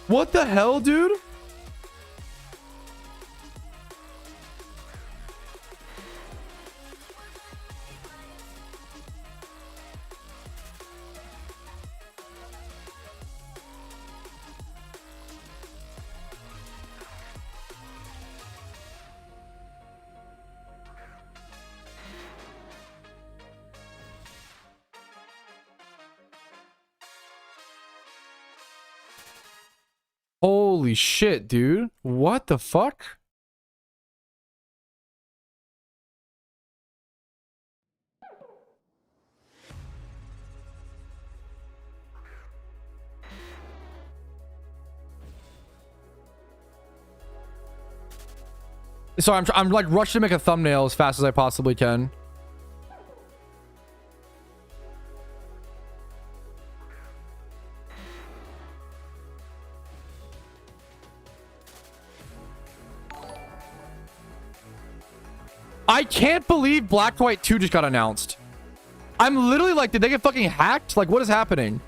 S1: What the hell, dude? Holy shit, dude. What the fuck? So I'm like rushing to make a thumbnail as fast as I possibly can. I can't believe Black White 2 just got announced. I'm literally like, did they get fucking hacked? Like, what is happening?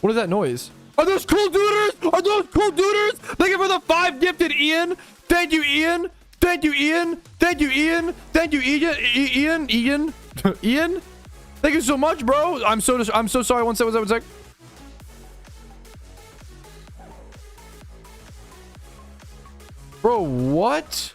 S1: What is that noise? Are those cool duders? Are those cool duders? Thank you for the 5 gifted, Ian. Thank you, Ian. Thank you, Ian. Thank you, Ian. Thank you, Ian. Ian. Ian. Thank you so much, bro. I'm so sorry. One sec. Bro, what?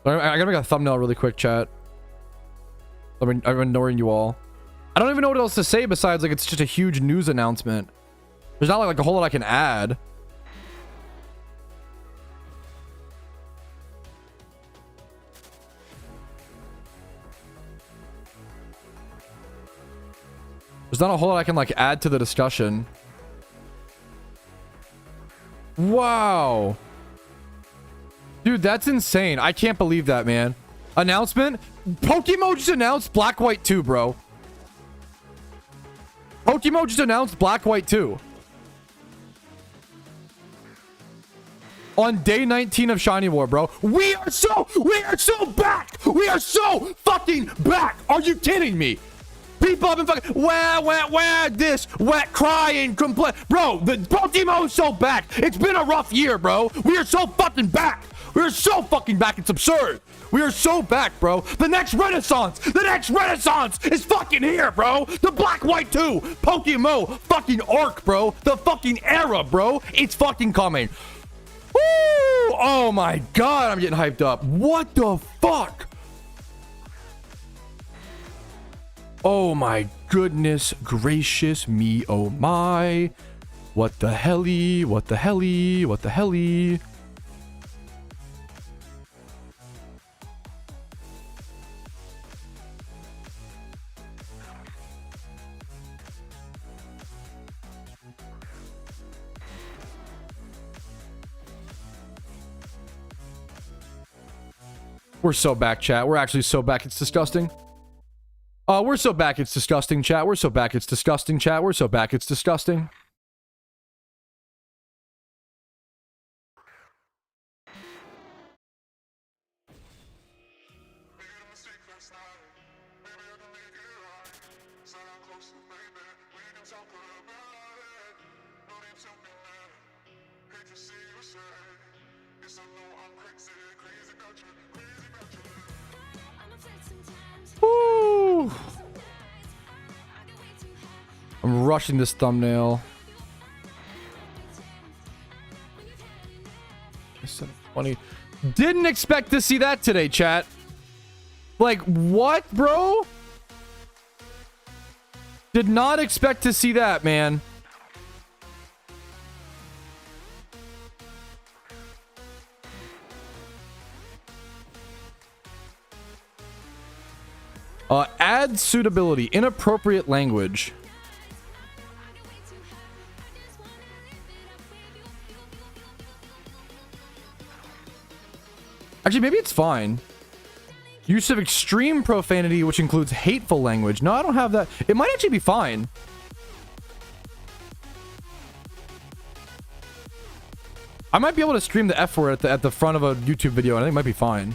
S1: I gotta make a thumbnail really quick, chat. I'm ignoring you all. I don't even know what else to say besides like it's just a huge news announcement. There's not like a whole lot I can add. There's not a whole lot I can like add to the discussion. Wow. Dude, that's insane. I can't believe that, man. Announcement? PokeMMO just announced Black White 2, bro. PokeMMO just announced Black White 2. On day 19 of Shiny War, bro. We are so back. We are so fucking back. Are you kidding me? People have been fucking where this wet crying complain. Bro, the PokeMMO is so back. It's been a rough year, bro. We are so fucking back. We're so fucking back. It's absurd. We are so back, bro. The next renaissance is fucking here, bro. The Black White 2 PokeMMO fucking arc, bro. The fucking era, bro. It's fucking coming. Woo! Oh my god, I'm getting hyped up. What the fuck? Oh my goodness gracious me, oh my. What the helly? What the helly? What the helly? We're so back, chat. We're actually so back, it's disgusting. We're so back, it's disgusting, chat. We're so back, it's disgusting, chat. We're so back, it's disgusting. Woo! I'm rushing this thumbnail. 20. Didn't expect to see that today, chat. Like, what, bro? Did not expect to see that, man. Add suitability. Inappropriate language. Actually, maybe it's fine. Use of extreme profanity, which includes hateful language. No, I don't have that. It might actually be fine. I might be able to stream the F word at the front of a YouTube video, and I think it might be fine.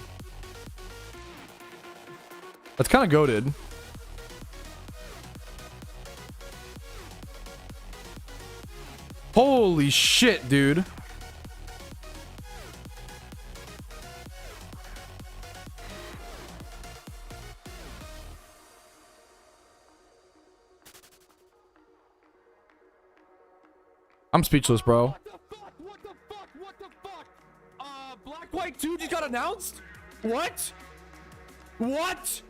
S1: That's kind of goated. Holy shit, dude. I'm speechless, bro.
S3: What the fuck? What the fuck? What the fuck? Black White 2 just got announced? What? What?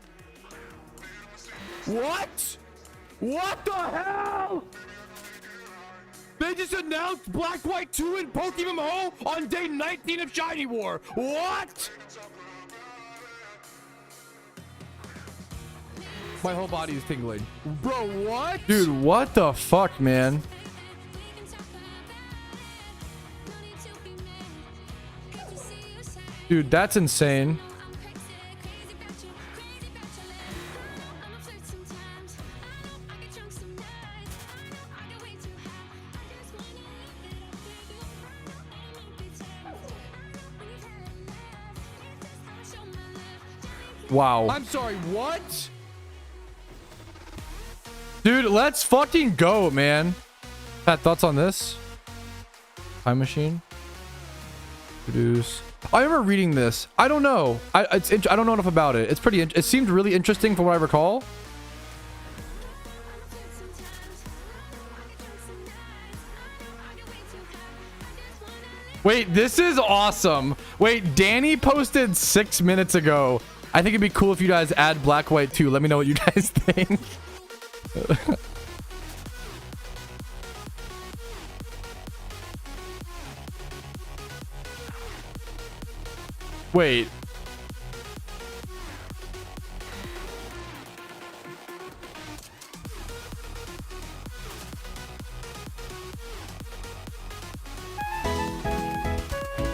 S3: What? What the hell? They just announced Black White 2 in PokeMMO on day 19 of Shiny War. What?
S1: My whole body is tingling.
S3: Bro, what?
S1: Dude, what the fuck, man? Dude, that's insane. Wow.
S3: I'm sorry, what?
S1: Dude, let's fucking go, man. Pat, thoughts on this? Time machine? Produce. I remember reading this. I don't know. I don't know enough about it. It's pretty. It seemed really interesting from what I recall. Wait, this is awesome. Wait, Danny posted 6 minutes ago. I think it'd be cool if you guys add Black White 2. Let me know what you guys think. Wait.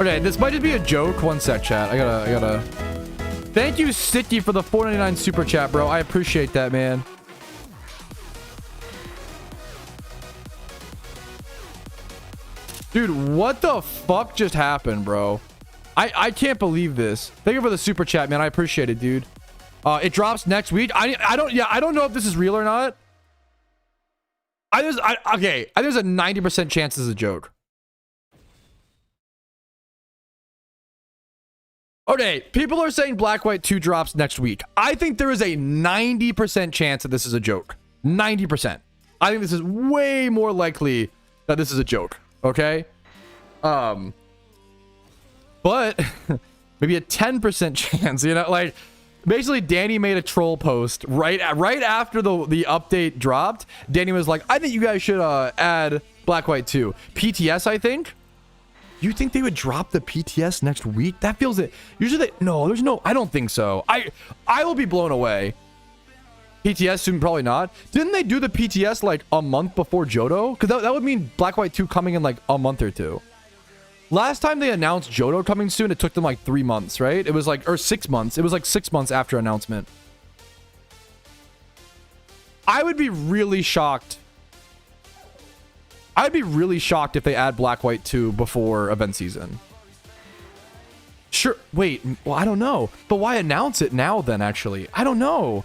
S1: Okay, this might just be a joke. One sec, chat. I gotta. Thank you, Sticky, for the $4.99 super chat, bro. I appreciate that, man. Dude, what the fuck just happened, bro? I can't believe this. Thank you for the super chat, man. I appreciate it, dude. It drops next week. I don't know if this is real or not. Okay, there's a 90% chance this is a joke. Okay, people are saying Black White 2 drops next week. I think there is a 90% chance that this is a joke. 90%. I think this is way more likely that this is a joke. Okay? But maybe a 10% chance, you know, like basically Danny made a troll post right after the update dropped. Danny was like, I think you guys should add Black White 2. PTS, I think. You think they would drop the PTS next week? That feels it. Usually there's no, I don't think so. I will be blown away. PTS soon, probably not. Didn't they do the PTS like a month before Johto? Because that would mean Black White 2 coming in like a month or two. Last time they announced Johto coming soon, it took them like 3 months, right? It was like, or 6 months. It was like 6 months after announcement. I would be really shocked. I'd be really shocked if they add Black White 2 before event season. Sure. Wait. Well, I don't know. But why announce it now then, actually? I don't know.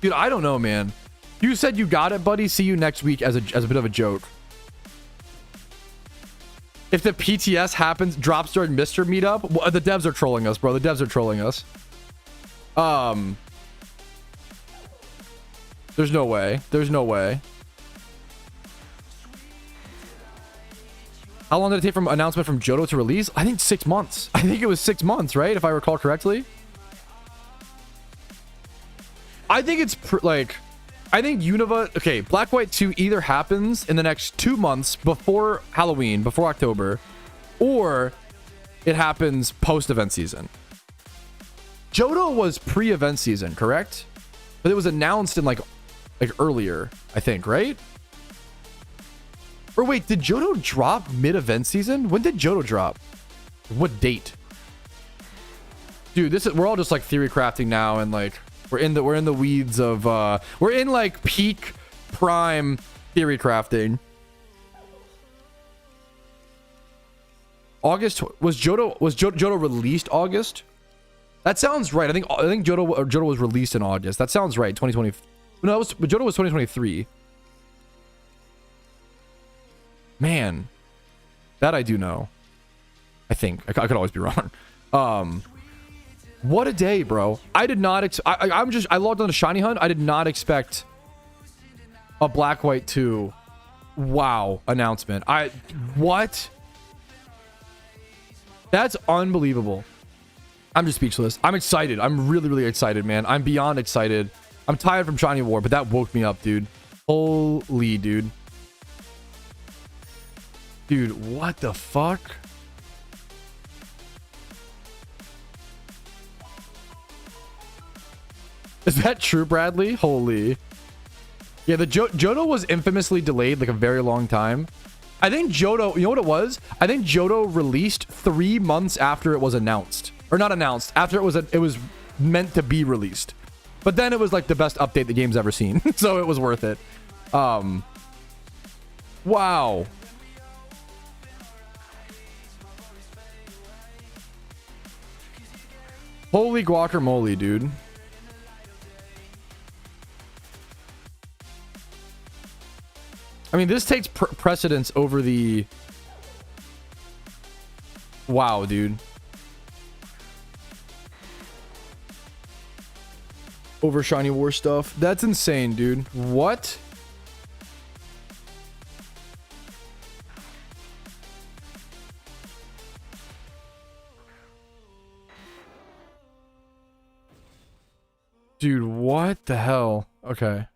S1: Dude, I don't know, man. You said you got it, buddy. See you next week as a bit of a joke. If the PTS happens, drops during Mr. Meetup, well, the devs are trolling us, bro. The devs are trolling us. There's no way. There's no way. How long did it take from announcement from Johto to release? I think 6 months. I think it was 6 months, right? If I recall correctly. I think it's I think Unova. Okay, Black White 2 either happens in the next 2 months before Halloween, before October, or it happens post event season. Johto was pre-event season, correct? But it was announced in like earlier, I think, right? Or wait, did Johto drop mid-event season? When did Johto drop? What date? Dude, we're all just like theory crafting now, and like we're in the weeds of we're in like peak prime theory crafting. August was Johto released August? That sounds right. I think Johto was released in August. That sounds right. 2020. No, but Johto was 2023. Man, that I do know. I think I could always be wrong. What a day, bro. I did not. I logged on to Shiny Hunt. I did not expect a Black White 2. Wow, announcement. What? That's unbelievable. I'm just speechless. I'm excited. I'm really, really excited, man. I'm beyond excited. I'm tired from Shiny War, but that woke me up, dude. Holy, dude. Dude, what the fuck? Is that true, Bradley? Holy. Yeah, the Johto was infamously delayed like a very long time. I think Johto, you know what it was? I think Johto released 3 months after it was announced. Or not announced, after it was meant to be released. But then it was like the best update the game's ever seen. So it was worth it. Wow. Holy guacamole, dude. I mean, this takes precedence over the... Wow, dude. Over Shiny War stuff. That's insane, dude. What? Dude, what the hell? Okay.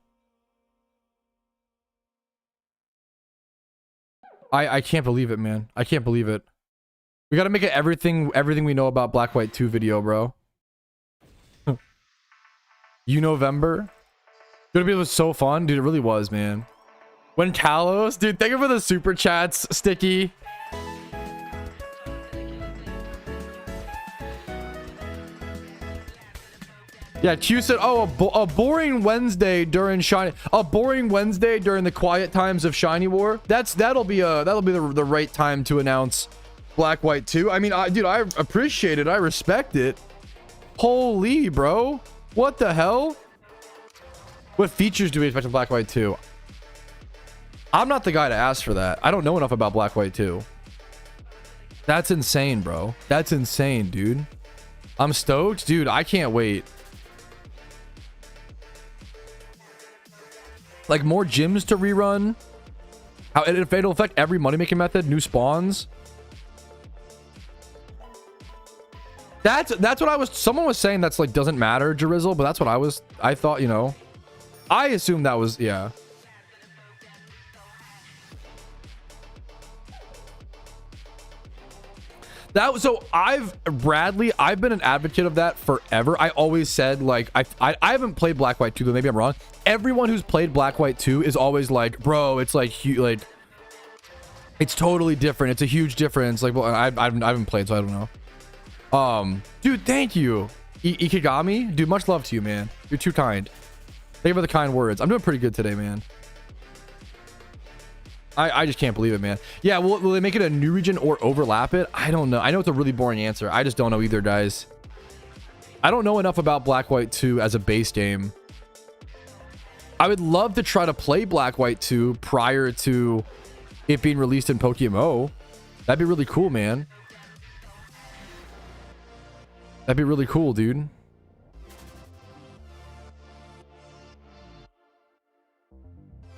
S1: I can't believe it, man. I can't believe it. We gotta make it everything we know about Black White 2 video, bro. November. Gonna be so fun, dude. It really was, man. When Kalos, dude, thank you for the super chats, Sticky. Yeah, Q said, "Oh, a boring Wednesday during the quiet times of Shiny War. That'll be the right time to announce Black White 2. I mean, dude, I appreciate it. I respect it. Holy, bro. What the hell? What features do we expect in Black White 2? I'm not the guy to ask for that. I don't know enough about Black White 2. That's insane, bro. That's insane, dude. I'm stoked. Dude, I can't wait. Like more gyms to rerun. How it'll affect every money making method, new spawns. That's what someone was saying that's like doesn't matter, Jarizzle, but that's what I thought, you know. I assumed that was, yeah. So Bradley, I've been an advocate of that forever. I always said, like, I haven't played Black White 2, though maybe I'm wrong. Everyone who's played Black White 2 is always like, bro, it's like it's totally different. It's a huge difference. Like, well, I haven't played, so I don't know. Dude, thank you, Ikigami. Dude, much love to you, man. You're too kind. Thank you for the kind words. I'm doing pretty good today, man. I just can't believe it, man. Yeah, will they make it a new region or overlap it? I don't know. I know it's a really boring answer. I just don't know either, guys. I don't know enough about Black White 2 as a base game. I would love to try to play Black White 2 prior to it being released in PokeMMO. That'd be really cool, man. That'd be really cool, dude.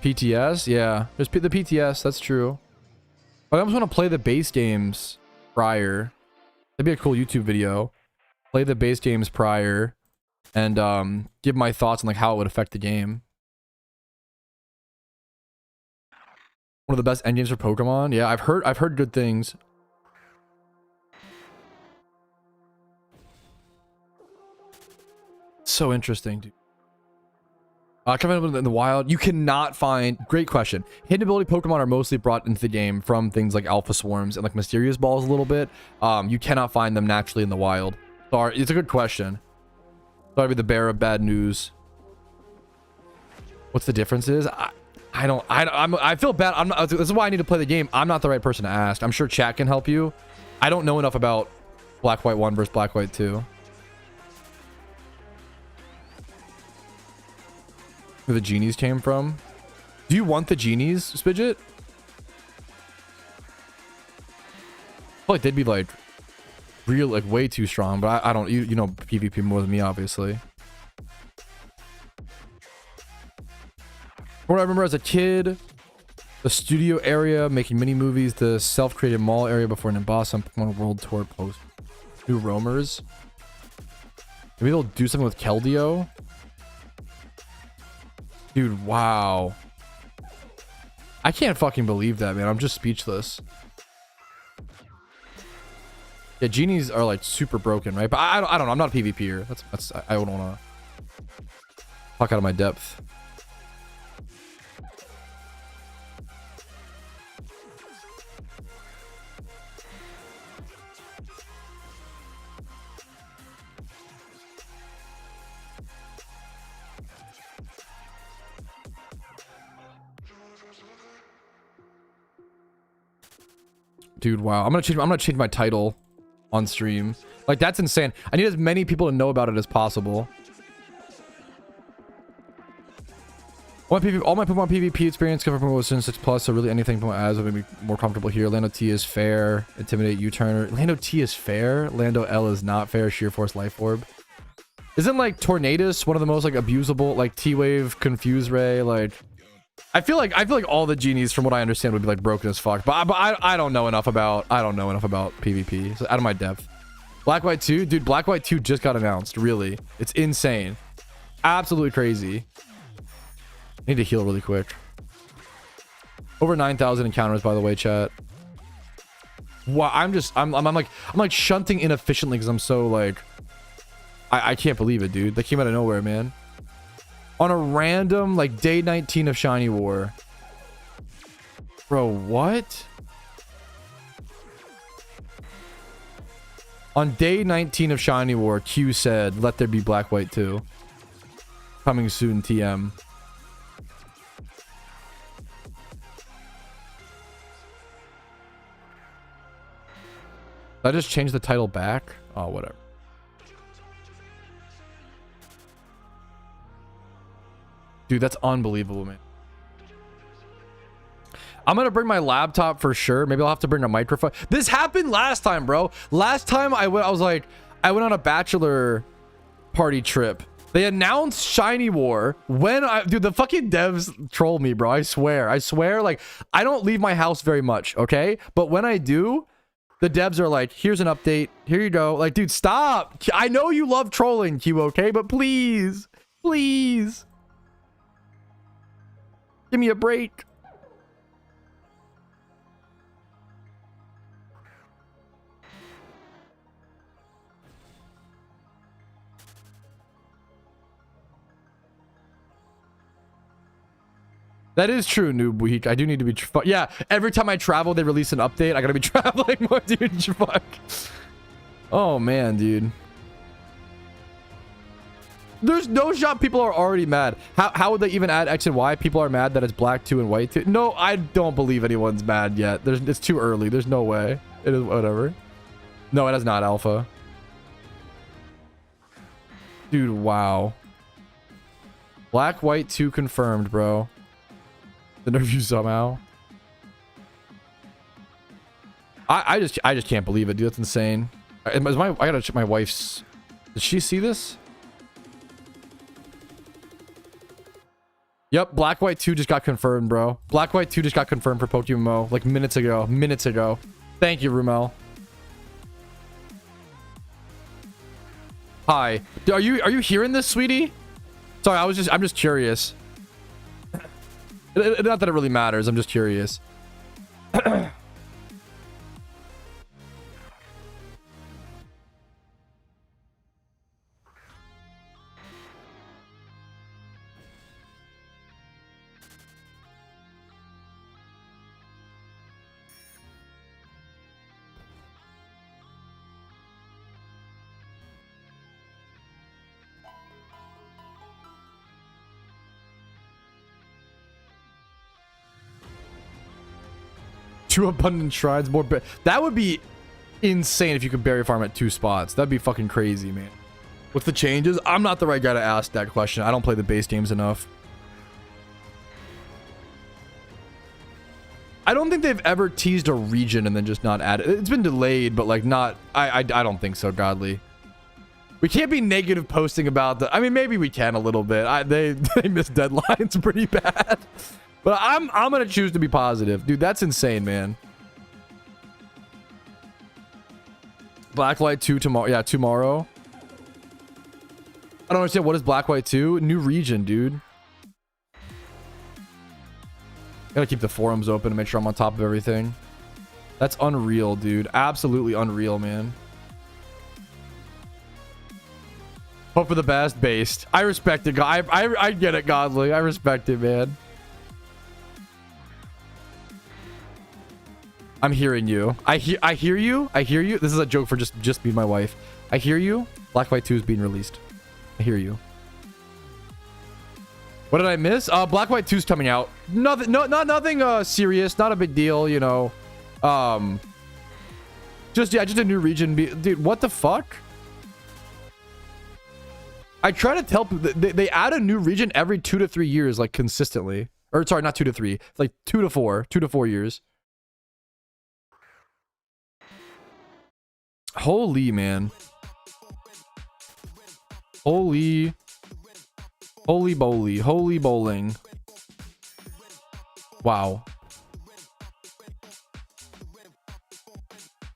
S1: PTS? Yeah. There's the PTS. That's true. But I almost want to play the base games prior. That'd be a cool YouTube video. Play the base games prior and give my thoughts on like how it would affect the game. One of the best endgames for Pokemon. Yeah, I've heard good things. So interesting, dude. Coming in the wild, you cannot find. Great question. Hidden ability Pokemon are mostly brought into the game from things like Alpha Swarms and like Mysterious Balls a little bit. You cannot find them naturally in the wild. Sorry, it's a good question. Sorry to be the bearer of bad news. What's the difference is? I feel bad. I'm not, this is why I need to play the game. I'm not the right person to ask. I'm sure chat can help you. I don't know enough about Black White 1 versus Black White 2. where the genies came from. Do you want the genies, Spidget? I feel like they'd be like real, like way too strong, but I don't, you know PvP more than me, obviously. What I remember as a kid, the studio area making mini movies, the self-created mall area before an emboss on Pokemon World Tour post. New roamers. Maybe they'll do something with Keldeo. Dude, wow. I can't fucking believe that, man. I'm just speechless. Yeah, genies are like super broken, right? But I don't know. I'm not a PvPer. I don't want to fuck out of my depth. Dude, wow. I'm gonna change my title on stream. Like, that's insane. I need as many people to know about it as possible. All my Pokemon PvP experience come from Pokemon 6+, so really anything Pokemon as would make me more comfortable here. Lando T is fair. Intimidate U-Turner. Lando T is fair. Lando L is not fair. Sheer Force Life Orb. Isn't like Tornadus one of the most like abusable, like T-Wave, Confuse Ray, like I feel like all the genies from what I understand would be like broken as fuck. But I don't know enough about PvP. So out of my depth. Black White 2, dude, Black White 2 just got announced, really. It's insane. Absolutely crazy. I need to heal really quick. Over 9,000 encounters, by the way, chat. Wow, I'm like shunting inefficiently because I'm so like I can't believe it, dude. They came out of nowhere, man. On a random like day 19 of Shiny War. Bro, what? On day 19 of Shiny War, Q said, "Let there be Black White 2. Coming soon, TM." Did I just change the title back? Oh, whatever. Dude, that's unbelievable, man. I'm gonna bring my laptop for sure. Maybe I'll have to bring a microphone. This happened last time, bro. Last time I went on a bachelor party trip. They announced Shiny War dude, the fucking devs troll me, bro. I swear, like, I don't leave my house very much, okay? But when I do, the devs are like, here's an update. Here you go. Like, dude, stop. I know you love trolling, Q, okay? But please, please. Give me a break. That is true, Noob Week. I do need to be... Yeah, every time I travel, they release an update. I gotta be traveling more, dude. Fuck. Oh, man, dude. There's no shot people are already mad. How would they even add X and Y? People are mad that it's black 2 and white 2. No, I don't believe anyone's mad yet. It's too early. There's no way. It is whatever. No, it is not alpha. Dude, wow. Black, white 2 confirmed, bro. The nerve you somehow. I just can't believe it, dude. That's insane. I gotta check my wife's. Did she see this? Yep, Black White 2 just got confirmed, bro. Black White 2 just got confirmed for PokeMMO like minutes ago. Minutes ago. Thank you, Rumel. Hi. Are you hearing this, sweetie? Sorry, I'm just curious. Not that it really matters. I'm just curious. Two abundant shrines, more. That would be insane if you could berry farm at 2 spots. That'd be fucking crazy, man. With the changes, I'm not the right guy to ask that question. I don't play the base games enough. I don't think they've ever teased a region and then just not added. It's been delayed, but like not. I don't think so. Godly. We can't be negative posting about the. I mean, maybe we can a little bit. They miss deadlines pretty bad, but I'm gonna choose to be positive, dude. That's insane, man. Blacklight 2 tomorrow. Yeah, tomorrow. I don't understand. What is Blacklight 2? New region, dude. Gotta keep the forums open to make sure I'm on top of everything. That's unreal, dude. Absolutely unreal, man. Hope for the best, based. I respect it. I get it, Godly. I respect it, man. I'm hearing you. I hear you. I hear you. This is a joke for just me and my wife. I hear you. Blacklight 2 is being released. I hear you. What did I miss? Blacklight 2 is coming out. Nothing. Nothing serious. Not a big deal. You know. Just a new region. Dude, what the fuck? I try to tell people they add a new region every 2 to 3 years, like consistently. Or sorry, not 2 to 3. It's like 2 to 4 years. Holy man. Holy bowly. Holy bowling. Wow.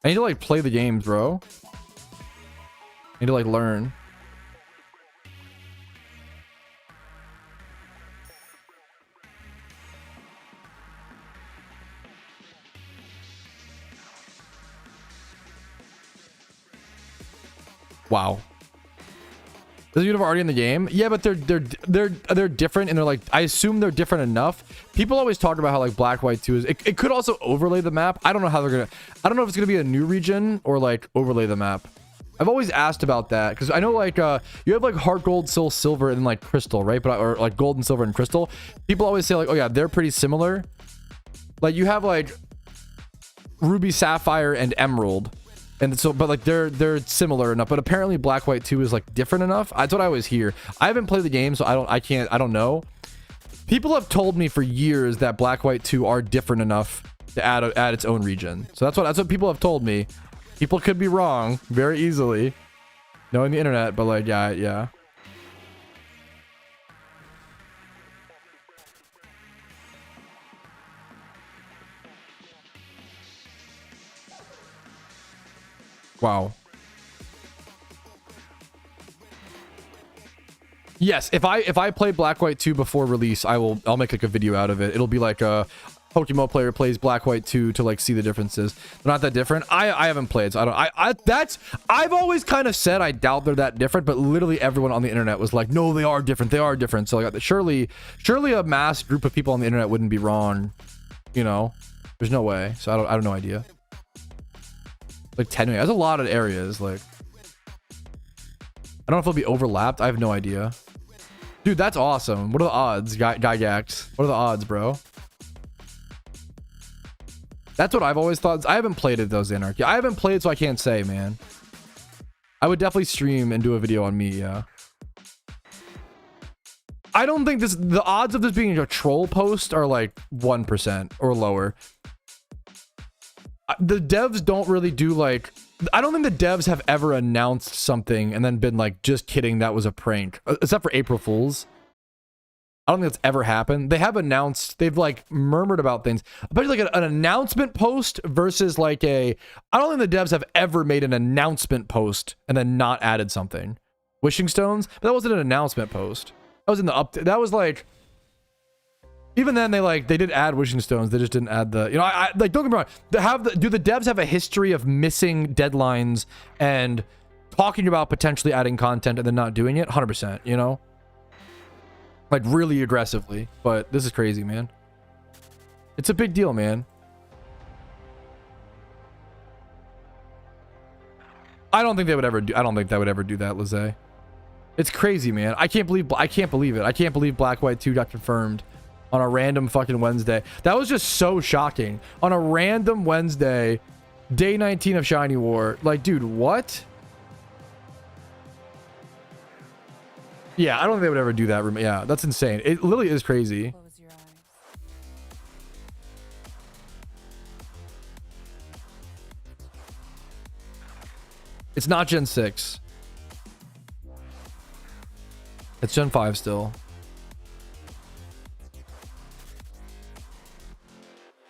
S1: I need to like play the games, bro. I need to like learn. Wow. Does you have already in the game? Yeah, but they're different, and they're like, I assume they're different enough. People always talk about how like Black White 2 is it could also overlay the map. I don't know how they're gonna, I don't know if it's gonna be a new region or like overlay the map. I've always asked about that because I know like you have like heart gold, soul silver, and then like crystal, right? But or like gold and silver and crystal. People always say like, oh yeah, they're pretty similar. Like you have like ruby, sapphire, and emerald. And so, but like they're similar enough, but apparently Black White 2 is like different enough. That's what I always hear. I haven't played the game, so I don't know. People have told me for years that Black White 2 are different enough to add its own region. So that's what people have told me. People could be wrong very easily, knowing the internet, but like yeah. Wow. Yes, if I play Black White 2 before release, I'll make like a video out of it. It'll be like a PokeMMO player plays Black White 2 to like see the differences. They're not that different. I haven't played, so I've always kind of said I doubt they're that different, but literally everyone on the internet was like, no, they are different. They are different. So like surely a mass group of people on the internet wouldn't be wrong. You know, there's no way. So I have no idea. Like 10 million. That's a lot of areas. Like, I don't know if it'll be overlapped. I have no idea. Dude, that's awesome. What are the odds, Gygax? What are the odds, bro? That's what I've always thought. I haven't played it, though, Zanarchy. I haven't played, so I can't say, man. I would definitely stream and do a video on me, yeah. I don't think the odds of this being a troll post are like 1% or lower. The devs don't really do like, I don't think the devs have ever announced something and then been like, just kidding, that was a prank, except for April Fools. I don't think that's ever happened. They have announced, they've like murmured about things, especially like an announcement post versus like I don't think the devs have ever made an announcement post and then not added something. Wishing Stones, but that wasn't an announcement post. That was in the update. That was like, even then they did add Wishing Stones. They just didn't add the, you know, I like, don't get me wrong. Do the devs have a history of missing deadlines and talking about potentially adding content and then not doing it? 100%, you know? Like really aggressively, but this is crazy, man. It's a big deal, man. I don't think they would ever do that, Lizzie. It's crazy, man. I can't believe it. I can't believe Black White 2 got confirmed on a random fucking Wednesday. That was just so shocking. On a random Wednesday, day 19 of Shiny War. Like, dude, what? Yeah, I don't think they would ever do that. Yeah, that's insane. It literally is crazy. It's not Gen 6. It's Gen 5 still.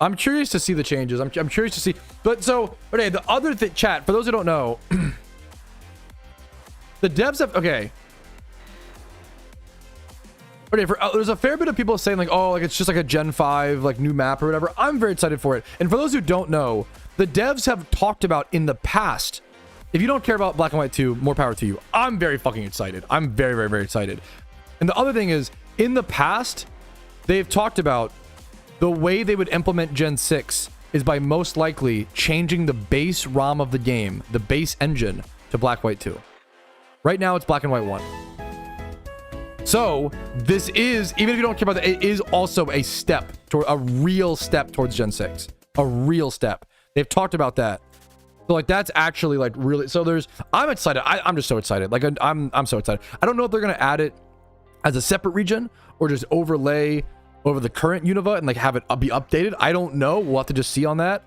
S1: I'm curious to see the changes. I'm curious to see. But so, okay, the other thing, chat, for those who don't know, the devs have, okay. Okay, there's a fair bit of people saying like, oh, like it's just like a Gen 5, like new map or whatever. I'm very excited for it. And for those who don't know, the devs have talked about in the past, if you don't care about Black and White 2, more power to you. I'm very fucking excited. I'm very, very, very excited. And the other thing is, in the past, they've talked about the way they would implement Gen 6 is by most likely changing the base ROM of the game, the base engine, to Black White 2. Right now, it's Black and White 1. So, this is, even if you don't care about that, it is also a step, toward a real step towards Gen 6. A real step. They've talked about that. So like that's actually like really, so there's, I'm excited. I'm just so excited. Like I'm so excited. I don't know if they're going to add it as a separate region or just overlay over the current Unova and like have it be updated. I don't know. We'll have to just see on that.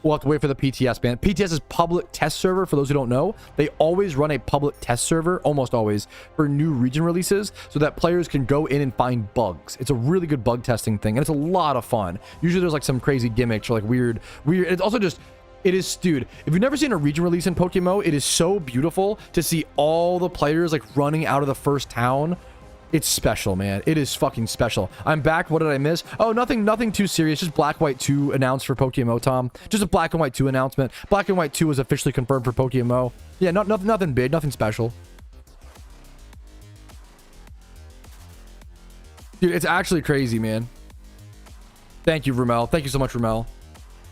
S1: We'll have to wait for the PTS, man. PTS is public test server. For those who don't know, they always run a public test server, almost always, for new region releases so that players can go in and find bugs. It's a really good bug testing thing and it's a lot of fun. Usually there's like some crazy gimmicks or like weird. It's also just, it is, dude, if you've never seen a region release in PokeMMO, it is so beautiful to see all the players like running out of the first town. It's special, man. It is fucking special. I'm back. What did I miss? Oh, nothing too serious. Just Black White 2 announced for PokeMMO, Tom. Just a Black and White 2 announcement. Black and White 2 was officially confirmed for PokeMMO. Yeah, nothing big, nothing special. Dude, it's actually crazy, man. Thank you, Rumel. Thank you so much, Rumel.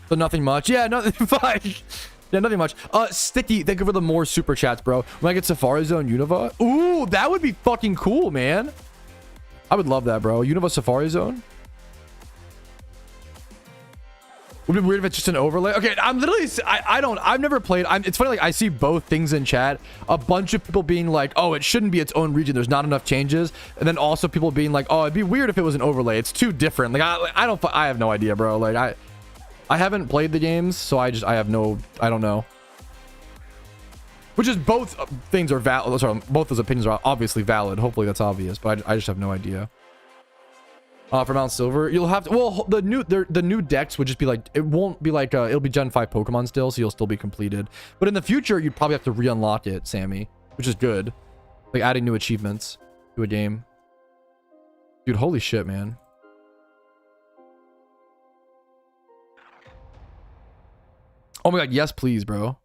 S1: So nothing much. Yeah, nothing. Fine. Yeah, nothing much. Sticky, thank you for the more super chats, bro. When I get Safari Zone Unova, ooh, that would be fucking cool, man. I would love that, bro. Unova Safari Zone. Would it be weird if it's just an overlay? Okay, I'm literally, I've never played. It's funny, like I see both things in chat. A bunch of people being like, oh, it shouldn't be its own region. There's not enough changes. And then also people being like, oh, it'd be weird if it was an overlay. It's too different. Like I have no idea, bro. Like I haven't played the games, so I don't know. Which is both things are valid. Sorry, both those opinions are obviously valid. Hopefully that's obvious, but I just have no idea. For Mount Silver, you'll have to, well, the new decks would just be like, it won't be like, it'll be Gen 5 Pokemon still, so you'll still be completed. But in the future, you'd probably have to re-unlock it, Sammy, which is good. Like adding new achievements to a game. Dude, holy shit, man. Oh my god, yes please, bro.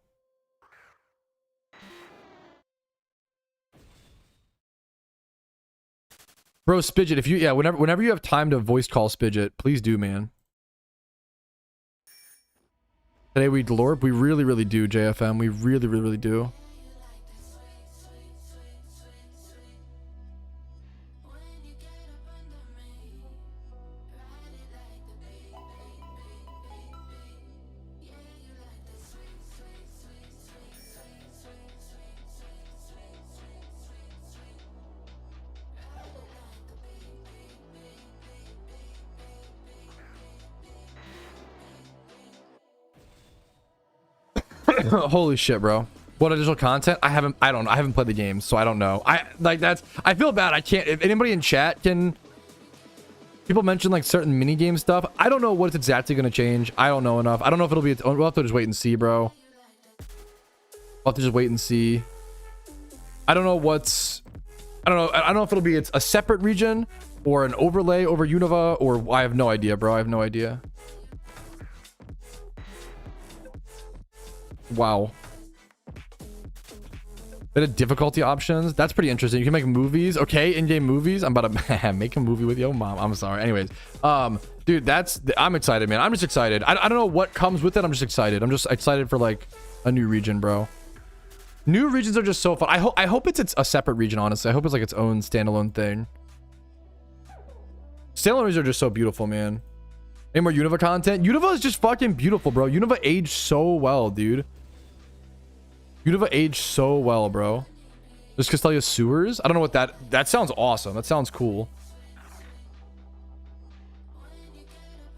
S1: Bro, Spidget, if you, yeah, whenever you have time to voice call Spidget, please do, man. Today we Lorp, we really do, JFM. We really do. Holy shit, bro. What additional content? I haven't played the game, so I don't know. I feel bad. I can't, if anybody in chat can, people mention like certain mini game stuff. I don't know what it's exactly going to change. I don't know enough. I don't know if it'll be, we'll have to just wait and see, bro. We'll have to just wait and see. I don't know what's, I don't know if it'll be a separate region or an overlay over Unova, or I have no idea, bro. I have no idea. Wow. Bit of difficulty options. That's pretty interesting. You can make movies. Okay, in-game movies. I'm about to make a movie with your mom. I'm sorry. Anyways, dude, I'm excited, man. I'm just excited. I don't know what comes with it. I'm just excited. I'm just excited for like a new region, bro. New regions are just so fun. I hope it's a separate region, honestly. I hope it's like its own standalone thing. Standalone regions are just so beautiful, man. Any more Unova content? Unova is just fucking beautiful, bro. Unova aged so well, dude. Unova aged so well, bro. Just Castelia sewers? I don't know what that sounds awesome. That sounds cool.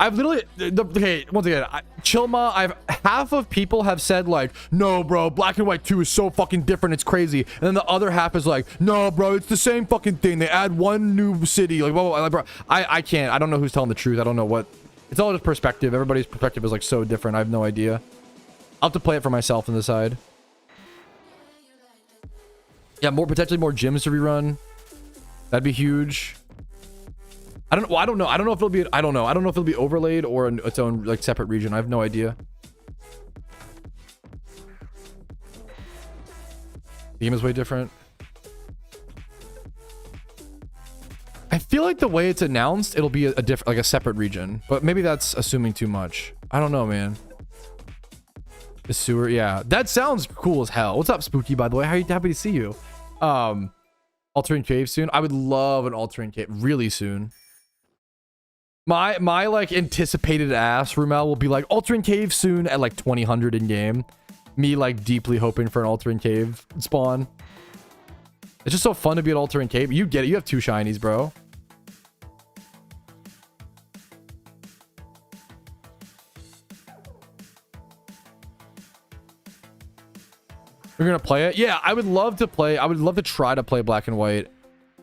S1: I've literally, okay, once again, Chilma, half of people have said like, no, bro, Black and White 2 is so fucking different, it's crazy. And then the other half is like, no, bro, it's the same fucking thing. They add one new city, like, blah, blah, blah. Bro, I can't, I don't know who's telling the truth. I don't know what, it's all just perspective. Everybody's perspective is like so different. I have no idea. I'll have to play it for myself on the side. Yeah, potentially more gyms to rerun. That'd be huge. I don't know if it'll be, I don't know if it'll be overlaid or its own like separate region. I have no idea. The game is way different. I feel like the way it's announced, it'll be a different, like a separate region, but maybe that's assuming too much. I don't know, man. The sewer, yeah, that sounds cool as hell. What's up, Spooky? By the way, happy to see you. Altering cave soon. I would love an altering cave really soon. My like anticipated ass Rumel will be like altering cave soon at like 2000 in game. Me like deeply hoping for an altering cave spawn. It's just so fun to be an altering cave. You get it. You have 2 shinies, bro. You're gonna play it? Yeah, I would love to play. I would love to try to play Black and White.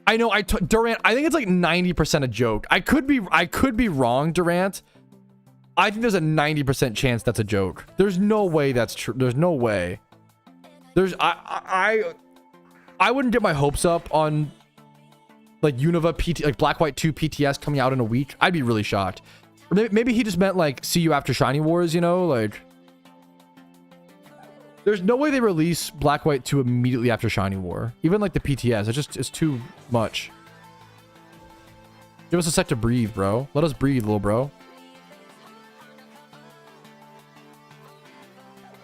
S1: I know Durant, I think it's like 90% a joke. I could be wrong, Durant. I think there's a 90% chance that's a joke. There's no way that's true. There's no way. I wouldn't get my hopes up on like Unova PT, like Black White 2 PTS coming out in a week. I'd be really shocked. Or maybe he just meant like see you after Shiny Wars, you know, like there's no way they release Black White 2 immediately after Shiny War. Even like the PTS, it's too much. Give us a sec to breathe, bro. Let us breathe, little bro.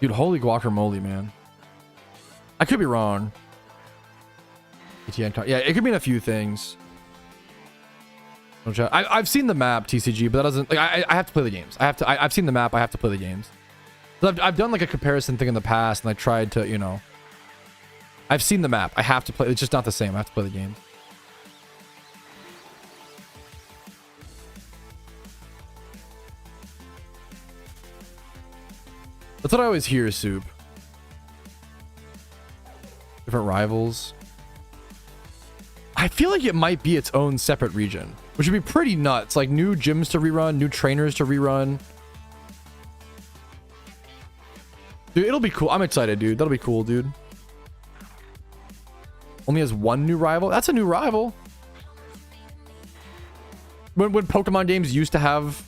S1: Dude, holy guacamole, man. I could be wrong. Yeah, it could mean a few things. I've seen the map, TCG, but that doesn't like I have to play the games. I've seen the map, I have to play the games. I've done like a comparison thing in the past and I tried to, you know, I've seen the map. I have to play. It's just not the same. I have to play the game. That's what I always hear, Soup. Different rivals. I feel like it might be its own separate region, which would be pretty nuts. Like new gyms to rerun, new trainers to rerun. Dude, it'll be cool. I'm excited, dude. That'll be cool, dude. Only has 1 new rival. That's a new rival. When Pokemon games used to have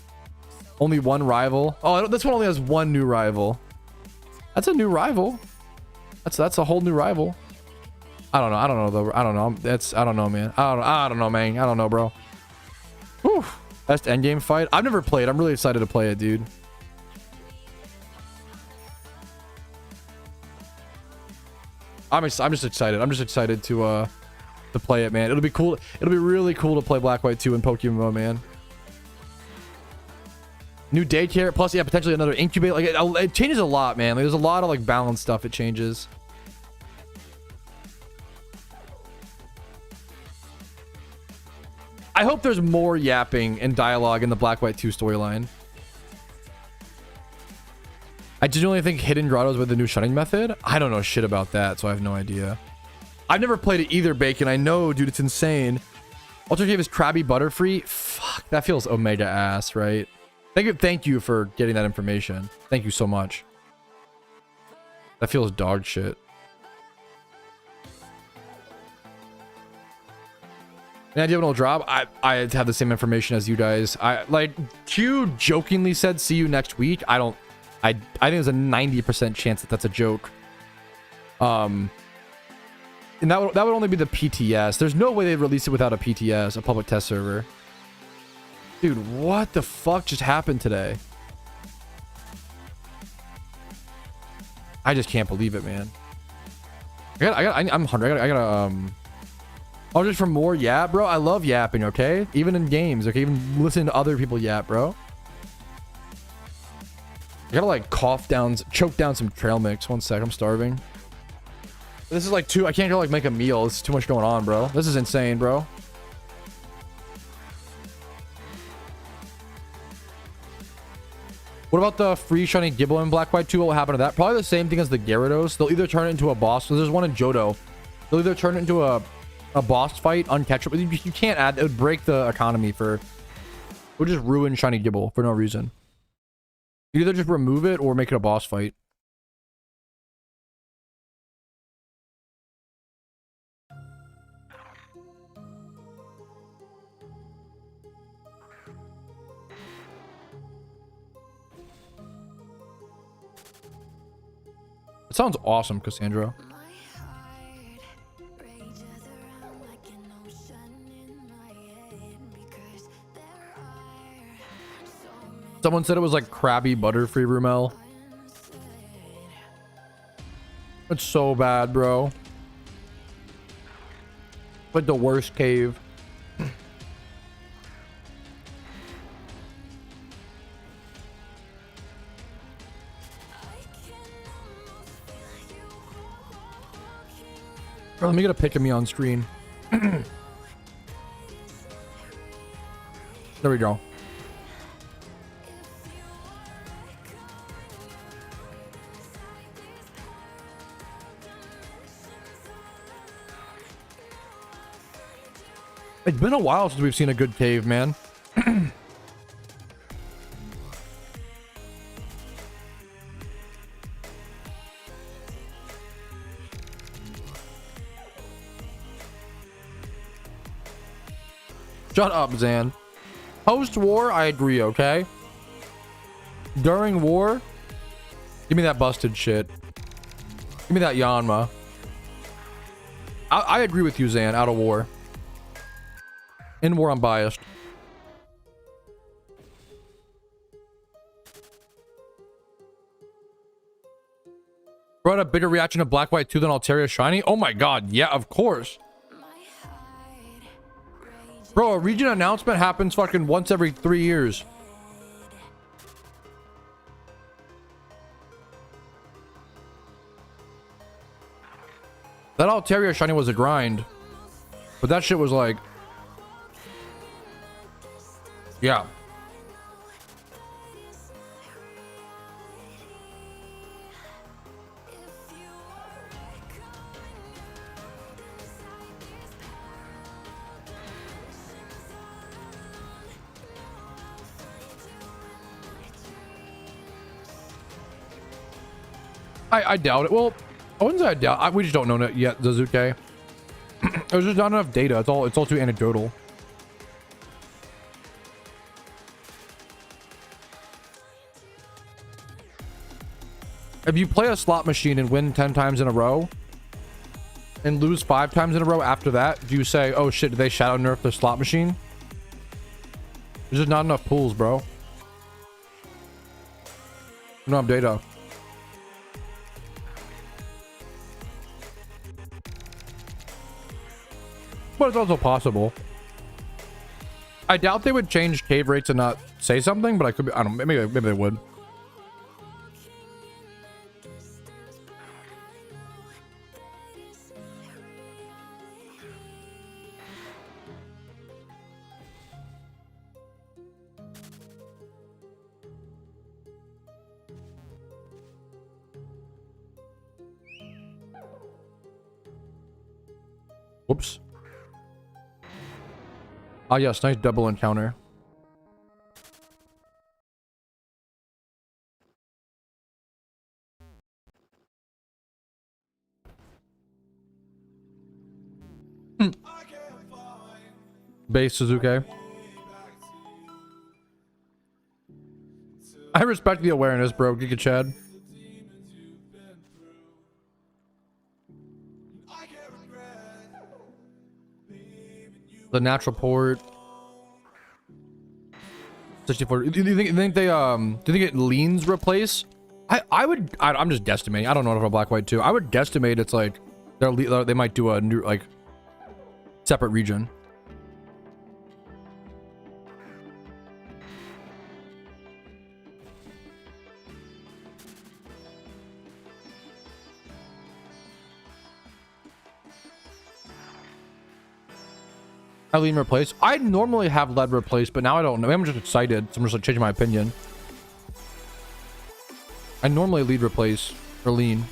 S1: only 1 rival. Oh, this one only has 1 new rival. That's a new rival. That's a whole new rival. I don't know though. I don't know. I don't know, man. I don't know, man. I don't know, bro. Whew. Best endgame fight. I've never played. I'm really excited to play it, dude. I'm just excited. I'm just excited to play it, man. It'll be cool. It'll be really cool to play Black White 2 in PokeMMO, man. New daycare, plus yeah, potentially another incubator. Like it changes a lot, man. Like, there's a lot of like balance stuff. It changes. I hope there's more yapping and dialogue in the Black White 2 storyline. I genuinely think hidden grottos with the new shunning method. I don't know shit about that, so I have no idea. I've never played it either, Bacon. I know, dude, it's insane. Ultra Cave is Krabby Butterfree. Fuck, that feels omega ass, right? Thank you for getting that information. Thank you so much. That feels dog shit. Any idea when it'll drop? I have the same information as you guys. Like Q jokingly said, "See you next week." I think there's a 90% chance that that's a joke. And that would only be the PTS. There's no way they'd release it without a PTS, a public test server. Dude, what the fuck just happened today? I just can't believe it, man. I'm hungry. I gotta oh, just for more yap, bro. I love yapping, okay? Even in games, okay? Even listening to other people yap, bro. I gotta like choke down some trail mix. 1 sec, I'm starving. This is like I can't go like make a meal. This is too much going on, bro. This is insane, bro. What about the free shiny Gibble in Black White 2? What will happen to that? Probably the same thing as the Gyarados. They'll either turn it into a boss. So there's one in Johto. They'll either turn it into a boss fight, uncatchable. You can't add. It would break the economy for. It would just ruin shiny Gibble for no reason. You either just remove it or make it a boss fight. It sounds awesome, Cassandra. Someone said it was like Krabby Butterfree Rumel. It's so bad, bro. Like the worst cave. Bro, let me get a pic of me on screen. There we go. It's been a while since we've seen a good cave, man. Shut up, Zan. Post-war, I agree, okay? During war, give me that busted shit. Give me that Yanma. I agree with you, Zan, out of war. In war, I'm biased. Brought a bigger reaction to Black White 2 than Altaria Shiny? Oh my god, yeah, of course. Bro, a region announcement happens fucking once every 3 years. That Altaria Shiny was a grind. But that shit was like... Yeah. I doubt it. Well, I wouldn't say I doubt. We just don't know it yet, Zazuke. There's just not enough data. It's all too anecdotal. If you play a slot machine and win 10 times in a row and lose 5 times in a row after that, do you say, oh shit, did they shadow nerf the slot machine? There's just not enough pools, bro. We don't have data. But it's also possible. I doubt they would change cave rates and not say something, but I could be, I don't know, maybe they would. Whoops. Ah, yes, nice double encounter. Base Suzuki. I respect the awareness, bro. Giga Chad. The natural port. 64. Do you think they do you think it leans replace? I'm just guesstimating. I don't know for Black White 2. I would guesstimate it's like they might do a new like separate region. Lean replace. I normally have lead replaced, but now I don't know. I'm just excited, so I'm just like changing my opinion. I normally lead replace or lean.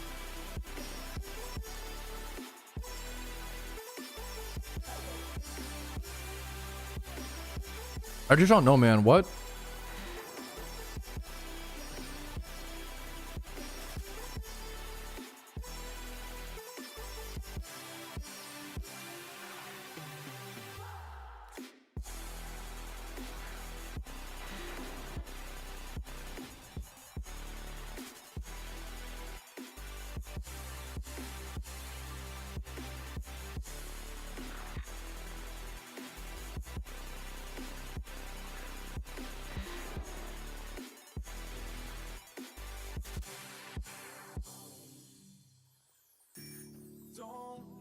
S1: I just don't know, man. What?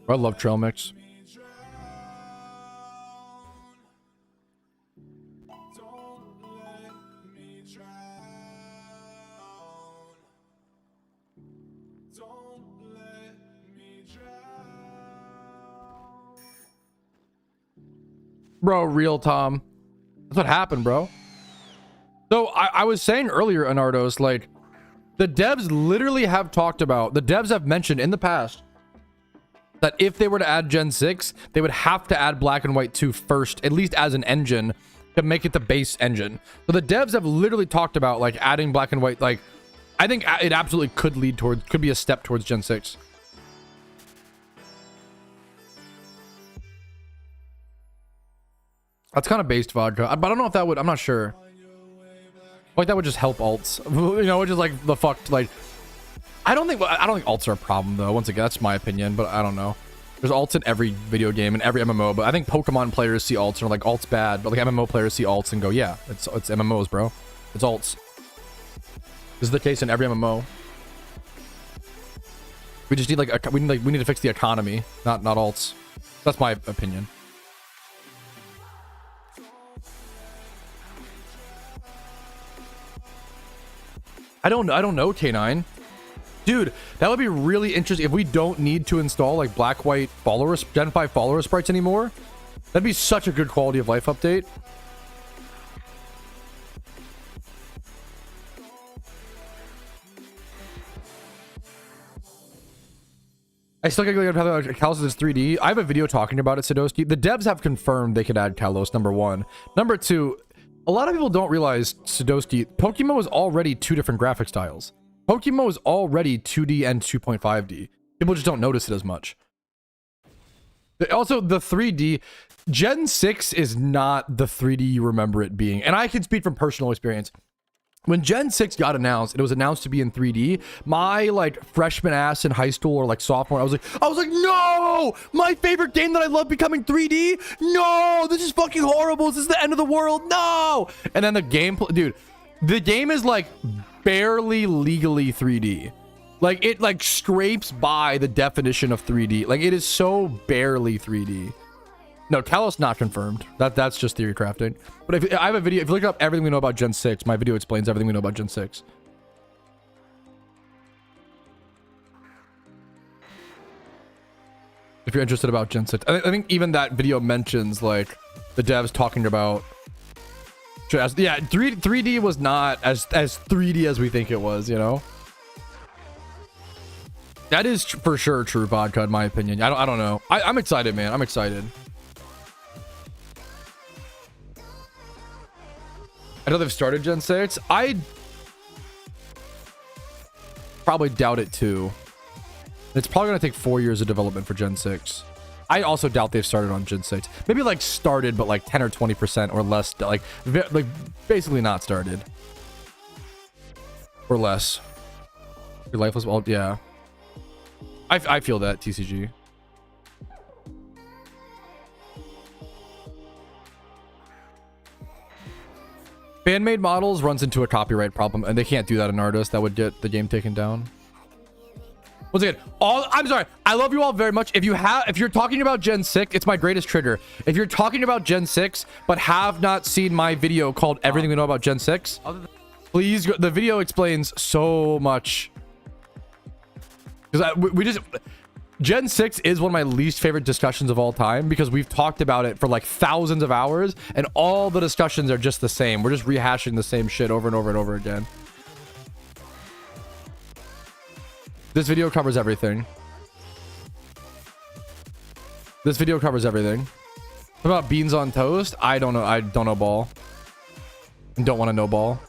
S1: I love trail mix. Bro, real Tom. That's what happened, bro. So I was saying earlier, Anardos, like, the devs literally have talked about, the devs have mentioned in the past that if they were to add Gen 6, they would have to add Black and White 2 first, at least as an engine, to make it the base engine. So the devs have literally talked about, like, adding Black and White. Like, I think it absolutely could lead towards, could be a step towards Gen 6. That's kind of based vodka, but I don't know if that would, I'm not sure. Like, that would just help alts, you know, which is like the fucked, like, I don't think alts are a problem though. Once again, that's my opinion, but I don't know. There's alts in every video game and every MMO, but I think Pokemon players see alts and are like, alts bad, but like MMO players see alts and go, yeah, it's MMOs, bro. It's alts. This is the case in every MMO. We just need like, we need to fix the economy, not alts. That's my opinion. I don't know, K9. Dude, that would be really interesting if we don't need to install like black white follower Gen 5 follower sprites anymore. That'd be such a good quality of life update. I still gotta go like Kalos is 3D. I have a video talking about it, Sadowski. The devs have confirmed they could add Kalos, number one. Number two, a lot of people don't realize, Sadowski, PokeMMO is already two different graphic styles. PokeMMO is already 2D and 2.5D. People just don't notice it as much. Also, the 3D, Gen 6 is not the 3D you remember it being. And I can speak from personal experience. When Gen 6 got announced, it was announced to be in 3D. My like freshman ass in high school or like sophomore, I was like, no, my favorite game that I love becoming 3D. No, this is fucking horrible. This is the end of the world. No. And then the gameplay, dude, the game is like barely legally 3D. Like it like scrapes by the definition of 3D. Like it is so barely 3D. No, Kalos not confirmed. That's just theory crafting. But if I have a video, if you look up everything we know about Gen 6, my video explains everything we know about Gen 6. If you're interested about Gen 6, I think even that video mentions like the devs talking about. Yeah, 3D was not as 3D as we think it was, you know. That is for sure true, vodka, in my opinion. I don't know. I'm excited, man. I'm excited. I know they've started Gen 6. I probably doubt it too. It's probably gonna take 4 years of development for Gen 6. I also doubt they've started on Gen 6. Maybe like started, but like 10 or 20% or less. Like basically not started. Or less. Your lifeless. Well, yeah. I feel that, TCG. Fan-made models runs into a copyright problem, and they can't do that in Artist. That would get the game taken down. Once again, I'm sorry. I love you all very much. If you're talking about Gen 6, it's my greatest trigger. If you're talking about Gen 6, but have not seen my video called Everything We Know About Gen 6, please go. The video explains so much. Because Gen 6 is one of my least favorite discussions of all time because we've talked about it for like thousands of hours and all the discussions are just the same. We're just rehashing the same shit over and over and over again. This video covers everything. This video covers everything. What about beans on toast? I don't know. I don't know ball. Don't want to know ball.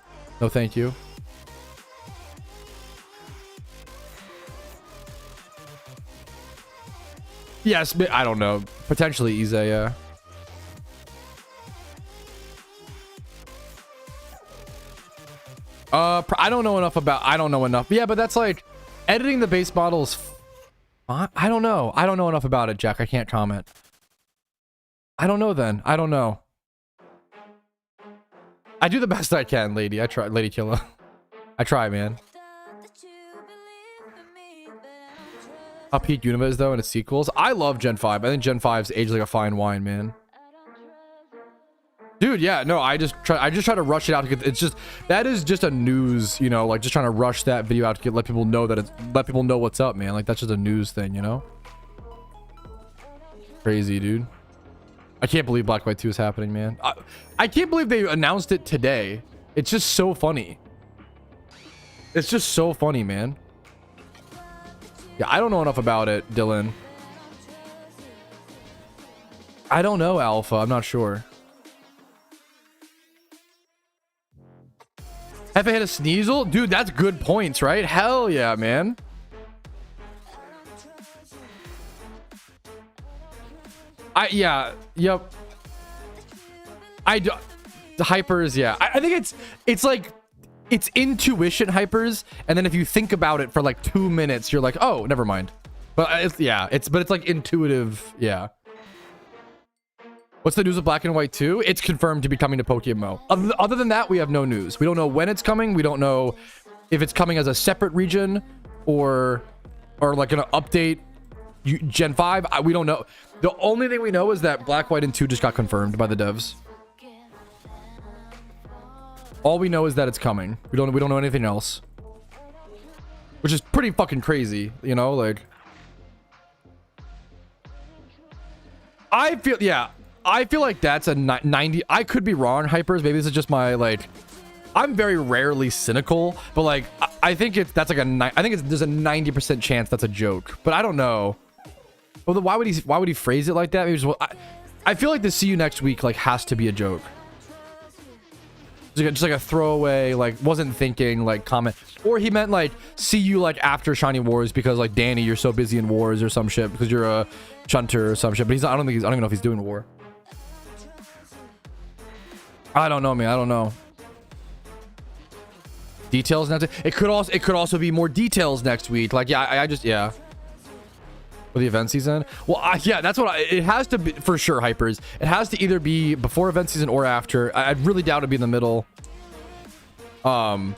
S1: No, thank you. Yes, but I don't know. Potentially easy, yeah. I don't know enough about. I don't know enough. Yeah, but that's like editing the base models. I don't know. I don't know enough about it, Jack. I can't comment. I don't know then. I don't know. I do the best I can, lady. I try, Lady Killer. I try, man. How peak Unova is though in its sequels. I love Gen 5. I think Gen 5's aged like a fine wine, man. Dude, yeah, no, I just try to rush it out because it's just, that is just a news, you know, like just trying to rush that video out to let people know that let people know what's up, man. Like that's just a news thing, you know? Crazy, dude. I can't believe Black White 2 is happening, man. I can't believe they announced it today. It's just so funny. It's just so funny, man. Yeah, I don't know enough about it, Dylan. I don't know, Alpha. I'm not sure. Have I hit a Sneasel? Dude, that's good points, right? Hell yeah, man. Yep. I do. The hypers, yeah. I think it's like, it's intuition hypers, and then if you think about it for like 2 minutes, you're like, oh, never mind. But it's like intuitive, yeah. What's the news of Black and White 2? It's confirmed to be coming to PokeMMO. Other than that, we have no news. We don't know when it's coming. We don't know if it's coming as a separate region or like gonna update Gen 5. We don't know. The only thing we know is that Black, White, and 2 just got confirmed by the devs. All we know is that it's coming. We don't know anything else, which is pretty fucking crazy, you know. Like, I feel like that's a 90. I could be wrong, hypers. Maybe this is just my, like, I'm very rarely cynical, but like I think there's a 90% chance that's a joke, but I don't know. Well, then why would he phrase it like that? Maybe just, I feel like the see you next week like has to be a joke. Just like a throwaway, like wasn't thinking like comment, or he meant like see you like after Shiny Wars because like Danny, you're so busy in Wars or some shit because you're a shunter or some shit. But he's not, I don't even know if he's doing War. I don't know, man. I don't know. Details next. It could also be more details next week. Like yeah. For the event season. Well, yeah, that's what it has to be for sure. Hypers. It has to either be before event season or after. I really doubt it'd be in the middle. The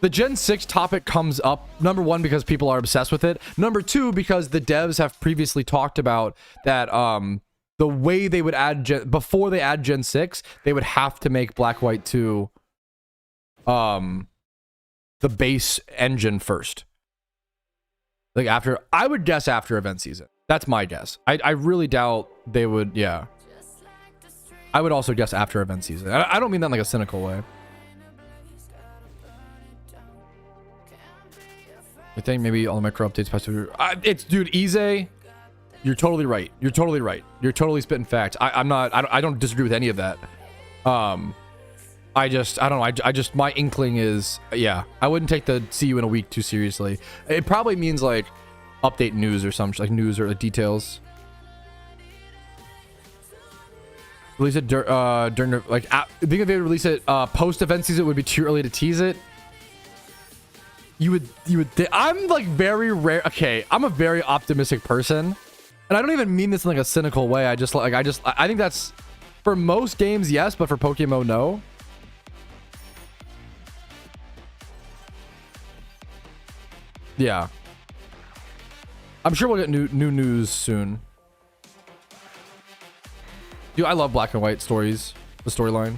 S1: Gen 6 topic comes up, number one, because people are obsessed with it. Number two, because the devs have previously talked about that the way they would add before they add Gen 6, they would have to make Black White 2 the base engine first. Like after, I would guess after event season. That's my guess. I really doubt they would, yeah. I would also guess after event season. I don't mean that in like a cynical way. I think maybe all the micro updates it's dude, Ize, you're totally right. You're totally right. You're totally spitting facts. I don't disagree with any of that. I don't know. I just, my inkling is, yeah, I wouldn't take the see you in a week too seriously. It probably means like update news or something, like news or details. Release it during like, I think if they release it post event season, it would be too early to tease it. You would I'm like very rare. Okay, I'm a very optimistic person, and I don't even mean this in like a cynical way. I think that's for most games, yes, but for PokeMMO, no. Yeah, I'm sure we'll get new news soon. Dude, I love Black and White stories, the storyline.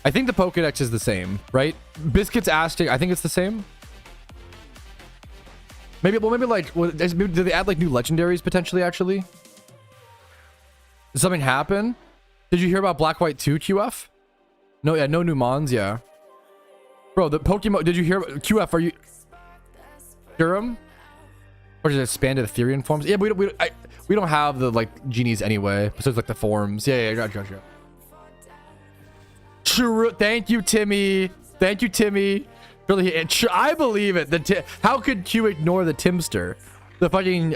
S1: I think the Pokedex is the same, right? Biscuits asking, I think it's the same. Maybe like, did they add like new legendaries potentially? Actually, did something happen? Did you hear about Black White 2 QF? No, yeah, no new mons, yeah. Bro, the Pokemon. Did you hear QF? Are you? Durham? Or just expanded Ethereum forms? Yeah, but we don't have the like genies anyway. Besides like the forms. Yeah, gotcha. True. Thank you, Timmy. Thank you, Timmy. Really, I believe it. How could Q ignore the Timster, the fucking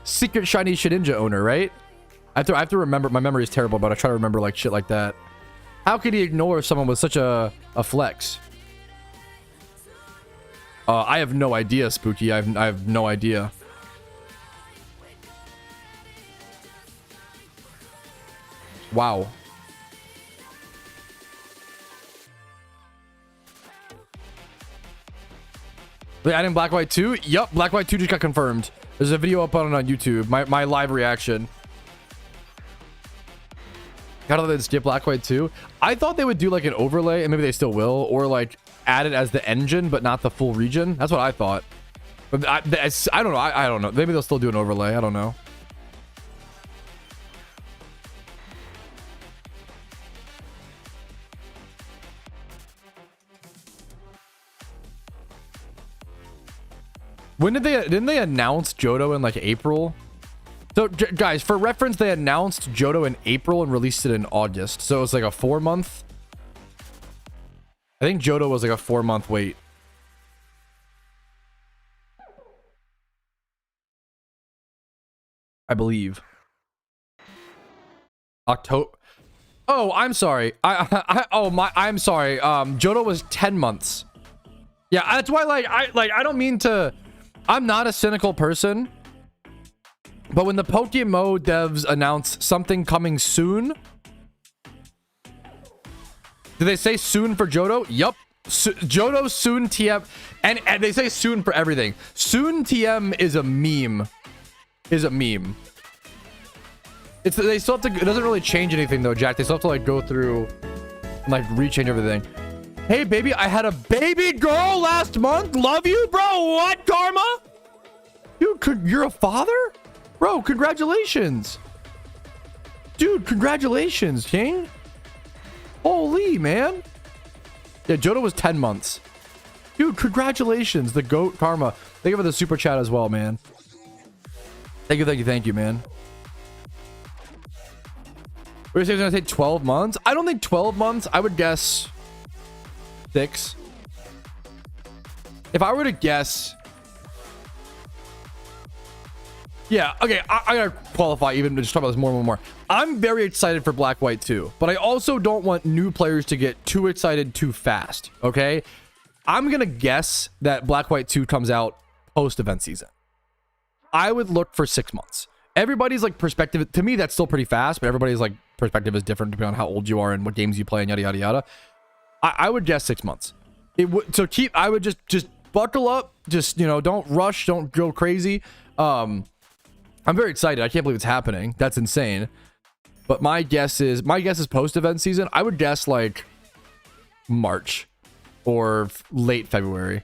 S1: secret shiny Shedinja owner, right? I have to remember. My memory is terrible, but I try to remember like shit like that. How could he ignore someone with such a flex? I have no idea, Spooky. I have no idea. Wow. They adding Black White 2? Yup, Black White 2 just got confirmed. There's a video up on YouTube. My live reaction. How do they skip Black White 2? I thought they would do like an overlay, and maybe they still will, or like add it as the engine, but not the full region. That's what I thought. But I don't know. I don't know. Maybe they'll still do an overlay. I don't know. When didn't they announce Johto in like April? So guys, for reference, they announced Johto in April and released it in August. So it's like a 4-month. I think Johto was like a 4-month wait. I believe. October. Oh, I'm sorry. I'm sorry. Johto was 10 months. Yeah, that's why I don't mean to. I'm not a cynical person, but when the PokeMMO devs announce something coming soon, do they say soon for Johto? Yup. Johto soon TM, and they say soon for everything. Soon TM is a meme. They still have to. It doesn't really change anything though, Jack. They still have to like go through and like rechange everything. Hey baby, I had a baby girl last month. Love you, bro. What, Karma? Dude, you're a father? Bro, congratulations. Dude, congratulations, King. Holy, man. Yeah, Johto was 10 months. Dude, congratulations. The GOAT Karma. Thank you for the super chat as well, man. Thank you, man. We're saying it's gonna take 12 months? I don't think 12 months. I would guess 6. If I were to guess, yeah, okay, I gotta qualify even to just talk about this more. I'm very excited for Black White 2, but I also don't want new players to get too excited too fast, okay? I'm gonna guess that Black White 2 comes out post-event season. I would look for 6 months. Everybody's like perspective, to me that's still pretty fast, but everybody's like perspective is different depending on how old you are and what games you play and yada yada yada. I would guess 6 months. It would, so I would just buckle up, just, you know, don't rush, don't go crazy. I'm very excited. I can't believe it's happening. That's insane. But my guess is post event season. I would guess like March or late February.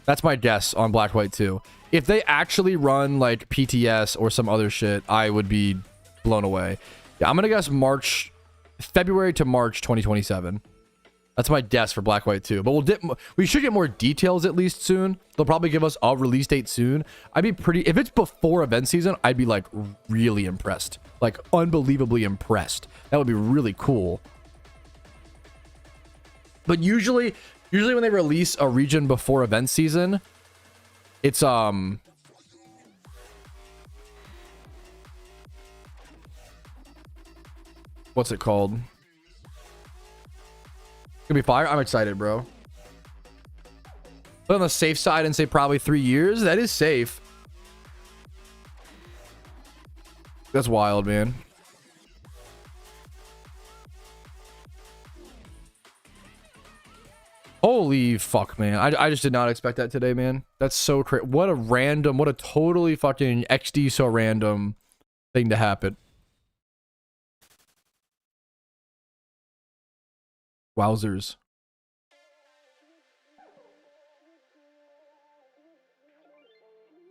S1: That's my guess on Black White 2. If they actually run like PTS or some other shit, I would be blown away. Yeah, I'm gonna guess February to March 2027. That's my guess for Black White 2. But we should get more details at least soon. They'll probably give us a release date soon. I'd be pretty, if it's before event season, I'd be like really impressed. Like unbelievably impressed. That would be really cool. But usually when they release a region before event season, it's what's it called? Gonna be fire. I'm excited, bro. But on the safe side and say probably 3 years. That is safe. That's wild, man. Holy fuck, man. I just did not expect that today, man. That's so crazy. What a totally fucking XD so random thing to happen. Wowzers.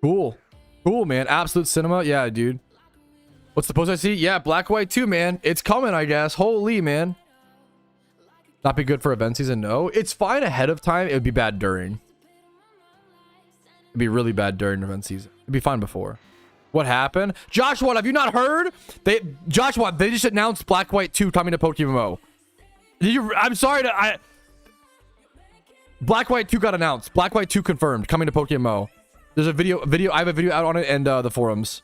S1: Cool, man. Absolute cinema. Yeah, dude. What's the post I see? Yeah, Black White 2, man. It's coming, I guess. Holy, man. Not be good for event season. No, it's fine ahead of time. It would be bad during. It'd be really bad during event season. It'd be fine before. What happened? Joshua, have you not heard? Joshua, they just announced Black White 2 coming to PokeMMO. I'm sorry to Black White 2 got announced. Black White 2 confirmed coming to PokeMMO. There's a video I have a video out on it and the forums.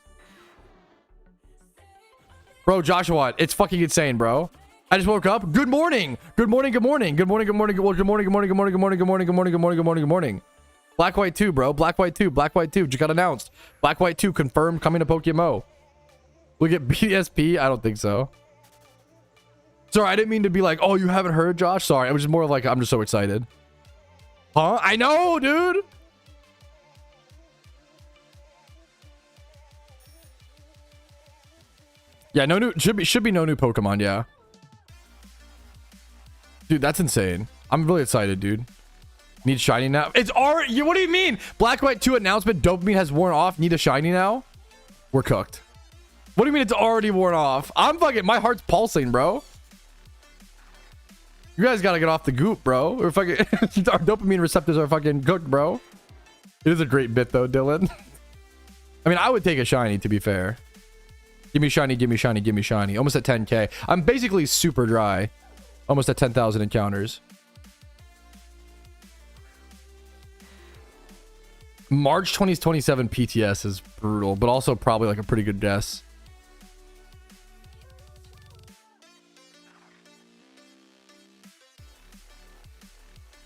S1: Bro, Joshua, it's fucking insane, bro. I just woke up. Good morning. Good morning. Good morning. Good morning. Good morning. Good morning. Good morning. Good morning. Good morning. Good morning. Good morning. Good morning. Good morning. Good morning. Good morning. Black White 2, bro. Black White 2. Black White 2 just got announced. Black White 2 confirmed coming to PokeMMO. We get BSP? I don't think so. Sorry, I didn't mean to be like, oh, you haven't heard, Josh? Sorry, it was just more of like, I'm just so excited. Huh? I know, dude. Yeah, no new should be no new Pokemon, yeah. Dude, that's insane. I'm really excited, dude. Need shiny now. It's already. What do you mean? Black White 2 announcement. Dopamine has worn off. Need a shiny now. We're cooked. What do you mean it's already worn off? I'm fucking. My heart's pulsing, bro. You guys gotta get off the goop, bro. Or fucking. Our dopamine receptors are fucking cooked, bro. It is a great bit though, Dylan. I mean, I would take a shiny to be fair. Give me shiny. Give me shiny. Give me shiny. Almost at 10k. I'm basically super dry. Almost at 10,000 encounters. March 2027 PTS is brutal, but also probably like a pretty good guess.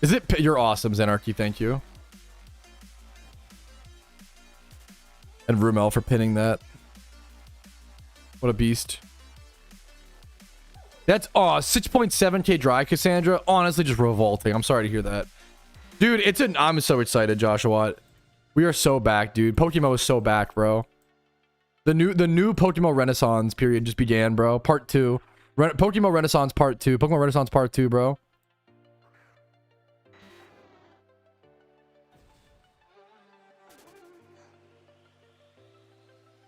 S1: Is it? You're awesome, Zenarchy. Thank you. And Rumel for pinning that. What a beast. That's 6.7k dry, Cassandra. Honestly, just revolting. I'm sorry to hear that. Dude, I'm so excited, Joshua. We are so back, dude. PokeMMO is so back, bro. The new PokeMMO Renaissance period just began, bro. Part 2. PokeMMO Renaissance Part 2. PokeMMO Renaissance Part 2, bro.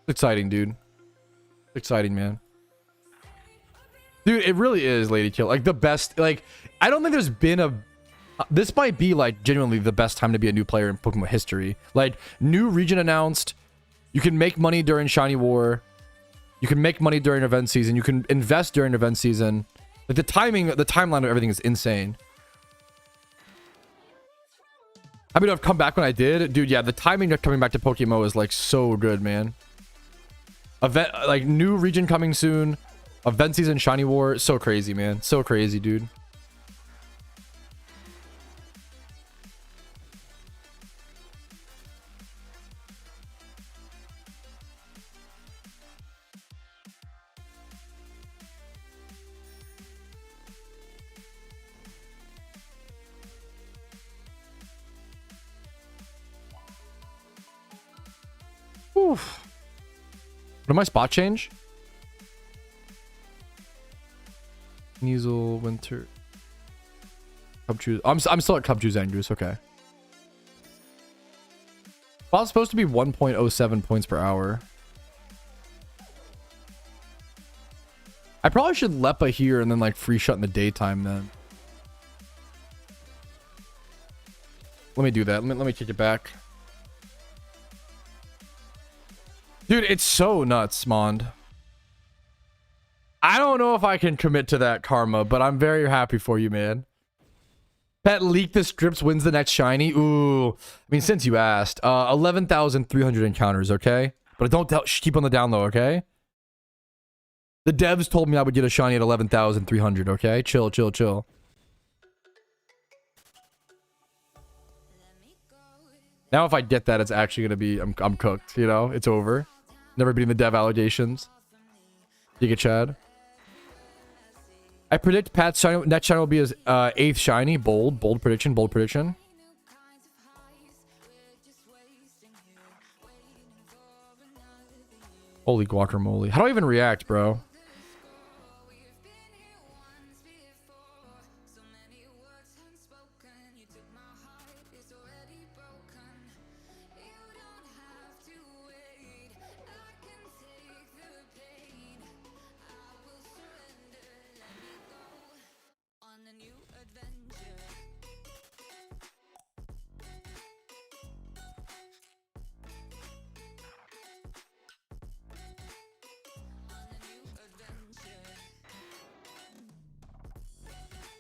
S1: Exciting, dude. Exciting, man. Dude, it really is, Lady Kill. Like, the best. Like, I don't think there's been a... This might be, like, genuinely the best time to be a new player in Pokemon history. Like, new region announced. You can make money during Shiny War. You can make money during event season. You can invest during event season. Like, the timeline of everything is insane. I mean, I've come back when I did. Dude, yeah, the timing of coming back to PokeMMO is, like, so good, man. Event, like, new region coming soon. Event season, Shiny War. So crazy, man. So crazy, dude. Oof. What my spot change? Sneasel, Winter. Cubchoo. I'm still at Cubchoo Zangoose, okay. Spot's supposed to be 1.07 points per hour. I probably should Lepa here and then like free shot in the daytime then. Let me do that. Let me kick it back. Dude, it's so nuts, Mond. I don't know if I can commit to that, Karma, but I'm very happy for you, man. Pet leak the scripts wins the next shiny. Ooh, I mean, since you asked, 11,300 encounters, okay? But don't keep on the down low, okay? The devs told me I would get a shiny at 11,300, okay? Chill, chill, chill. Now if I get that, it's actually gonna be I'm cooked, you know? It's over. Never beating the dev allegations. Giga Chad. I predict Pat's shiny, next shiny will be his 8th shiny. Bold prediction, bold prediction. Holy guacamole. How do I even react, bro?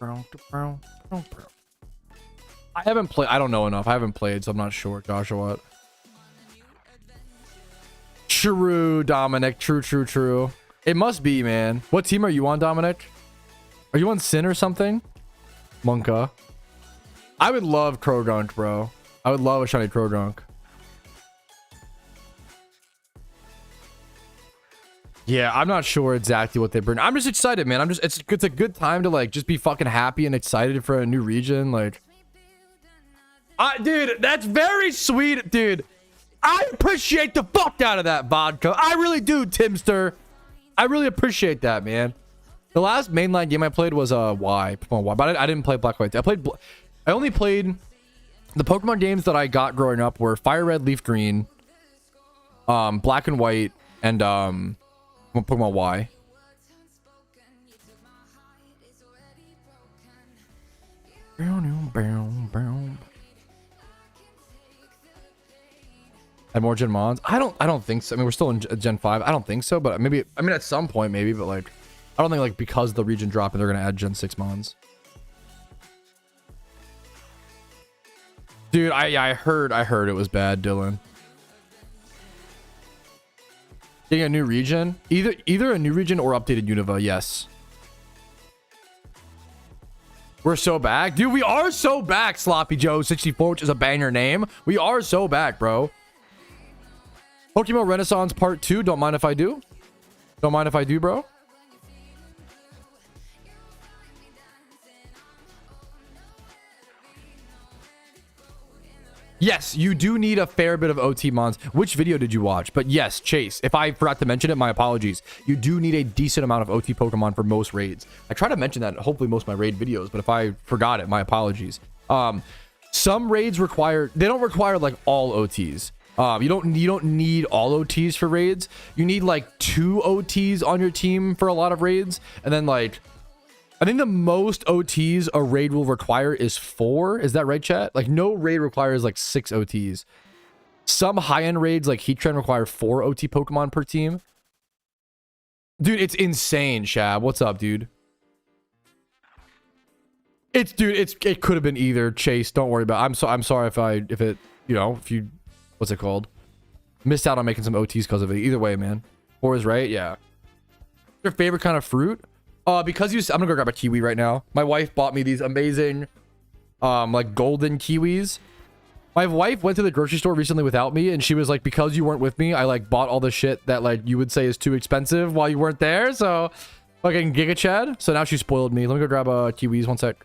S1: I haven't played. I don't know enough. I haven't played, so I'm not sure. Gosh, or what? True, Dominic. True, true, true. It must be, man. What team are you on, Dominic? Are you on Sin or something? Monka. I would love Crow Dunk, bro. I would love a shiny Crow Dunk. Yeah, I'm not sure exactly what they bring. I'm just excited, man. It's a good time to like just be fucking happy and excited for a new region. Like, dude, that's very sweet, dude. I appreciate the fuck out of that vodka. I really do, Timster. I really appreciate that, man. The last mainline game I played was Y, Pokemon Y, but I didn't play Black White. I only played the Pokemon games that I got growing up were Fire Red, Leaf Green, Black and White, and Pokemon Y. And more Gen Mons? I don't think so. I mean, we're still in Gen 5. I don't think so, but maybe, I mean, at some point, maybe, but like, I don't think like because the region dropped and they're gonna add Gen 6 Mons. Dude, I heard it was bad, Dylan. Getting a new region? Either a new region or updated Unova, yes. We're so back. Dude, we are so back, Sloppy Joe 64, which is a banger name. We are so back, bro. Pokemon Renaissance Part 2. Don't mind if I do. Don't mind if I do, bro. Yes, you do need a fair bit of OT Mons. Which video did you watch? But yes, Chase, if I forgot to mention it, my apologies. You do need a decent amount of OT Pokemon for most raids. I try to mention that in hopefully most of my raid videos, but if I forgot it, my apologies. Some raids require, they don't require like all OTs. You don't need all OTs for raids. You need like 2 OTs on your team for a lot of raids, and then like I think the most OTs a raid will require is 4. Is that right, chat? Like no raid requires like 6 OTs. Some high-end raids like Heatran require 4 OT Pokemon per team. Dude, it's insane, Shab. What's up, dude? It could have been either, Chase. Don't worry about it. I'm sorry if you what's it called? Missed out on making some OTs because of it. Either way, man. 4 is right, yeah. Your favorite kind of fruit? Because I'm gonna go grab a kiwi right now. My wife bought me these amazing like golden kiwis. My wife went to the grocery store recently without me, and she was like, because you weren't with me, I like bought all the shit that like you would say is too expensive while you weren't there. So fucking Giga Chad. So now she spoiled me. Let me go grab kiwis. One sec.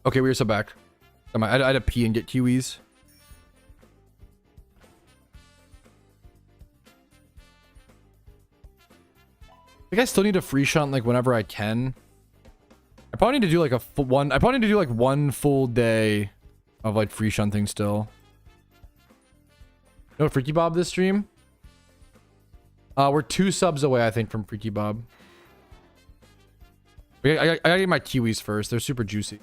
S1: Okay, we're so back. I had to pee and get kiwis. I think I still need to free shunt like whenever I can. I probably need to do like I probably need to do like one full day of like free shunting still. No Freaky Bob this stream? We're 2 subs away, I think, from Freaky Bob. I gotta get my kiwis first. They're super juicy.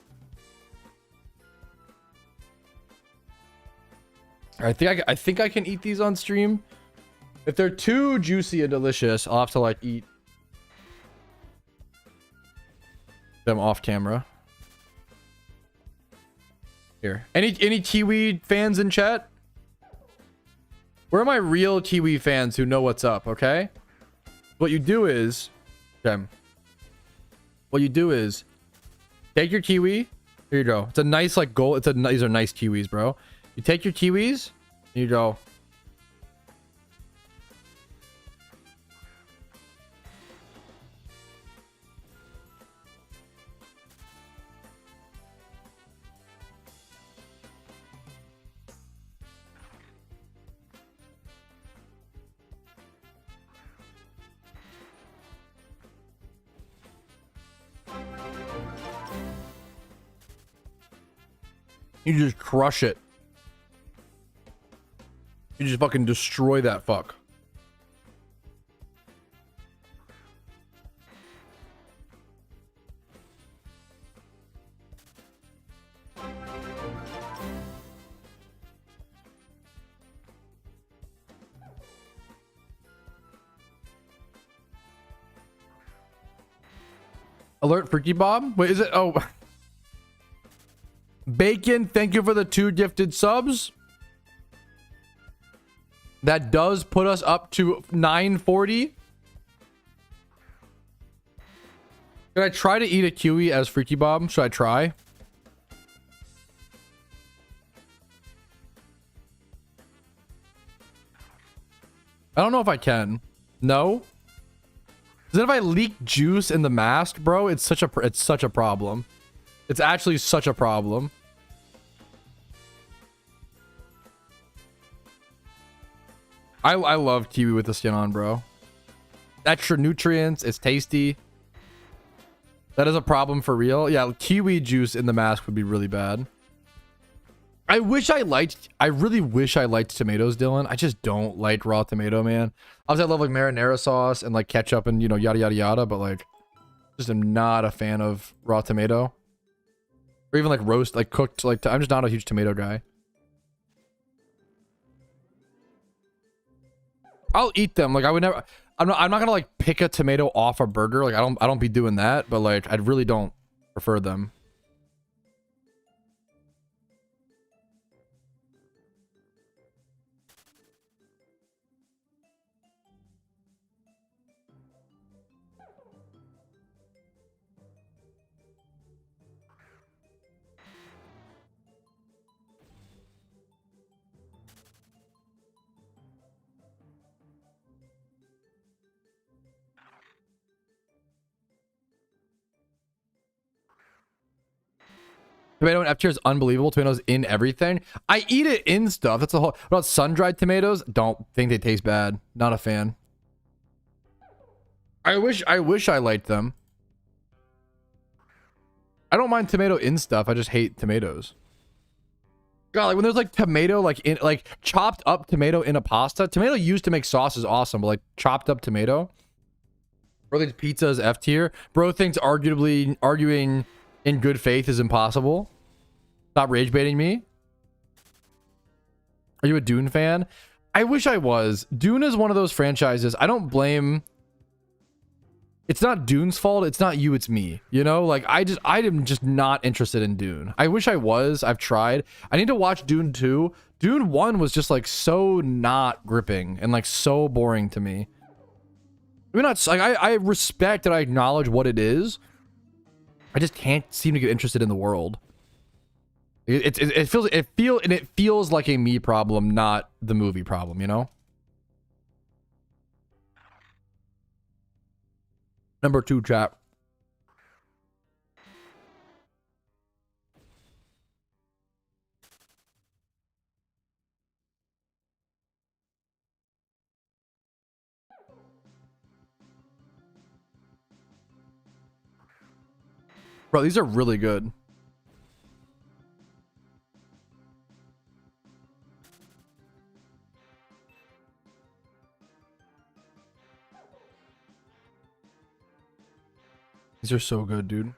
S1: I think I can eat these on stream. If they're too juicy and delicious, I'll have to like eat them off camera. Here. Any kiwi fans in chat? Where are my real kiwi fans who know what's up, okay? What you do is, okay. What you do is take your kiwi. Here you go. It's a nice like gold. These are nice kiwis, bro. You take your kiwis, and you go. You just crush it. You just fucking destroy that fuck. Alert Freaky Bob? Wait, is it? Oh. Bacon, thank you for the 2 gifted subs. That does put us up to 940. Should I try to eat a kiwi as Freaky Bob? Should I try? I don't know if I can. No. Because if I leak juice in the mask, bro, it's such a problem. It's actually such a problem. I love kiwi with the skin on, bro. Extra nutrients. It's tasty. That is a problem for real. Yeah, kiwi juice in the mask would be really bad. I really wish I liked tomatoes, Dylan. I just don't like raw tomato, man. Obviously, I love like marinara sauce and like ketchup and, you know, yada, yada, yada. But like, just am not a fan of raw tomato. Or even like roast, like cooked, like I'm just not a huge tomato guy. I'll eat them. Like I would never, I'm not gonna like pick a tomato off a burger. Like I don't be doing that, but like I really don't prefer them. Tomato in F tier is unbelievable. Tomatoes in everything. I eat it in stuff. That's the whole. What about sun-dried tomatoes? Don't think they taste bad. Not a fan. I wish I liked them. I don't mind tomato in stuff. I just hate tomatoes. God, like when there's like tomato, like in like chopped up tomato in a pasta. Tomato used to make sauce is awesome, but like chopped up tomato. Bro thinks pizza is F tier. Bro thinks arguing in good faith is impossible. Stop rage baiting me. Are you a Dune fan? I wish I was. Dune is one of those franchises. I don't blame. It's not Dune's fault. It's not you. It's me. You know, like I am just not interested in Dune. I wish I was. I've tried. I need to watch Dune 2. Dune 1 was just like so not gripping and like so boring to me. I mean, not like I respect and I acknowledge what it is. I just can't seem to get interested in the world. It feels like a me problem, not the movie problem, you know? Number 2, chat. Bro, these are really good. These are so good, dude.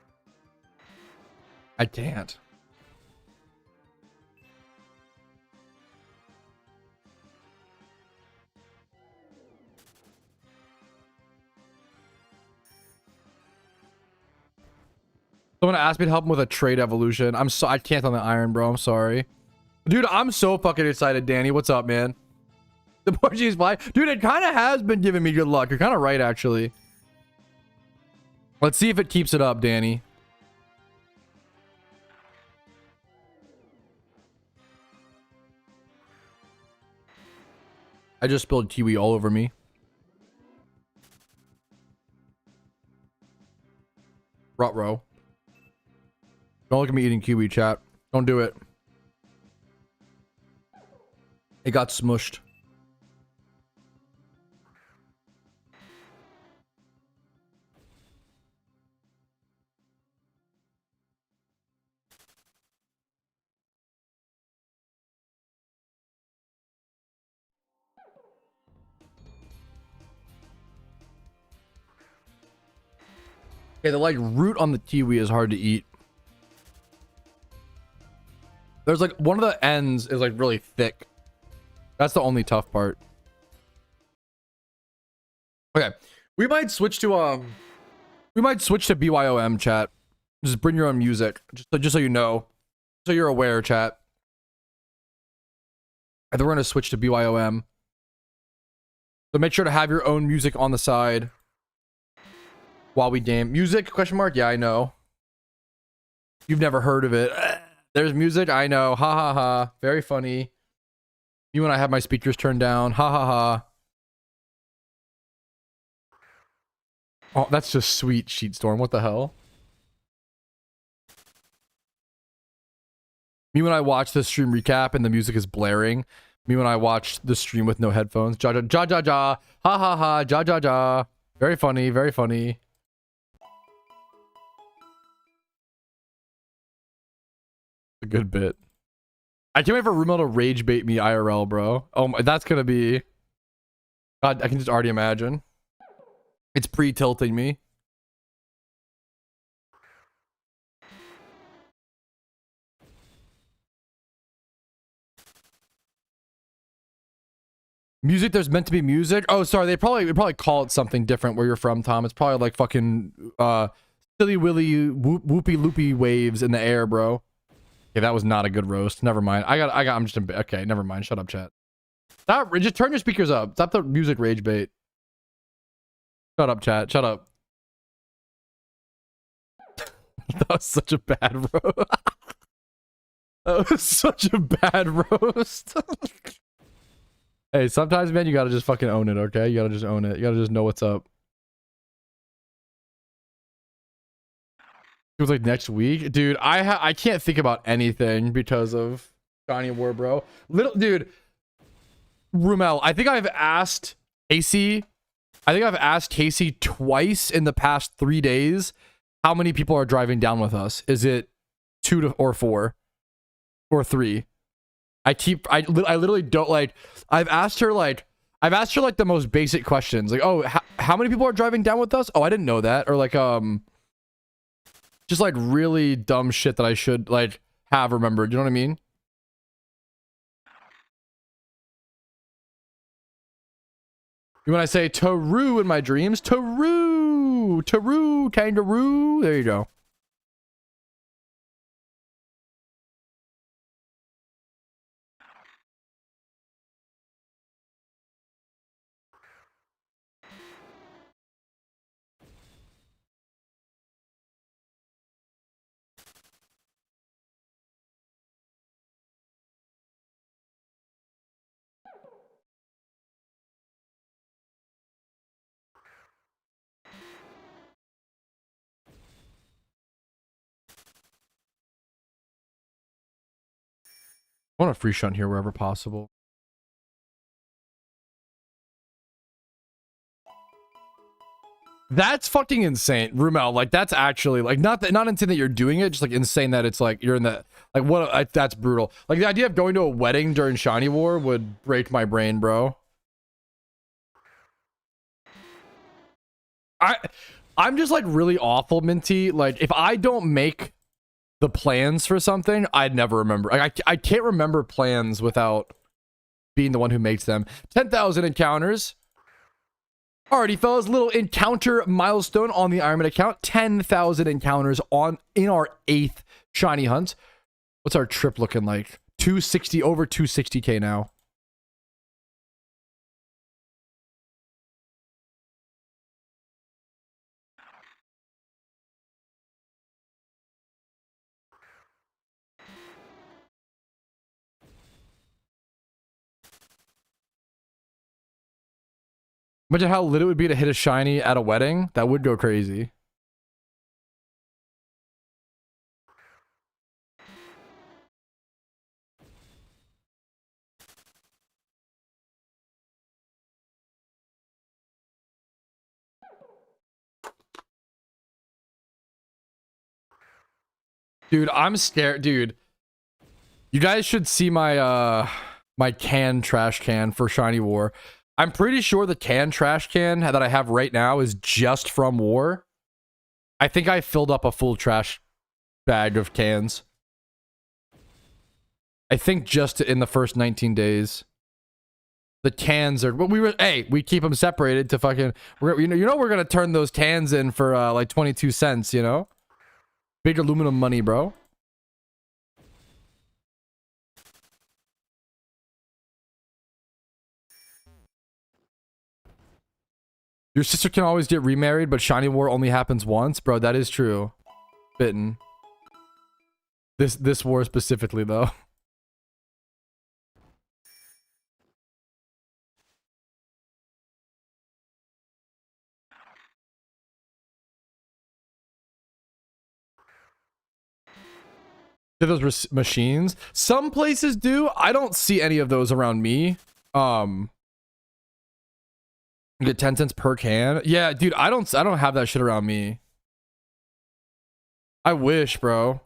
S1: I can't. Someone asked me to help him with a trade evolution. I can't on the iron, bro. I'm sorry. Dude, I'm so fucking excited, Danny. What's up, man? The Portuguese fly. Dude, it kind of has been giving me good luck. You're kind of right, actually. Let's see if it keeps it up, Danny. I just spilled kiwi all over me. Ruh-roh. Don't look at me eating kiwi, chat. Don't do it. It got smushed. Okay, the like root on the kiwi is hard to eat. There's like one of the ends is like really thick. That's the only tough part. Okay, we might switch to BYOM, chat. Just bring your own music, just so you know, so you're aware, chat. I think we're gonna switch to BYOM. So make sure to have your own music on the side while we game. Music? Question mark? Yeah, I know. You've never heard of it. There's music. I know. Ha ha ha. Very funny. You and I have my speakers turned down. Ha ha ha. Oh, that's just sweet, Sheetstorm. What the hell? Me when I watch the stream recap and the music is blaring. Me when I watch the stream with no headphones. Ja ja ja ja ja. Ha ha ha. Ja ja ja. Very funny. Very funny. A good bit. I can't wait for Rumel to rage bait me IRL, bro. Oh my, that's gonna be. God, I can just already imagine. It's pre-tilting me. Music, there's meant to be music. Oh, sorry, they probably call it something different where you're from, Tom. It's probably like fucking silly willy whoopy loopy waves in the air, bro. Okay, that was not a good roast. Never mind. I'm just okay, never mind. Shut up, chat. Stop, just turn your speakers up. Stop the music rage bait. Shut up, chat. Shut up. That was such a bad roast. That was such a bad roast. Hey, sometimes, man, you gotta just fucking own it, okay? You gotta just own it. You gotta just know what's up. It was like next week, dude. I can't think about anything because of Shiny War, bro. Little dude, Rumel. I think I've asked Casey twice in the past 3 days how many people are driving down with us. Is it 2 or 4 or 3? I literally don't like. I've asked her like the most basic questions, like, oh, how many people are driving down with us? Oh, I didn't know that. Or like just like really dumb shit that I should like have remembered. You know what I mean? When I say Taru in my dreams, Taru, kangaroo. There you go. I want a free shunt here wherever possible. That's fucking insane, Rumel. Like that's actually like not insane that you're doing it, just like insane that it's like you're in the like what that's brutal. Like the idea of going to a wedding during Shiny War would break my brain, bro. I'm just like really awful, Minty. Like if I don't make the plans for something, I'd never remember. Like I can't remember plans without being the one who makes them. 10,000 encounters. Alrighty, fellas, little encounter milestone on the Ironman account. 10,000 encounters in our 8th shiny hunt. What's our trip looking like? 260, over 260k now. Imagine how lit it would be to hit a shiny at a wedding. That would go crazy. Dude, I'm scared. Dude, you guys should see my my trash can for Shiny War. I'm pretty sure the trash can that I have right now is just from War. I think I filled up a full trash bag of cans. I think just in the first 19 days. The cans are, but we keep them separated to fucking, you know we're gonna turn those cans in for like 22 cents, you know? Big aluminum money, bro. Your sister can always get remarried, but Shiny War only happens once, bro. That is true. Bitten. This war specifically, though. Do those machines? Some places do. I don't see any of those around me. You get 10 cents per can. Yeah, dude, I don't have that shit around me. I wish, bro.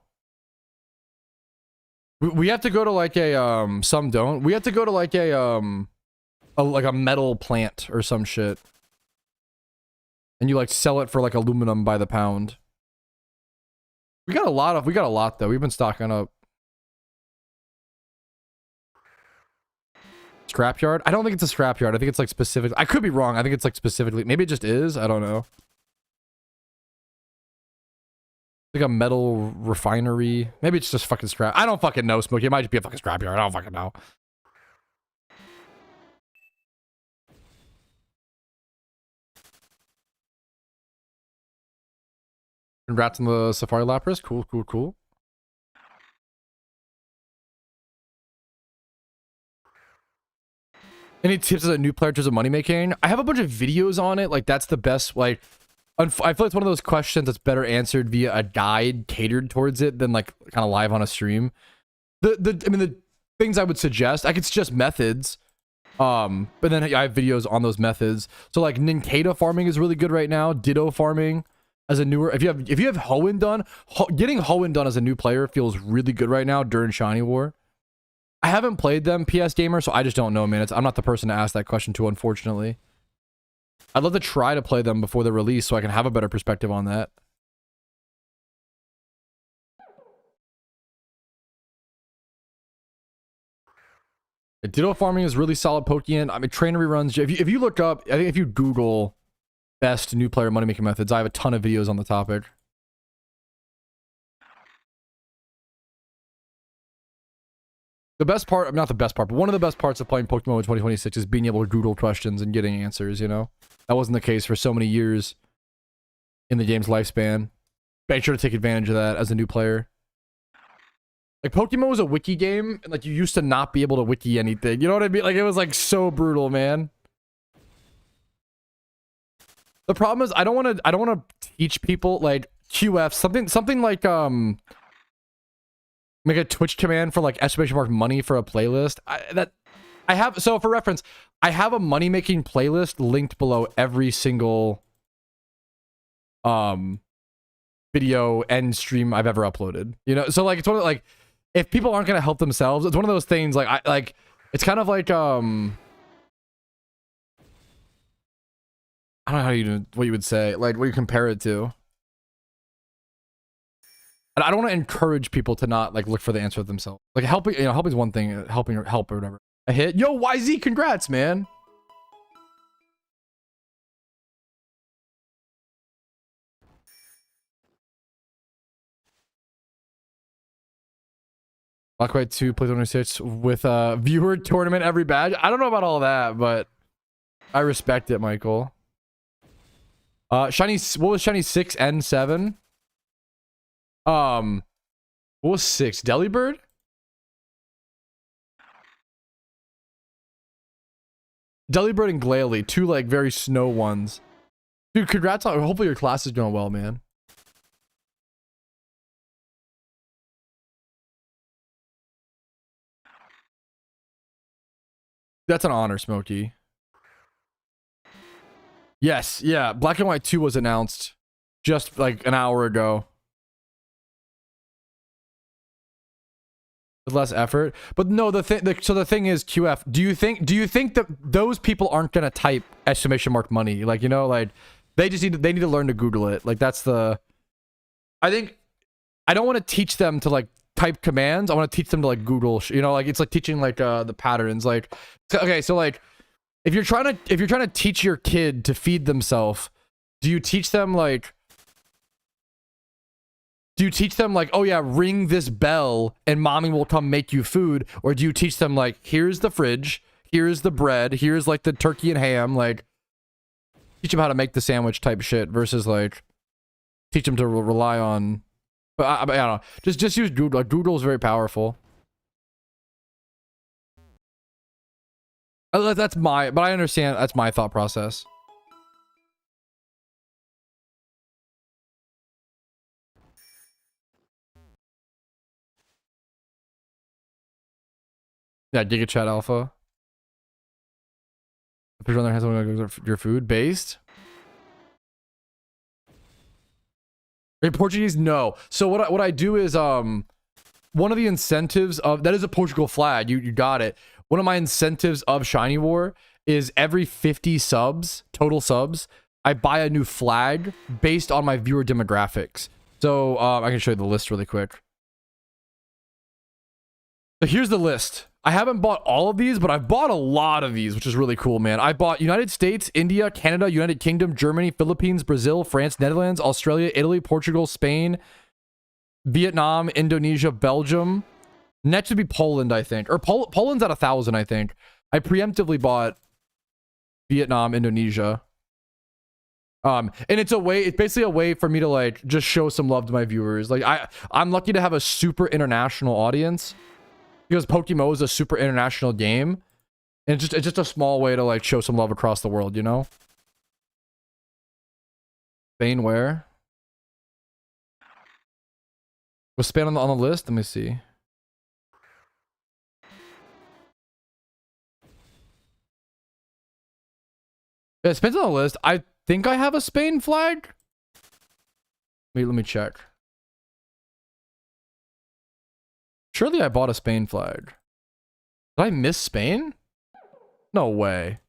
S1: We have to go to like a some don't. We have to go to like a metal plant or some shit. And you like sell it for like aluminum by the pound. We got a lot though. We've been stocking up. Scrapyard? I don't think it's a scrapyard. I think it's like specific. I could be wrong. I think it's like specifically. Maybe it just is. I don't know. Like a metal refinery. Maybe it's just fucking scrap. I don't fucking know, Smokey. It might just be a fucking scrapyard. I don't fucking know. Congrats on the Safari Lapras. Cool, cool, cool. Any tips as a new player in terms of money making? I have a bunch of videos on it. Like that's the best. Like, I feel like it's one of those questions that's better answered via a guide catered towards it than like kind of live on a stream. I mean, the things I would suggest, I could suggest methods. But then I have videos on those methods. So like Nincada farming is really good right now. Ditto farming as a newer. If you have Hoenn done, getting Hoenn done as a new player feels really good right now during Shiny War. I haven't played them, PS Gamer, so I just don't know, man. I'm not the person to ask that question to, unfortunately. I'd love to try to play them before they're released so I can have a better perspective on that. Ditto farming is really solid Pokemon. I mean, trainer reruns. If you look up, I think if you Google best new player money making methods, I have a ton of videos on the topic. The best part, not the best part, but one of the best parts of playing Pokemon in 2026 is being able to Google questions and getting answers, you know? That wasn't the case for so many years in the game's lifespan. Make sure to take advantage of that as a new player. Like, Pokemon was a wiki game, and like, you used to not be able to wiki anything. You know what I mean? Like, it was like so brutal, man. The problem is, I don't want to teach people, like, QF, something like, make a Twitch command for like exclamation mark money for a playlist. So for reference, I have a money making playlist linked below every single video and stream I've ever uploaded. You know, so like it's one of like if people aren't gonna help themselves, it's one of those things like I like it's kind of like I don't know how what you would say, like what you compare it to. And I don't want to encourage people to not like look for the answer themselves. Like helping, you know, helping is one thing, helping or help or whatever. A hit, yo YZ, congrats, man. Black White 2 plays 26 with a viewer tournament every badge. I don't know about all that, but I respect it, Michael. Shiny, what was Shiny 6 and 7? What was 6? Delibird? Delibird and Glalie, two like very snow ones. Dude, congrats on, hopefully your class is going well, man. That's an honor, Smokey. Yes, yeah. Black and White 2 was announced just like an hour ago. With less effort. But no, so the thing is, QF, do you think that those people aren't gonna type ! money? Like, you know, like they need to learn to Google it. Like that's the I think I don't want to teach them to like type commands. I want to teach them to like Google, you know, like it's like teaching like the patterns. Like okay, so like if you're trying to teach your kid to feed themselves, do you teach them like oh yeah, ring this bell and mommy will come make you food? Or do you teach them like, here's the fridge, here's the bread, here's like the turkey and ham, like teach them how to make the sandwich type shit versus like teach them to rely on, but I don't know, just use Google. Like, Google is very powerful. But I understand, that's my thought process. Yeah, Giga Chat Alpha. Put on their hands, your food based. In Portuguese, no. So what I do is one of the incentives of that is a Portugal flag. You got it. One of my incentives of Shiny War is every 50 subs, total subs, I buy a new flag based on my viewer demographics. So I can show you the list really quick. So here's the list. I haven't bought all of these, but I've bought a lot of these, which is really cool, man. I bought United States, India, Canada, United Kingdom, Germany, Philippines, Brazil, France, Netherlands, Australia, Italy, Portugal, Spain, Vietnam, Indonesia, Belgium. Next would be Poland, I think. Or Poland's at 1,000, I think. I preemptively bought Vietnam, Indonesia. And it's basically a way for me to like just show some love to my viewers. Like I'm lucky to have a super international audience. Because PokeMMO is a super international game. And it's just a small way to like show some love across the world, you know? Spain where? Was Spain on the list? Let me see. Yeah, Spain's on the list. I think I have a Spain flag. Wait, let me check. Surely I bought a Spain flag. Did I miss Spain? No way.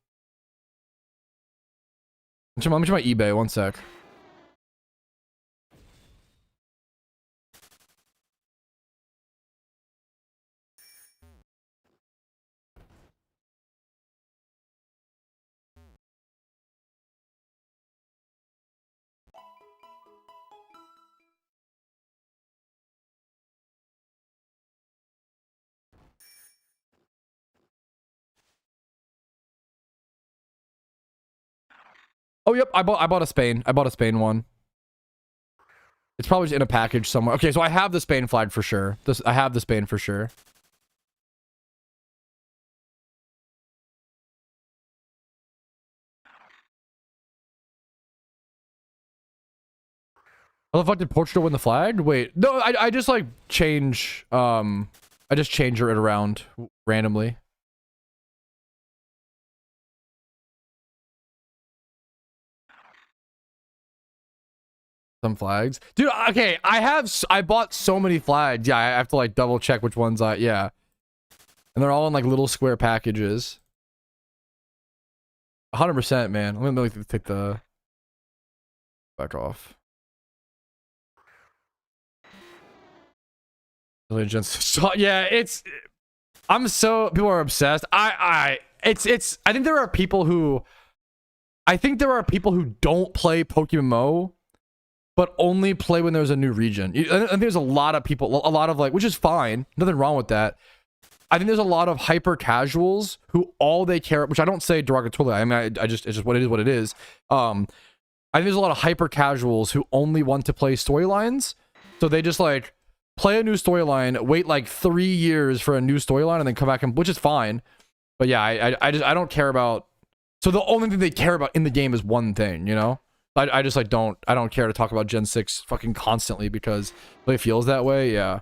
S1: Let me check my eBay, one sec. Oh, yep, I bought a Spain. I bought a Spain one. It's probably just in a package somewhere. Okay, so I have the Spain flag for sure. I have the Spain for sure. How the fuck did Portugal win the flag? Wait, no, I just like change, I just change it around randomly. Some flags, dude. Okay, I bought so many flags. Yeah, I have to like double check which ones yeah, and they're all in like little square packages. 100%, man. Let me take the back off. So, yeah, people are obsessed. I think there are people who don't play PokeMMO but only play when there's a new region. I think there's a lot of people, a lot of like, which is fine, nothing wrong with that. I think there's a lot of hyper casuals who all they care, which I don't say derogatorily. I mean, it's just what it is. I think there's a lot of hyper casuals who only want to play storylines, so they just like play a new storyline, wait like 3 years for a new storyline, and then come back and, which is fine. But yeah, I don't care about. So the only thing they care about in the game is one thing, you know. I just like I don't care to talk about Gen 6 fucking constantly because it feels that way. Yeah.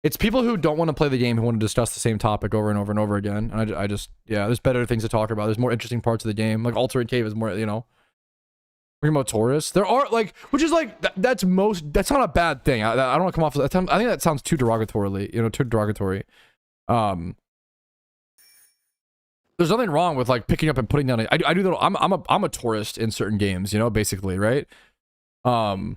S1: It's people who don't want to play the game who want to discuss the same topic over and over and over again. And I just, yeah, there's better things to talk about. There's more interesting parts of the game. Like Alternate Cave is more, you know. Talking about tourists. There are like, which is like, that's not a bad thing. I don't want to come off, I think that sounds too derogatorily, you know, too derogatory. There's nothing wrong with like picking up and putting down. I do that. I'm a tourist in certain games, you know, basically, right? I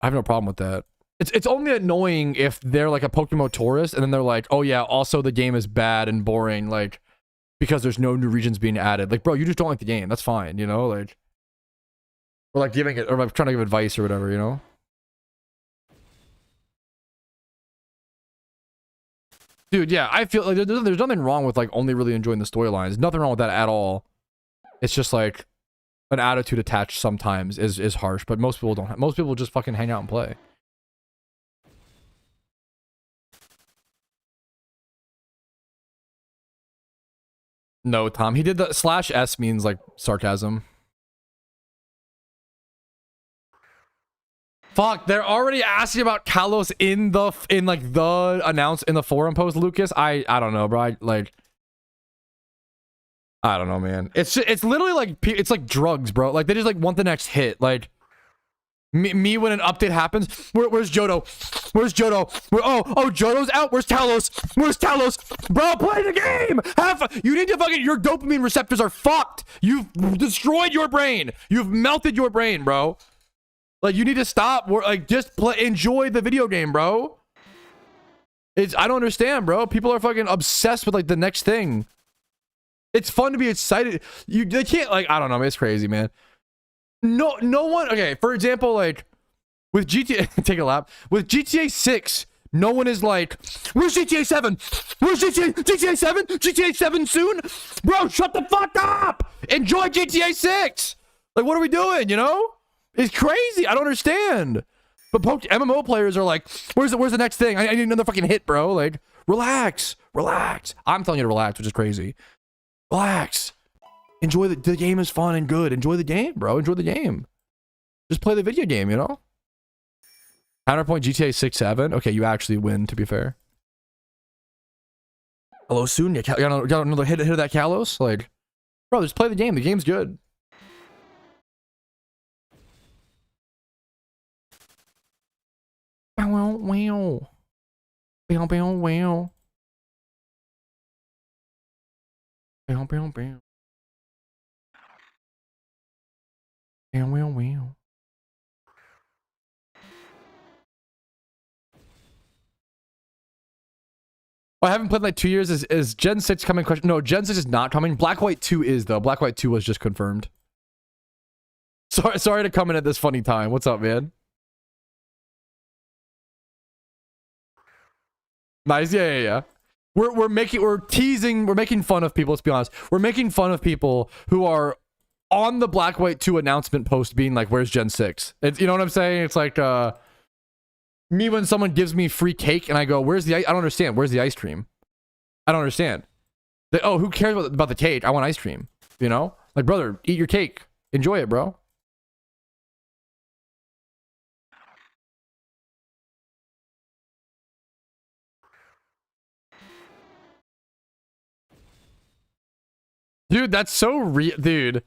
S1: have no problem with that. It's only annoying if they're like a Pokemon tourist and then they're like, oh yeah, also the game is bad and boring, like because there's no new regions being added. Like, bro, you just don't like the game. That's fine, you know, like, or like giving it, or like trying to give advice or whatever, you know. Dude, yeah, I feel like there's nothing wrong with like only really enjoying the storylines. Nothing wrong with that at all. It's just like an attitude attached sometimes is harsh, but most people don't. Most people just fucking hang out and play. No, Tom, he did the /S means like sarcasm. Fuck, they're already asking about Kalos in the forum post, Lucas. I don't know, bro. I don't know, man. It's literally like, it's like drugs, bro. Like they just like want the next hit. Like me when an update happens, where's Johto? Where's Johto? Oh, Johto's out. Where's Talos? Where's Talos? Bro, play the game. You need to fucking, your dopamine receptors are fucked. You've destroyed your brain. You've melted your brain, bro. Like, you need to stop. Like, just enjoy the video game, bro. I don't understand, bro. People are fucking obsessed with like the next thing. It's fun to be excited. They can't, like, I don't know, man. It's crazy, man. No one. Okay, for example, like with GTA, take a lap. With GTA 6, no one is like, where's GTA 7? Where's GTA 7? GTA 7 soon? Bro, shut the fuck up. Enjoy GTA 6. Like, what are we doing, you know? It's crazy. I don't understand. But MMO players are like, where's the next thing? I need another fucking hit, bro. Like, relax. I'm telling you to relax, which is crazy. Relax. Enjoy the game is fun and good. Enjoy the game, bro. Enjoy the game. Just play the video game, you know? Counterpoint GTA 6-7. Okay, you actually win, to be fair. Hello, soon. You got another hit of that Kalos? Like, bro, just play the game. The game's good. Wow. I haven't played in like 2 years. Is Gen 6 coming? Question. No, Gen 6 is not coming. Black White 2 is though. Black White 2 was just confirmed. Sorry to come in at this funny time. What's up, man? Nice. Yeah. We're making fun of people. Let's be honest. We're making fun of people who are on the Black White 2 announcement post being like, where's Gen 6? It's, you know what I'm saying? It's like me when someone gives me free cake and I go, where's the I don't understand. Where's the ice cream? I don't understand. Oh, who cares about the cake? I want ice cream. You know? Like, brother, eat your cake. Enjoy it, bro. Dude, that's so real. Dude,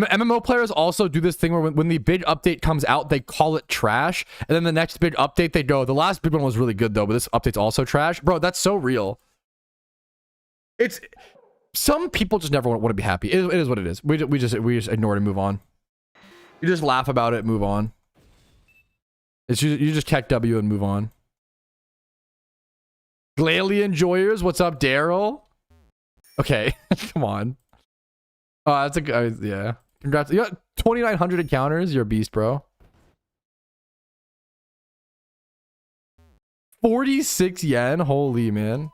S1: MMO players also do this thing where when the big update comes out, they call it trash. And then the next big update, they go, the last big one was really good though, but this update's also trash. Bro, that's so real. It's... Some people just never want to be happy. It is what it is. We just ignore it and move on. You just laugh about it, move on. You just check W and move on. Glalie enjoyers, what's up, Daryl? Okay, come on. That's a good, yeah. Congrats. You got 2,900 encounters. You're a beast, bro. 46 yen. Holy man.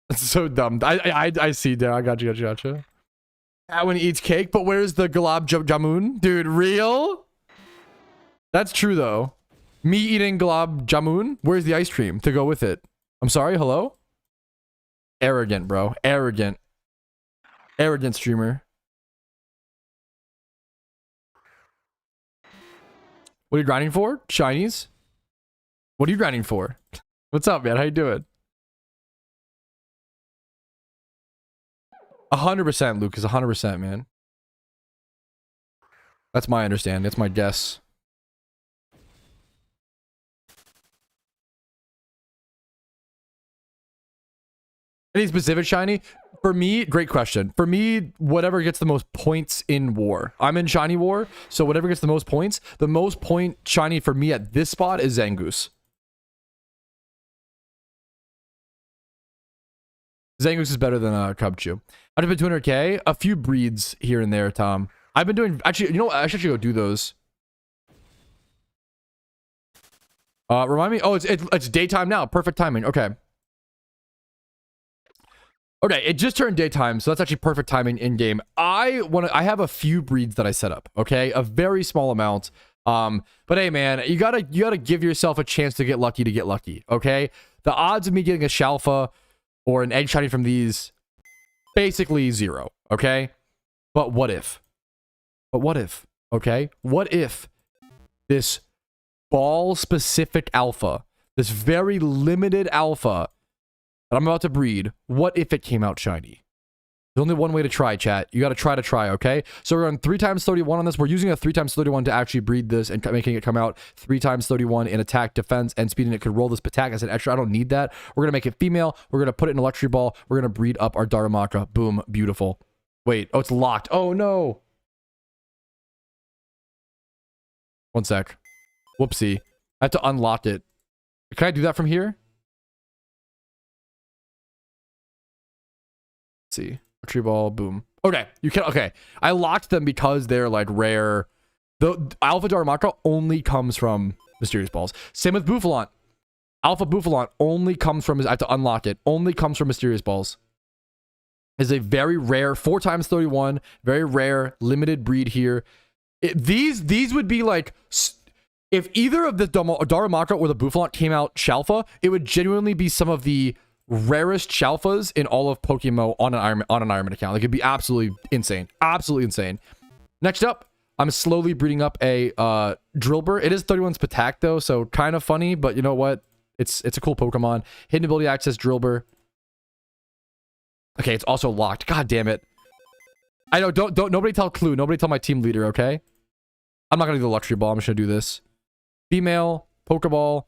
S1: That's so dumb. I see, Daryl. I got you. When he eats cake, but where's the gulab jamun? Dude, real? That's true, though. Me eating gulab jamun? Where's the ice cream to go with it? I'm sorry, hello? Arrogant, bro. Arrogant. Arrogant streamer. What are you grinding for? Shinies? What are you grinding for? What's up, man? How you doing? 100%, Lucas. 100%, man. That's my understanding. That's my guess. Any specific shiny? For me, great question. For me, whatever gets the most points in war. I'm in shiny war, so whatever gets the most points. The most point shiny for me at this spot is Zangoose. Zangoose is better than Cubchoo. I've been 200k. A few breeds here and there, Tom. I've been doing... Actually, you know what? I should go do those. Remind me. Oh, it's daytime now. Perfect timing. Okay. Okay, it just turned daytime, so that's actually perfect timing in game. I have a few breeds that I set up. Okay, a very small amount. But hey, man, you gotta give yourself a chance to get lucky. Okay, the odds of me getting a Shalfa or an egg shiny from these, basically 0, okay? But what if? Okay? What if this ball-specific alpha, this very limited alpha that I'm about to breed, what if it came out shiny? There's only one way to try, chat. You gotta try, okay? So we're on 3x31 on this. We're using a 3x31 to actually breed this and making it come out 3x31 in attack, defense, and speed, and it could roll this attack as an extra. I don't need that. We're gonna make it female. We're gonna put it in a luxury ball. We're gonna breed up our Darumaka. Boom, beautiful. Wait, oh, it's locked. Oh no. One sec. Whoopsie. I have to unlock it. Can I do that from here? Let's see. Tree ball, boom. Okay, you can. Okay, I locked them because they're like rare. The Alpha Darumaka only comes from Mysterious Balls. Same with Bouffalant. Alpha Bouffalant only comes from. I have to unlock it. Only comes from Mysterious Balls. Is a very rare 4x31, very rare limited breed here. These would be like, if either of the Darumaka or the Bouffalant came out Shalfa, it would genuinely be some of the rarest Shalfas in all of PokeMMO on an Ironman account. Like, it'd be absolutely insane. Absolutely insane. Next up, I'm slowly breeding up a Drillbur. It is 31's Patak though, so kind of funny, but you know what? It's a cool Pokemon. Hidden ability access Drillbur. Okay, it's also locked. God damn it. I know, don't nobody tell Clue. Nobody tell my team leader, okay? I'm not gonna do the luxury ball. I'm just gonna do this. Female, Pokeball.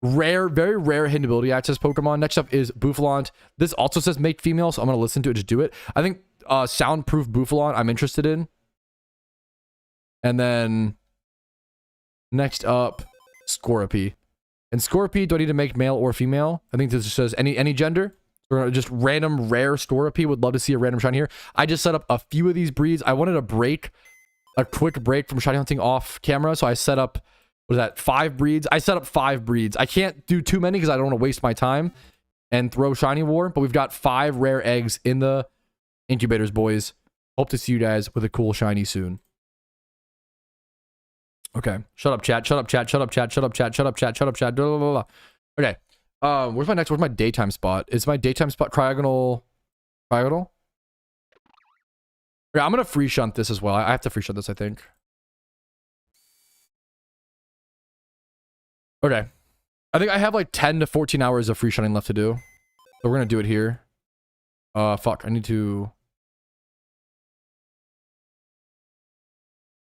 S1: Rare, very rare hidden ability access Pokemon. Next up is Bouffalant. This also says make female, so I'm going to listen to it, just do it. I think soundproof Bouffalant I'm interested in. And then next up, Scorpy. And Scorpy, do I need to make male or female? I think this just says any gender. Or just random rare Scorpy. Would love to see a random shiny here. I just set up a few of these breeds. I wanted a quick break from shiny hunting off camera, so I set up... What is that? 5 breeds? I set up 5 breeds. I can't do too many because I don't want to waste my time and throw shiny war, but we've got 5 rare eggs in the incubators, boys. Hope to see you guys with a cool shiny soon. Okay. Shut up, chat. Shut up, chat. Shut up, chat. Shut up, chat. Shut up, chat. Shut up, chat. Blah, blah, blah, blah. Okay. Where's my daytime spot? Is my daytime spot Cryogonal? Okay, I'm gonna free shunt this as well. I have to free shunt this, I think. Okay. I think I have like 10 to 14 hours of free shunting left to do. So we're gonna do it here. Fuck, I need to...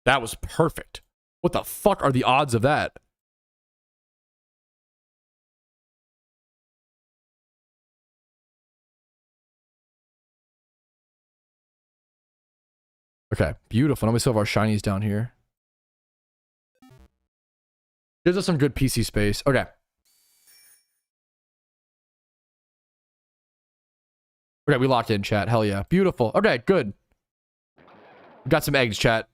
S1: That was perfect. What the fuck are the odds of that? Okay, beautiful. Now we still have our shinies down here. Gives us some good PC space. Okay. Okay, we locked in, chat. Hell yeah. Beautiful. Okay, good. We got some eggs, chat.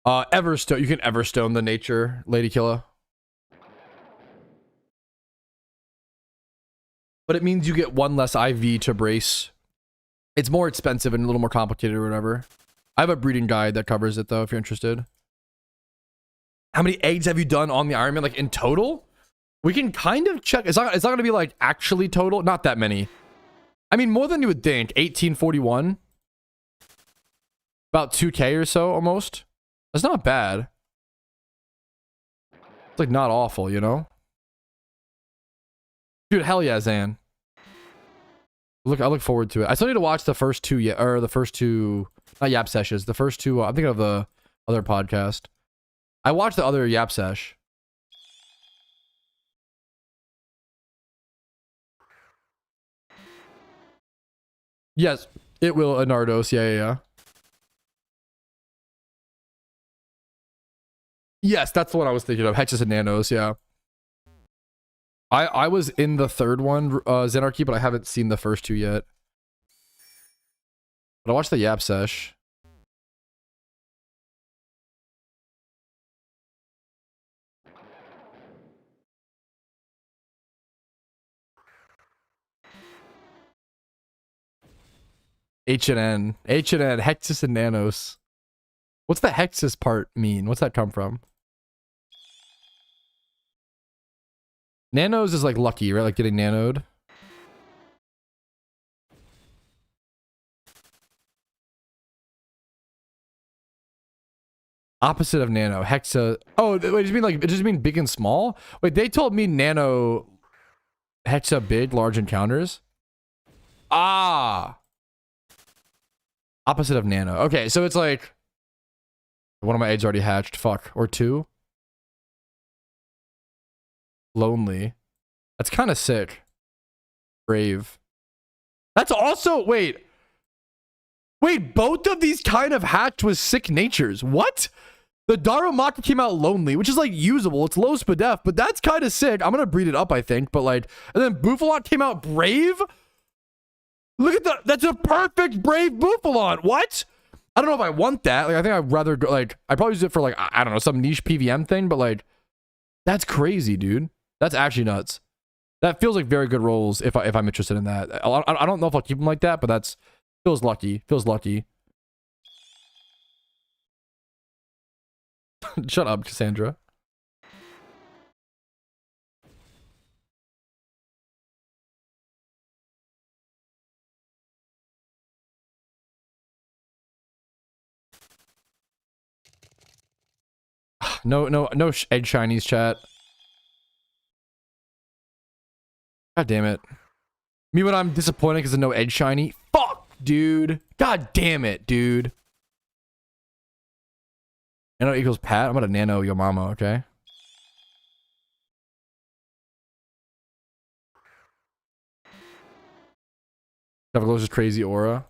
S1: Everstone. You can Everstone the nature, Lady Killer. But it means you get one less IV to brace. It's more expensive and a little more complicated or whatever. I have a breeding guide that covers it though, if you're interested. How many eggs have you done on the Iron Man? Like in total? We can kind of check. It's not going to be like actually total. Not that many. I mean, more than you would think. 1841. About 2K or so almost. That's not bad. It's like not awful, you know? Dude, hell yeah, Zan. Look, I look forward to it. I still need to watch the first two, not Yap Sessions, the first two, I'm thinking of the other podcast. I watched the other Yap Sesh. Yes, it will, Nardos, yeah. Yes, that's the one I was thinking of, Hexes and Nanos, yeah. I was in the third one, Zenarchy, but I haven't seen the first two yet. But I watched the Yap Sesh. H&N, Hexes and Nanos. What's the Hexes part mean? What's that come from? Nanos is like lucky, right? Like getting nanoed. Opposite of nano. Hexa. Oh, wait, it just mean big and small? Wait, they told me nano, hexa big, large encounters. Ah. Opposite of nano. Okay, so it's like one of my eggs already hatched. Fuck. Or two. Lonely. That's kind of sick. Brave. That's also... Wait, both of these kind of hatched with sick natures. What? The Darumaka came out lonely, which is like usable. It's low spadef, but that's kind of sick. I'm gonna breed it up, I think. But like... And then Bufalon came out brave? Look at that. That's a perfect brave Bufalon. What? I don't know if I want that. Like, I think I'd rather go... Like, I'd probably use it for like... I don't know, some niche PVM thing. But like... That's crazy, dude. That's actually nuts. That feels like very good rolls if I'm interested in that. I don't know if I'll keep them like that, but that's feels lucky. Feels lucky. Shut up, Cassandra. No egg shinies, chat. God damn it. Me when I'm disappointed because of no edge shiny. Fuck, dude. God damn it, dude. Nano equals Pat. I'm gonna nano your mama, okay? Neverglow's crazy aura.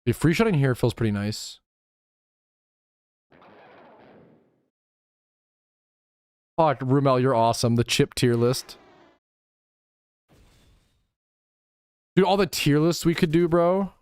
S1: The free shotting here feels pretty nice. Fuck, Rumel, you're awesome. The chip tier list. Dude, all the tier lists we could do, bro.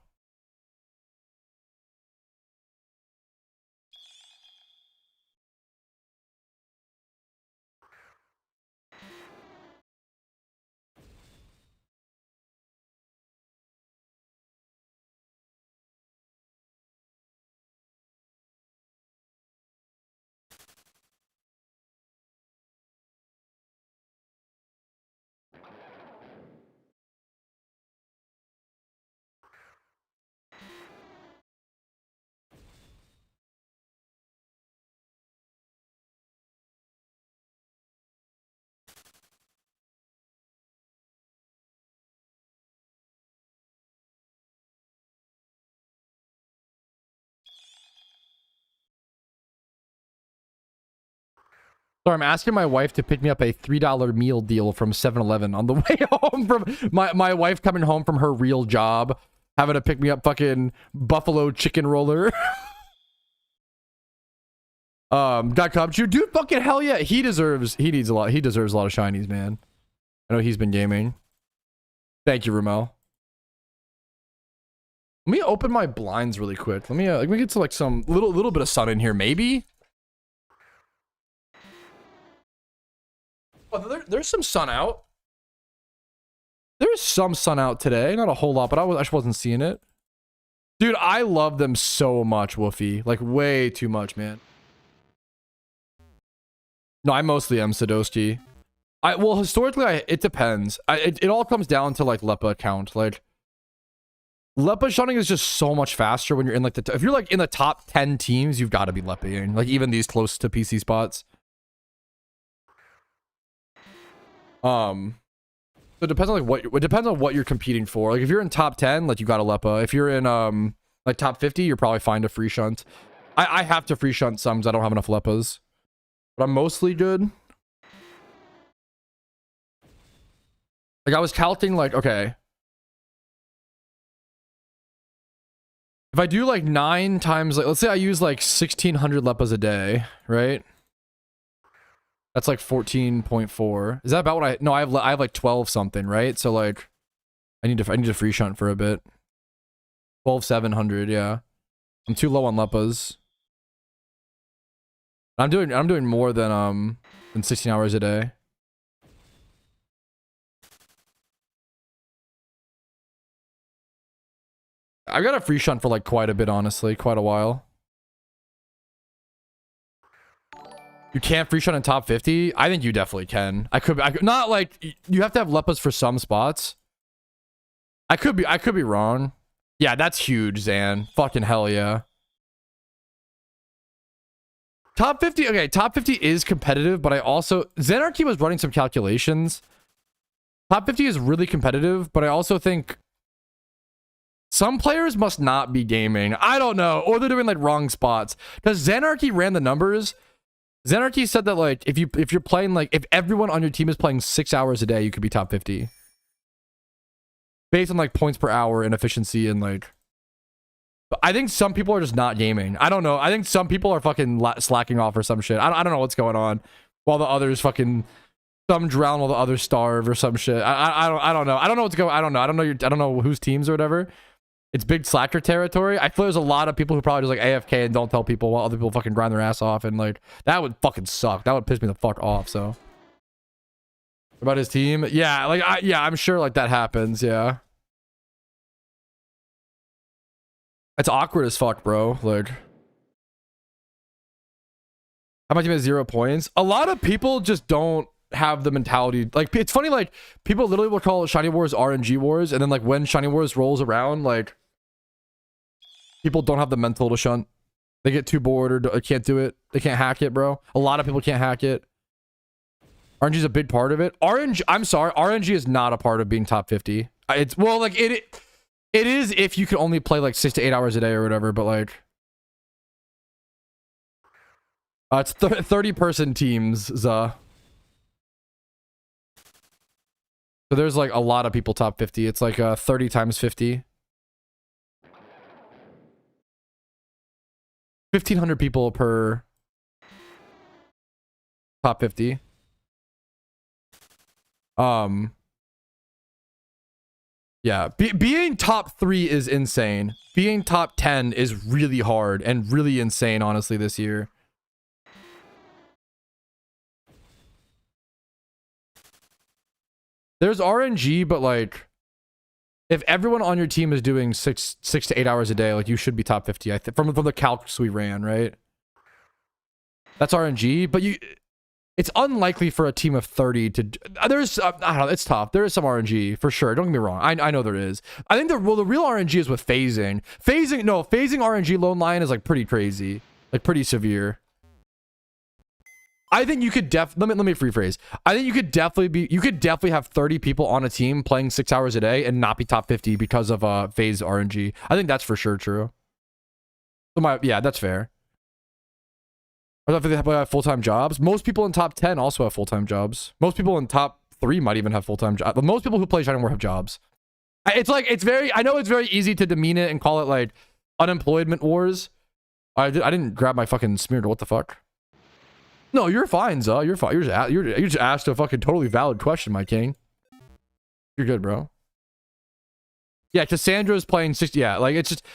S1: So I'm asking my wife to pick me up a $3 meal deal from 7-Eleven on the way home from my wife coming home from her real job, having to pick me up fucking buffalo chicken roller. Got Cubs, dude, fucking hell yeah. He deserves a lot of shinies, man. I know he's been gaming. Thank you, Ramel. Let me open my blinds really quick. Let me get to like some little bit of sun in here, maybe. Oh, there's some sun out. There's some sun out today. Not a whole lot, but I just wasn't seeing it. Dude, I love them so much, Woofy. Like, way too much, man. No, I mostly am Sadowski. Well, historically, it depends. It all comes down to, like, Lepa count. Like, Lepa shunning is just so much faster when you're in, like, if you're, like, in the top 10 teams, you've got to be Lepaing. Like, even these close to PC spots. So it depends on like it depends on what you're competing for. Like if you're in top 10, like you got a Lepa. If you're in like top 50, you're probably fine to free shunt. I have to free shunt some because I don't have enough Lepas. But I'm mostly good. Like I was counting like, okay. If I do like 9 times, like let's say I use like 1600 Lepas a day, right? That's like 14.4. Is that about what I have like 12 something, right? So like I need to free shunt for a bit. 12,700, yeah. I'm too low on Lepas. I'm doing more than 16 hours a day. I've got a free shunt for like quite a bit, honestly, quite a while. You can't free shunt in top 50? I think you definitely can. I could not like you have to have Lepas for some spots. I could be wrong. Yeah, that's huge, Zan. Fucking hell yeah. Top 50, okay, top 50 is competitive, but I also Zanarchy was running some calculations. Top 50 is really competitive, but I also think some players must not be gaming. I don't know, or they're doing like wrong spots. Because Zanarchy ran the numbers. Zanarchy said that like if you're playing like if everyone on your team is playing 6 hours a day, you could be top 50 based on like points per hour and efficiency and like. But I think some people are just not gaming. I don't know. I think some people are fucking slacking off or some shit. I don't know what's going on, while the others fucking some drown while the others starve or some shit. I don't know. I don't know what's going. I don't know. I don't know whose teams or whatever. It's big slacker territory. I feel there's a lot of people who probably just like AFK and don't tell people while other people fucking grind their ass off, and like that would fucking suck. That would piss me the fuck off. So about his team, yeah, like I'm sure like that happens. Yeah, it's awkward as fuck, bro. Like, how much you made 0 points? A lot of people just don't have the mentality. Like, it's funny, like people literally will call Shiny Wars RNG Wars, and then like when Shiny Wars rolls around, like people don't have the mental to shunt. They get too bored or can't do it. They can't hack it, bro. A lot of people can't hack it. RNG is a big part of it. I'm sorry, RNG is not a part of being top 50. It's well, like it is if you can only play like 6 to 8 hours a day or whatever, but like it's 30-person teams, So there's like a lot of people top 50. It's like 30 times 50. 1,500 people per top 50. Yeah, being top 3 is insane. Being top 10 is really hard and really insane, honestly, this year. There's RNG, but like if everyone on your team is doing 6 to 8 hours a day, like you should be top 50. I think from the calcs we ran, right? That's RNG, but it's unlikely for a team of 30 to there's I don't know, it's tough. There is some RNG for sure. Don't get me wrong. I know there is. I think the real RNG is with phasing. Phasing RNG lone line is like pretty crazy. Like pretty severe. I think you could let me rephrase. I think you could definitely have 30 people on a team playing 6 hours a day and not be top 50 because of phase RNG. I think that's for sure true. So yeah, that's fair. Or if they have full-time jobs. Most people in top 10 also have full-time jobs. Most people in top 3 might even have full-time jobs. But most people who play Shiny War have jobs. It's like, I know it's very easy to demean it and call it like unemployment wars. I didn't grab my fucking smear. What the fuck? No, you're fine, Zuh. You're fine. You just asked a fucking totally valid question, my king. You're good, bro. Yeah, Cassandra's playing 60. Yeah, like it's just,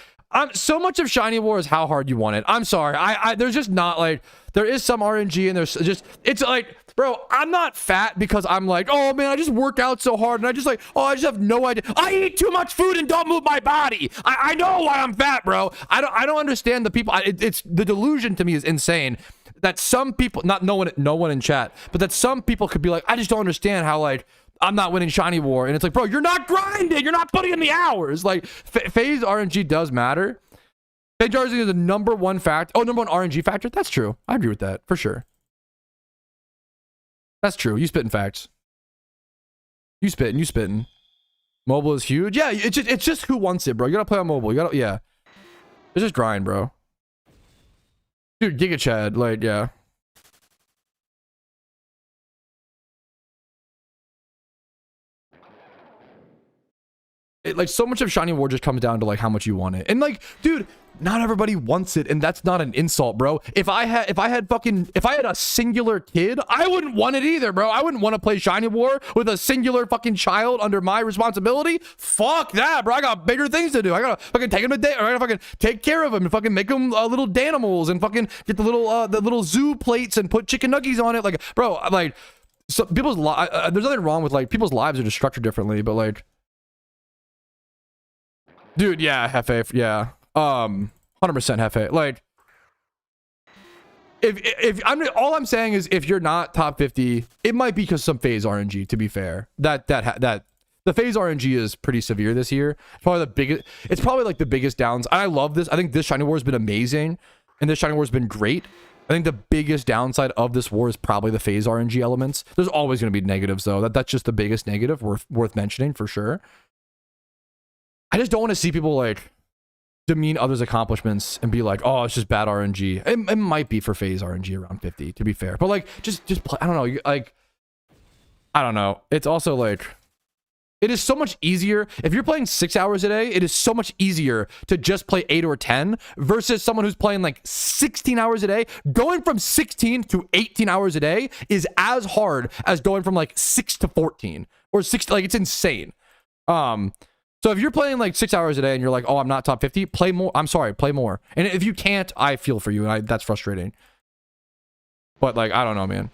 S1: so much of Shiny War is how hard you want it. I'm sorry. There's just not like, there is some RNG and there's just, it's like, bro, I'm not fat because I'm like, oh man, I just work out so hard and I just like, oh, I just have no idea. I eat too much food and don't move my body. I know why I'm fat, bro. I don't understand the people. It's the delusion to me is insane that some people, not no one in chat, but that some people could be like, I just don't understand how like, I'm not winning Shiny War. And it's like, bro, you're not grinding. You're not putting in the hours. Like, phase RNG does matter. Phase RNG is the number one fact. Oh, number one RNG factor? That's true. I agree with that, for sure. That's true. You spitting facts. You spitting. Mobile is huge. Yeah, it's just who wants it, bro. You gotta play on mobile. You gotta, yeah. It's just grind, bro. Dude, Giga Chad, like, yeah. Like so much of Shiny War just comes down to like how much you want it. And like, dude, not everybody wants it, and that's not an insult, bro. If I had a singular kid, I wouldn't want it either, bro. I wouldn't want to play Shiny War with a singular fucking child under my responsibility. Fuck that, bro. I got bigger things to do. I gotta fucking take him to day, or I gotta fucking take care of him and fucking make him little Danimals and fucking get the little zoo plates and put chicken nuggies on it. Like, bro, like, so people's there's nothing wrong with like people's lives are just structured differently, but like. Dude, yeah, Hefe, yeah. 100% Hefe. Like, if all I'm saying is if you're not top 50, it might be because some phase RNG, to be fair. That the phase RNG is pretty severe this year. It's probably like the biggest downs. I love this. I think this Shiny War has been amazing, and this Shiny War has been great. I think the biggest downside of this war is probably the phase RNG elements. There's always going to be negatives though. That's just the biggest negative worth mentioning for sure. I just don't want to see people like demean others' accomplishments and be like, oh, it's just bad RNG. It might be for phase RNG around 50, to be fair. But like, just play. I don't know. Like, I don't know. It's also like, it is so much easier. If you're playing 6 hours a day, it is so much easier to just play 8 or 10 versus someone who's playing like 16 hours a day. Going from 16 to 18 hours a day is as hard as going from like 6 to 14 or 6. Like, it's insane. So if you're playing like 6 hours a day and you're like, oh, I'm not top 50, play more. I'm sorry, play more. And if you can't, I feel for you. And that's frustrating. But like, I don't know, man.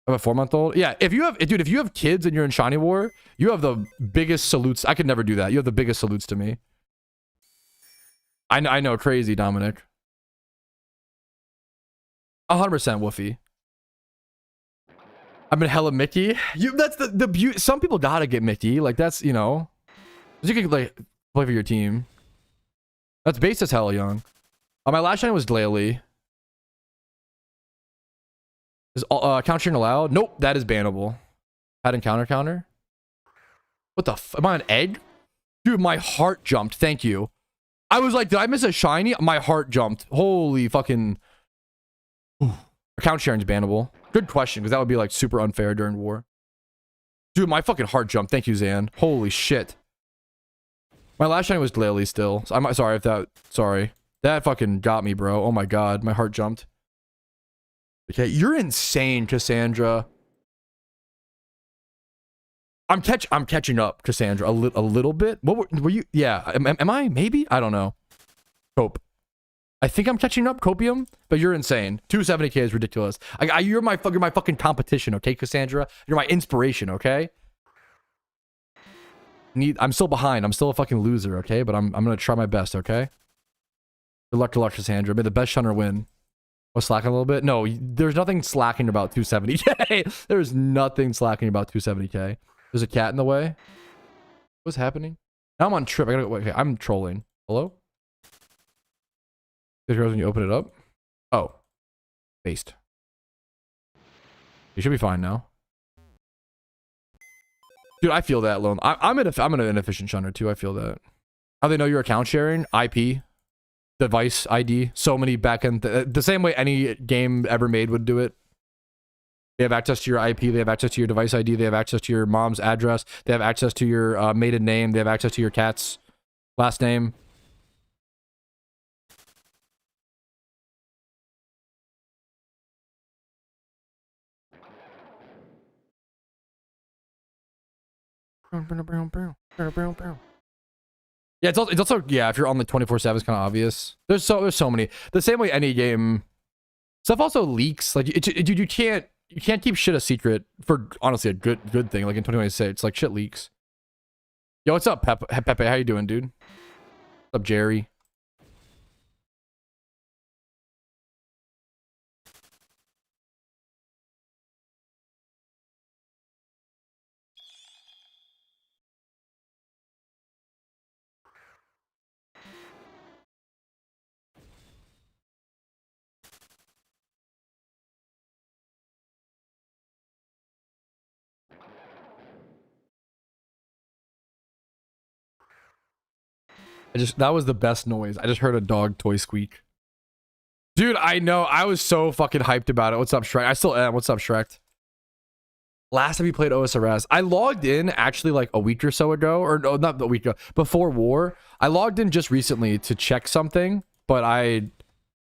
S1: I have a 4-month-old. Yeah, if you have kids and you're in Shiny War, you have the biggest salutes. I could never do that. You have the biggest salutes to me. I know, crazy, Dominic. 100% Woofy. I've been hella Mickey. That's the beauty. Some people gotta get Mickey. Like, that's, you know. You can like play for your team. That's base as hell, young. My last shine was Glalie. Is countering allowed? Nope, that is bannable. Had encounter. What the f? Am I an egg? Dude, my heart jumped. Thank you. I was like, did I miss a shiny? My heart jumped. Holy fucking. Account sharing's bannable. Good question, because that would be like super unfair during war. Dude, my fucking heart jumped. Thank you, Zan. Holy shit. My last shiny was Glalie still. So I'm sorry if that. Sorry. That fucking got me, bro. Oh my god. My heart jumped. Okay. You're insane, Cassandra. I'm catching up, Cassandra, a little bit. What were you? Yeah. Am I? Maybe? I don't know. Cope. I think I'm catching up, Copium, but you're insane. 270k is ridiculous. You're my fucking competition, okay, Cassandra? You're my inspiration, okay? I'm still behind. I'm still a fucking loser, okay? But I'm gonna try my best, okay? Good luck, Cassandra. May the best shunner win. Was slacking a little bit? No, there's nothing slacking about 270k. There's nothing slacking about 270k. There's a cat in the way. What's happening? Now I'm on trip. I gotta go. Okay, I'm trolling. Hello? It goes when you open it up. Oh, based. You should be fine now. Dude, I feel that alone. I'm an inefficient shunner too. I feel that. How they know your account sharing? IP. device ID. So many backend, the same way any game ever made would do it. They have access to your IP. They have access to your device ID. They have access to your mom's address. They have access to your maiden name. They have access to your cat's last name. Yeah, it's also yeah. If you're on the 24/7, it's kind of obvious. There's so many. The same way any game stuff also leaks. Like you can't keep shit a secret for honestly a good thing. Like in 2026, like shit leaks. Yo, what's up, Pepe? How you doing, dude? What's up, Jerry? That was the best noise. I just heard a dog toy squeak. Dude, I know. I was so fucking hyped about it. What's up, Shrek? I still am. What's up, Shrek? Last time you played OSRS, I logged in actually like a week or so ago, or no, not a week ago, before war. I logged in just recently to check something, but I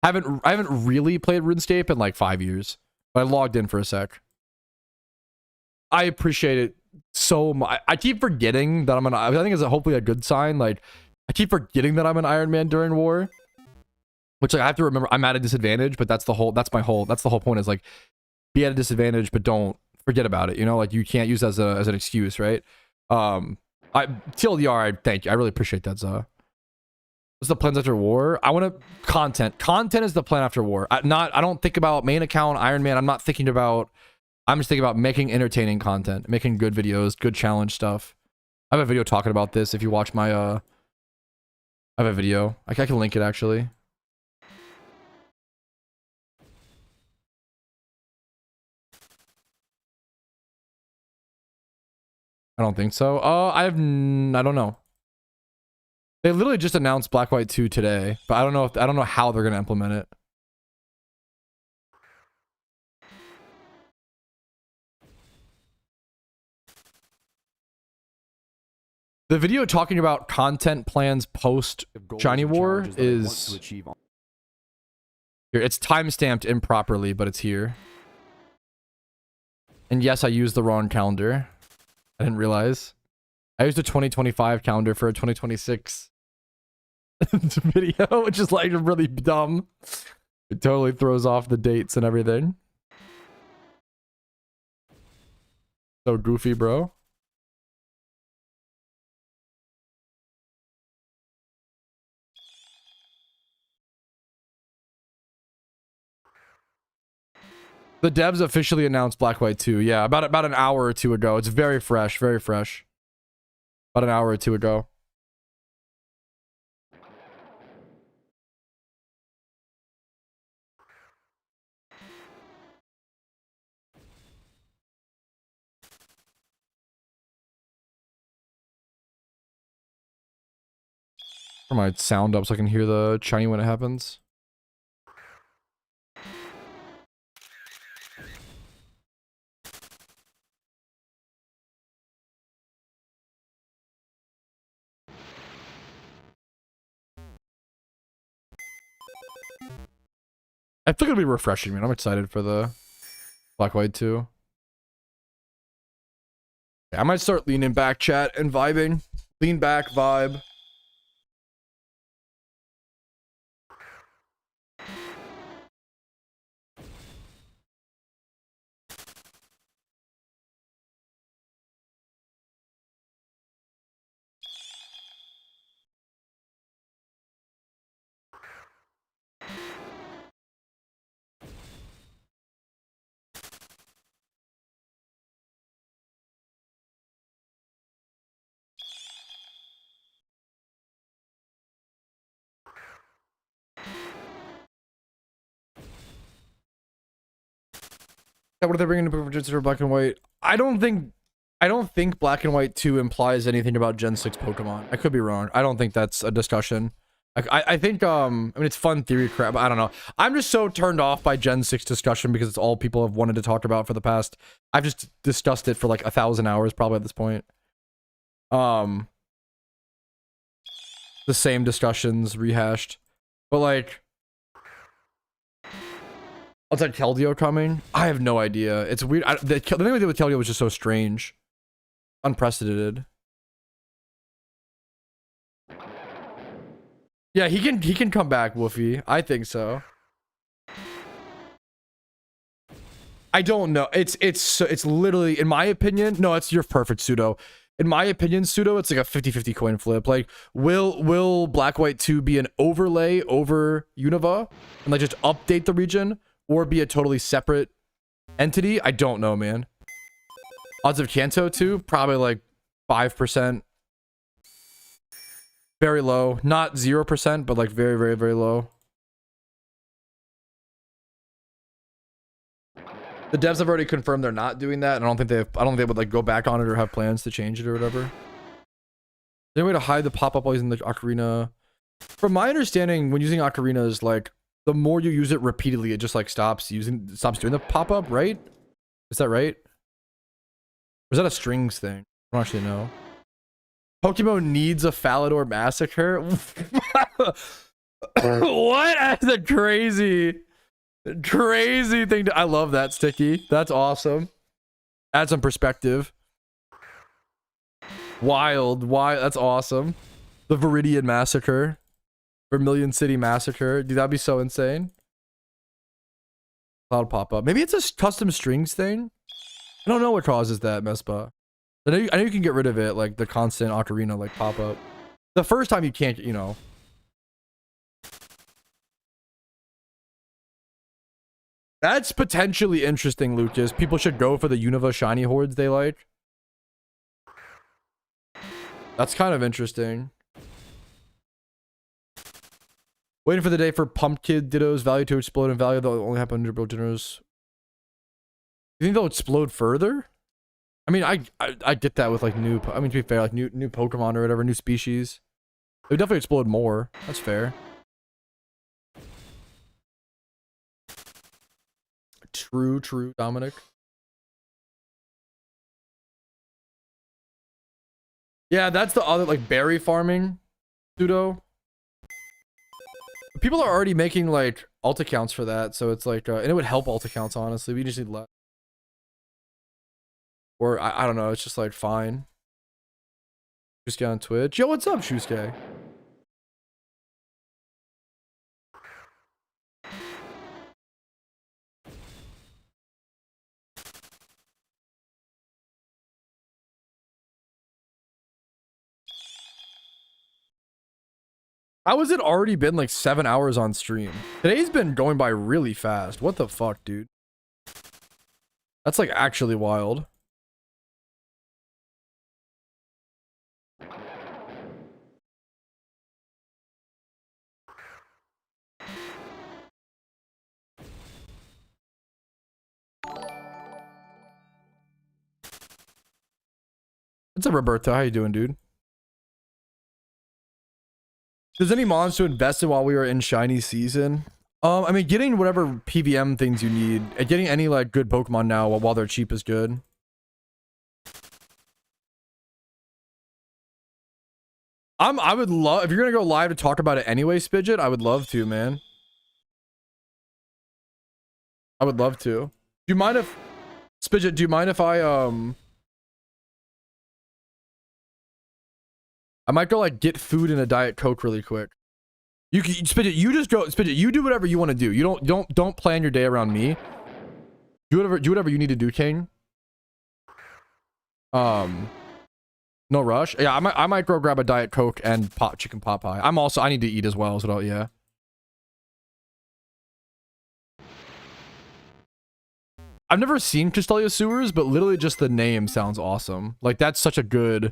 S1: haven't really played RuneScape in like 5 years. But I logged in for a sec. I appreciate it so much. I keep forgetting that I think it's hopefully a good sign. Like, I keep forgetting that I'm an Iron Man during war, which like, I have to remember I'm at a disadvantage, but that's the whole point is like, be at a disadvantage, but don't forget about it. You know, like you can't use that as an excuse, right? TLDR, thank you. I really appreciate that, Za. What's the plans after war? I want to content. Content is the plan after war. I don't think about main account, Iron Man. I'm just thinking about making entertaining content, making good videos, good challenge stuff. I have a video talking about this. If you watch my, I have a video. I can link it actually. I don't think so. I don't know. They literally just announced Black White 2 today, but I don't know how they're gonna implement it. The video talking about content plans post Shiny War is here. It's timestamped improperly, but it's here. And yes, I used the wrong calendar. I didn't realize. I used a 2025 calendar for a 2026 video, which is like really dumb. It totally throws off the dates and everything. So goofy, bro. The devs officially announced Black White 2. Yeah, about an hour or two ago. It's very fresh, very fresh. About an hour or two ago. Turn my sound up so I can hear the chiming when it happens. I think it'll be refreshing, man. I'm excited for the Black White 2. Yeah, I might start leaning back, chat, and vibing. Lean back, vibe. What are they bringing to Gen 6 for Black and White? I don't think Black and White 2 implies anything about Gen 6 Pokemon. I could be wrong. I don't think that's a discussion. Like, I think, I mean, it's fun theory crap, but I don't know. I'm just so turned off by Gen 6 discussion because it's all people have wanted to talk about for the past... I've just discussed it for like 1,000 hours probably at this point. The same discussions rehashed. But like... What's that Keldeo coming? I have no idea. It's weird. The thing we did with Keldeo was just so strange. Unprecedented. Yeah, he can come back, Woofy. I think so. I don't know. It's literally, in my opinion, no, it's your perfect pseudo. In my opinion, pseudo, it's like a 50-50 coin flip. Like, will Black White 2 be an overlay over Unova and like just update the region, or be a totally separate entity? I don't know, man. Odds of Kanto 2, probably like 5%. Very low. Not 0%, but like very, very, very low. The devs have already confirmed they're not doing that, and I don't think they would like go back on it or have plans to change it or whatever. Is there a way to hide the pop-up while using the ocarina? From my understanding, when using ocarinas, like the more you use it repeatedly, it just like stops doing the pop-up, right? Is that right? Or is that a strings thing? I don't actually know. PokeMMO needs a Falador massacre? What? That's a crazy thing to... I love that, Sticky. That's awesome. Add some perspective. Wild. That's awesome. The Viridian massacre. Vermilion City massacre. Dude, that'd be so insane. Cloud pop-up. Maybe it's a custom strings thing? I don't know what causes that, Mespa. I know you can get rid of it, like the constant ocarina like pop-up. The first time you can't, you know. That's potentially interesting, Lucas. People should go for the Unova shiny hordes they like. That's kind of interesting. Waiting for the day for Pumpkid Ditto's value to explode in value. They'll only happen under Bro Dinners. You think they'll explode further? I mean, I get that with like new, I mean, to be fair, like new Pokemon or whatever, new species. They would definitely explode more. That's fair. True, Dominic. Yeah, that's the other, like, berry farming pseudo. People are already making, like, alt accounts for that, so it's like, and it would help alt accounts, honestly. We just need less. Or, I don't know, it's just, like, fine. Shusuke on Twitch. Yo, what's up, Shusuke? How has it already been like 7 hours on stream? Today's been going by really fast. What the fuck, dude? That's like actually wild. What's up, Roberto? How you doing, dude? There's any mons to invest in while we were in shiny season? I mean, getting whatever PVM things you need, and getting any like good Pokemon now while they're cheap is good. I would love, if you're gonna go live to talk about it anyway, Spidget, I would love to, man. I would love to. Do you mind if, Spidget, do you mind if I might go like get food and a Diet Coke really quick. You can, Spidget, you just go, Spidget, you do whatever you want to do. You don't plan your day around me. Do whatever you need to do, King. No rush. Yeah, I might go grab a Diet Coke and chicken pot pie. I need to eat as well, so yeah. I've never seen Castelia Sewers, but literally just the name sounds awesome. Like that's such a good,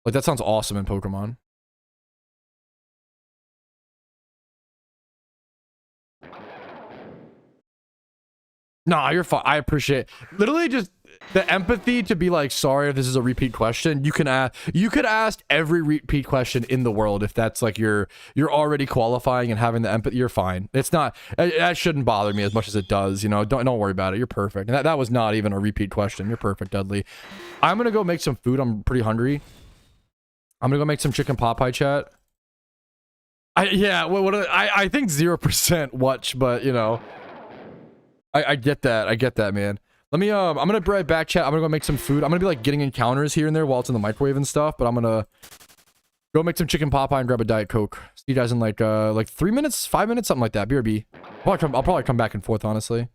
S1: like that sounds awesome in Pokemon. Nah, you're fine. I appreciate it. Literally just the empathy to be like, sorry if this is a repeat question. You could ask every repeat question in the world if that's like you're already qualifying and having the empathy. You're fine. It's not that shouldn't bother me as much as it does. You know, don't worry about it. You're perfect. And that was not even a repeat question. You're perfect, Dudley. I'm gonna go make some food. I'm pretty hungry. I'm gonna go make some chicken pot pie, chat. I think 0% watch, but you know, I get that. I get that, man. Let me I'm gonna be right back, chat. I'm gonna go make some food. I'm gonna be like getting encounters here and there while it's in the microwave and stuff, but I'm gonna go make some chicken pot pie and grab a Diet Coke. See you guys in like 3 minutes, 5 minutes, something like that. BRB. I'll probably come back and forth, honestly.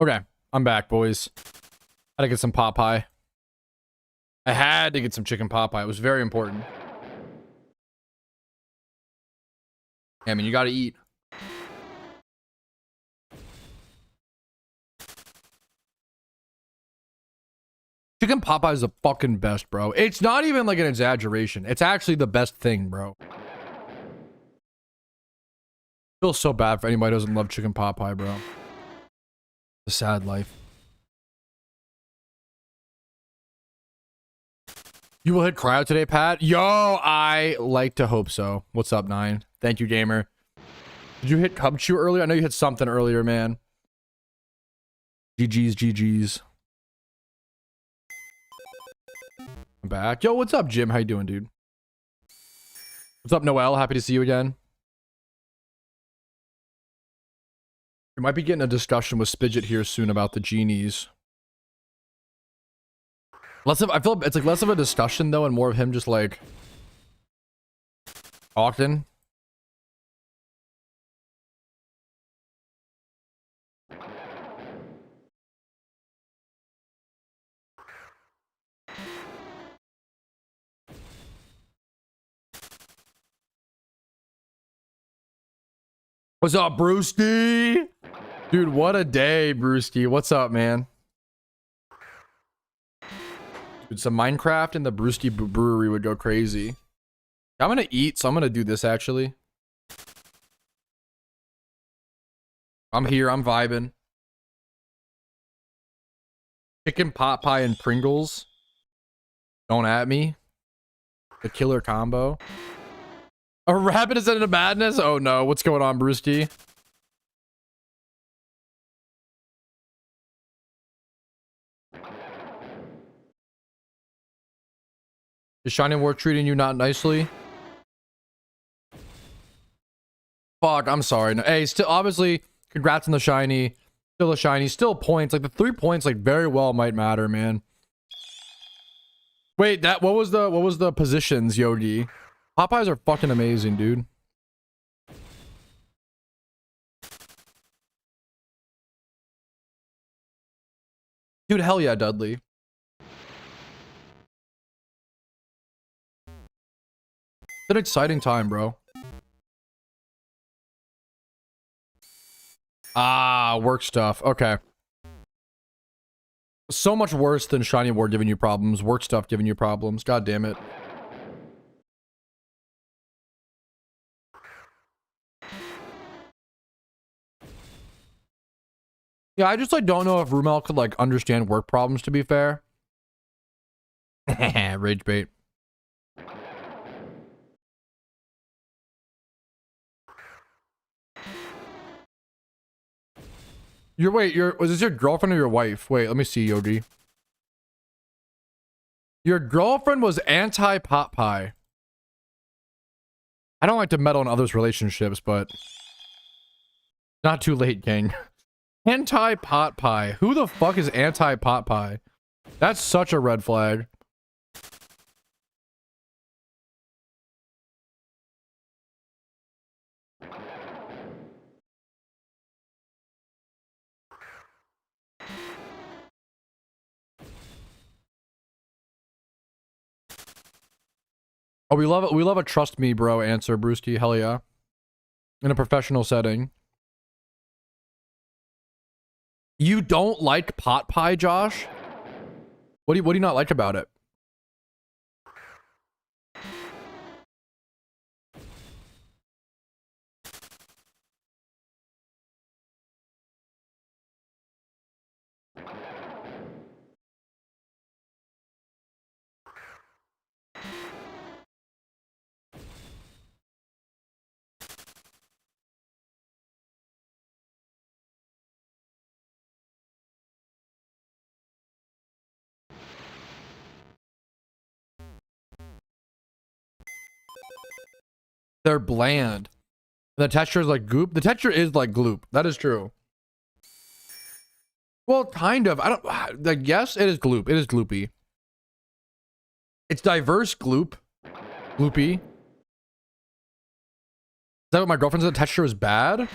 S1: Okay, I'm back, boys. Had to get some pot pie. I had to get some chicken pot pie. It was very important. Yeah, I mean, you gotta eat. Chicken pot pie is the fucking best, bro. It's not even like an exaggeration. It's actually the best thing, bro. Feel so bad for anybody who doesn't love chicken pot pie, bro. It's a sad life. You will hit cryo today, Pat? Yo, I like to hope so. What's up, Nine? Thank you, gamer. Did you hit Cub Chew earlier? I know you hit something earlier, man. GG's, GG's. I'm back. Yo, what's up, Jim? How you doing, dude? What's up, Noel? Happy to see you again. We might be getting a discussion with Spidget here soon about the genies. I feel it's like less of a discussion though, and more of him just like talking. What's up, Brewski? Dude, what a day, Brewski. What's up, man? Dude, some Minecraft in the Brewski Brewery would go crazy. I'm gonna eat, so I'm gonna do this actually. I'm here, I'm vibing. Chicken pot pie and Pringles. Don't at me. The killer combo. A rabbit is into madness? Oh no, what's going on, Brewski? Is Shining War treating you not nicely? Fuck, I'm sorry. No, hey, still, obviously, congrats on the shiny. Still a shiny. Still points. Like, the 3 points, like, very well might matter, man. Wait, what was the positions, Yogi? Popeyes are fucking amazing, dude. Dude, hell yeah, Dudley. It's an exciting time, bro. Ah, work stuff. Okay. So much worse than Shiny War giving you problems. Work stuff giving you problems. God damn it. Yeah, I just like don't know if Rumel could like understand work problems, to be fair. Rage bait. Was this your girlfriend or your wife? Wait, let me see, Yogi. Your girlfriend was anti-pot pie. I don't like to meddle in others' relationships, but not too late, gang. Anti-pot pie. Who the fuck is anti-pot pie? That's such a red flag. Oh, we love it. We love a trust me, bro answer, Brewski. Hell yeah. In a professional setting. You don't like pot pie, Josh? What do you not like about it? They're bland. The texture is like goop. The texture is like gloop. That is true. Well, kind of. I don't like. Yes, it is gloop. It is gloopy. It's diverse gloop. Gloopy. Is that what my girlfriend said? The texture is bad?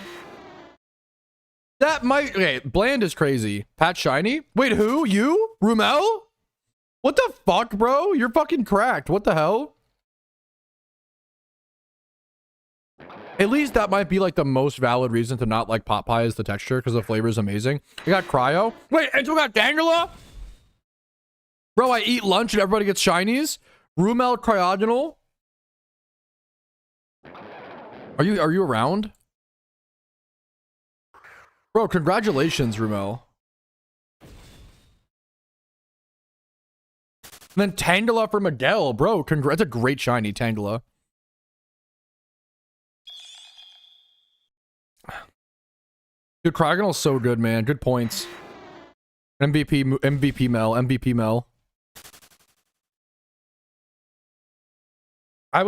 S1: That might... Okay, bland is crazy. Pat Shiny? Wait, who? You? Rumel? What the fuck, bro? You're fucking cracked. What the hell? At least that might be like the most valid reason to not like pot pie is the texture because the flavor is amazing. You got cryo. Wait, and you got Dangela? Bro, I eat lunch and everybody gets shinies. Rumel cryogonal. Are you around? Bro, congratulations, Rumel. And then Tangela for Miguel, bro. That's a great shiny, Tangela. Dude, Cryogonal's so good, man. Good points. MVP Mel.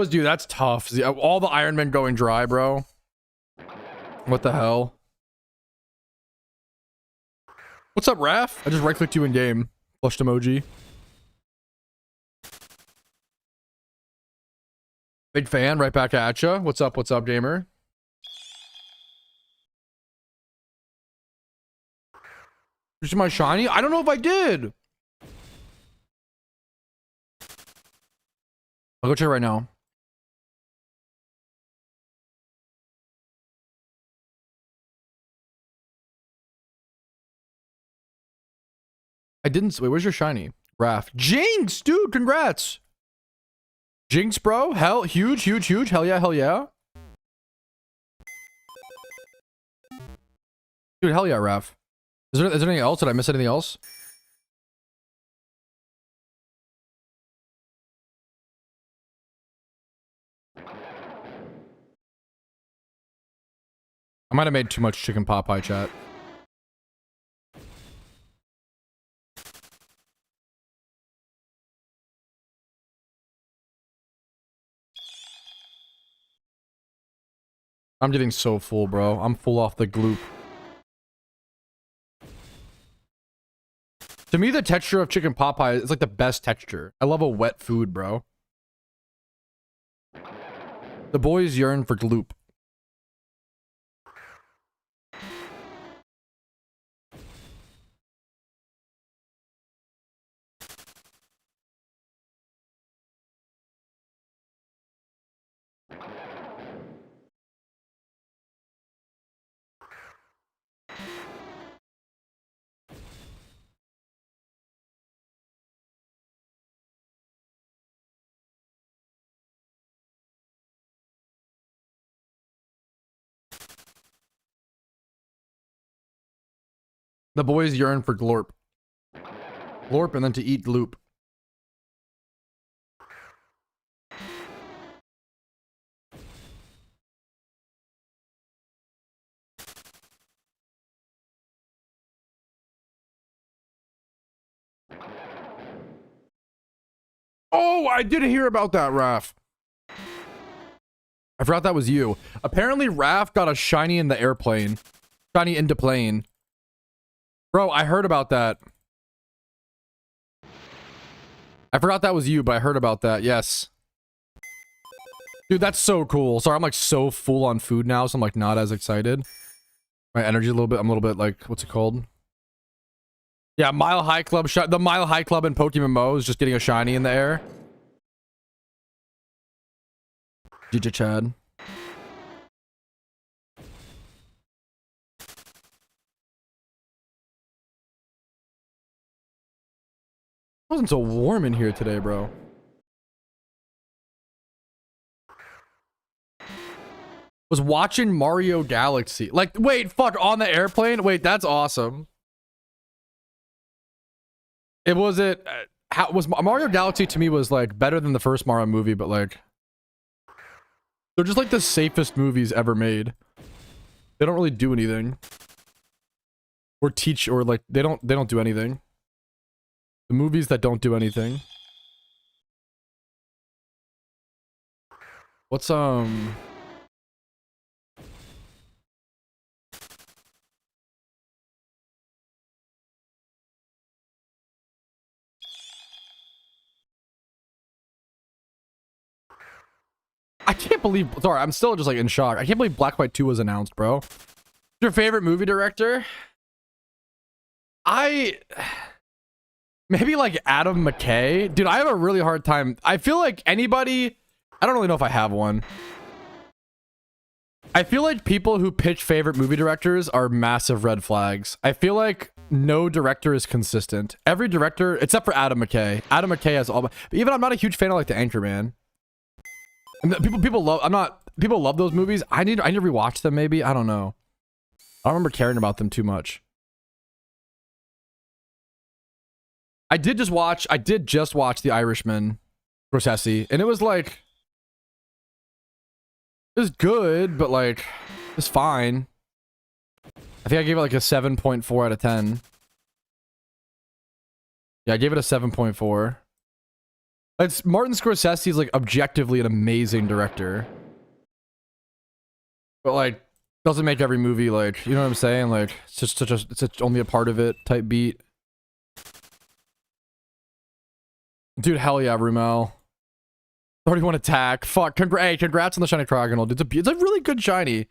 S1: Dude, that's tough. All the Iron Men going dry, bro. What the hell? What's up, Raph? I just right-clicked you in game. Flushed emoji. Big fan, right back at ya. What's up, gamer? You see my shiny? I don't know if I did. I'll go check right now. I didn't. Wait, where's your shiny? Raph. Jinx, dude, congrats. Jinx, bro. Hell, huge. Hell yeah. Dude, hell yeah, Raph. Is there anything else? Did I miss anything else? I might have made too much chicken pot pie chat. I'm getting so full, bro. I'm full off the gloop. To me, the texture of chicken pot pie is like the best texture. I love a wet food, bro. The boys yearn for gloop. The boys yearn for glorp. Glorp and then to eat gloop. Oh, I did hear about that, Raph. I forgot that was you. Apparently, Raph got a shiny in the airplane. Shiny into plane. Bro, I heard about that. I forgot that was you, but I heard about that. Yes. Dude, that's so cool. Sorry, I'm like so full on food now, so I'm like not as excited. My energy a little bit. I'm a little bit like, what's it called? Yeah, Mile High Club. The Mile High Club in PokeMMO is just getting a shiny in the air. GG Chad. It wasn't so warm in here today, bro. Was watching Mario Galaxy. Like, wait, fuck, on the airplane? Wait, that's awesome. It was Mario Galaxy to me was like better than the first Mario movie, but like they're just like the safest movies ever made. They don't really do anything. Or teach or like they don't do anything. The movies that don't do anything. What's I can't believe, sorry, I'm still just like in shock. I can't believe Black White 2 was announced, bro. Your favorite movie director? Maybe like Adam McKay. Dude, I have a really hard time. I feel like anybody, I don't really know if I have one. I feel like people who pitch favorite movie directors are massive red flags. I feel like no director is consistent. Every director, except for Adam McKay. Adam McKay has all. Even I'm not a huge fan of like the Anchorman. And people love. People love those movies. I need to rewatch them. Maybe I don't know. I don't remember caring about them too much. I did just watch The Irishman, Scorsese, and it was like, it was good, but like, it's fine. I think I gave it like a 7.4 out of 10. Yeah, I gave it a 7.4. It's Martin Scorsese is like objectively an amazing director, but like doesn't make every movie like, you know what I'm saying? Like it's just only a part of it type beat. Dude, hell yeah, Rumel. 31 attack. Fuck. Hey, congrats on the shiny trigonal. It's a really good shiny.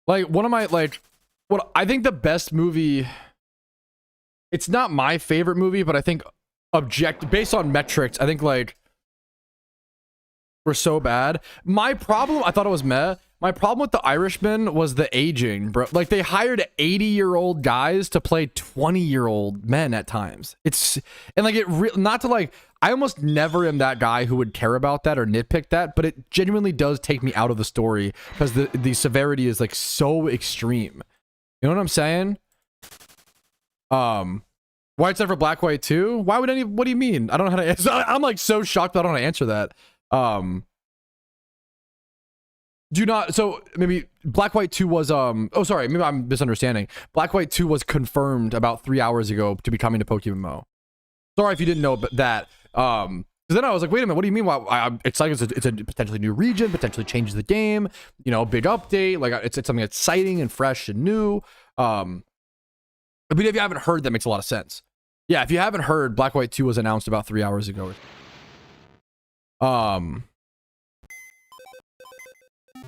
S1: Like one of my what I think the best movie. It's not my favorite movie, but I think based on metrics, I think like were so bad. My problem, I thought it was meh. My problem with The Irishman was the aging, bro. Like they hired 80-year-old guys to play 20-year-old men at times. And like not to like, I almost never am that guy who would care about that or nitpick that, but it genuinely does take me out of the story because the severity is like so extreme. You know what I'm saying? White Side for Black White 2? Why would what do you mean? I don't know how to answer. I'm like so shocked that I don't know how to answer that. So maybe Black White 2 was oh sorry, maybe I'm misunderstanding. Black White 2 was confirmed about 3 hours ago to be coming to PokeMMO. Sorry if you didn't know that. Because then I was like, wait a minute, what do you mean? It's like it's a potentially new region, potentially changes the game, you know, big update, like it's something exciting and fresh and new. But if you haven't heard, that makes a lot of sense. Yeah, if you haven't heard, Black White 2 was announced about 3 hours ago.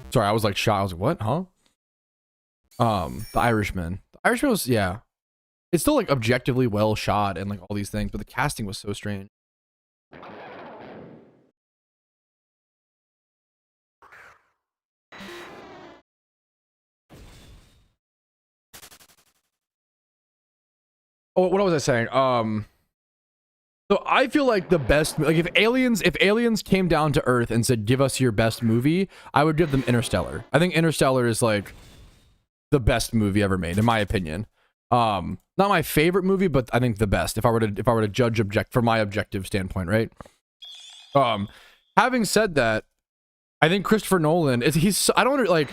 S1: Sorry, I was like shocked. I was like, what? Huh? The Irishman. The Irishman was, yeah. It's still like objectively well shot and like all these things, but the casting was so strange. Oh, what was I saying? So I feel like the best, like if aliens came down to Earth and said, give us your best movie, I would give them Interstellar. I think Interstellar is like the best movie ever made, in my opinion. Not my favorite movie, but I think the best. If I were to judge from my objective standpoint, right? Having said that, I think Christopher Nolan I don't like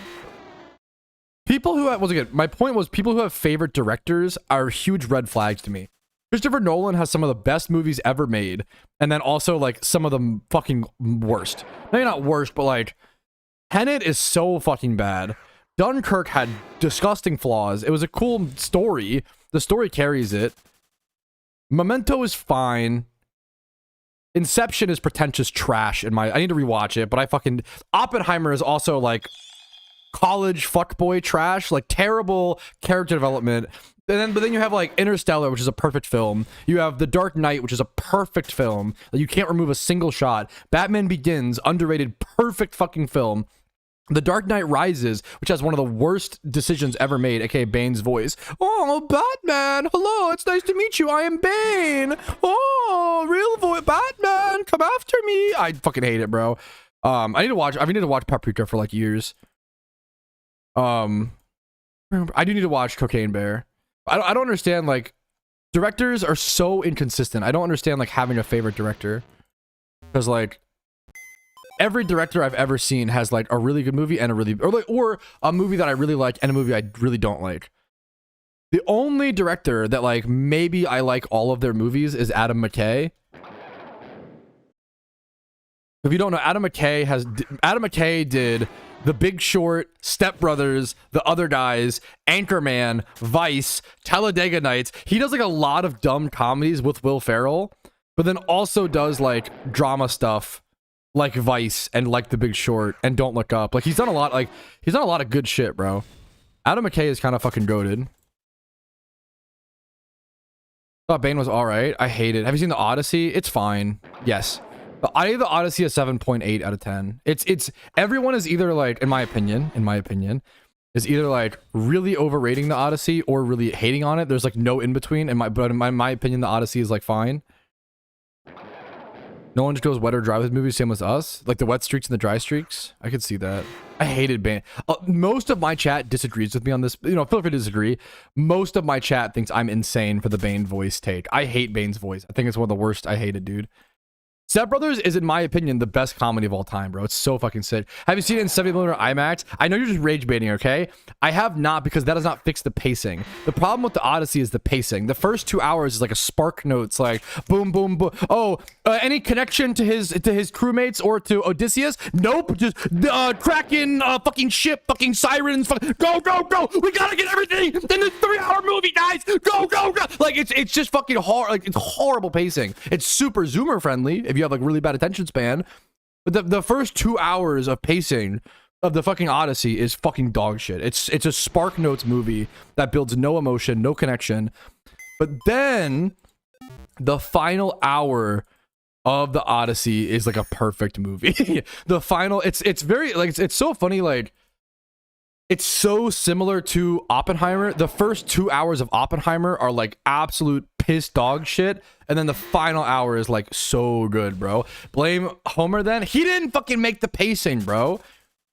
S1: people who have, once again, my point was people who have favorite directors are huge red flags to me. Christopher Nolan has some of the best movies ever made, and then also like some of the fucking worst. Maybe not worst, but like Tenet is so fucking bad. Dunkirk had disgusting flaws. It was a cool story. The story carries it. Memento is fine. Inception is pretentious trash I need to rewatch it, but Oppenheimer is also like college fuckboy trash, like terrible character development. But then you have like Interstellar, which is a perfect film. You have The Dark Knight, which is a perfect film. Like, you can't remove a single shot. Batman Begins, underrated, perfect fucking film. The Dark Knight Rises, which has one of the worst decisions ever made, aka Bane's voice. Oh, Batman, hello, it's nice to meet you. I am Bane. Oh, real voice, Batman, come after me. I fucking hate it, bro. I've needed to watch Paprika for like years. I do need to watch Cocaine Bear. I don't understand, like, directors are so inconsistent. I don't understand like having a favorite director, because like every director I've ever seen has like a really good movie and or a movie that I really like and a movie I really don't like. The only director that like maybe I like all of their movies is Adam McKay. If you don't know, Adam McKay did The Big Short, Step Brothers, The Other Guys, Anchorman, Vice, Talladega Nights. He does like a lot of dumb comedies with Will Ferrell, but then also does like drama stuff like Vice and like The Big Short and Don't Look Up. Like he's done a lot of good shit, bro. Adam McKay is kind of fucking goated. Thought Bane was all right. I hate it. Have you seen The Odyssey? It's fine. Yes. I give The Odyssey a 7.8 out of 10. It's everyone is either like, in my opinion, is either like really overrating The Odyssey or really hating on it. There's like no in between. But in my opinion, The Odyssey is like fine. No one just goes wet or dry with movies, same as us. Like the wet streaks and the dry streaks. I could see that. I hated Bane. Most of my chat disagrees with me on this. You know, feel free to disagree. Most of my chat thinks I'm insane for the Bane voice take. I hate Bane's voice. I think it's one of the worst. I hate it, dude. Step Brothers is, in my opinion, the best comedy of all time, bro. It's so fucking sick. Have you seen it in 70mm IMAX? I know you're just rage baiting, okay? I have not, because that does not fix the pacing. The problem with The Odyssey is the pacing. The first 2 hours is like a spark notes, like boom, boom, boom. Oh, any connection to his crewmates or to Odysseus? Nope. Just Kraken, fucking ship, fucking sirens. Go, go, go. We gotta get everything. Then the 3-hour movie, guys. Go, go, go. Like it's just fucking hard. Like it's horrible pacing. It's super zoomer friendly if you have like really bad attention span, but the first 2 hours of pacing of the fucking Odyssey is fucking dog shit. It's a Spark Notes movie that builds no emotion, no connection. But then the final hour of the Odyssey is like a perfect movie. The final, it's very like it's so funny, like it's so similar to Oppenheimer. The first 2 hours of Oppenheimer are like absolute piss dog shit, and then the final hour is like so good, bro. Blame Homer then. He didn't fucking make the pacing, bro.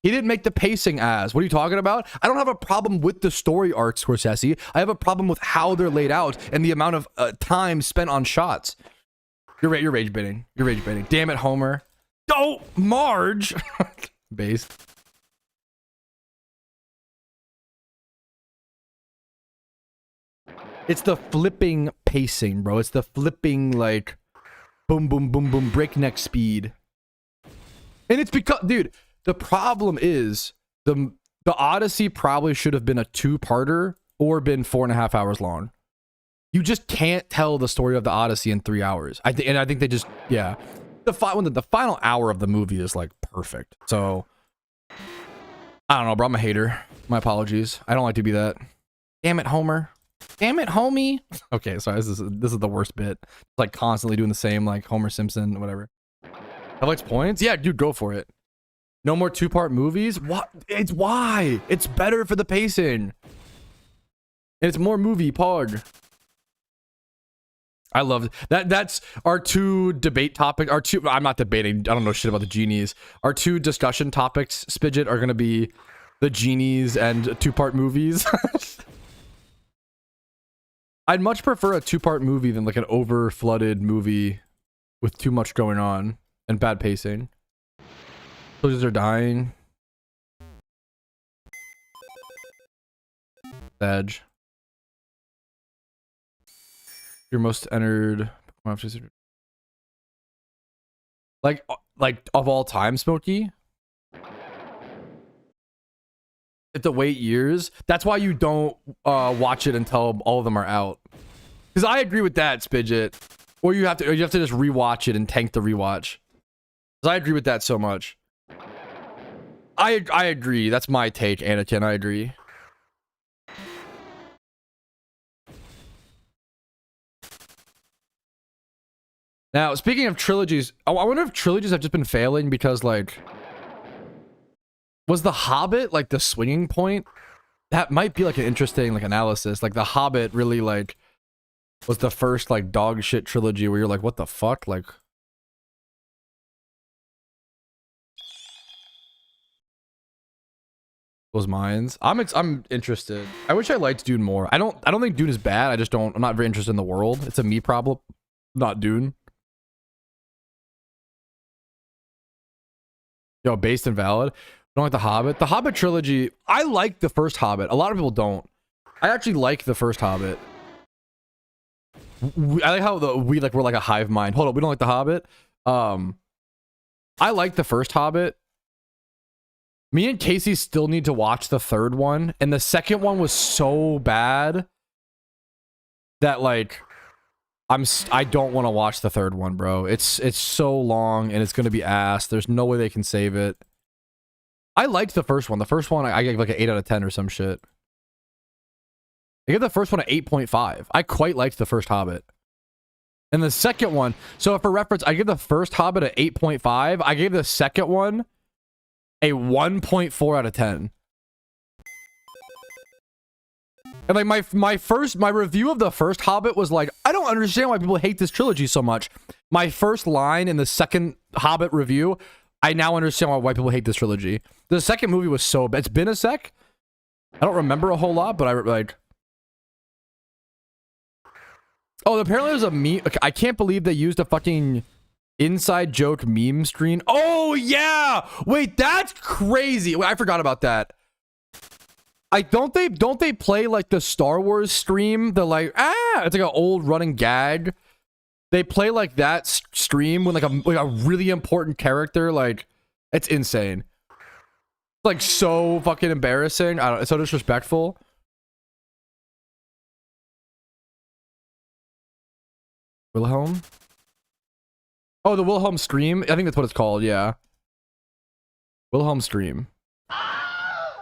S1: He didn't make the pacing as. What are you talking about? I don't have a problem with the story arcs, Scorsese. I have a problem with how they're laid out and the amount of time spent on shots. You're rage baiting. You're rage baiting. Damn it, Homer. Oh, Marge. Base. It's the flipping pacing, bro. It's the flipping, like, boom, boom, boom, boom, breakneck speed. And it's because, dude, the problem is the Odyssey probably should have been a 2-parter or been 4.5 hours long. You just can't tell the story of the Odyssey in 3 hours. I think they just, yeah. The final hour of the movie is like perfect. So I don't know, bro. I'm a hater. My apologies. I don't like to be that. Damn it, Homer. Damn it, homie. Okay, sorry. This is the worst bit. Like constantly doing the same, like Homer Simpson, whatever. Alex points? Yeah, dude, go for it. No more 2-part movies? What? It's why? It's better for the pacing. It's more movie pog. I love that. That's our 2 debate topics. I'm not debating. I don't know shit about the genies. Our 2 discussion topics, Spidget, are gonna be the genies and 2-part movies. I'd much prefer a 2-part movie than like an over-flooded movie with too much going on and bad pacing. Soldiers are dying. Edge. Your most entered. Like of all time, Smokey. If to wait years, that's why you don't watch it until all of them are out. Because I agree with that, Spidget. Or you have to just rewatch it and tank the rewatch. Because I agree with that so much. I agree. That's my take, Anakin. I agree. Now, speaking of trilogies, I wonder if trilogies have just been failing because, like, was The Hobbit like the swinging point? That might be like an interesting like analysis. Like The Hobbit really like was the first like dog shit trilogy where you're like, what the fuck? Like, those minds. I'm interested. I wish I liked Dune more. I don't think Dune is bad. I'm not very interested in the world. It's a me problem, not Dune. Yo, based and valid. Don't like The Hobbit. The Hobbit trilogy, I like the first Hobbit. A lot of people don't. I actually like the first Hobbit. I like how we're like a hive mind. Hold up, we don't like The Hobbit. I like the first Hobbit. Me and Casey still need to watch the third one, and the second one was so bad that like I don't want to watch the third one, bro. It's so long and it's gonna be ass. There's no way they can save it. I liked the first one. The first one I gave like an 8 out of 10 or some shit. I gave the first one an 8.5. I quite liked the first Hobbit. And the second one, so for reference, I gave the first Hobbit an 8.5. I gave the second one a 1.4 out of 10. And like my review of the first Hobbit was like, I don't understand why people hate this trilogy so much. My first line in the second Hobbit review, I now understand why people hate this trilogy. The second movie was so bad. It's been a sec. I don't remember a whole lot, but I like. Oh, apparently there's a meme. I can't believe they used a fucking inside joke meme stream. Oh yeah! Wait, that's crazy. Wait, I forgot about that. Don't they play like the Star Wars stream? The like it's like an old running gag. They play like that stream when like a really important character. Like it's insane. Like so fucking embarrassing. I don't. It's so disrespectful. Wilhelm? Oh, the Wilhelm stream? I think that's what it's called, yeah. Wilhelm stream.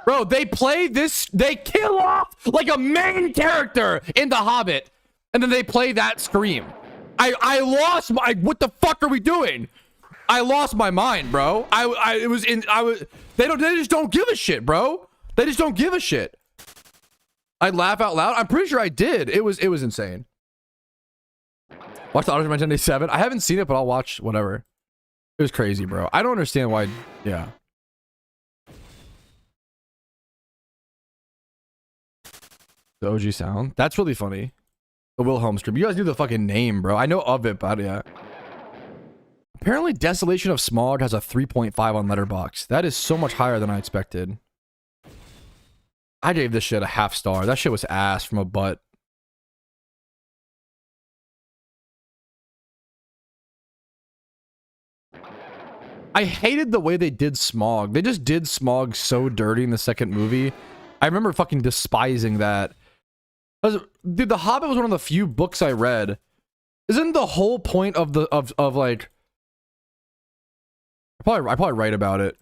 S1: Bro, they play this, they kill off like a main character in The Hobbit, and then they play that stream. I lost my, what the fuck are we doing? I lost my mind, bro. They just don't give a shit, bro. They just don't give a shit. I'd laugh out loud. I'm pretty sure I did. It was insane. Watch the Odyssey 1997. I haven't seen it, but I'll watch whatever. It was crazy, bro. I don't understand why. Yeah. The OG sound. That's really funny. The Wilhelm stream. You guys knew the fucking name, bro. I know of it, but yeah. Apparently, Desolation of Smaug has a 3.5 on Letterboxd. That is so much higher than I expected. I gave this shit a half star. That shit was ass from a butt. I hated the way they did Smaug. They just did Smaug so dirty in the second movie. I remember fucking despising that. Dude, The Hobbit was one of the few books I read. Isn't the whole point of the of like I probably write about it.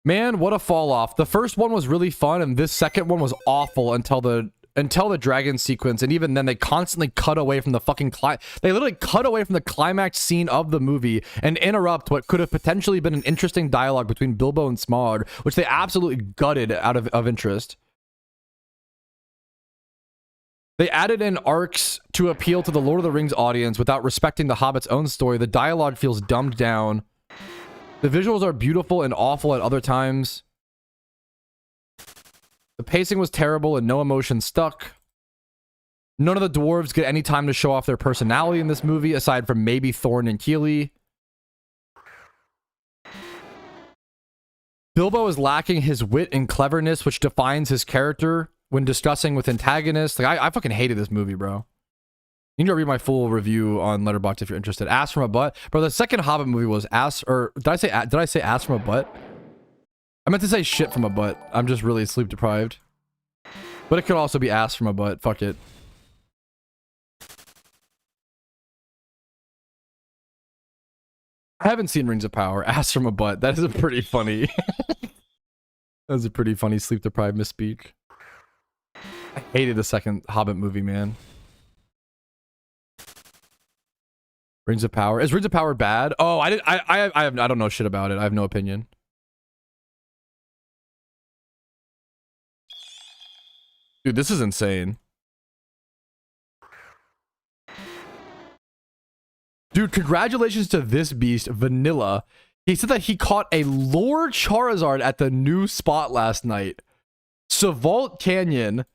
S1: Man, what a fall off. The first one was really fun and this second one was awful until the dragon sequence, and even then they constantly cut away from the fucking they literally cut away from the climax scene of the movie and interrupt what could have potentially been an interesting dialogue between Bilbo and Smaug, which they absolutely gutted out of interest. They added in arcs to appeal to the Lord of the Rings audience without respecting the Hobbit's own story. The dialogue feels dumbed down. The visuals are beautiful and awful at other times. The pacing was terrible and no emotion stuck. None of the dwarves get any time to show off their personality in this movie, aside from maybe Thorn and Keely. Bilbo is lacking his wit and cleverness, which defines his character when discussing with antagonists. Like, I fucking hated this movie, bro. You need to read my full review on Letterboxd if you're interested. Ass from a Butt. Bro, the second Hobbit movie was ass, or did I say ass from a butt? I meant to say shit from a butt. I'm just really sleep deprived. But it could also be ass from a butt. Fuck it. I haven't seen Rings of Power. Ass from a butt. That is a pretty funny. That's a pretty funny sleep deprived misspeak. I hated the second Hobbit movie, man. Rings of Power. Is Rings of Power bad? Oh, I don't know shit about it. I have no opinion. Dude, this is insane. Dude, congratulations to this beast, Vanilla. He said that he caught a Lord Charizard at the new spot last night. Savalt Canyon.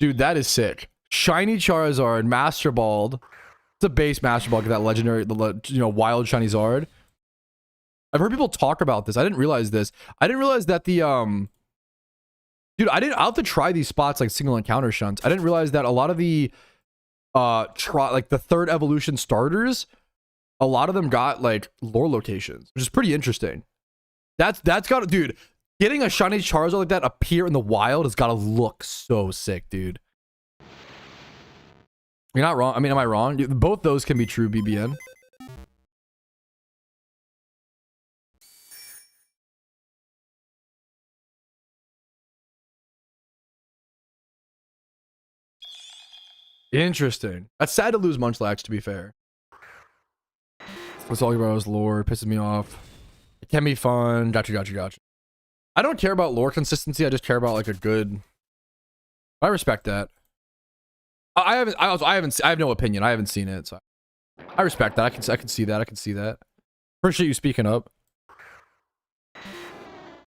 S1: Dude, that is sick. Shiny Charizard, Master Ball. It's a base Master Ball, that legendary, wild shiny Zard. I've heard people talk about this. I didn't realize this. I didn't realize that the, dude, I'll have to try these spots like single encounter shunts. I didn't realize that a lot of the like the third evolution starters, a lot of them got like lore locations, which is pretty interesting. That's got, dude, getting a shiny Charizard like that appear in the wild has got to look so sick, dude. You're not wrong. I mean, am I wrong? Both those can be true, BBN. Interesting. That's sad to lose Munchlax, to be fair. What's all about his lore? It pisses me off. It can be fun. Gotcha. I don't care about lore consistency. I just care about like a good. I respect that. I have no opinion. I haven't seen it, so I respect that. I can see that. I can see that. Appreciate you speaking up.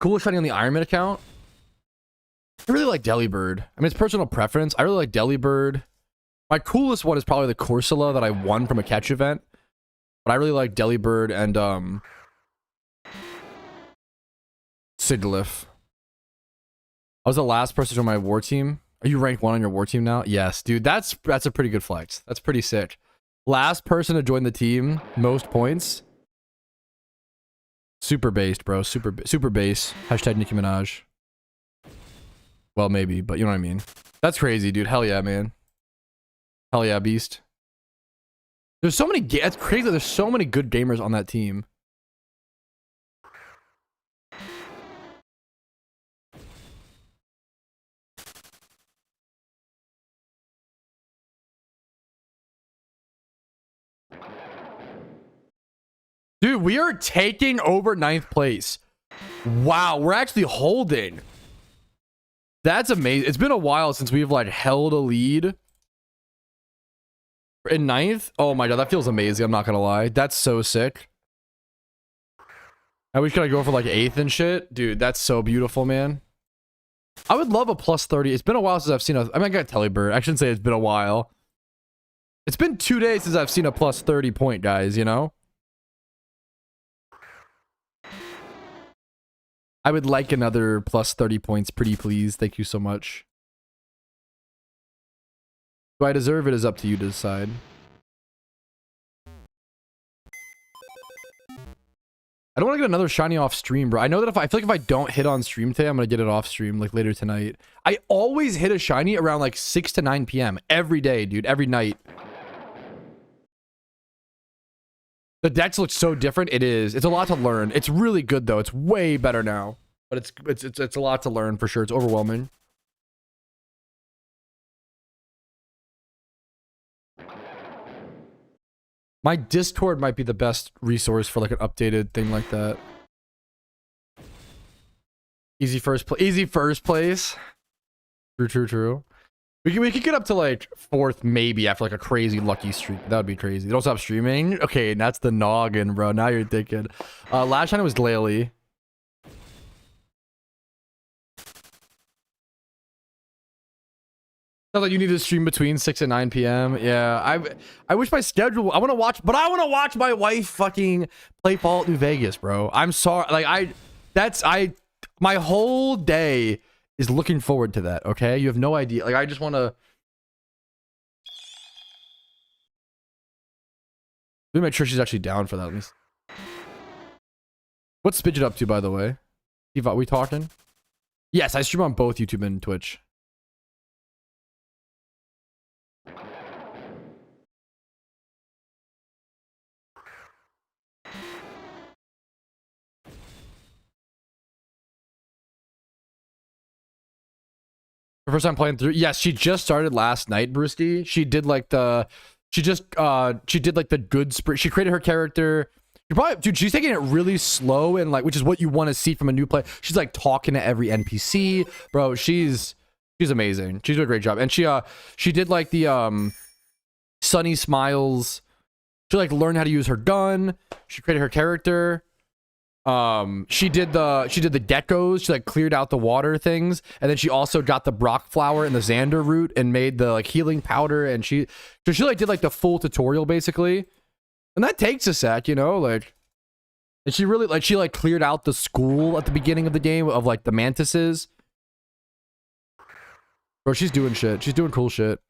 S1: Coolest shiny on the Ironman account. I really like Delibird. I mean, it's personal preference. I really like Delibird. My coolest one is probably the Corsola that I won from a catch event. But I really like Delibird and Sigilyph. I was the last person on my war team. Are you ranked 1 on your war team now? Yes, dude. That's a pretty good flex. That's pretty sick. Last person to join the team, most points. Super based, bro. Super base. Hashtag Nicki Minaj. Well, maybe, but you know what I mean. That's crazy, dude. Hell yeah, man. Hell yeah, beast. There's so many. That's crazy. There's so many good gamers on that team. Dude, we are taking over 9th place. Wow, we're actually holding. That's amazing. It's been a while since we've like held a lead in 9th. Oh my god, that feels amazing. I'm not gonna lie. That's so sick. I wish could I go for like 8th and shit. Dude, that's so beautiful, man. I would love a plus 30. It's been a while since I've seen a. I mean, I got Telebird. I shouldn't say it's been a while. It's been 2 days since I've seen a plus 30 point, guys, you know? I would like another plus 30 points, pretty please. Thank you so much. Do I deserve it is up to you to decide. I don't want to get another shiny off stream, bro. I know that I feel like if I don't hit on stream today, I'm going to get it off stream like later tonight. I always hit a shiny around like 6 to 9 p.m. every day, dude. Every night. The decks look so different. It is. It's a lot to learn. It's really good though. It's way better now. But it's a lot to learn for sure. It's overwhelming. My Discord might be the best resource for like an updated thing like that. Easy first place. True. We could get up to like 4th maybe after like a crazy lucky streak. That would be crazy. Don't stop streaming. Okay, and that's the noggin, bro. Now you're thinking. Last time it was Glalie. Sounds like you need to stream between 6 and 9 p.m. Yeah, I wish my schedule. I want to watch my wife fucking play Fallout New Vegas, bro. I'm sorry. Like my whole day is looking forward to that. Okay, you have no idea. Like I just want to. Let me make sure she's actually down for that. At least. What's Spidget up to, by the way? Eva, we talking? Yes, I stream on both YouTube and Twitch. Her first time playing through. Yes, she just started last night, Brewsty. She did like the good sprint. She created her character. You probably, dude, she's taking it really slow and like, which is what you want to see from a new player. She's like talking to every NPC, bro. She's amazing. She's doing a great job. And she did like the Sunny Smiles. She like learned how to use her gun. She created her character. She did the geckos. She like cleared out the water things, and then she also got the Brock flower and the Xander root and made the like healing powder. And she like did like the full tutorial basically, and that takes a sec, you know, like. And she really like she like cleared out the school at the beginning of the game of like the mantises. Bro, she's doing shit. She's doing cool shit.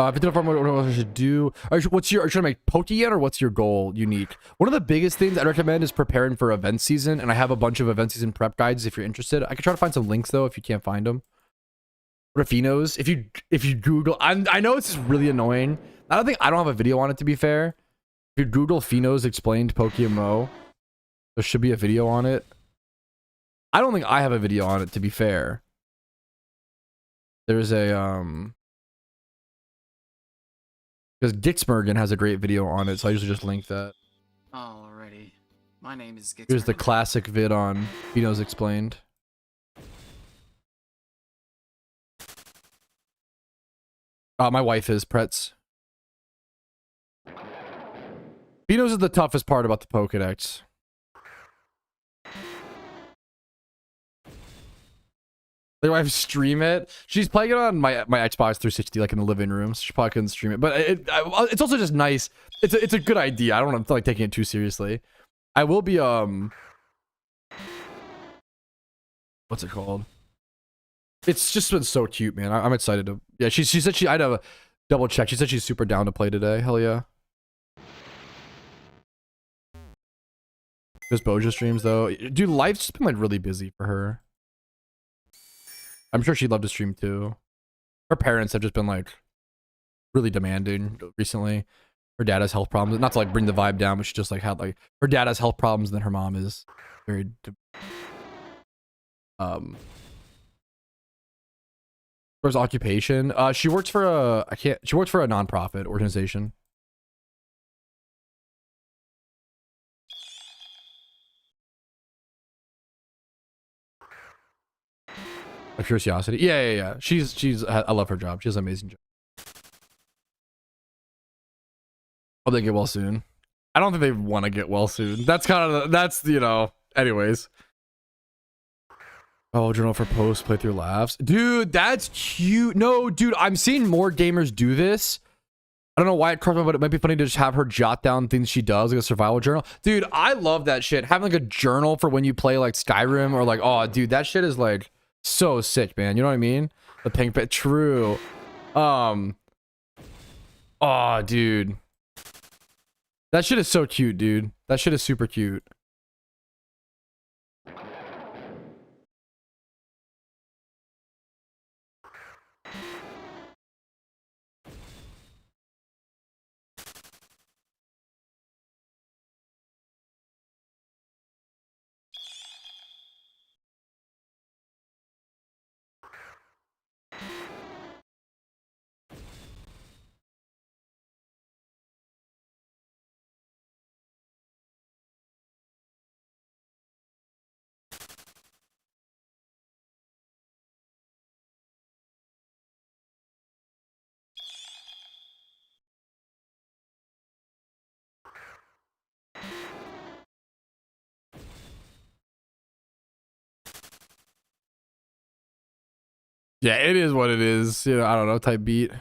S1: If it's what I should do. Are you trying to make Poke yet, or what's your goal? Unique. One of the biggest things I'd recommend is preparing for event season, and I have a bunch of event season prep guides if you're interested. I could try to find some links though if you can't find them. Rafinos, if you Google, I know it's really annoying. I don't have a video on it, to be fair. If you Google Finos explained PokeMMO, there should be a video on it. I don't think I have a video on it, to be fair. There's a because Gixmergen has a great video on it, so I usually just link that.
S4: Alrighty. My name is Gixmergen.
S1: Here's the classic vid on Finos explained. My wife is Pretz. Finos is the toughest part about the Pokedex. My wife stream it. She's playing it on my Xbox 360, like in the living room. So she probably couldn't stream it, but it's also just nice. It's a good idea. I don't want to like taking it too seriously. I will be what's it called? It's just been so cute, man. I'm excited to. Yeah, she said I'd have a double check. She said she's super down to play today. Hell yeah. There's Boja streams though. Dude, life's just been like really busy for her. I'm sure she'd love to stream too. Her parents have just been like really demanding recently. Her dad has health problems. Not to like bring the vibe down, but she just like had like her dad has health problems, and then her mom is very Where's occupation? She works for a she works for a nonprofit organization. A curiosity. Yeah. I love her job. She has an amazing job. Hope they get well soon. I don't think they want to get well soon. That's kind of that's you know. Anyways. Oh, journal for post playthrough laughs, dude. That's cute. No, dude. I'm seeing more gamers do this. I don't know why it crossed me, but it might be funny to just have her jot down things she does, like a survival journal. Dude, I love that shit. Having like a journal for when you play like Skyrim or like, oh, dude, that shit is like so sick, man. You know what I mean? The pink pit. True. Oh, dude. That shit is so cute, dude. That shit is super cute. Yeah, it is what it is. You know, I don't know, type beat.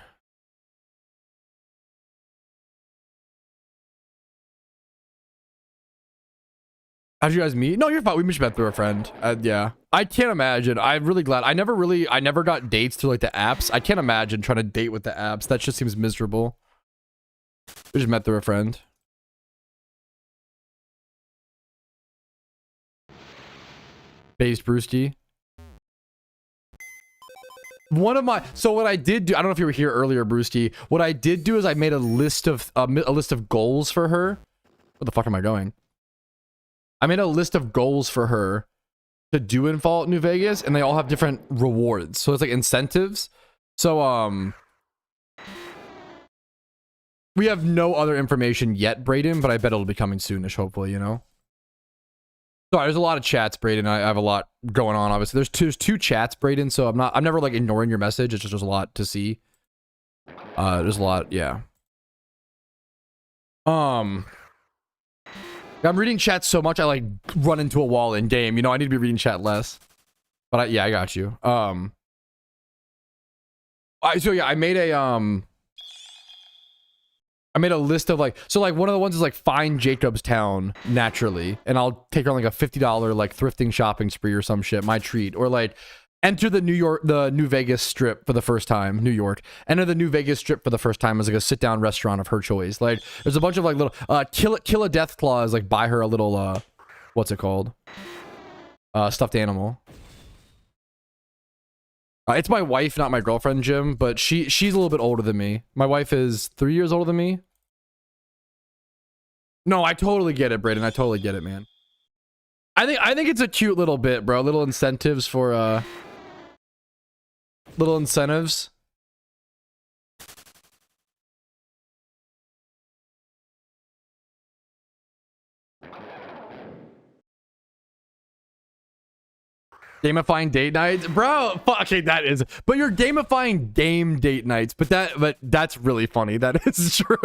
S1: How'd you guys meet? No, you're fine. We just met through a friend. Yeah. I can't imagine. I'm really glad. I never got dates through like the apps. I can't imagine trying to date with the apps. That just seems miserable. We just met through a friend. Based Brewski. One of my what I did do, I don't know if you were here earlier, Brewski. What I did do is I made a list of goals for her. Where the fuck am I going? I made a list of goals for her to do in Fallout New Vegas, and they all have different rewards. So it's like incentives. So we have no other information yet, Brayden, but I bet it'll be coming soonish, hopefully, you know. Sorry, there's a lot of chats, Brayden. I have a lot going on, obviously. There's two chats, Brayden, so I'm never like ignoring your message. It's just there's a lot to see. There's a lot, yeah. I'm reading chat so much I like run into a wall in game. You know, I need to be reading chat less. But yeah, I got you. So yeah, I made a list of like, so like one of the ones is like find Jacobstown naturally, and I'll take her on like a $50 like thrifting shopping spree or some shit, my treat. Or like enter the New Vegas Strip for the first time. New York. Enter the New Vegas Strip for the first time as like a sit down restaurant of her choice. Like there's a bunch of like little kill a death clause. Like buy her a little what's it called? Stuffed animal. It's my wife, not my girlfriend, Jim. But she's a little bit older than me. My wife is 3 years older than me. No, I totally get it, Brayden. I totally get it, man. I think it's a cute little bit, bro. Little incentives for little incentives. Gamifying date nights, bro. Okay, that is. But you're gamifying game date nights. But that's really funny. That is true.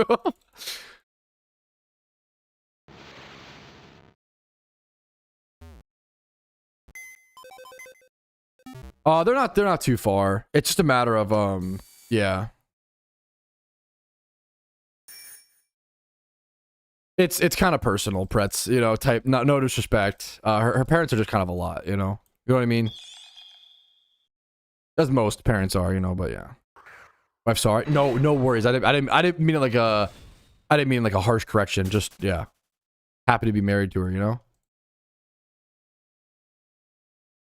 S1: They're not too far. It's just a matter of yeah. It's kind of personal, Pretz, you know, type, no disrespect. Her parents are just kind of a lot, you know. You know what I mean? As most parents are, you know, but yeah. I'm sorry. No worries. I didn't mean it like a harsh correction. Just yeah. Happy to be married to her, you know?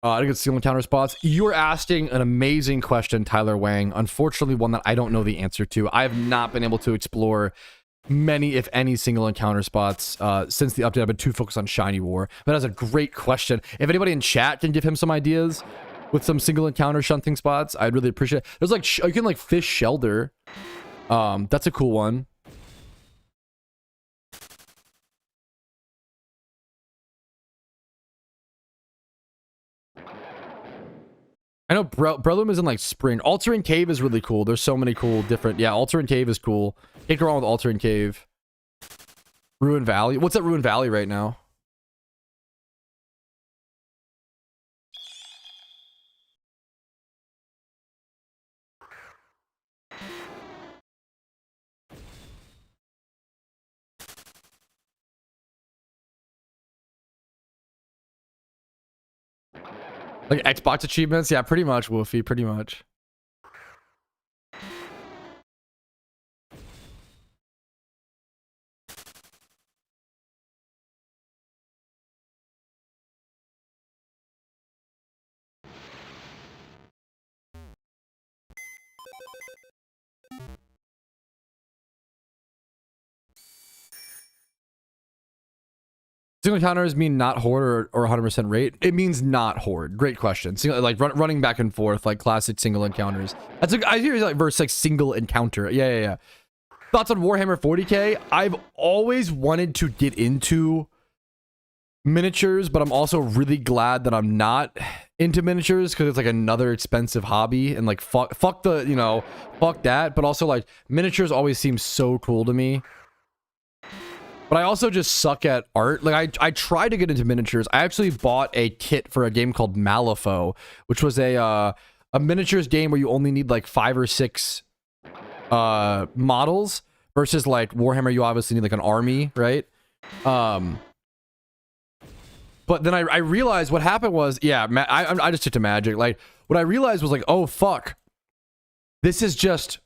S1: I think it's single encounter spots. You're asking an amazing question, Tyler Wang. Unfortunately, one that I don't know the answer to. I have not been able to explore many, if any, single encounter spots since the update. I've been too focused on Shiny War. But that's a great question. If anybody in chat can give him some ideas with some single encounter shunting spots, I'd really appreciate it. There's like, you can like fish shelter. That's a cool one. I know Breloom is in like spring. Altering Cave is really cool. There's so many cool different. Yeah, Altering Cave is cool. Can't go wrong with Altering Cave. Ruin Valley. What's at Ruin Valley right now? Like Xbox achievements? Yeah, pretty much, Wolfie. Pretty much. Single encounters mean not horde or 100% rate. It means not horde. Great question. Single, like running back and forth, like classic single encounters. That's like, I hear like verse like single encounter. Yeah. Thoughts on Warhammer 40k? I've always wanted to get into miniatures, but I'm also really glad that I'm not into miniatures because it's like another expensive hobby and like fuck the, you know, fuck that. But also like miniatures always seem so cool to me. But I also just suck at art. Like I tried to get into miniatures. I actually bought a kit for a game called Malifaux, which was a miniatures game where you only need like 5 or 6 models versus like Warhammer. You obviously need like an army, right? But then I realized what happened was, yeah, I just took to Magic. Like what I realized was like, oh fuck, this is just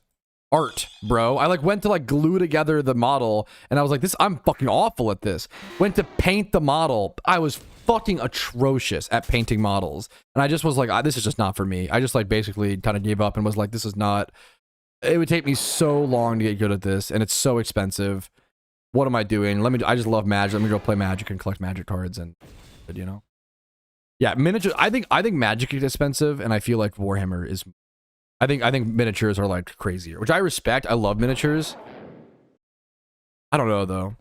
S1: art, bro. I like went to like glue together the model and I was like, I'm fucking awful at this. Went to paint the model. I was fucking atrocious at painting models. And I just was like, this is just not for me. I just like basically kind of gave up and was like, this is not, it would take me so long to get good at this and it's so expensive. What am I doing? I just love Magic. Let me go play Magic and collect Magic cards and, you know. Yeah, miniatures. I think Magic is expensive and I feel like Warhammer is, I think miniatures are like crazier, which I respect. I love miniatures. I don't know though.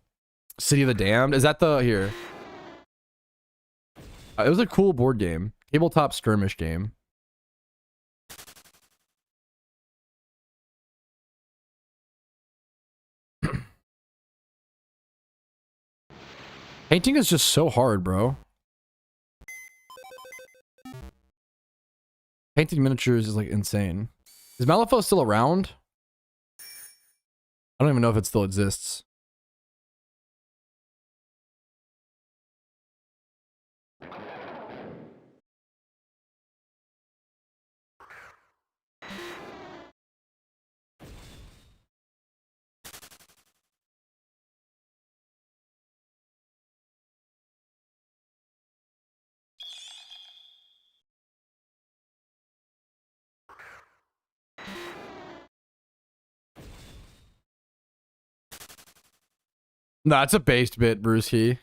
S1: City of the Damned, is that the here? It was a cool board game, tabletop skirmish game. Painting is just so hard, bro. Painting miniatures is like insane. Is Malifaux still around? I don't even know if it still exists. No, it's a based bit, Brewski.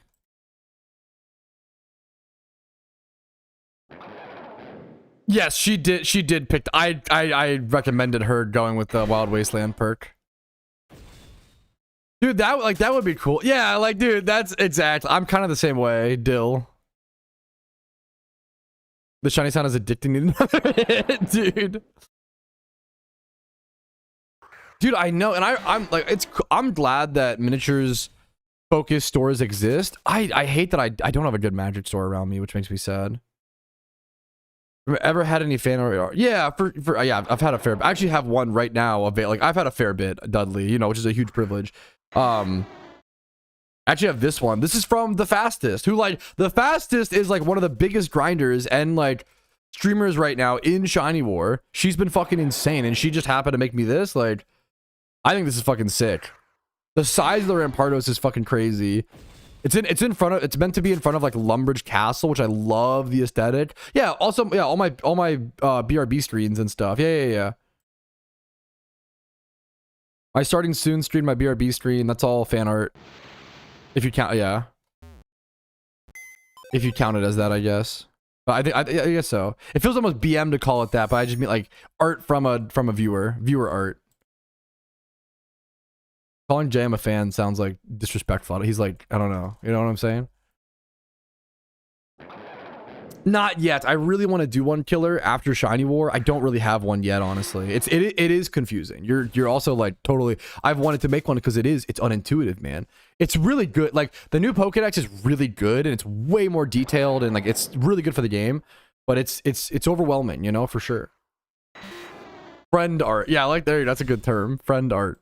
S1: Yes, she did. She did pick. I recommended her going with the Wild Wasteland perk. Dude, that would be cool. Yeah, like, dude, that's exactly. I'm kind of the same way, Dill. The shiny sound is addicting to dude. Dude, I know, and I'm like, I'm glad that miniatures focus stores exist. I hate that I don't have a good magic store around me, which makes me sad. Ever had any fan art? Yeah, yeah, I've had a fair. I actually have one right now. Like, I've had a fair bit, Dudley. You know, which is a huge privilege. Actually have this one. This is from The Fastest, who, like, The Fastest is like one of the biggest grinders and like streamers right now in Shiny War. She's been fucking insane, and she just happened to make me this. Like, I think this is fucking sick. The size of the Rampardos is fucking crazy. It's in front of, it's meant to be in front of like Lumbridge Castle, which I love the aesthetic. Yeah, also, yeah, all my BRB screens and stuff. Yeah. I starting soon stream my BRB screen. That's all fan art. If you count, yeah. If you count it as that, I guess. But I guess so. It feels almost BM to call it that, but I just mean like art from a viewer art. Calling Jam a fan sounds like disrespectful. He's like, I don't know. You know what I'm saying? Not yet. I really want to do one killer after Shiny War. I don't really have one yet, honestly. It is confusing. You're also like totally. I've wanted to make one because it's unintuitive, man. It's really good. Like, the new Pokédex is really good and it's way more detailed and like it's really good for the game. But it's overwhelming, you know, for sure. Friend art. Yeah, like there. That's a good term. Friend art.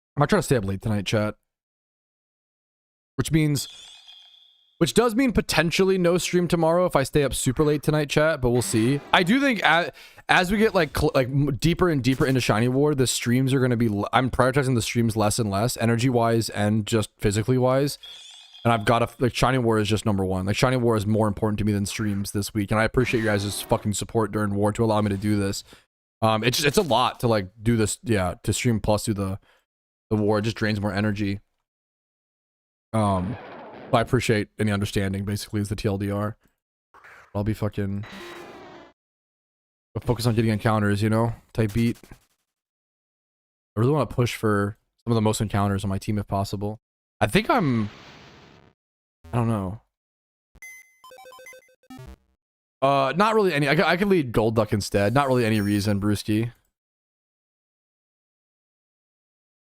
S1: I might try to stay up late tonight, chat. Which does mean potentially no stream tomorrow if I stay up super late tonight, chat, but we'll see. I do think as we get like deeper and deeper into Shiny War, the streams are going to be, I'm prioritizing the streams less and less, energy-wise and just physically-wise. And I've got to, like, Shiny War is just number one. Like, Shiny War is more important to me than streams this week, and I appreciate you guys' fucking support during War to allow me to do this. It's a lot to, like, do this, yeah, to stream plus do the War. It just drains more energy. But I appreciate any understanding, basically, is the TLDR. I'll be fucking focus on getting encounters, you know, type beat. I really want to push for some of the most encounters on my team if possible. I think I don't know. Not really any. I could lead Golduck instead. Not really any reason, Brewski.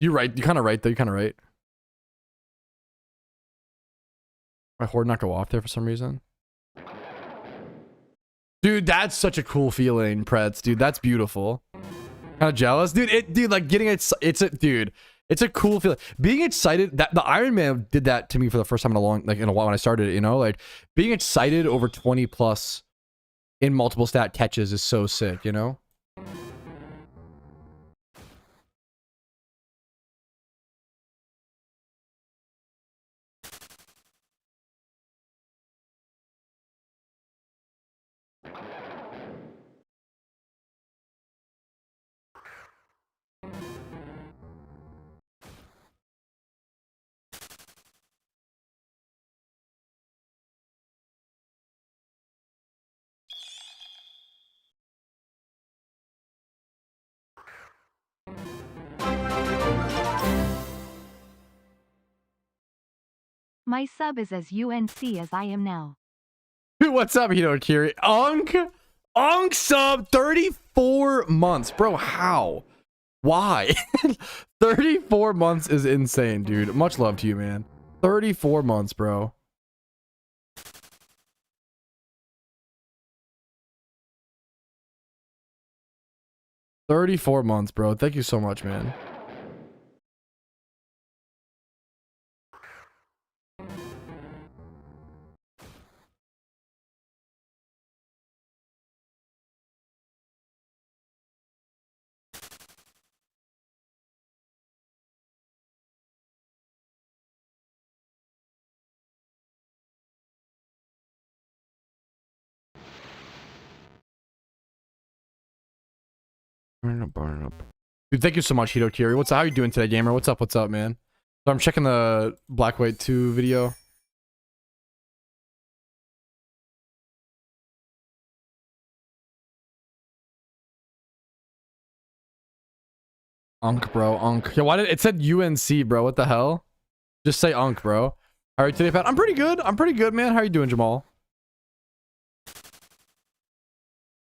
S1: You're right. You're kind of right, though. You're kind of right. My horde not go off there for some reason. Dude, that's such a cool feeling, Pretz. Dude, that's beautiful. Kind of jealous, dude. Dude, like getting it. Dude. It's a cool feeling. Being excited that the Iron Man did that to me for the first time in a while when I started it. You know, like being excited over 20 plus in multiple stat catches is so sick. You know.
S2: My sub is as UNC as I am now.
S1: What's up, Kiri? Onk sub 34 months, bro. How? Why? 34 months is insane, dude. Much love to you, man. 34 months, bro. $34 months, bro. Thank you so much, man. Burn up. Dude, thank you so much, Hito Kiri. How are you doing today, gamer? What's up, man? So I'm checking the Black White 2 video. Unk, bro. Unk. Yeah, why did it said UNC, bro? What the hell? Just say Unk, bro. How are you today, Pat? I'm pretty good. I'm pretty good, man. How are you doing, Jamal?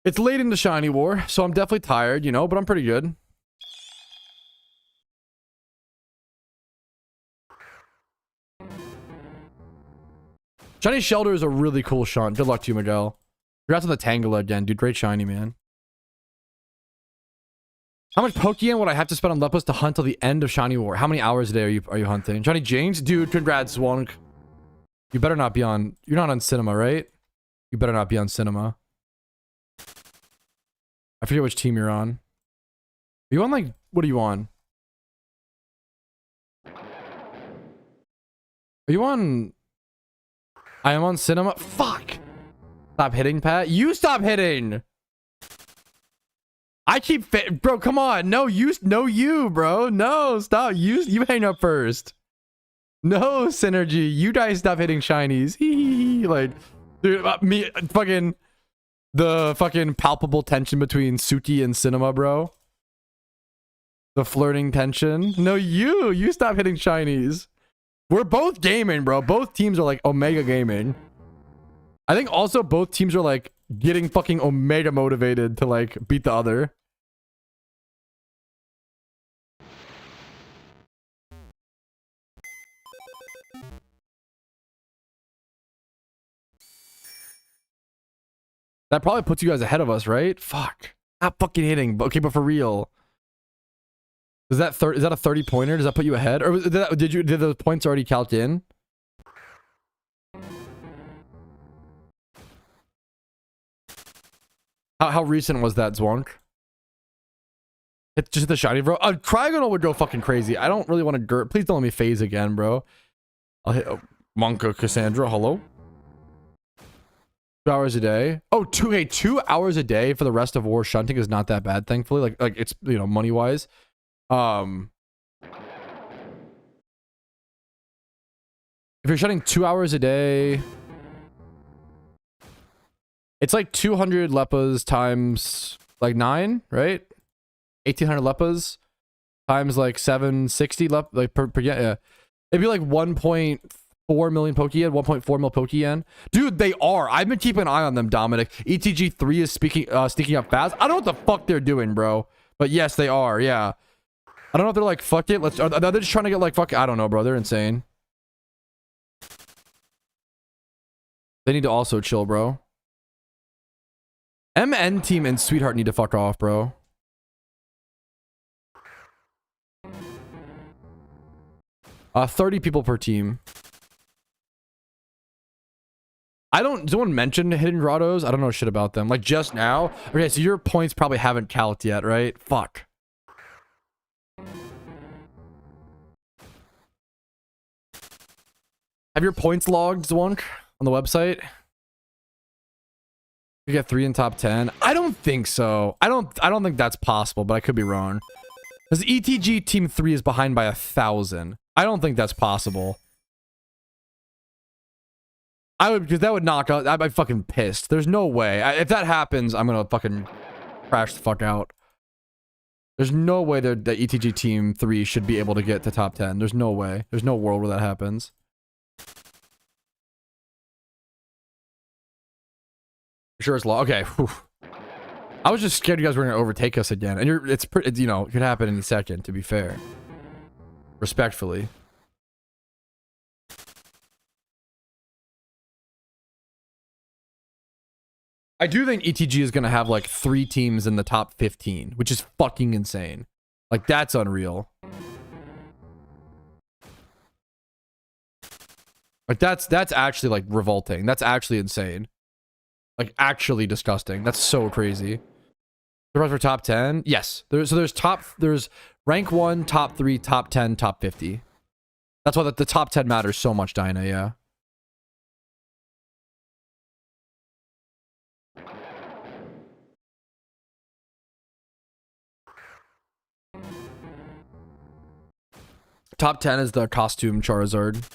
S1: It's late in the Shiny War, so I'm definitely tired, you know, but I'm pretty good. Shiny Shelter is a really cool shunt. Good luck to you, Miguel. Congrats on the Tangela again, dude. Great shiny, man. How much Pokeyen would I have to spend on Lepus to hunt till the end of Shiny War? How many hours a day are you hunting? Johnny James? Dude, congrats, Zwonk. You better not be on... You're not on Cinema, right? You better not be on Cinema. I forget which team you're on. Are you on, like... What are you on? Are you on... I am on Cinema? Fuck! Stop hitting, Pat. You stop hitting! I keep fit, bro. Come on, no you, bro. No, stop. You hang up first. No synergy. You guys stop hitting shinies. Like, dude, me fucking the fucking palpable tension between Suki and Cinema, bro. The flirting tension. No, you stop hitting shinies. We're both gaming, bro. Both teams are like Omega gaming. I think also both teams are like getting fucking Omega motivated to like beat the other. That probably puts you guys ahead of us, right? Fuck. Not fucking hitting. Okay, but for real. Is that a 30 pointer? Does that put you ahead? Or did those points already count in? How recent was that, Zwonk? It's just the shiny, bro. Cryogonal would go fucking crazy. I don't really want to please don't let me phase again, bro. I'll hit Monka Cassandra. Hello? 2 hours a day. Oh, 2 hours a day for the rest of war shunting is not that bad, thankfully. Like it's, you know, money wise. If you're shunting 2 hours a day, it's like 200 Leppas times like 9, right? 1800 Leppas times like 760 like per yeah. It'd be like 1.4 million Pokeyen, 1.4 mil Pokeyen. Dude, they are. I've been keeping an eye on them, Dominic. ETG3 is sneaking up fast. I don't know what the fuck they're doing, bro. But yes, they are. Yeah. I don't know if they're like, fuck it. Are they just trying to get like, fuck it? I don't know, bro. They're insane. They need to also chill, bro. MN team and Sweetheart need to fuck off, bro. Uh, 30 people per team. Someone mentioned Hidden Grottos. I don't know shit about them. Like just now. Okay, so your points probably haven't calced yet, right? Fuck. Have your points logged, Zwonk, on the website? You get 3 in top 10. I don't think so. I don't think that's possible, but I could be wrong. Because ETG team 3 is behind by 1,000. I don't think that's possible. Because that would knock out. I'd be fucking pissed. There's no way. If that happens, I'm gonna fucking crash the fuck out. There's no way that ETG team 3 should be able to get to top 10. There's no way. There's no world where that happens. Sure it's law. Okay. Whew. I was just scared you guys were gonna overtake us again. And it's you know, it could happen any second, to be fair. Respectfully. I do think ETG is going to have like 3 teams in the top 15, which is fucking insane. Like, that's unreal. Like, that's actually like revolting. That's actually insane. Like, actually disgusting. That's so crazy. The rest for top 10? Yes. There's rank 1, top 3, top 10, top 50. That's why the top 10 matters so much, Dinah, yeah. Top 10 is the costume Charizard.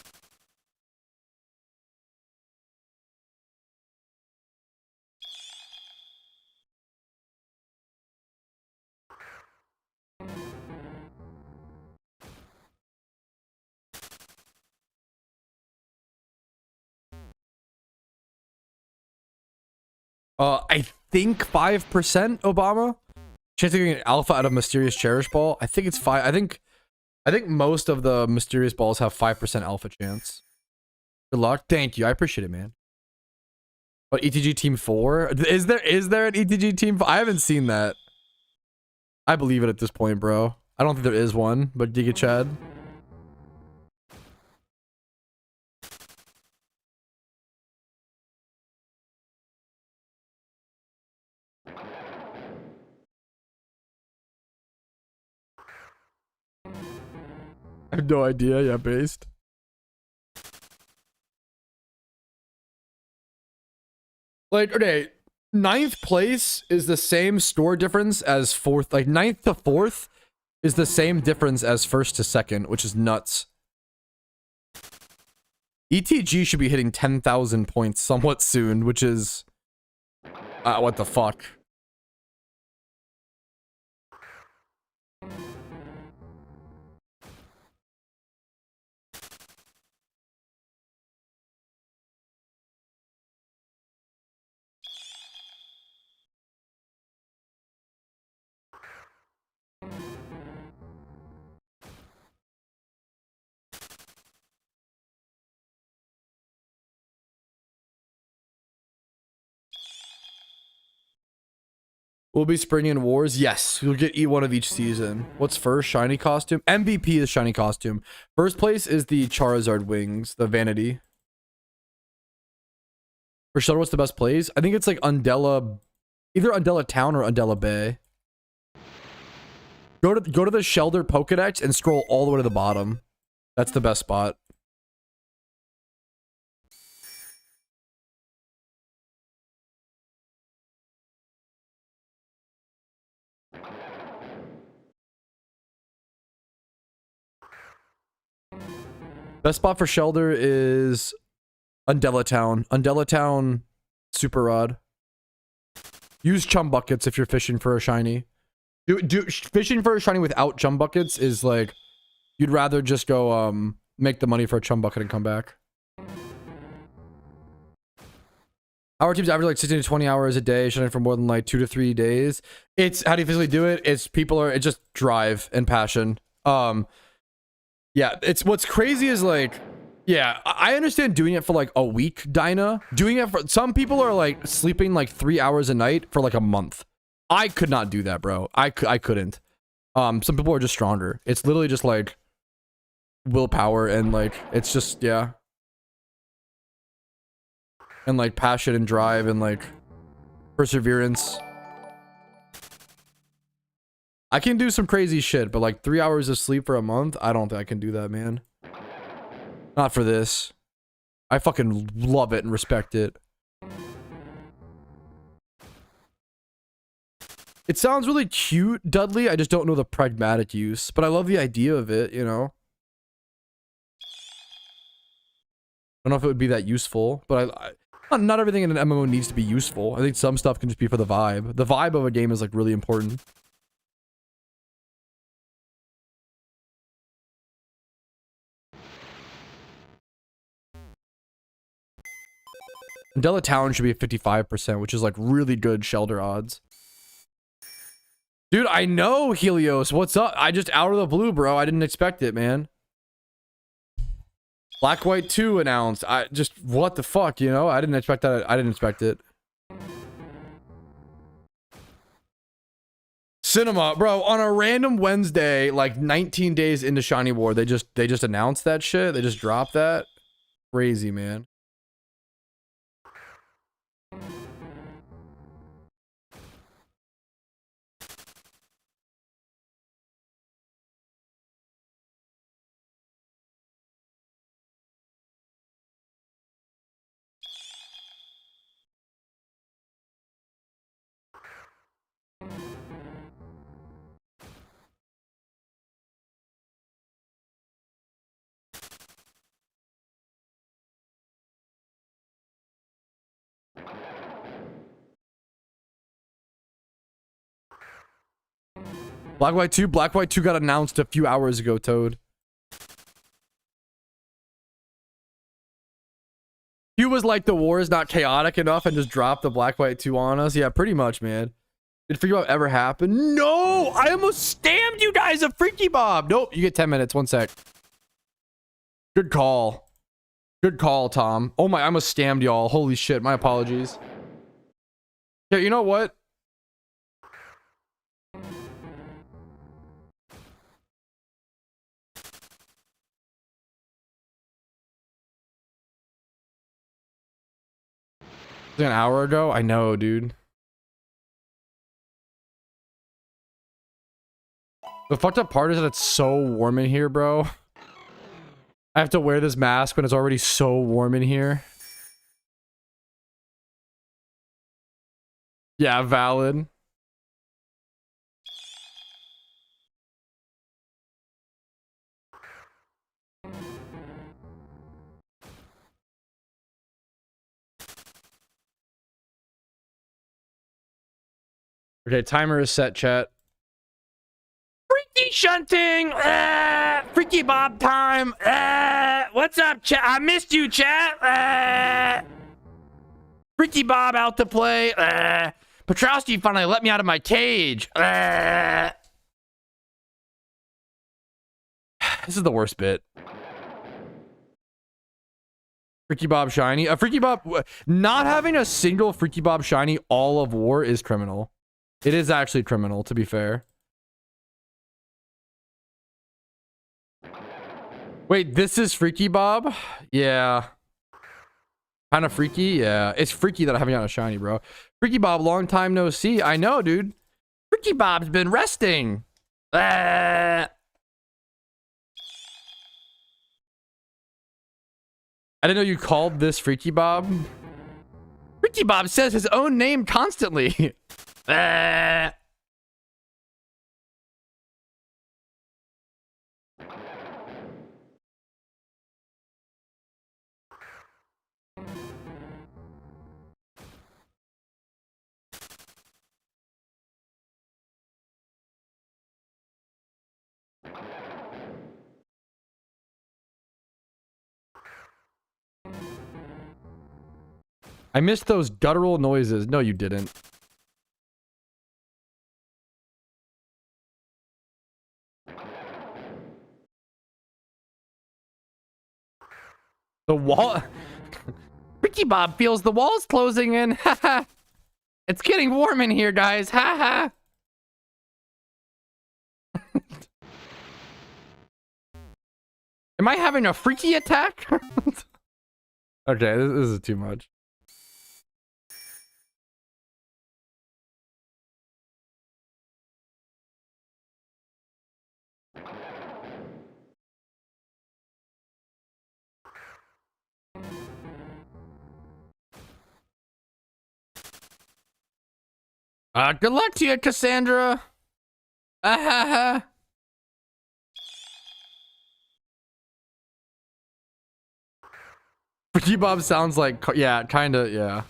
S1: I think 5% Obama. Chance of getting an alpha out of Mysterious Cherish Ball. I think it's 5. I think most of the Mysterious Balls have 5% alpha chance. Good luck. Thank you. I appreciate it, man. But ETG Team 4? Is there an ETG Team 4? I haven't seen that. I believe it at this point, bro. I don't think there is one, but Giga Chad. I have no idea. Yeah, based. Like, okay, 9th place is the same store difference as 4th. Like, 9th to 4th is the same difference as 1st to 2nd, which is nuts. ETG should be hitting 10,000 points somewhat soon, which is... what the fuck? We'll be spring and wars. Yes, you'll get one of each season. What's first? Shiny costume? MVP is shiny costume. First place is the Charizard wings, the vanity. For Shuttle, what's the best place? I think it's like Undella, either Undella Town or Undella Bay. Go to the Shelder Pokedex and scroll all the way to the bottom. That's the best spot. Best spot for Shelder is Undella Town. Undella Town, Super Rod. Use chum buckets if you're fishing for a shiny. Fishing for a shiny without chum buckets is like, you'd rather just go make the money for a chum bucket and come back. Our teams average like 16 to 20 hours a day, shutting for more than like 2 to 3 days. It's how do you physically do it? It's just drive and passion. Yeah, it's what's crazy is like, yeah, I understand doing it for like a week, Dinah. Doing it for some people are like sleeping like 3 hours a night for like a month. I could not do that, bro. I couldn't. Some people are just stronger. It's literally just like willpower and like it's just yeah. And like passion and drive and like perseverance. I can do some crazy shit, but like 3 hours of sleep for a month, I don't think I can do that, man. Not for this. I fucking love it and respect it. It sounds really cute, Dudley. I just don't know the pragmatic use, but I love the idea of it, you know? I don't know if it would be that useful, but not everything in an MMO needs to be useful. I think some stuff can just be for the vibe. The vibe of a game is like really important. Undella Town should be at 55%, which is like really good Shelter odds. Dude, I know, Helios. What's up? I just out of the blue, bro. I didn't expect it, man. Black White 2 announced. I just, what the fuck, you know? I didn't expect that. I didn't expect it. Cinema, bro, on a random Wednesday, like 19 days into Shiny War, they just announced that shit. They just dropped that. Crazy, man. Black White 2? Black White 2 got announced a few hours ago, Toad. Q was like, the war is not chaotic enough and just dropped the Black White 2 on us. Yeah, pretty much, man. Did Freaky Bob ever happen? No! I almost scammed you guys a Freaky Bob! Nope, you get 10 minutes. 1 sec. Good call. Good call, Tom. Oh my, I almost scammed y'all. Holy shit, my apologies. Yeah, you know what? An hour ago? I know, dude. The fucked up part is that it's so warm in here, bro. I have to wear this mask when it's already so warm in here. Yeah, valid. Okay, timer is set, chat. Freaky shunting! Freaky Bob time! What's up, chat? I missed you, chat! Freaky Bob out to play! Petrowski finally let me out of my cage! This is the worst bit. Freaky Bob shiny. A Freaky Bob... Not having a single Freaky Bob shiny all of war is criminal. It is actually criminal, to be fair. Wait, this is Freaky Bob? Yeah. Kind of freaky? Yeah. It's freaky that I haven't gotten a shiny, bro. Freaky Bob, long time no see. I know, dude. Freaky Bob's been resting. I didn't know you called this Freaky Bob. Freaky Bob says his own name constantly. I missed those guttural noises. No, you didn't. The wall... Freaky Bob feels the walls closing in. Haha. It's getting warm in here, guys. Haha. Am I having a freaky attack? Okay, this is too much. Good luck to you, Cassandra. Freaky Bob sounds like, yeah, kind of, yeah.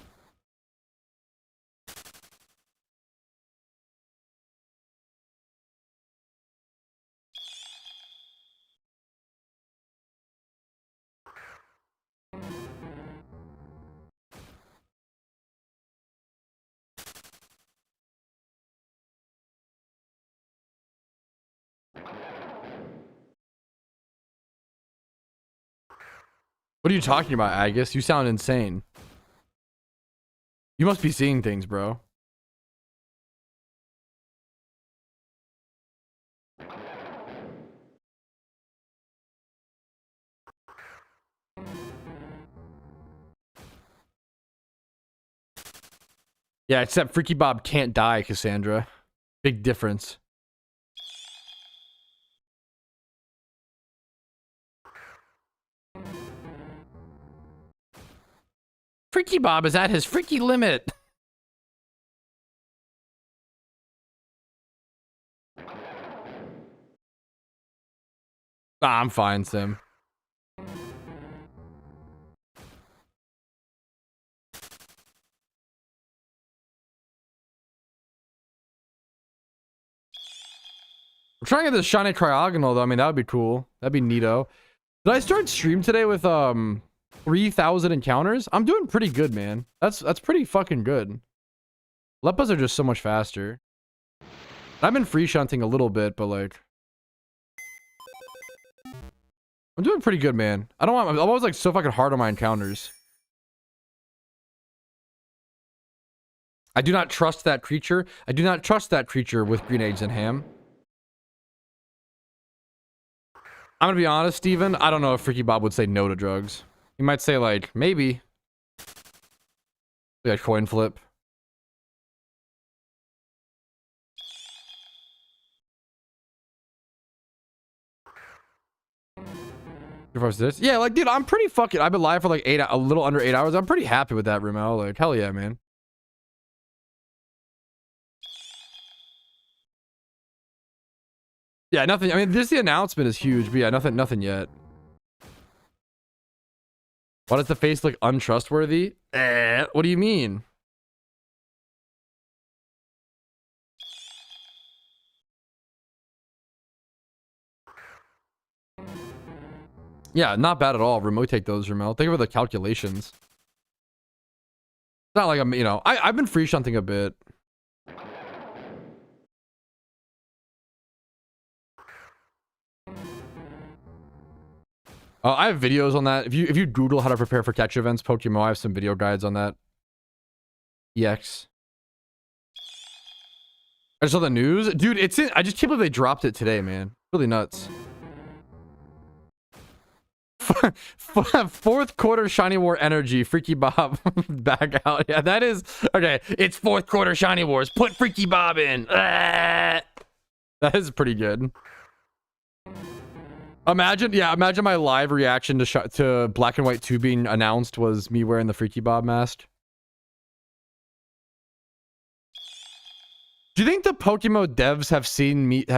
S1: What are you talking about, Agus? You sound insane. You must be seeing things, bro. Yeah, except Freaky Bob can't die, Cassandra. Big difference. Freaky Bob is at his freaky limit. I'm fine, Sim. I'm trying to get this shiny cryogonal though. I mean, that would be cool. That'd be neato. Did I start stream today with 3,000 encounters? I'm doing pretty good, man. That's pretty fucking good. Leppas are just so much faster. I've been free shunting a little bit, but like I'm doing pretty good, man. I'm always like so fucking hard on my encounters. I do not trust that creature. I do not trust that creature with green eggs and ham. I'm gonna be honest, Steven. I don't know if Freaky Bob would say no to drugs. He might say like, maybe. Like a coin flip. Yeah, like, dude, I'm pretty fucking... I've been live for like a little under 8 hours. I'm pretty happy with that, Rumel. Like, hell yeah, man. Yeah, nothing. I mean, the announcement is huge, but yeah, nothing yet. Why does the face look untrustworthy? What do you mean? Yeah, not bad at all. Remote take those, Ramel. Think of the calculations. It's not like I'm, you know, I've been free shunting a bit. I have videos on that. If you Google how to prepare for catch events, PokeMMO, I have some video guides on that. EX. I saw the news, dude. It's in. I just can't believe they dropped it today, man. Really nuts. Fourth quarter Shiny War energy. Freaky Bob back out. Yeah, that is okay. It's fourth quarter Shiny Wars. Put Freaky Bob in. That is pretty good. Imagine my live reaction to Black and White 2 being announced was me wearing the Freaky Bob mask. Do you think the PokeMMO devs have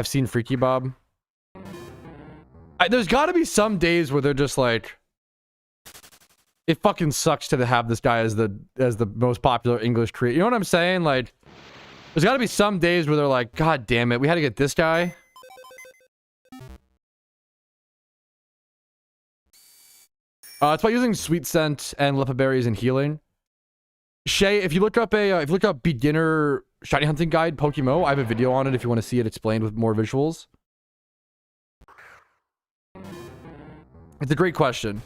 S1: seen Freaky Bob? There's got to be some days where they're just like, it fucking sucks to have this guy as the most popular English creator. You know what I'm saying? Like, there's got to be some days where they're like, God damn it, we had to get this guy. It's by using sweet scent and lepa berries and healing. Shay, if you look up beginner shiny hunting guide PokeMMO, I have a video on it if you want to see it explained with more visuals. It's a great question.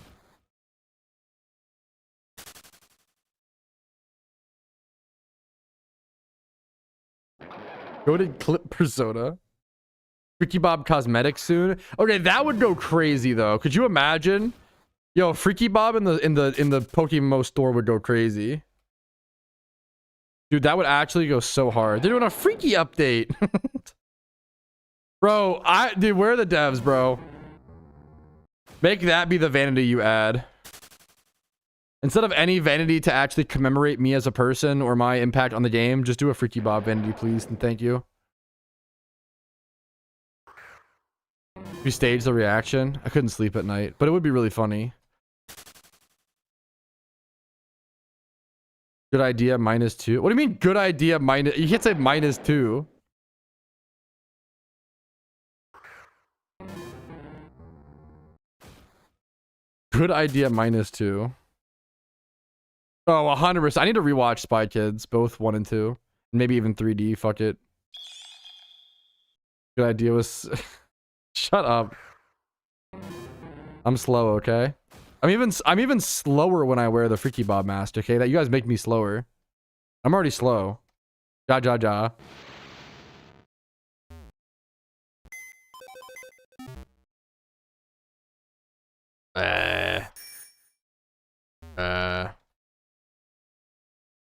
S1: Go to clip persona. Freaky Bob cosmetics soon. Okay, that would go crazy though. Could you imagine? Yo, Freaky Bob in the PokeMMO store would go crazy. Dude, that would actually go so hard. They're doing a freaky update. Bro, dude, where are the devs, bro? Make that be the vanity you add. Instead of any vanity to actually commemorate me as a person or my impact on the game, just do a Freaky Bob vanity, please, and thank you. You stage the reaction. I couldn't sleep at night, but it would be really funny. Good idea, -2. What do you mean, good idea, minus? You can't say -2. Good idea, -2. Oh, 100%. I need to rewatch Spy Kids, both 1 and 2. Maybe even 3D. Fuck it. Good idea was... Shut up. I'm slow, okay? I'm even slower when I wear the Freaky Bob mask, okay? That you guys make me slower. I'm already slow. Ja ja ja.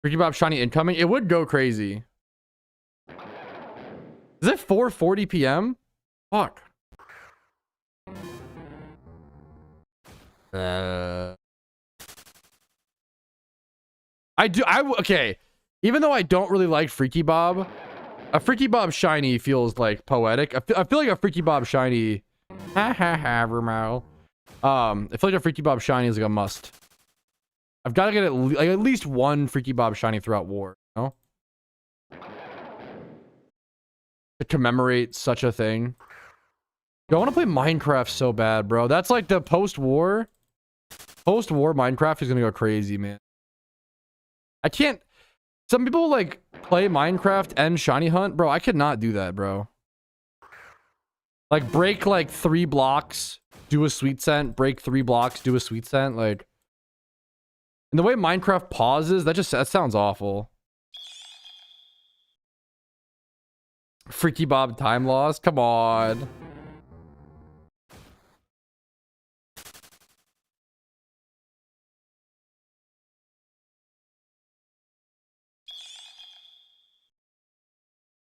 S1: Freaky Bob shiny incoming. It would go crazy. Is it 4:40 p.m.? Fuck. Okay. Even though I don't really like Freaky Bob, a Freaky Bob shiny feels like poetic. I feel like a Freaky Bob shiny. Ha ha ha, Ramel. I feel like a Freaky Bob shiny is like a must. I've got to get at least one Freaky Bob shiny throughout war, you know? To commemorate such a thing. Yo, I want to play Minecraft so bad, bro. That's like the post-war Minecraft is gonna go crazy, man. I can't. Some people like play Minecraft and shiny hunt, bro. I could not do that, bro. Like break like 3 blocks, do a sweet scent, break 3 blocks, do a sweet scent, like. And the way Minecraft pauses, that sounds awful. Freaky Bob time loss, come on.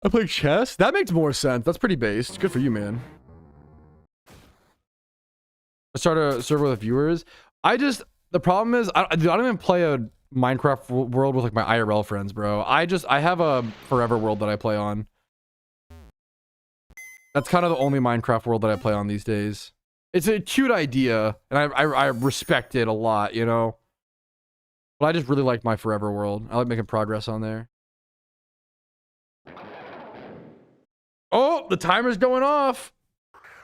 S1: I play chess? That makes more sense. That's pretty based. Good for you, man. I start a server with viewers. The problem is, I don't even play a Minecraft world with like my IRL friends, bro. I have a forever world that I play on. That's kind of the only Minecraft world that I play on these days. It's a cute idea, and I respect it a lot, you know? But I just really like my forever world. I like making progress on there. Oh, the timer's going off.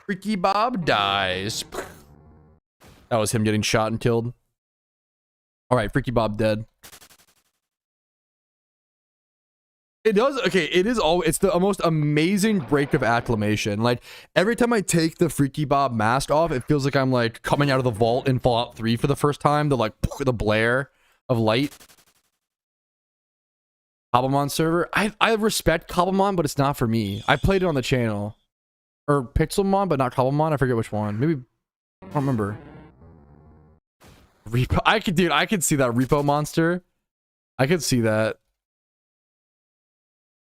S1: Freaky Bob dies. That was him getting shot and killed. All right, Freaky Bob dead. It does. Okay, it's the most amazing break of acclamation. Like every time I take the Freaky Bob mask off, it feels like I'm like coming out of the vault in Fallout 3 for the first time. The blare of light. Cobblemon server. I respect Cobblemon, but it's not for me. I played it on the channel. Or Pixelmon, but not Cobblemon. I forget which one. Maybe I don't remember. Repo. I could see that Repo monster. I could see that.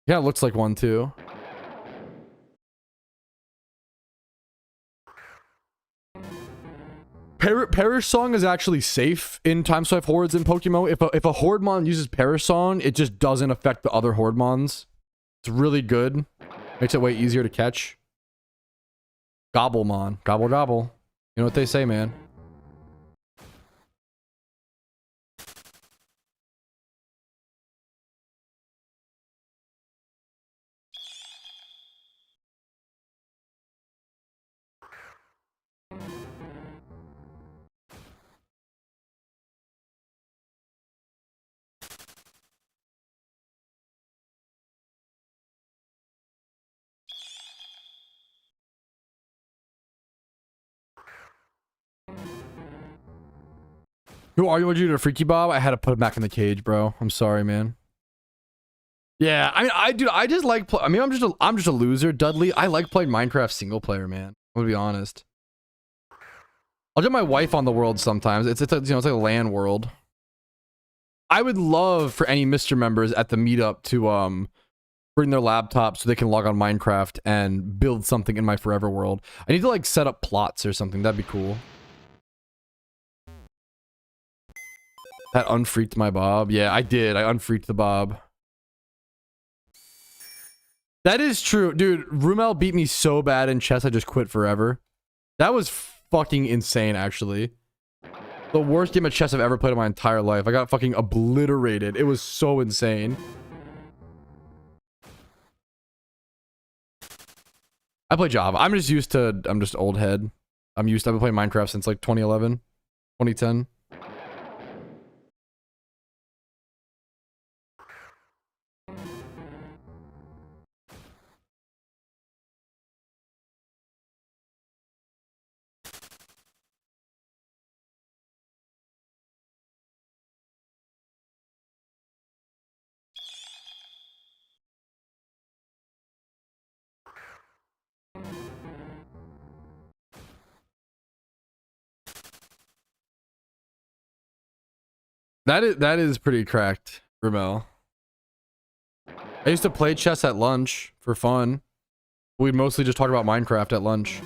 S1: Yeah, it looks like one too. Perish Song is actually safe in Time Swipe Hordes in PokeMMO. If a Hordemon uses Perish Song, it just doesn't affect the other Hordemons. It's really good. Makes it way easier to catch. Gobblemon. Gobble gobble. You know what they say, man. Who are you? What you do to Freaky Bob? I had to put him back in the cage, bro. I'm sorry, man. Yeah, I mean, I just like. I mean, I'm just a loser, Dudley. I like playing Minecraft single player, man. I'm gonna be honest. I'll get my wife on the world sometimes. It's like a LAN world. I would love for any Mr. members at the meetup to bring their laptop so they can log on Minecraft and build something in my forever world. I need to like set up plots or something. That'd be cool. That unfreaked my Bob. Yeah, I did. I unfreaked the Bob. That is true. Dude, Rumel beat me so bad in chess I just quit forever. That was fucking insane, actually. The worst game of chess I've ever played in my entire life. I got fucking obliterated. It was so insane. I play Java. I'm just old head. I've been playing Minecraft since like 2011, 2010. That is pretty cracked, Ramel. I used to play chess at lunch for fun. We'd mostly just talk about Minecraft at lunch.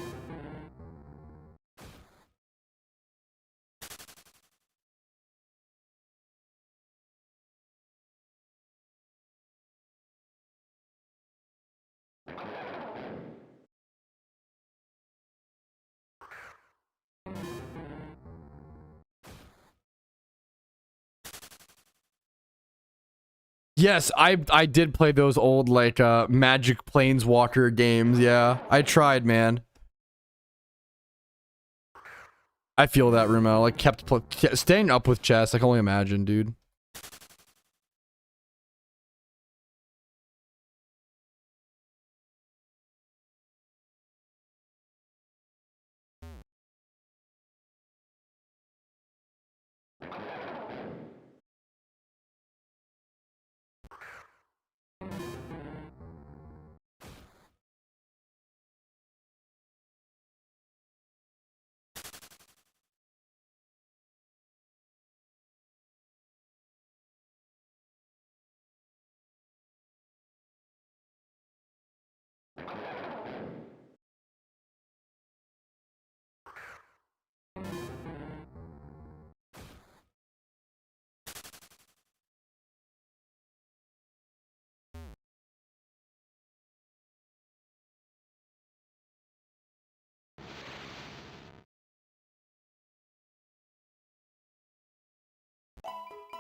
S1: Yes, I did play those old like Magic Planeswalker games. Yeah, I tried, man. I feel that, Rumel. Like, kept staying up with chess. I can only imagine, dude.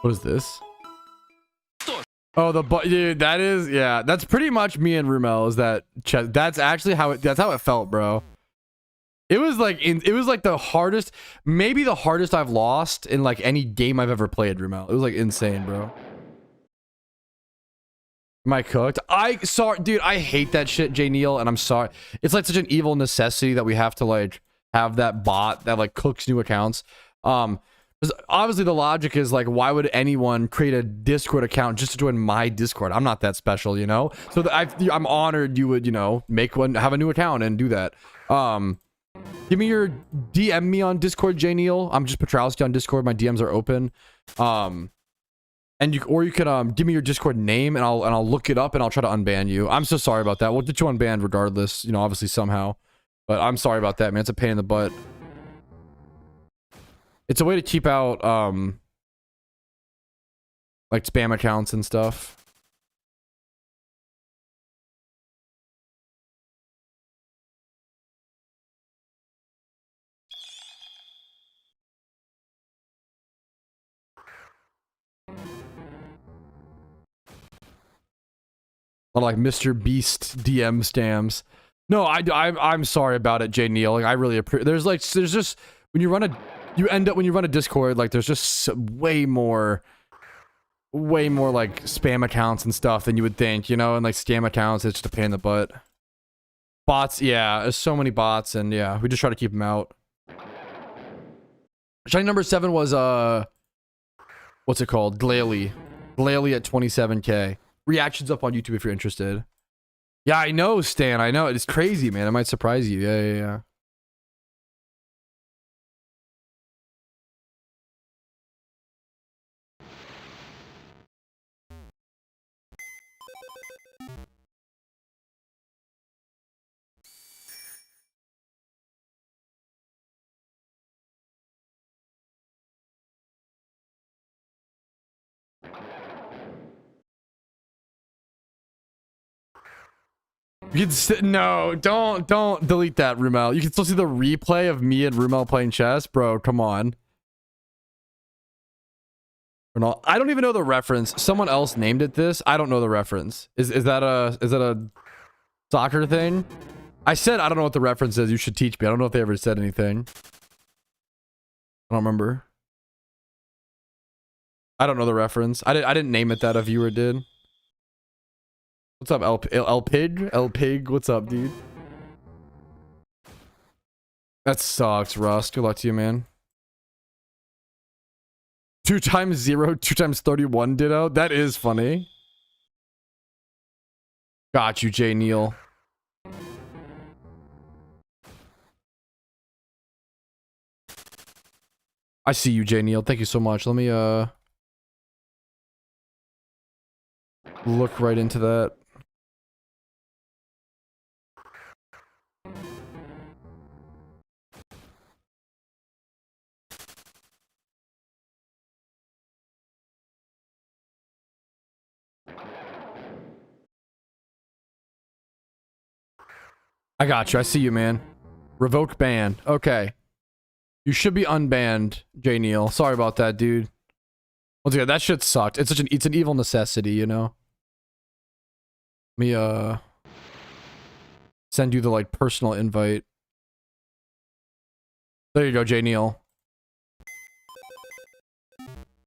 S1: What is this? Oh, dude, that is, yeah, that's pretty much me and Rumel. Is that that's actually how it felt, bro. It was like the hardest, maybe the hardest I've lost in like any game I've ever played, Rumel. It was like insane, bro. Am I cooked? Dude, I hate that shit, J Neil, and I'm sorry. It's like such an evil necessity that we have to like have that bot that like cooks new accounts. 'Cause obviously the logic is like, why would anyone create a Discord account just to join my Discord? I'm not that special, you know? So I'm honored you would, you know, make one, have a new account and do that. Give me your DM me on Discord, J Neil. I'm just Petrowski on Discord. My DMs are open. And you can give me your Discord name and I'll look it up and I'll try to unban you. I'm so sorry about that. We'll get you unbanned regardless, you know, obviously somehow. But I'm sorry about that, man. It's a pain in the butt. It's a way to keep out like spam accounts and stuff. Or like Mr. Beast DM stams. No, I'm sorry about it, J Neil. Like I really appreciate. There's just when you run a Discord, like there's just way more like spam accounts and stuff than you would think, you know, and like scam accounts, it's just a pain in the butt. Bots, yeah, there's so many bots, and yeah, we just try to keep them out. Shiny number 7 was what's it called? Glalie at 27k. Reactions up on YouTube if you're interested. Yeah, I know, Stan. I know. It's crazy, man. It might surprise you. Yeah. You can no, don't delete that, Rumel. You can still see the replay of me and Rumel playing chess, bro. Come on. I don't even know the reference. Someone else named it this. I don't know the reference. Is that a soccer thing? I said I don't know what the reference is. You should teach me. I don't know if they ever said anything. I don't remember. I don't know the reference. I didn't name it that. A viewer did. What's up, El Pig? El Pig, what's up, dude? That sucks, Rust. Good luck to you, man. 2 times 0, 2 times 31 ditto. That is funny. Got you, J Neil. I see you, J Neil. Thank you so much. Let me look right into that. I got you. I see you, man. Revoke ban. Okay. You should be unbanned, J Neil. Sorry about that, dude. Once again, that shit sucked. It's an evil necessity, you know. Let me send you the like personal invite. There you go, J Neil.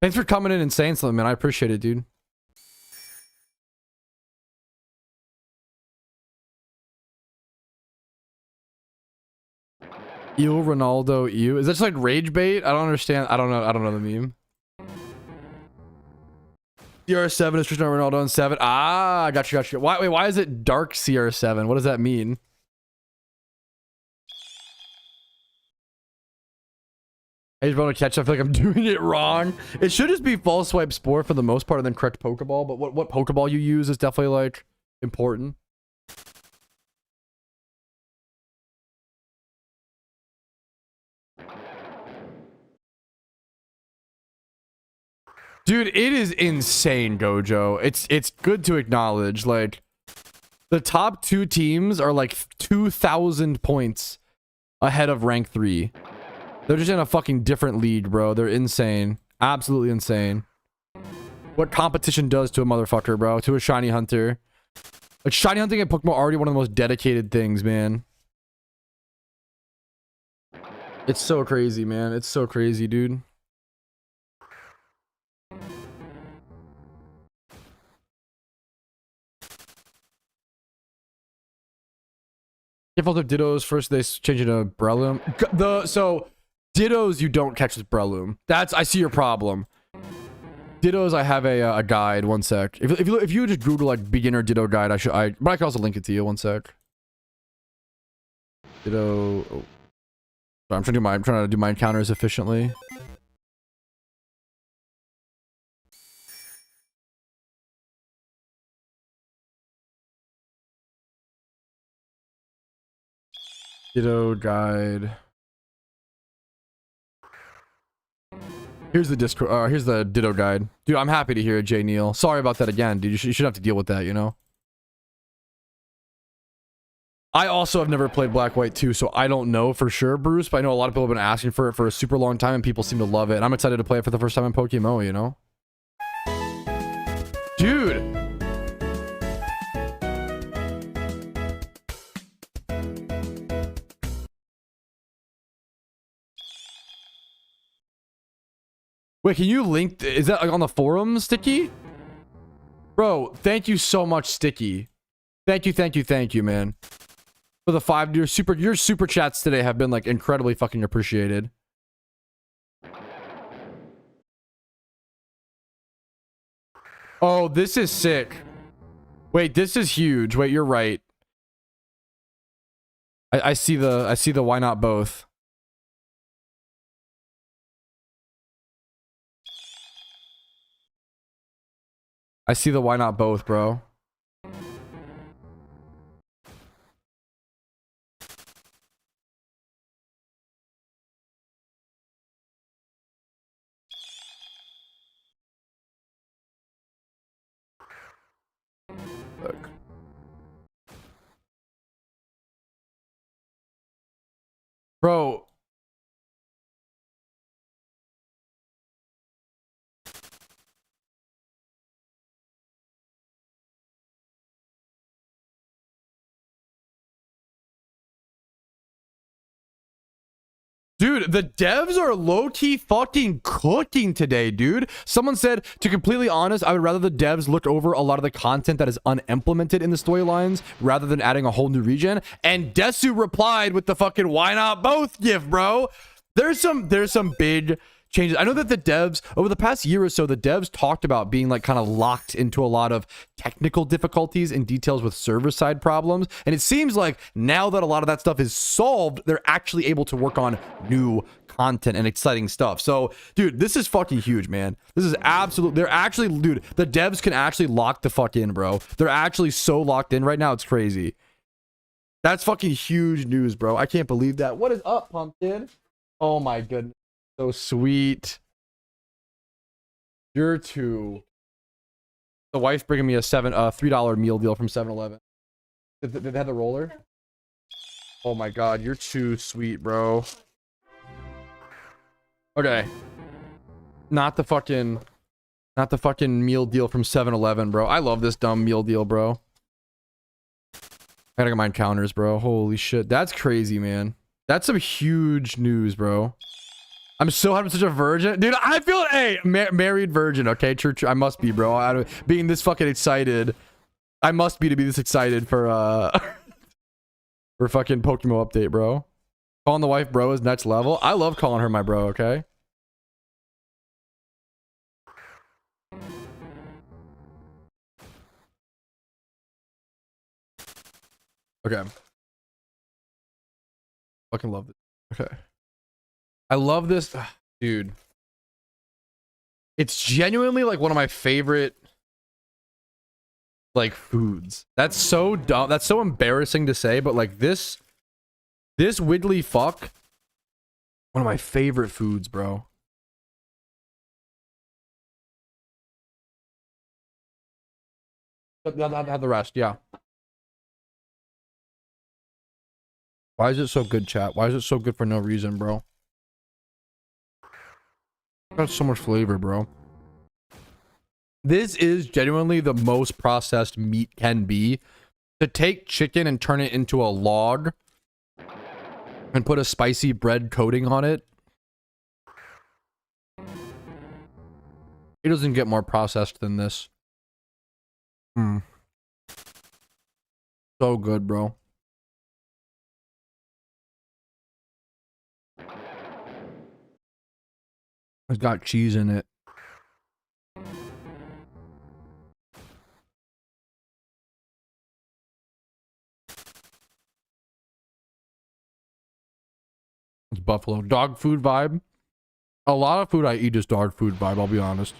S1: Thanks for coming in and saying something, man. I appreciate it, dude. Eel Ronaldo Ew. Is that just like rage bait? I don't understand. I don't know the meme. CR7 is Cristiano Ronaldo on 7. Ah, gotcha. Why is it dark CR7? What does that mean? I just want to catch. I feel like I'm doing it wrong. It should just be false swipe spore for the most part and then correct Pokeball. But what Pokeball you use is definitely like important. Dude, it is insane, Gojo. It's good to acknowledge, like, the top 2 teams are like 2,000 points ahead of rank 3. They're just in a fucking different league, bro. They're insane. Absolutely insane. What competition does to a motherfucker, bro. To a shiny hunter. Like, shiny hunting and Pokemon are already one of the most dedicated things, man. It's so crazy, man. It's so crazy, dude. Default of Dittos, first they change it to Breloom. So Dittos you don't catch with Breloom. I see your problem. Dittos, I have a guide. One sec. If you just Google like beginner Ditto guide, but I can also link it to you. One sec. Ditto. Oh. Sorry, I'm trying to do my encounters efficiently. Ditto guide. Here's the Discord. Here's the Ditto guide. Dude, I'm happy to hear it, J Neil. Sorry about that again, dude. You should have to deal with that, you know? I also have never played Black White 2, so I don't know for sure, Bruce, but I know a lot of people have been asking for it for a super long time, and people seem to love it. And I'm excited to play it for the first time in PokeMMO, you know? Dude! Wait, can you link? Is that like on the forum, Sticky? Bro, thank you so much, Sticky. Thank you, man. For the 5 your super chats today have been like incredibly fucking appreciated. Oh, this is sick. Wait, this is huge. Wait, you're right. I see the why not both. I see the why not both, bro. Look. Bro. Dude, the devs are low-key fucking cooking today, dude. Someone said, to completely honest, I would rather the devs look over a lot of the content that is unimplemented in the storylines rather than adding a whole new region. And Desu replied with the fucking why not both gif, bro. There's some big changes. I know that the devs, over the past year or so, the devs talked about being like kind of locked into a lot of technical difficulties and details with server-side problems. And it seems like now that a lot of that stuff is solved, they're actually able to work on new content and exciting stuff. So, dude, this is fucking huge, man. This is absolute. They're actually, dude, the devs can actually lock the fuck in, bro. They're actually so locked in right now. It's crazy. That's fucking huge news, bro. I can't believe that. What is up, Pumpkin? Oh my goodness. So sweet. You're too. The wife's bringing me a $3 meal deal from 7-Eleven. Did they have the roller? Oh my god, you're too sweet, bro. Okay. Not the fucking meal deal from 7-Eleven, bro. I love this dumb meal deal, bro. I gotta get my encounters, bro. Holy shit. That's crazy, man. That's some huge news, bro. I'm so I'm such a virgin, dude. I feel married virgin. Okay, true. I must be, bro. Being this fucking excited, I must be to be this excited for for fucking PokeMMO update, bro. Calling the wife bro is next level. I love calling her my bro. Okay. Okay. Fucking love this. Okay. I love this, dude. It's genuinely like one of my favorite like foods. That's so dumb. That's so embarrassing to say, but like this wiggly fuck, one of my favorite foods, bro. I'll have the rest, yeah. Why is it so good, chat? Why is it so good for no reason, bro? Got so much flavor, bro. This is genuinely the most processed meat can be. To take chicken and turn it into a log and put a spicy bread coating on it. It doesn't get more processed than this. So good, bro. It's got cheese in it. It's buffalo. Dog food vibe. A lot of food I eat is dog food vibe, I'll be honest.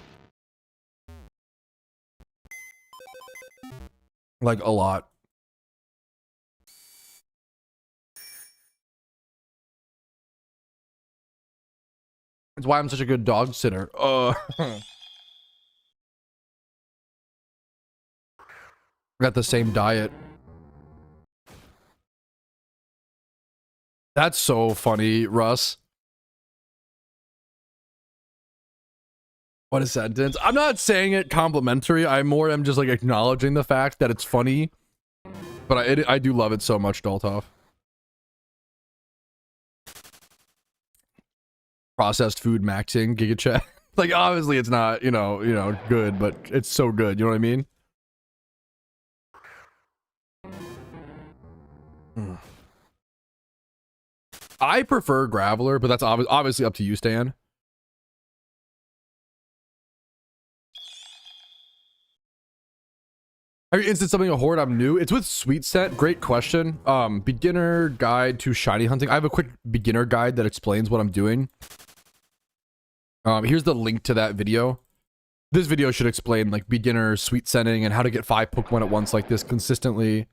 S1: Like a lot. That's why I'm such a good dog sitter. Got the same diet. That's so funny, Russ. What a sentence. I'm not saying it complimentary. I more am just like acknowledging the fact that it's funny. But I do love it so much, Doltov. Processed food maxing, Giga Chat. Like obviously it's not, you know, good, but it's so good, you know what I mean? I prefer Graveler, but that's obviously up to you, Stan. Have you instant something a horde? I'm new. It's with Sweet Scent. Great question. Beginner guide to shiny hunting. I have a quick beginner guide that explains what I'm doing. Here's the link to that video. This video should explain like beginner sweet scenting and how to get 5 Pokemon at once like this consistently.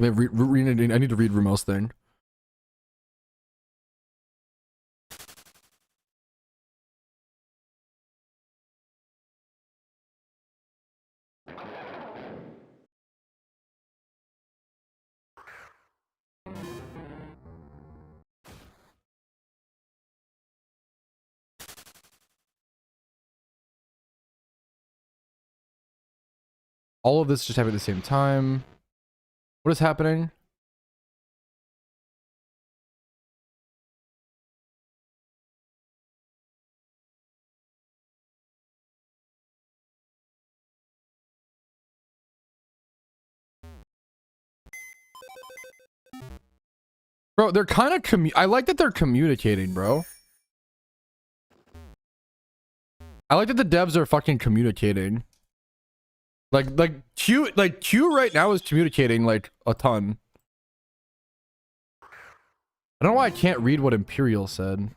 S1: I mean, I need to read Rumel's thing. All of this just happening at the same time. What is happening? Bro, they're kind of I like that they're communicating, bro. I like that the devs are fucking communicating. Like Q right now is communicating like a ton. I don't know why I can't read what Imperial said.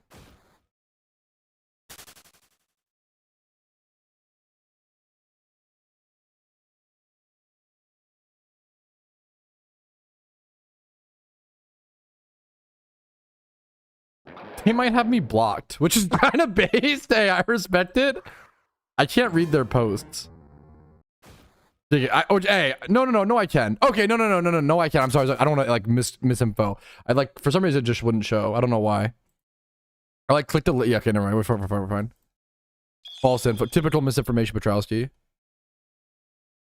S1: They might have me blocked, which is kind of based. Hey, I respect it. I can't read their posts. Hey, no, I can. Okay, no, I can. I'm sorry. I don't want to like misinfo. I like for some reason it just wouldn't show. I don't know why. I like clicked the yeah. Okay, never mind. We're fine. False info. Typical misinformation, Petrowski.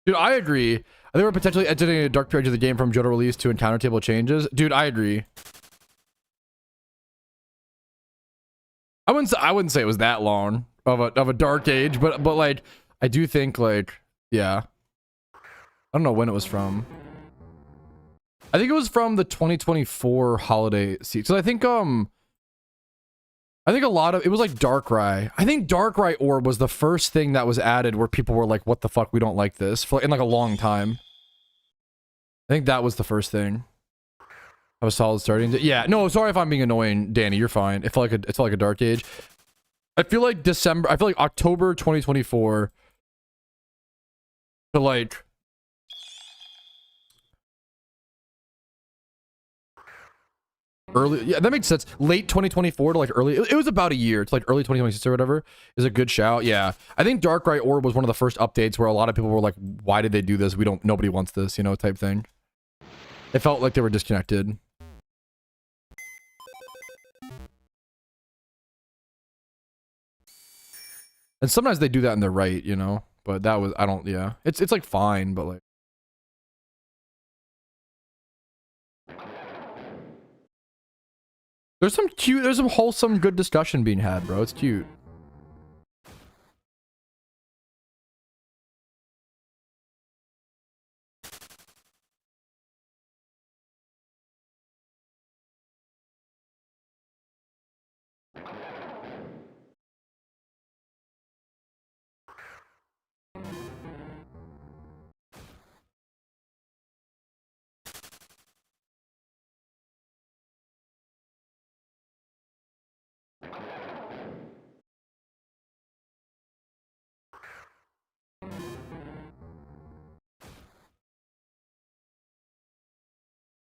S1: Dude, I agree. I think we're potentially exiting a dark period of the game from Johto release to encounter table changes. Dude, I agree. I wouldn't say it was that long of a dark age, but like I do think like yeah. I don't know when it was from. I think it was from the 2024 holiday season. So I think a lot of it was like Darkrai. I think Darkrai Orb was the first thing that was added where people were like, "What the fuck? We don't like this," for in like a long time. I think that was the first thing. I was solid starting to, yeah. No, sorry if I'm being annoying, Danny. You're fine. It felt like a dark age. I feel like December. I feel like October 2024 to like early. Yeah, that makes sense. Late 2024 to like early. It was about a year. It's like early 2026 or whatever. Is a good shout. Yeah, I think Darkrai Orb was one of the first updates where a lot of people were like, "Why did they do this? Nobody wants this," you know, type thing. It felt like they were disconnected. And sometimes they do that and they're right, you know? But that was, I don't, yeah. It's like fine, but like. There's some wholesome, good discussion being had, bro. It's cute.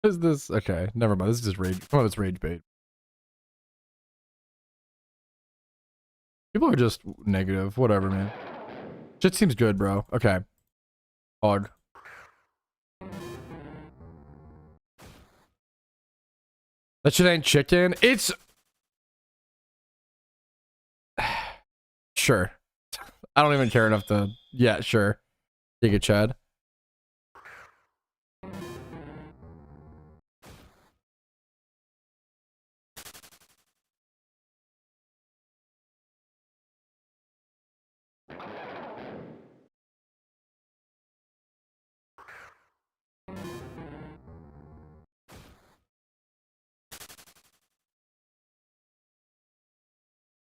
S1: What is this? Okay, never mind. This is just rage. Oh, it's rage bait. People are just negative. Whatever, man. Shit seems good, bro. Okay. Hog. That shit ain't chicken. It's... Sure. I don't even care enough to... Yeah, sure. Take it, Chad.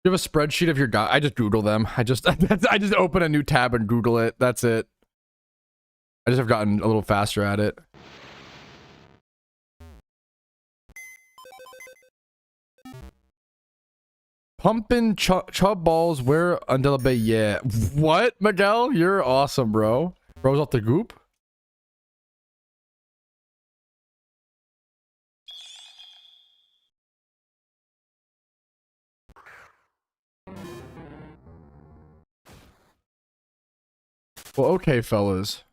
S1: You have a spreadsheet of your guy. I just Google them. I just open a new tab and Google it. That's it. I just have gotten a little faster at it. Pumpin' chub balls. Where Undelabe? Yeah. What, Miguel? You're awesome, bro. Bro's off the goop. Well, okay, fellas.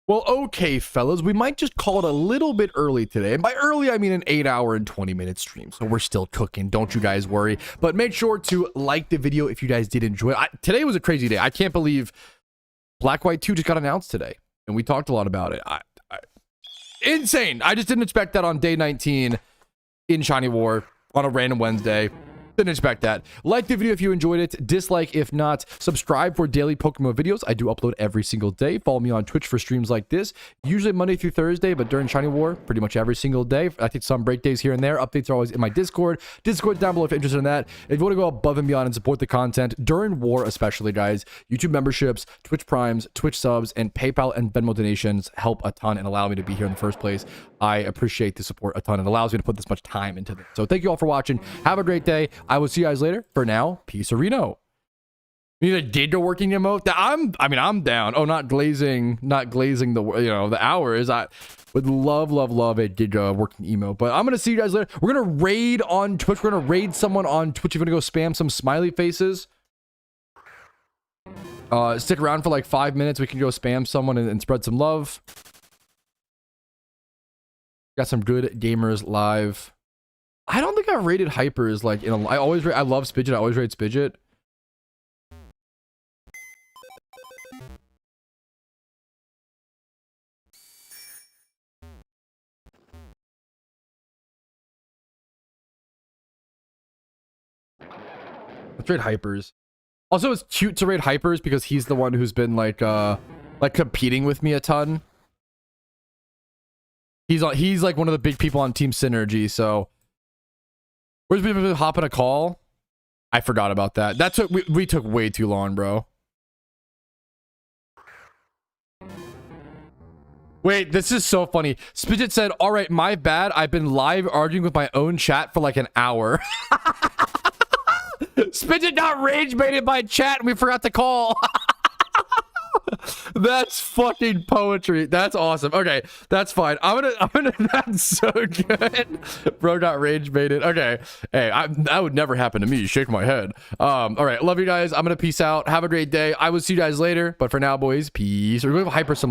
S1: Well, okay, fellas, we might just call it a little bit early today. And by early, I mean an 8-hour and 20-minute stream. So we're still cooking. Don't you guys worry. But make sure to like the video if you guys did enjoy it. Today was a crazy day. I can't believe Black White 2 just got announced today. And we talked a lot about it. Insane. I just didn't expect that on day 19 in Shiny War on a random Wednesday. Didn't expect that. Like the video if you enjoyed it. Dislike if not. Subscribe for daily PokeMMO videos. I do upload every single day. Follow me on Twitch for streams like this. Usually Monday through Thursday, but during Shiny War, pretty much every single day. I think some break days here and there. Updates are always in my Discord. Discord's down below if you're interested in that. If you want to go above and beyond and support the content during War, especially, guys, YouTube memberships, Twitch Primes, Twitch subs, and PayPal and Venmo donations help a ton and allow me to be here in the first place. I appreciate the support a ton. It allows me to put this much time into this. So thank you all for watching. Have a great day. I will see you guys later. For now, peace Reno. You need a Giga working emote. I'm down. Oh, not glazing the hours. I would love a Giga working emote. But I'm gonna see you guys later. We're gonna raid on Twitch. We're gonna raid someone on Twitch. You're gonna go spam some smiley faces. Stick around for like 5 minutes. We can go spam someone and spread some love. Got some good gamers live. I don't think I've rated hypers like I love Spidget. I always rate Spidget. Let's raid Hypers. Also, it's cute to raid Hypers because he's the one who's been like competing with me a ton. He's like one of the big people on Team Synergy. So, where's we hop in a call? I forgot about that. That took we took way too long, bro. Wait, this is so funny. Spidget said, "All right, my bad. I've been live arguing with my own chat for like an hour." Spidget got rage baited by chat and we forgot to call. That's fucking poetry. That's awesome. Okay, that's fine. I'm gonna that's so good. Bro got rage baited. Okay. Hey, that would never happen to me. Shake my head. All right, love you guys. I'm gonna peace out. Have a great day. I will see you guys later. But for now, boys, peace. We're going to hyper some